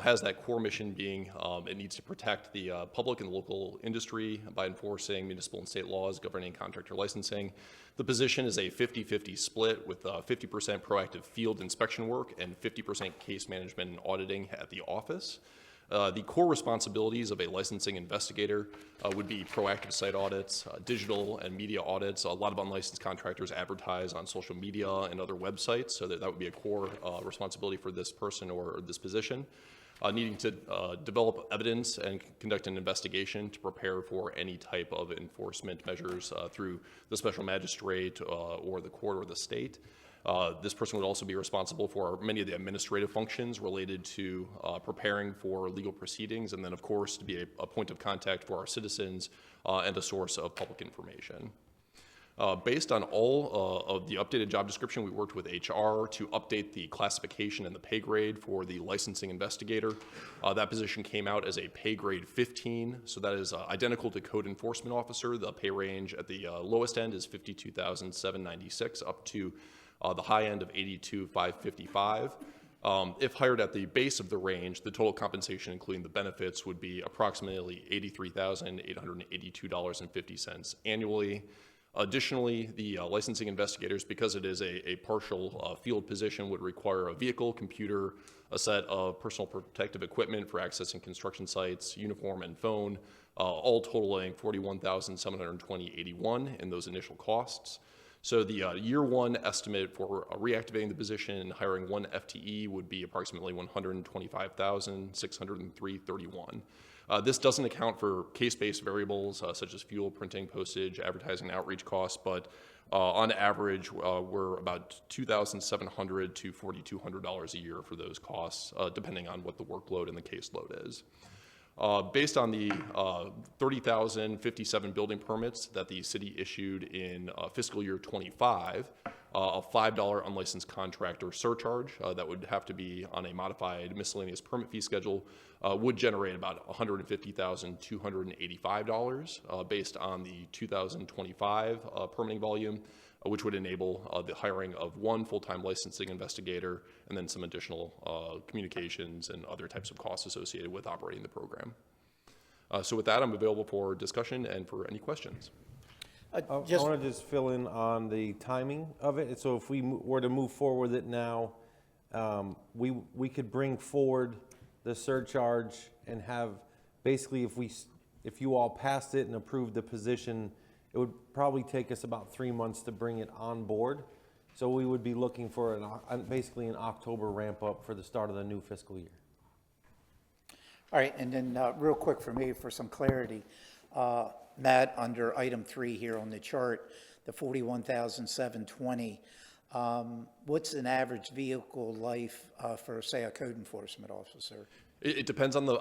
has that core mission being it needs to protect the public and local industry by enforcing municipal and state laws governing contractor licensing. The position is a 50-50 split with 50% proactive field inspection work and 50% case management and auditing at the office. The core responsibilities of a licensing investigator would be proactive site audits, digital and media audits. A lot of unlicensed contractors advertise on social media and other websites, so that would be a core responsibility for this person or this position. Needing to develop evidence and conduct an investigation to prepare for any type of enforcement measures through the special magistrate or the court or the state. This person would also be responsible for many of the administrative functions related to preparing for legal proceedings, and then of course to be a point of contact for our citizens and a source of public information. Based on all of the updated job description, we worked with HR to update the classification and the pay grade for the licensing investigator. That position came out as a pay grade 15, so that is identical to code enforcement officer. The pay range at the lowest end is $52,796 up to the high end of $82,555. If hired at the base of the range, the total compensation, including the benefits, would be approximately $83,882.50 annually. Additionally, the licensing investigators, because it is a partial field position, would require a vehicle, computer, a set of personal protective equipment for accessing construction sites, uniform, and phone, all totaling $41,720.81 in those initial costs. So the year one estimate for reactivating the position and hiring one FTE would be approximately $125,603.31. This doesn't account for case-based variables such as fuel, printing, postage, advertising, and outreach costs, but on average, we're about $2,700 to $4,200 a year for those costs, depending on what the workload and the caseload is. Based on the 30,057 building permits that the city issued in fiscal year 25, a $5 unlicensed contractor surcharge that would have to be on a modified miscellaneous permit fee schedule would generate about $150,285 based on the 2025 permitting volume, which would enable the hiring of one full-time licensing investigator and then some additional communications and other types of costs associated with operating the program. So with that, I'm available for discussion and for any questions. I want to just fill in on the timing of it. So if we were to move forward with it now, we could bring forward the surcharge and have, basically, if you all passed it and approved the position, it would probably take us about 3 months to bring it on board. So we would be looking for basically an October ramp up for the start of the new fiscal year. All right, and then real quick for me, for some clarity, Matt, under item 3 here on the chart, the 41,720, what's an average vehicle life for, say, a code enforcement officer? It depends on the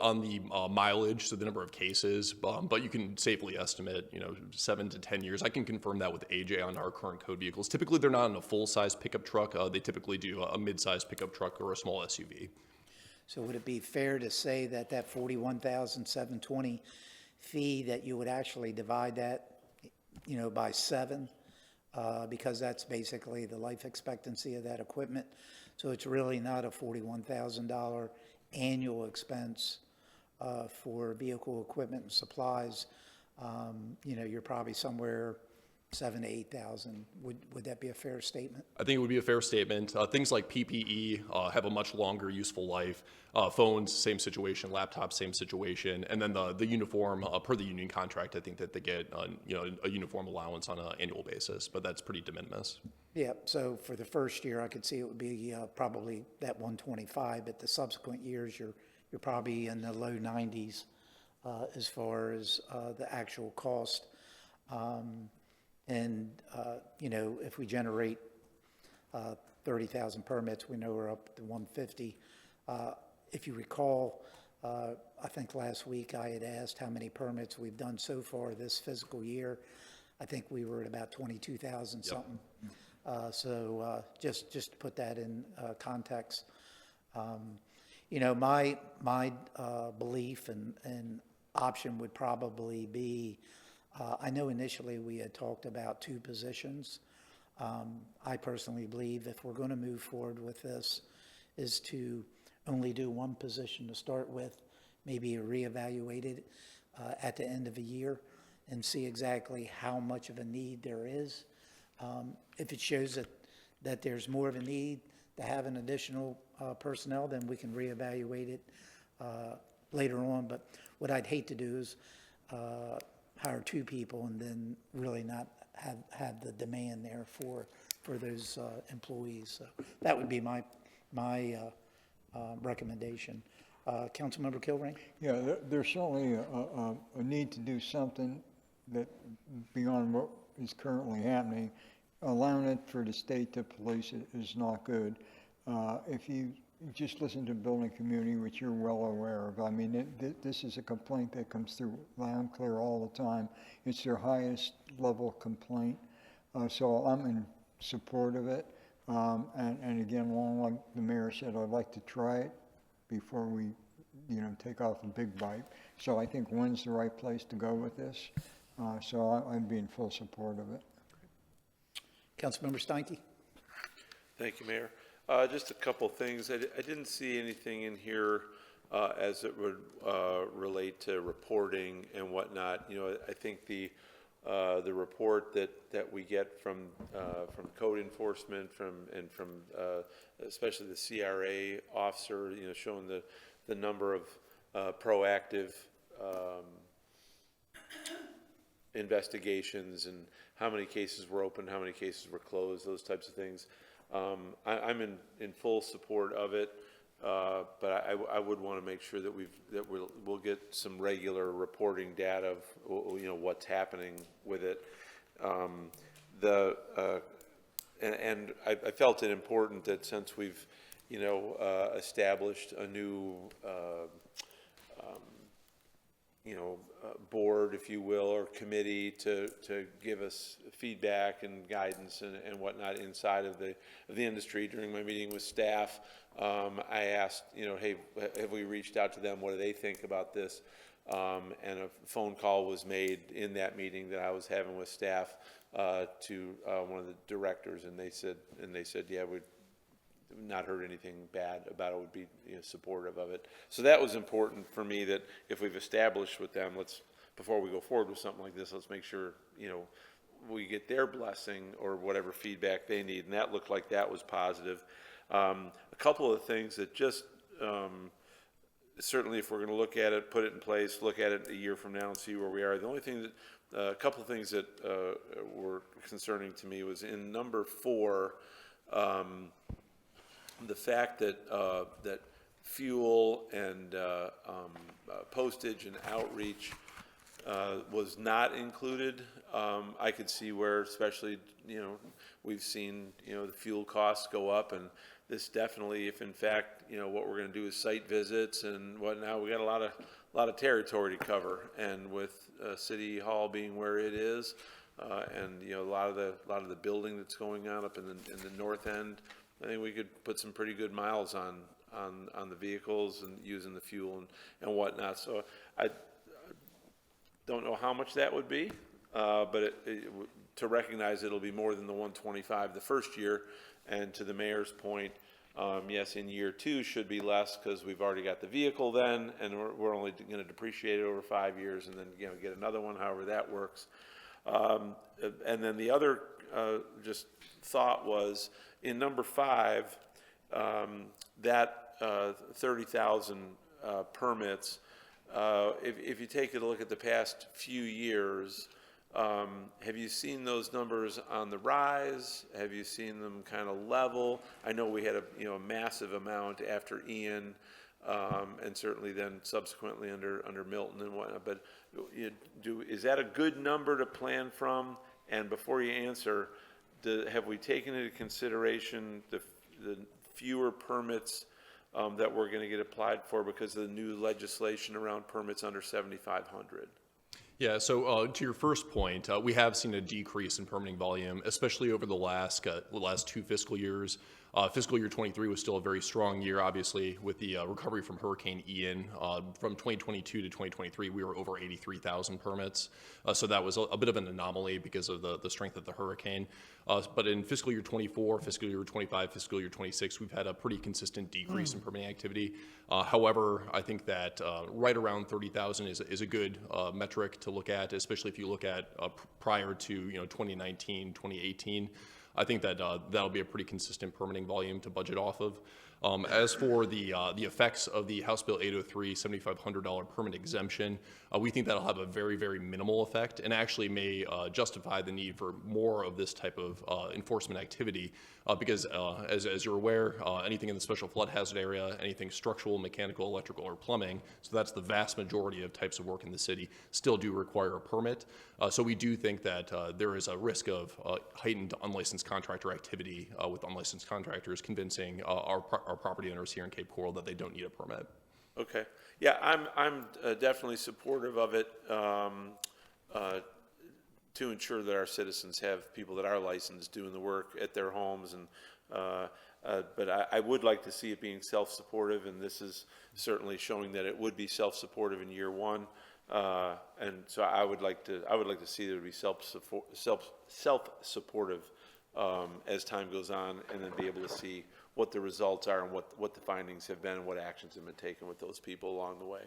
mileage, so the number of cases, but you can safely estimate, 7 to 10 years. I can confirm that with AJ on our current code vehicles. Typically, they're not in a full-size pickup truck. They typically do a mid-size pickup truck or a small SUV. So would it be fair to say that 41,720 fee, that you would actually divide that, by 7, because that's basically the life expectancy of that equipment? So it's really not a $41,000 annual expense for vehicle equipment and supplies. You're probably somewhere 7,000 to 8,000. Would that be a fair statement? I think it would be a fair statement. Things like PPE have a much longer useful life. Phones, same situation. Laptops, same situation. And then the uniform, per the union contract, I think that they get a uniform allowance on an annual basis, but that's pretty de minimis. Yeah, so for the first year, I could see it would be probably that 125, but the subsequent years, you're probably in the low 90s as far as the actual cost. If we generate 30,000 permits, we know we're up to 150. If you recall, I think last week I had asked how many permits we've done so far this fiscal year. I think we were at about 22,000 something. So just to put that in context, my belief and option would probably be, I know initially we had talked about 2 positions. I personally believe if we're going to move forward with this, is to only do one position to start with, maybe reevaluate it at the end of a year and see exactly how much of a need there is. If it shows that there's more of a need to have an additional personnel, then we can reevaluate it later on. But what I'd hate to do is hire 2 people and then really not have the demand there for those employees. So that would be my recommendation. Councilmember Kilrain? Yeah, there's certainly a need to do something that beyond what is currently happening. Allowing it for the state to police it is not good. If you just listen to building community, which you're well aware of, I mean, this is a complaint that comes through loud and clear all the time. It's their highest level complaint. So I'm in support of it. And again, along like the mayor said, I'd like to try it before we, take off a big bite. So I think one's the right place to go with this. So I'd be in full support of it. Councilmember Steinke? Thank you, Mayor. Just a couple things. I didn't see anything in here as it would relate to reporting and whatnot. I think the report that we get from code enforcement, from especially the CRA officer, showing the number of proactive investigations and how many cases were open, how many cases were closed, those types of things. I'm in full support of it, but I would want to make sure that we'll get some regular reporting data of what's happening with it. And I felt it important that since we've established a new board, if you will, or committee to give us feedback and guidance and whatnot inside of the industry. During my meeting with staff, I asked, hey, have we reached out to them? What do they think about this? And a phone call was made in that meeting that I was having with staff to one of the directors, and they said, yeah, we've not heard anything bad about it, would be supportive of it. So that was important for me, that if we've established with them, before we go forward with something like this, let's make sure we get their blessing or whatever feedback they need, and that looked like that was positive. A couple of things that just certainly, if we're going to look at it, put it in place, look at it a year from now and see where we are. The only thing that a couple of things that were concerning to me was in number 4. The fact that that fuel and postage and outreach was not included. I could see where, especially, we've seen, the fuel costs go up, and this definitely, if in fact, what we're going to do is site visits and whatnot, we got a lot of territory to cover, and with City Hall being where it is, and a lot of the building that's going on up in the north end, I think we could put some pretty good miles on the vehicles and using the fuel and whatnot. So I don't know how much that would be, but to recognize it'll be more than the 125 the first year. And to the mayor's point, yes, in year 2 should be less because we've already got the vehicle then, and we're only going to depreciate it over 5 years, and then get another one, however that works. And then the other just thought was, in number 5, that 30,000 permits, if you take a look at the past few years, have you seen those numbers on the rise? Have you seen them kind of level? I know we had a massive amount after Ian, and certainly then subsequently under Milton and whatnot. But is that a good number to plan from? And before you answer, have we taken into consideration the fewer permits that we're going to get applied for because of the new legislation around permits under 7,500? Yeah, so to your first point, we have seen a decrease in permitting volume, especially over the last 2 fiscal years. Fiscal year 23 was still a very strong year, obviously, with the recovery from Hurricane Ian. From 2022 to 2023, we were over 83,000 permits. So that was a bit of an anomaly because of the strength of the hurricane. But in fiscal year 24, fiscal year 25, fiscal year 26, we've had a pretty consistent decrease in permitting activity. However, I think that right around 30,000 is a good metric to look at, especially if you look at prior to 2019, 2018. I think that that'll be a pretty consistent permitting volume to budget off of. As for the effects of the House Bill 803 $7,500 permit exemption, we think that'll have a very, very minimal effect and actually may justify the need for more of this type of enforcement activity because as you're aware, anything in the special flood hazard area, anything structural, mechanical, electrical, or plumbing, so that's the vast majority of types of work in the city, still do require a permit. So we do think that there is a risk of heightened unlicensed contractor activity with unlicensed contractors convincing our property owners here in Cape Coral that they don't need a permit. Okay. Yeah, I'm definitely supportive of it to ensure that our citizens have people that are licensed doing the work at their homes. And but I would like to see it being self-supportive, and this is certainly showing that it would be self-supportive in year one. And so I would like to see that it be self-supportive as time goes on, and then be able to see what the results are and what the findings have been and what actions have been taken with those people along the way.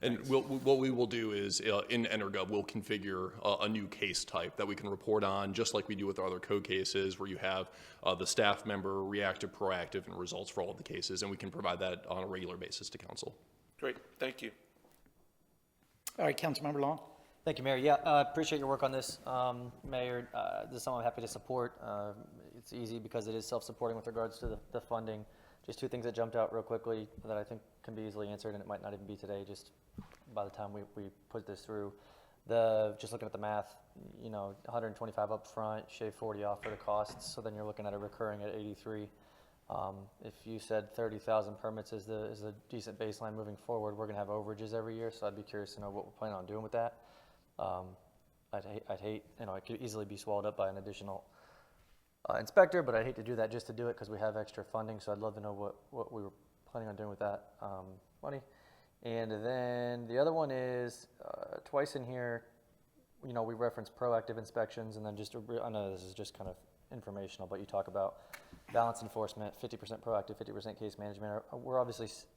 And what we will do is in Energov, we'll configure a new case type that we can report on, just like we do with our other code cases, where you have the staff member, reactive, proactive, and results for all of the cases, and we can provide that on a regular basis to council. Great, thank you. All right, Councilmember Long. Thank you, Mayor. Yeah, appreciate your work on this. Mayor, this is something I'm happy to support. It's easy because it is self-supporting with regards to the funding. Just two things that jumped out real quickly that I think can be easily answered, and it might not even be today, just by the time we put this through. Just looking at the math, 125 up front, shave 40 off for the costs, so then you're looking at it recurring at 83. If you said 30,000 permits is a decent baseline moving forward, we're gonna have overages every year, so I'd be curious to know what we're planning on doing with that. I'd hate, it could easily be swallowed up by an additional inspector, but I'd hate to do that just to do it because we have extra funding, so I'd love to know what we were planning on doing with that money. And then the other one is, twice in here, we reference proactive inspections, and then I know this is just kind of informational, but you talk about balance enforcement, 50% proactive, 50% case management.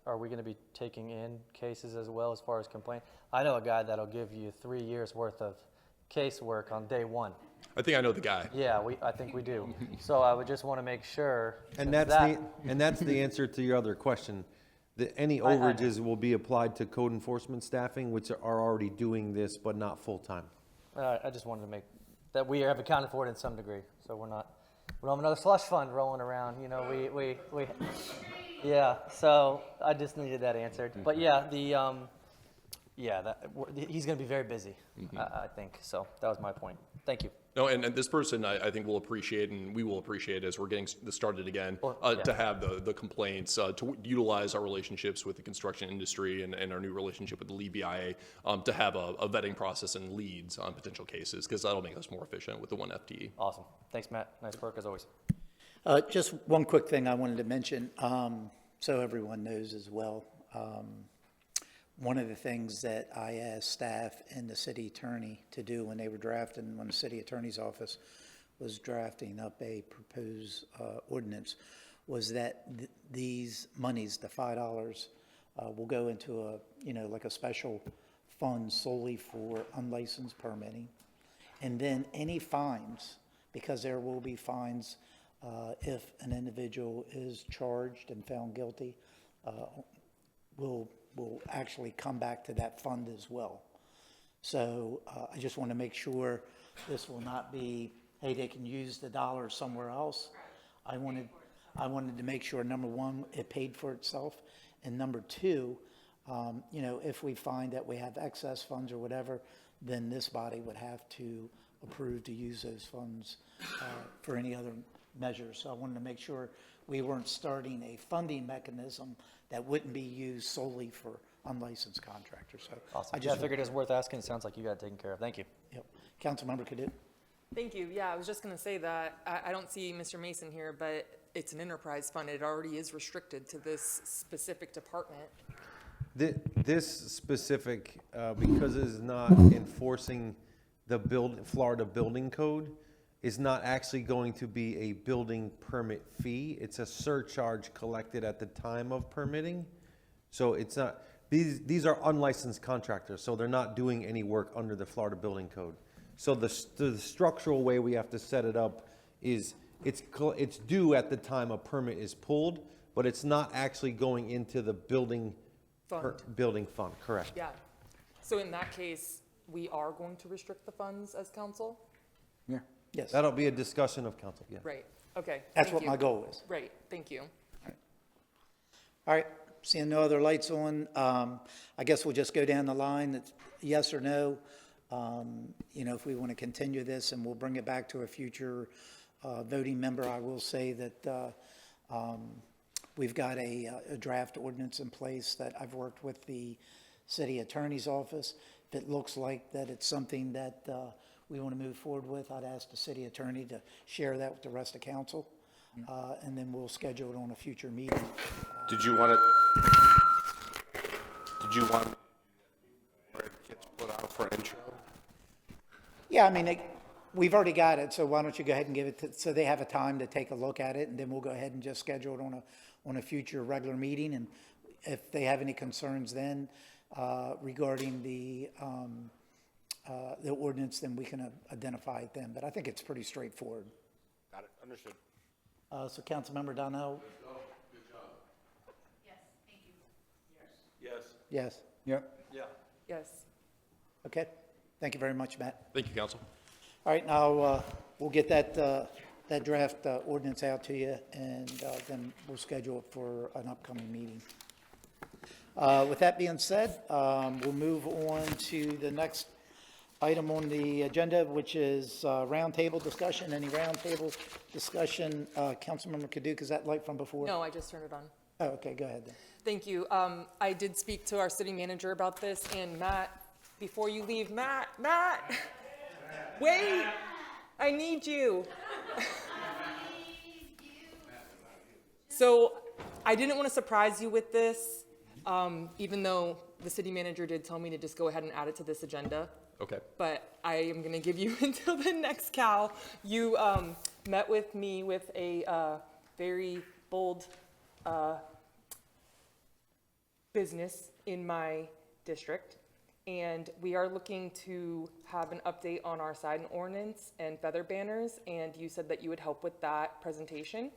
Are we gonna be taking in cases as well as far as complaint? I know a guy that'll give you 3 years worth of casework on day one. I think I know the guy. Yeah, I think we do. So I would just want to make sure. And that's the answer to your other question. That any overages will be applied to code enforcement staffing, which are already doing this, but not full-time. I just wanted to make that we have accounted for it in some degree. So we don't have another slush fund rolling around. Yeah. So I just needed that answered. But yeah, he's going to be very busy. I think so. That was my point. Thank you. No, and this person I think will appreciate, and we will appreciate as we're getting this started again, to have the complaints, to utilize our relationships with the construction industry and our new relationship with the Lee BIA, to have a vetting process and leads on potential cases, because that'll make us more efficient with the one FTE. Awesome. Thanks, Matt. Nice work as always. Just one quick thing I wanted to mention, so everyone knows as well. One of the things that I asked staff and the city attorney to do when the city attorney's office was drafting up a proposed ordinance, was that these monies, the $5, will go into a special fund solely for unlicensed permitting. And then any fines, because there will be fines if an individual is charged and found guilty, will actually come back to that fund as well. So I just want to make sure this will not be, hey, they can use the dollar somewhere else. I wanted to make sure, number one, it paid for itself, and number two, if we find that we have excess funds or whatever, then this body would have to approve to use those funds for any other measures. So I wanted to make sure we weren't starting a funding mechanism that wouldn't be used solely for unlicensed contractors. So awesome. I figured it was worth asking. It sounds like you got it taken care of. Thank you. Yep. Councilmember Cadid. Thank you. Yeah, I was just going to say that I don't see Mr. Mason here, but it's an enterprise fund. It already is restricted to this specific department. This specific, because it is not enforcing the Florida building code, is not actually going to be a building permit fee. It's a surcharge collected at the time of permitting. So it's not, these are unlicensed contractors, so they're not doing any work under the Florida building code. So the structural way we have to set it up is it's due at the time a permit is pulled, but it's not actually going into the building fund, correct? Yeah. So in that case, we are going to restrict the funds as council? Yeah. Yes. That'll be a discussion of council, yeah. Right. Okay. That's thank what you. my goal is. Right. Thank you. All right, seeing no other lights on, I guess we'll just go down the line, it's yes or no. You know, if we want to continue this, and we'll bring it back to a future voting member. I will say that we've got a draft ordinance in place that I've worked with the city attorney's office. If it looks like that it's something that we want to move forward with, I'd ask the city attorney to share that with the rest of council, and then we'll schedule it on a future meeting. Did you want where it gets put out for intro? Yeah, I mean, we've already got it, so why don't you go ahead and give it to, so they have a time to take a look at it, and then we'll go ahead and just schedule it on a future regular meeting, and if they have any concerns then regarding the ordinance, then we can identify it then, but I think it's pretty straightforward. Got it, understood. So Councilmember Donnell? Yes. Yes. Yep. Yeah. Yes. Okay, thank you very much, Matt. Thank you, council. All right, now, we'll get that draft ordinance out to you, and then we'll schedule it for an upcoming meeting. With that being said, we'll move on to the next item on the agenda, which is roundtable discussion. Any roundtable discussion? Councilmember Kaduke, is that light from before? No, I just turned it on. Oh, okay, go ahead then. Thank you. I did speak to our city manager about this, and Matt, before you leave, Matt, wait, I need you. So I didn't want to surprise you with this, even though the city manager did tell me to just go ahead and add it to this agenda. Okay. But I am going to give you until the next Cal. You met with me with a very bold business in my district, and we are looking to have an update on our sign ordinance and feather banners, and you said that you would help with that presentation.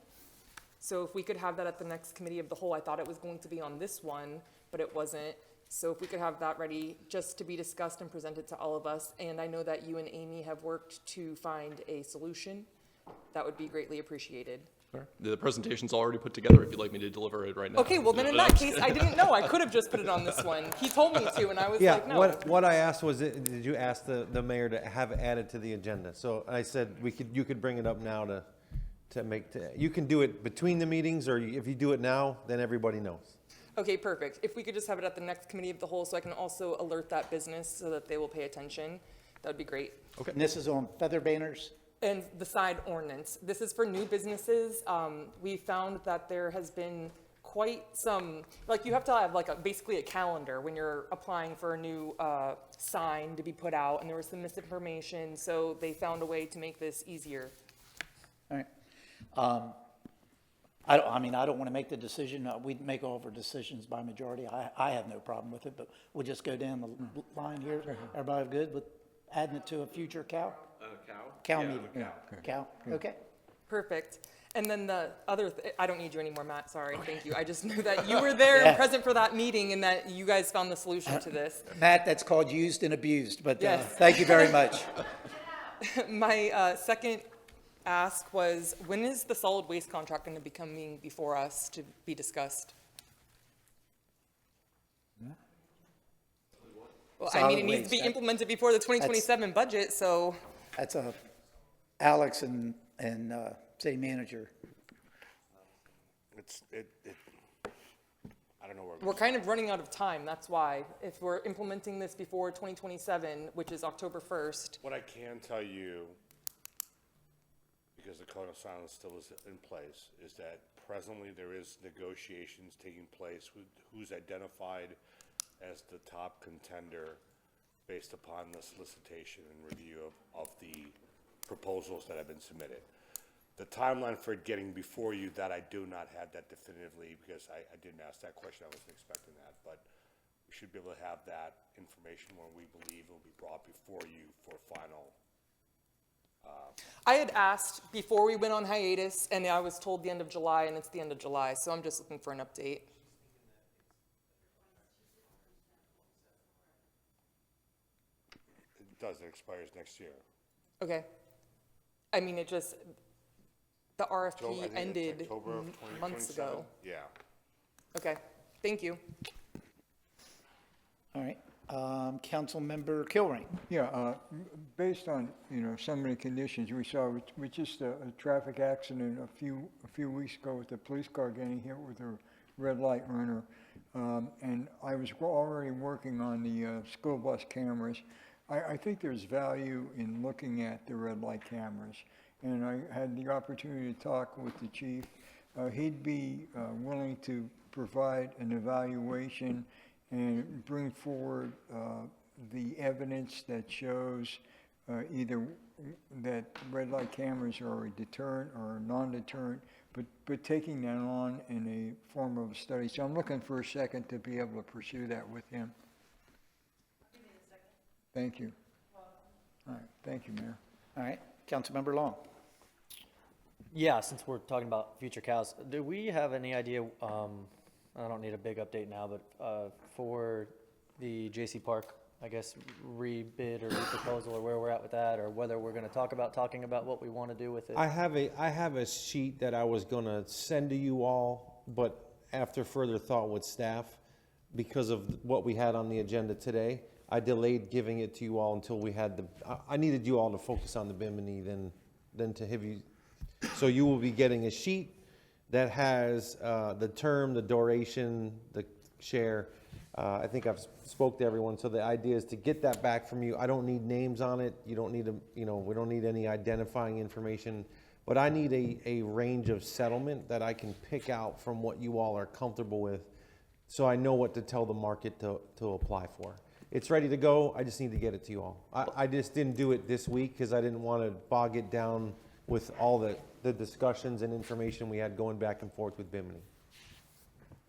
So if we could have that at the next committee of the whole, I thought it was going to be on this one, but it wasn't. So if we could have that ready just to be discussed and presented to all of us, and I know that you and Amy have worked to find a solution, that would be greatly appreciated. Sure. The presentation's already put together if you'd like me to deliver it right now. Okay, well then in that case, I didn't know. I could have just put it on this one. He told me to, and I was like, no. What I asked was, did you ask the mayor to have it added to the agenda? So I said you could bring it up now you can do it between the meetings, or if you do it now, then everybody knows. Okay, perfect. If we could just have it at the next committee of the whole, so I can also alert that business so that they will pay attention, that would be great. Okay. And this is on feather banners? And the side ordinance. This is for new businesses. We found that there has been quite some, like you have to have like basically a calendar when you're applying for a new sign to be put out, and there was some misinformation, so they found a way to make this easier. All right. I don't want to make the decision. We make all of our decisions by majority. I have no problem with it, but we'll just go down the line here. Everybody good with adding it to a future Cal meeting? Cal, okay. Perfect. And then the other, I don't need you anymore, Matt, sorry, thank you. I just knew that you were there and present for that meeting and that you guys found the solution to this. Matt, that's called used and abused, but Yes. thank you very much. My second ask was, when is the solid waste contract going to be coming before us to be discussed? Well, I mean, it needs to be implemented before the 2027 budget, so. That's Alex and city manager. I don't know where. We're kind of running out of time, that's why. If we're implementing this before 2027, which is October 1st. What I can tell you because the code of silence still is in place, is that presently there is negotiations taking place with who's identified as the top contender based upon the solicitation and review of the proposals that have been submitted. The timeline for it getting before you, that I do not have that definitively, because I didn't ask that question, I wasn't expecting that, but we should be able to have that information when we believe it will be brought before you for final. I had asked before we went on hiatus, and I was told the end of July, and it's the end of July, so I'm just looking for an update. It does, it expires next year. Okay. I mean, it just, the I RFP think it's ended October of months 2027. ago. Yeah. Okay, thank you. All right. Councilmember Kilrain. Yeah, based on, some of the conditions we saw, with just a traffic accident a few weeks ago with the police car getting hit with a red light runner. And I was already working on the school bus cameras. I think there's value in looking at the red light cameras. And I had the opportunity to talk with the chief. He'd be willing to provide an evaluation and bring forward the evidence that shows either that red light cameras are a deterrent or a non-deterrent, but taking that on in a form of a study. So I'm looking for a second to be able to pursue that with him. Thank you. All right, thank you, Mayor. All right. Councilmember Long. Yeah, since we're talking about future cows, do we have any idea, I don't need a big update now, but for the J.C. Park, I guess, rebid or reproposal, or where we're at with that, or whether we're going to talking about what we want to do with it? I have a sheet that I was gonna send to you all, but after further thought with staff, because of what we had on the agenda today, I delayed giving it to you all until we had I needed you all to focus on the Bimini than to have you. So you will be getting a sheet that has the term, the duration, the share. I think I've spoke to everyone, so the idea is to get that back from you. I don't need names on it. You don't need we don't need any identifying information, but I need a range of settlement that I can pick out from what you all are comfortable with, so I know what to tell the market to apply for. It's ready to go. I just need to get it to you all. I just didn't do it this week because I didn't want to bog it down with all the discussions and information we had going back and forth with Bimini.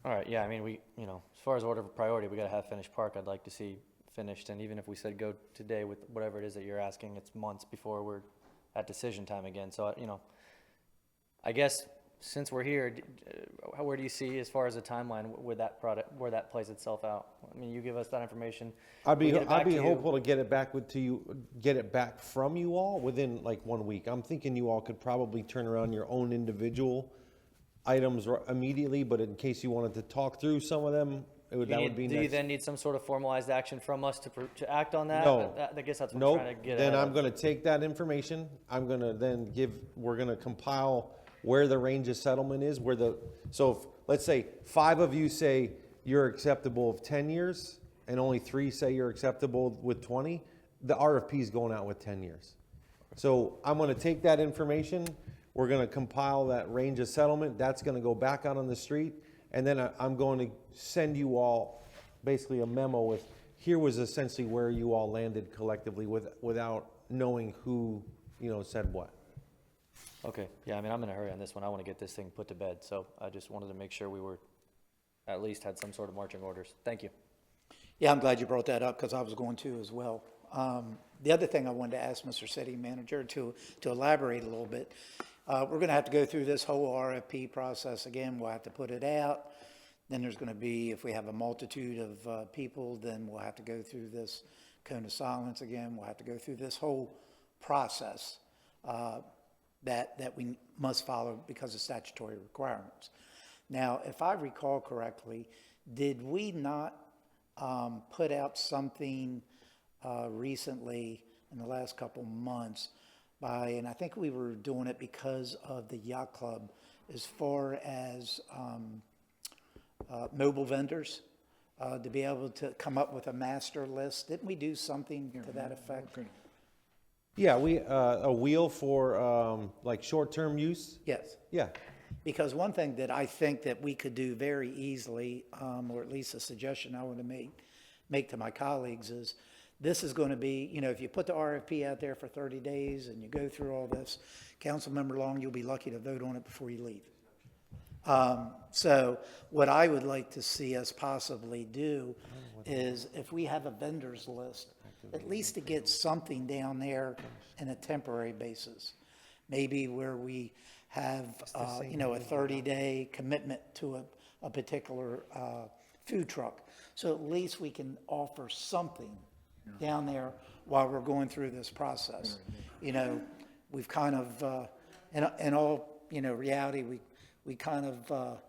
All right, yeah, I mean, we, as far as order of priority, we got to have finished park. I'd like to see finished, and even if we said go today with whatever it is that you're asking, it's months before we're at decision time again. So, I guess since we're here, where do you see as far as a timeline where that plays itself out? I mean, you give us that information. I'd be we get it back to you. hopeful to get it back get it back from you all within like 1 week. I'm thinking you all could probably turn around your own individual items immediately, but in case you wanted to talk through some of them, that would be Do you then need some sort of formalized action from us to act on that? No. I guess that's what Nope. I'm trying to get at. Then I'm gonna take that information, I'm gonna then we're gonna compile where the range of settlement is, so if, let's say 5 of you say you're acceptable of 10 years, and only 3 say you're acceptable with 20, the RFP is going out with 10 years. So I'm gonna take that information, we're gonna compile that range of settlement, that's gonna go back out on the street, and then I'm going to send you all basically a memo with, here was essentially where you all landed collectively without knowing who, said what. Okay, yeah, I mean, I'm in a hurry on this one. I want to get this thing put to bed, so I just wanted to make sure we were, at least had some sort of marching orders. Thank you. Yeah, I'm glad you brought that up because I was going to as well. The other thing I wanted to ask Mr. City Manager to elaborate a little bit, we're going to have to go through this whole RFP process again. We'll have to put it out. Then there's going to be, if we have a multitude of people, then we'll have to go through this cone of silence again. We'll have to go through this whole process that we must follow because of statutory requirements. Now, if I recall correctly, did we not put out something recently in the last couple months and I think we were doing it because of the yacht club, as far as mobile vendors, to be able to come up with a master list? Didn't we do something to that effect? Yeah, a wheel for, like, short-term use? Yes. Yeah. Because one thing that I think that we could do very easily, or at least a suggestion I want to make to my colleagues is, this is going to be, you know, if you put the RFP out there for 30 days and you go through all this, Councilmember Long, you'll be lucky to vote on it before you leave. So what I would like to see us possibly do is, if we have a vendors list, at least to get something down there in a temporary basis. Maybe where we have, you know, a 30-day commitment to a particular food truck. So at least we can offer something down there while we're going through this process. You know, we've kind of, in all, you know, reality, we kind of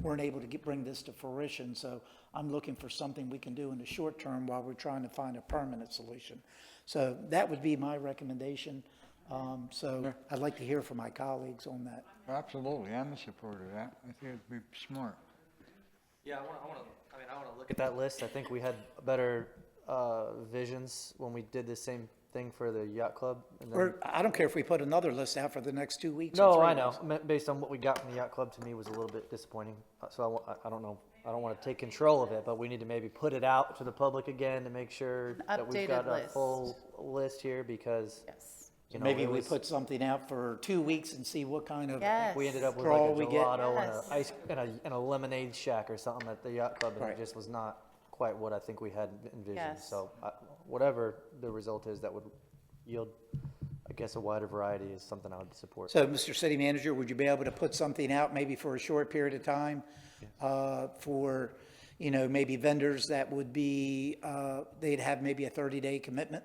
weren't able to bring this to fruition. So I'm looking for something we can do in the short term while we're trying to find a permanent solution. So that would be my recommendation. So I'd like to hear from my colleagues on that. Absolutely, I'm a supporter of that. I think it'd be smart. Yeah, I want to look at that list. I think we had better visions when we did the same thing for the yacht club. And then, Or I don't care if we put another list out for the next 2 weeks. or no, 3 I know. weeks. Based on what we got from the yacht club, to me was a little bit disappointing. So I don't know. I don't want to take control of it, but we need to maybe put it out to the public again to make sure that we've got Updated a list. full list here, because you know, Maybe it we was- put something out for 2 weeks and see what kind of Yes. we ended up with draw like a we get. gelato Yes. and a lemonade shack or something at the yacht club, and Right. it just was not quite what I think we had envisioned. Yes. So whatever the result is, that would yield, I guess, a wider variety is something I would support. So, Mr. City Manager, would you be able to put something out maybe for a short period of time for, you know, maybe vendors that would be, they'd have maybe a 30-day commitment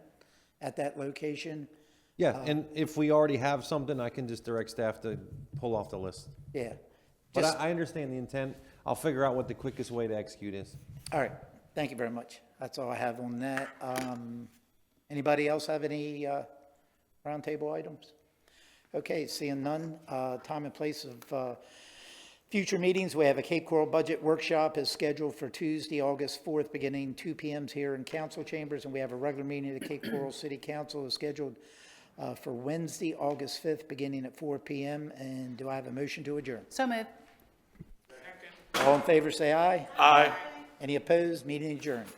at that location? Yeah, and if we already have something, I can just direct staff to pull off the list. Yeah. But Just- I understand the intent. I'll figure out what the quickest way to execute is. All right, thank you very much. That's all I have on that. Anybody else have any roundtable items? Okay, seeing none, time and place of future meetings. We have a Cape Coral Budget Workshop is scheduled for Tuesday, August 4th, beginning 2 p.m. here in council chambers, and we have a regular meeting of the Cape Coral City Council is scheduled for Wednesday, August 5th, beginning at 4 p.m. And do I have a motion to adjourn? So moved. All in favor, say aye. Aye. Any opposed? Meeting adjourned.